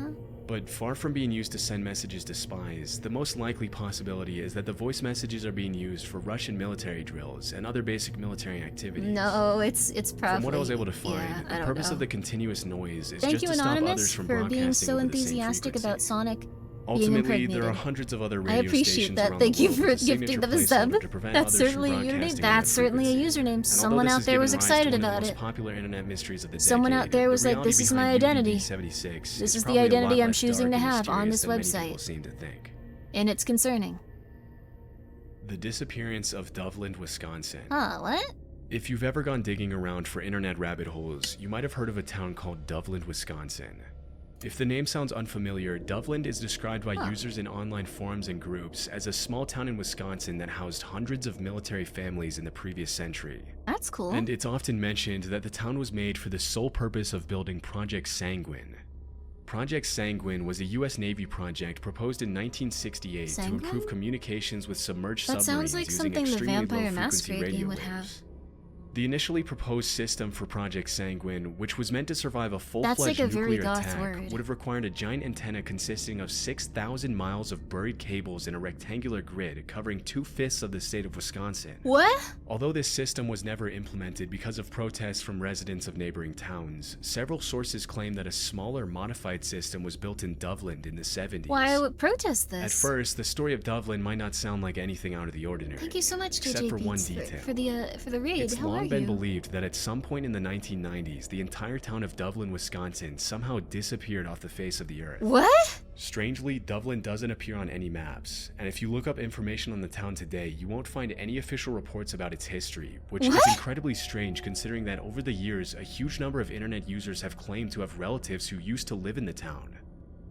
key. But far from being used to send messages to spies, the most likely possibility is that the voice messages are being used for Russian military drills and other basic military activities. No, it's probably... From what I was able to find, the purpose of the continuous noise is Thank just you, to stop Anonymous, others from for broadcasting being so over the same enthusiastic frequency. about Sonic Ultimately, there are hundreds of other radio I appreciate stations that. around Thank the you world for with a gifting signature them a sub. placeholder to prevent That's others from certainly a username. broadcasting That's over that certainly a frequency. username. And Someone although out this there has was given rise to excited one of the about most it. popular internet mysteries of the Someone decade, out there was the like, this is my reality behind identity. UVB-76 This is the probably a lot identity I'm less choosing dark to and have on mysterious this than many people website. seem to think. And it's concerning. The disappearance of Doveland, Wisconsin. Huh, what? If you've ever gone digging around for internet rabbit holes, you might have heard of a town called Doveland, Wisconsin. If the name sounds unfamiliar, Doveland is described by users in online forums and groups as a small town in Wisconsin that housed hundreds of military families in the previous century. That's cool. And it's often mentioned that the town was made for the sole purpose of building Project Sanguine. Project Sanguine was a US Navy project proposed in 1968 to improve communications with submerged That submarines sounds like using something the extremely Vampire low-frequency Masquerade radio game would waves. have. The initially proposed system for Project Sanguine, which was meant to survive a full-fledged like a very nuclear goth attack, word. would have required a giant antenna consisting of 6,000 miles of buried cables in a rectangular grid covering 2/5 of the state of Wisconsin. What? Although this system was never implemented because of protests from residents of neighboring towns, several sources claim that a smaller, modified system was built in Doveland in the 70s. Why I would protest this? At first, the story of Doveland might not sound like anything out of the ordinary. Thank you so much, except JJ for one Beats, detail. for the raid. It's How are long you? been believed that at some point in the 1990s, the entire town of Doveland, Wisconsin somehow disappeared off the face of the earth. What? Strangely, Doveland doesn't appear on any maps, and if you look up information on the town today, you won't find any official reports about its history, which is incredibly strange considering that over the years, a huge number of internet users have claimed to have relatives who used to live in the town.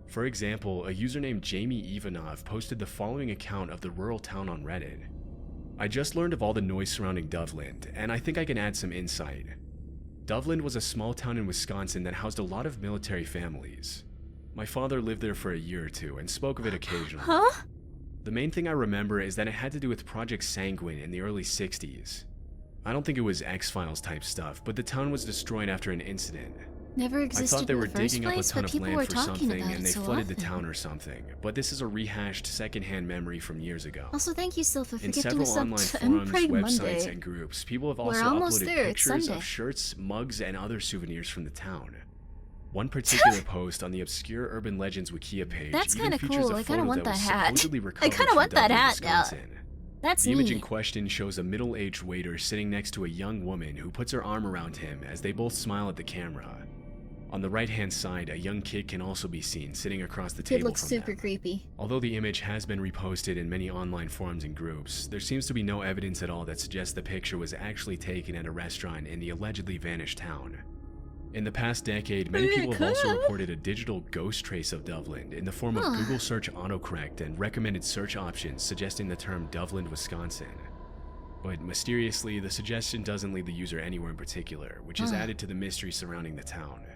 For example, a user named Jamie Ivanov posted the following account of the rural town on Reddit. I just learned of all the noise surrounding Doveland, and I think I can add some insight. Doveland was a small town in Wisconsin that housed a lot of military families. My father lived there for a year or two and spoke of it occasionally. Huh? The main thing I remember is that it had to do with Project Sanguine in the early 60s. I don't think it was X-Files type stuff, but the town was destroyed after an incident. Never I existed thought they in were the first digging up a place, ton but of people were land for talking something about and it they so flooded the often. town or something, but this is a rehashed secondhand memory from years ago. Also, thank you, Silpha, for In gifting several us up online to forums, Praying websites, Monday. and groups, people have We're also almost uploaded there, it's pictures Sunday. of shirts, mugs, and other souvenirs from the town. One particular post on the obscure Urban Legends Wikia page That's even kinda features cool. a I photo kinda want that was that hat. supposedly I recovered kinda from want that Dublin, hat now. Wisconsin. That's The image in neat. question shows a middle-aged waiter sitting next to a young woman who puts her arm around him as they both smile at the camera. On the right-hand side, a young kid can also be seen sitting across the Kid table looks from super them. creepy. Although the image has been reposted in many online forums and groups, there seems to be no evidence at all that suggests the picture was actually taken at a restaurant in the allegedly vanished town. In the past decade, many people have also reported a digital ghost trace of Dublin in the form of Google search autocorrect and recommended search options suggesting the term Dublin, Wisconsin. But mysteriously, the suggestion doesn't lead the user anywhere in particular, which has added to the mystery surrounding the town.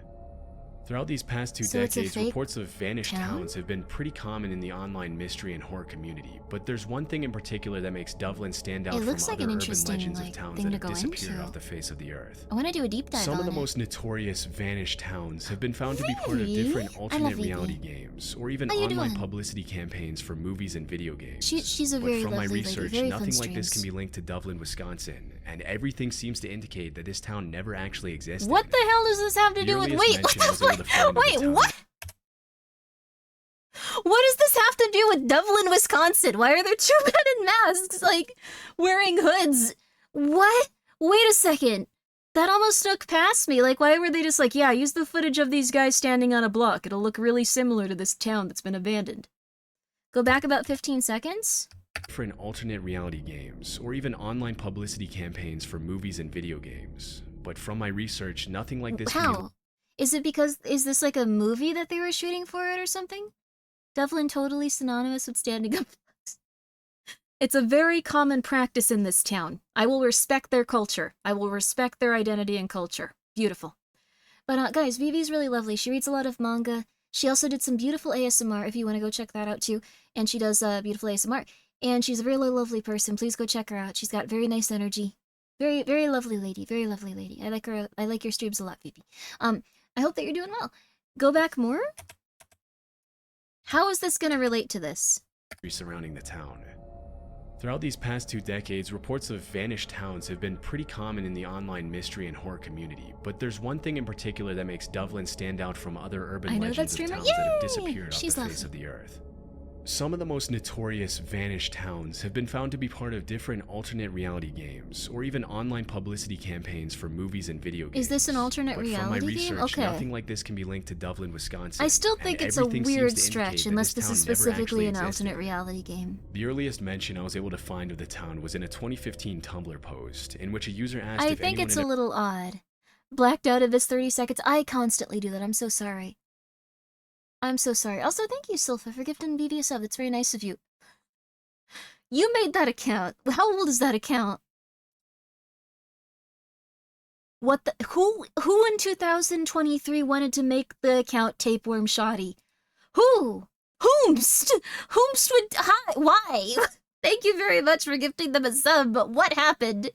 Throughout these past 2 decades, reports of vanished towns have been pretty common in the online mystery and horror community, but there's one thing in particular that makes Dublin stand out from other urban legends of towns that have disappeared off the face of the earth. I want to do a deep dive Some on of the it. most notorious vanished towns have been found to be part of different alternate reality games, or even online publicity campaigns for movies and video games. She's a But very from my lovely research, lady. Very nothing fun like this can streams. be linked to Dublin, Wisconsin, and everything seems to indicate that this town never actually existed. What the hell does this have to do with? The Wait, earliest mention I was able to find of the wait, town- what? What does this have to do with Dublin, Wisconsin? Why are there 2 men in masks, like, wearing hoods? What? Wait a second. That almost snuck past me. Like, why were they just like, yeah, use the footage of these guys standing on a block. It'll look really similar to this town that's been abandoned. Go back about 15 seconds? Different alternate reality games, or even online publicity campaigns for movies and video games. But from my research, nothing like this can be How? Is it because, is this like a movie that they were shooting for it or something? Dublin totally synonymous with standing up. It's a very common practice in this town. I will respect their culture. I will respect their identity and culture. Beautiful. But guys, Vivi's really lovely. She reads a lot of manga. She also did some beautiful ASMR, if you want to go check that out too. And she does beautiful ASMR. And she's a really lovely person. Please go check her out. She's got very nice energy. Very, very lovely lady. Very lovely lady. I like her. I like your streams a lot, Vivi. I hope that you're doing well. Go back more. How is this going to relate to this? surrounding the town. Throughout these past 2 decades, reports of vanished towns have been pretty common in the online mystery and horror community, but there's one thing in particular that makes Dublin stand out from other urban legends of towns that have disappeared off the face of the earth. Some of the most notorious vanished towns have been found to be part of different alternate reality games, or even online publicity campaigns for movies and video games. Is this an alternate But from my reality research, game? Okay. nothing like this can be linked to Dublin, Wisconsin. I still think and it's a everything seems weird to indicate stretch that unless this this is town never specifically actually an existed. alternate reality game. The earliest mention I was able to find of the town was in a 2015 Tumblr post, in which a user asked I if think anyone it's had a little odd. Blacked out of this 30 seconds. I constantly do that. I'm so sorry. I'm so sorry. Also, thank you, Silpha, for gifting BB a sub. That's very nice of you. You made that account. How old is that account? What the? Who in 2023 wanted to make the account Tapeworm Shoddy? Who? Whomst would... Hi, why? Thank you very much for gifting them a sub, but what happened?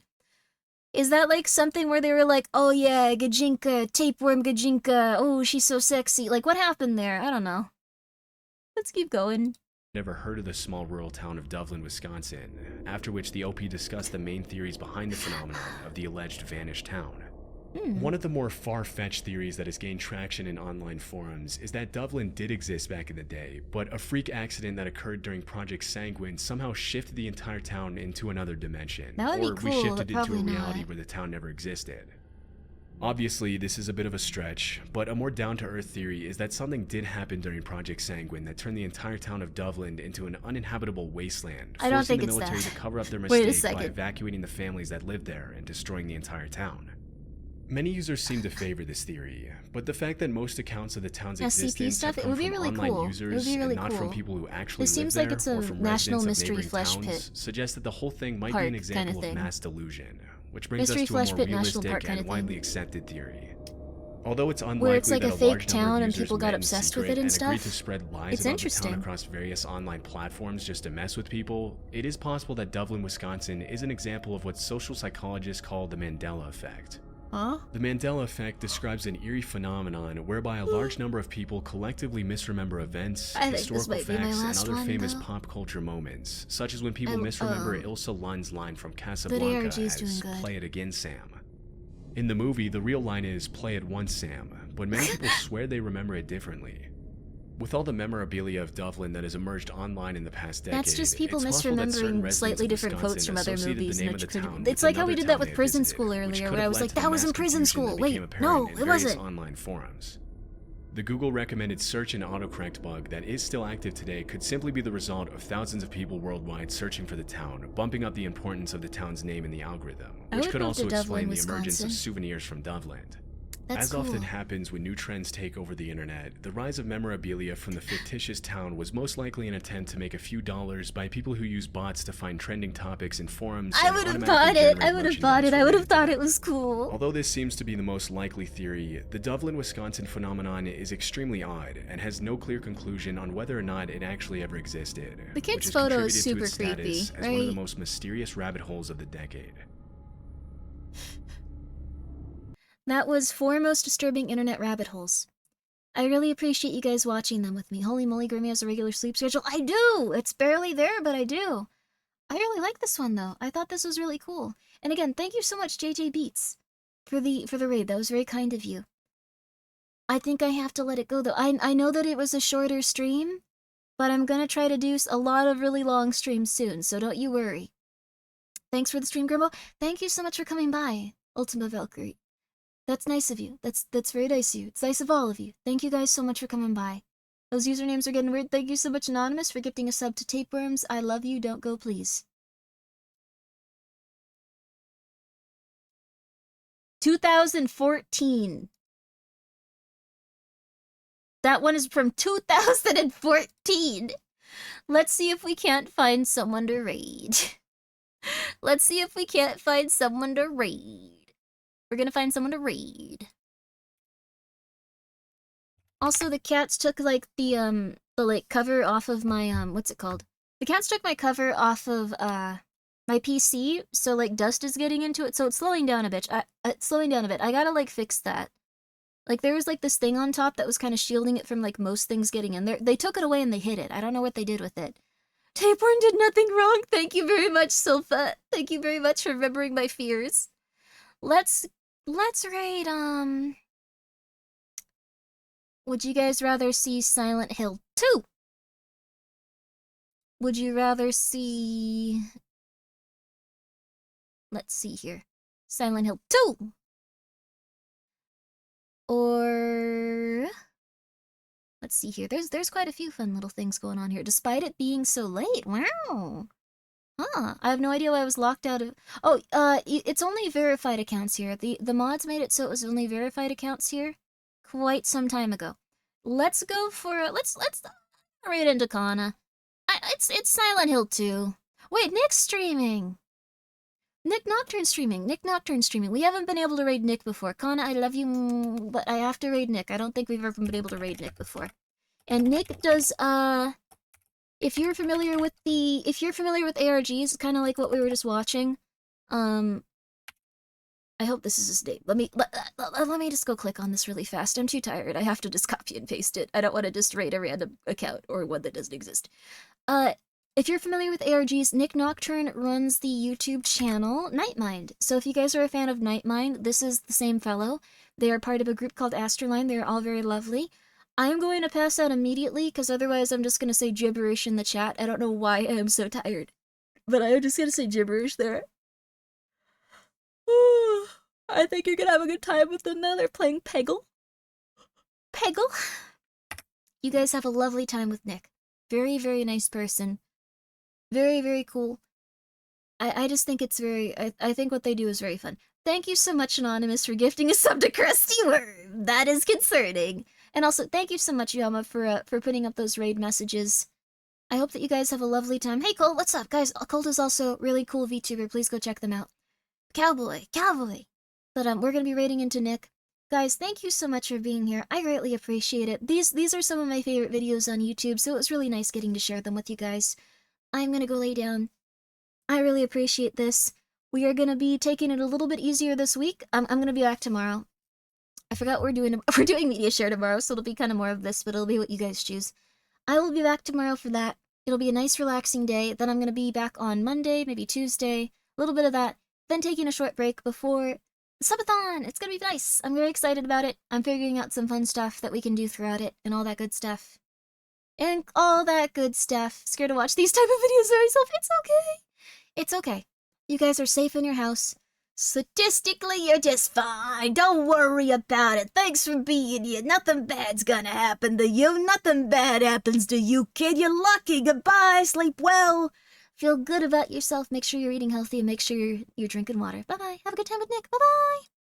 Is that like something where they were like, oh yeah, Gajinka, Tapeworm Gajinka, oh, she's so sexy. Like, what happened there? I don't know. Let's keep going. never heard of the small rural town of Dublin, Wisconsin, after which the OP discussed the main theories behind the phenomenon of the alleged vanished town. One of the more far-fetched theories that has gained traction in online forums is that Dublin did exist back in the day, but a freak accident that occurred during Project Sanguine somehow shifted the entire town into another dimension, That would or be cool, we but shifted into a probably reality not. where the town never existed. Obviously, this is a bit of a stretch, but a more down-to-earth theory is that something did happen during Project Sanguine that turned the entire town of Dublin into an uninhabitable wasteland, I don't forcing think the it's military that. to cover up their Wait a mistake by second. evacuating the families that lived there and destroying the entire town. Many users seem to favor this theory, but the fact that most accounts of the town's SCP existence stuff, have it come would be from really online cool. It users would be really and not cool. from people who actually This live seems there like it's a or from national residents of mystery neighboring flesh towns pit suggests that the whole thing might park be an kinda example of thing. mass delusion, which brings Mystery us to a flesh more pit national realistic park kinda and widely thing. accepted theory. Although it's unlikely Where it's like that a a fake large number town of and users people got met in obsessed with secret it and agreed stuff, to spread lies it's about interesting. the town across various online platforms just to mess with people, it is possible that Dublin, Wisconsin is an example of what social psychologists call the Mandela effect. Huh? The Mandela effect describes an eerie phenomenon whereby a large number of people collectively misremember events, I think this historical might be my facts, and last other one, famous though. pop culture moments, such as when people misremember Ilsa Lund's line from Casablanca ARG is as doing good. "Play it again, Sam." In the movie, the real line is "Play it once, Sam," but many people swear they remember it differently. With all the memorabilia of Dublin that has emerged online in the past decade, That's just people it's possible that certain misremembering residents slightly of different quotes Wisconsin from other associated movies. the name of the town It's with like how we another did that town with they Prison visited, School which earlier, could where I have was led like, to the that was mass in Prison confusion that School. became Wait, apparent no, in it various wasn't. online forums. The Google recommended search and autocorrect bug that is still active today could simply be the result of thousands of people worldwide searching for the town, bumping up the importance of the town's name in the algorithm, which could also explain the emergence of souvenirs from Dublin. As often happens when new trends take over the internet, the rise of memorabilia from the fictitious town was most likely an attempt to make a few dollars by people who use bots to find trending topics in forums. I would have bought it. I would have bought it. I would have thought it was cool. Although this seems to be the most likely theory, the Dublin, Wisconsin phenomenon is extremely odd and has no clear conclusion on whether or not it actually ever existed. The kid's which has photo is contributed to super its status creepy, as right? one of the most mysterious rabbit holes of the decade. That was 4 most disturbing internet rabbit holes. I really appreciate you guys watching them with me. Holy moly, Grimmi has a regular sleep schedule. I do! It's barely there, but I do. I really like this one, though. I thought this was really cool. And again, thank you so much, JJ Beats, for the raid. That was very kind of you. I think I have to let it go, though. I know that it was a shorter stream, but I'm gonna try to do a lot of really long streams soon, so don't you worry. Thanks for the stream, Grimmo. Thank you so much for coming by, Ultima Valkyrie. That's nice of you. That's very nice of you. It's nice of all of you. Thank you guys so much for coming by. Those usernames are getting weird. Thank you so much, Anonymous, for gifting a sub to Tapeworms. I love you. Don't go, please. 2014. That one is from 2014. Let's see if we can't find someone to raid. Let's see if we can't find someone to raid. We're gonna find someone to raid. Also, the cats took, like, the cover off of my, what's it called? The cats took my cover off of, my PC, so, like, dust is getting into it, so it's slowing down a bit. It's slowing down a bit. I gotta, like, fix that. Like, there was, like, this thing on top that was kind of shielding it from, like, most things getting in there. They took it away and they hid it. I don't know what they did with it. Tapeworm did nothing wrong. Thank you very much, Silpha. Thank you very much for remembering my fears. Let's raid, would you guys rather see Silent Hill 2? Would you rather see... Let's see here. Silent Hill 2! Or... Let's see here. There's quite a few fun little things going on here, despite it being so late. Wow! Huh, I have no idea why I was locked out of... Oh, it's only verified accounts here. The mods made it so it was only verified accounts here quite some time ago. Let's go for... Let's raid into Kana. It's Silent Hill 2. Wait, Nick's streaming! Nick Nocturne's streaming. Nick Nocturne's streaming. We haven't been able to raid Nick before. Kana, I love you, but I have to raid Nick. I don't think we've ever been able to raid Nick before. And Nick does, if you're familiar with ARGs, kind of like what we were just watching, I hope this is his name. Let me just go click on this really fast. I'm too tired. I have to just copy and paste it. I don't want to just raid a random account or one that doesn't exist. If you're familiar with ARGs, Nick Nocturne runs the YouTube channel Nightmind. So if you guys are a fan of Nightmind, this is the same fellow. They are part of a group called Astroline. They're all very lovely. I'm going to pass out immediately, because otherwise I'm just going to say gibberish in the chat. I don't know why I am so tired. But I'm just going to say gibberish there. I think you're going to have a good time with them now. They're playing Peggle. Peggle? You guys have a lovely time with Nick. Very, very nice person. Very, very cool. I just think it's very... I think what they do is very fun. Thank you so much, Anonymous, for gifting a sub to Krusty Worm. That is concerning. And also, thank you so much, Yama, for putting up those raid messages. I hope that you guys have a lovely time. Hey, Cole, what's up? Guys, Colt is also really cool VTuber. Please go check them out. Cowboy. But we're gonna be raiding into Nick. Guys, thank you so much for being here. I greatly appreciate it. These are some of my favorite videos on YouTube, so it was really nice getting to share them with you guys. I'm gonna go lay down. I really appreciate this. We are gonna be taking it a little bit easier this week. I'm gonna be back tomorrow. I forgot we're doing Mediashare tomorrow, so it'll be kind of more of this, but it'll be what you guys choose. I will be back tomorrow for that. It'll be a nice, relaxing day. Then I'm gonna be back on Monday, maybe Tuesday. A little bit of that. Then taking a short break before the subathon. It's gonna be nice. I'm very excited about it. I'm figuring out some fun stuff that we can do throughout it and all that good stuff. and all that good stuff. Scared to watch these type of videos by myself. It's okay. It's okay. You guys are safe in your house. Statistically, you're just fine. Don't worry about it. Thanks for being here. Nothing bad's gonna happen to you. Nothing bad happens to you, kid. You're lucky. Goodbye. Sleep well. Feel good about yourself. Make sure you're eating healthy and make sure you're drinking water. Bye-bye. Have a good time with Nick. Bye-bye.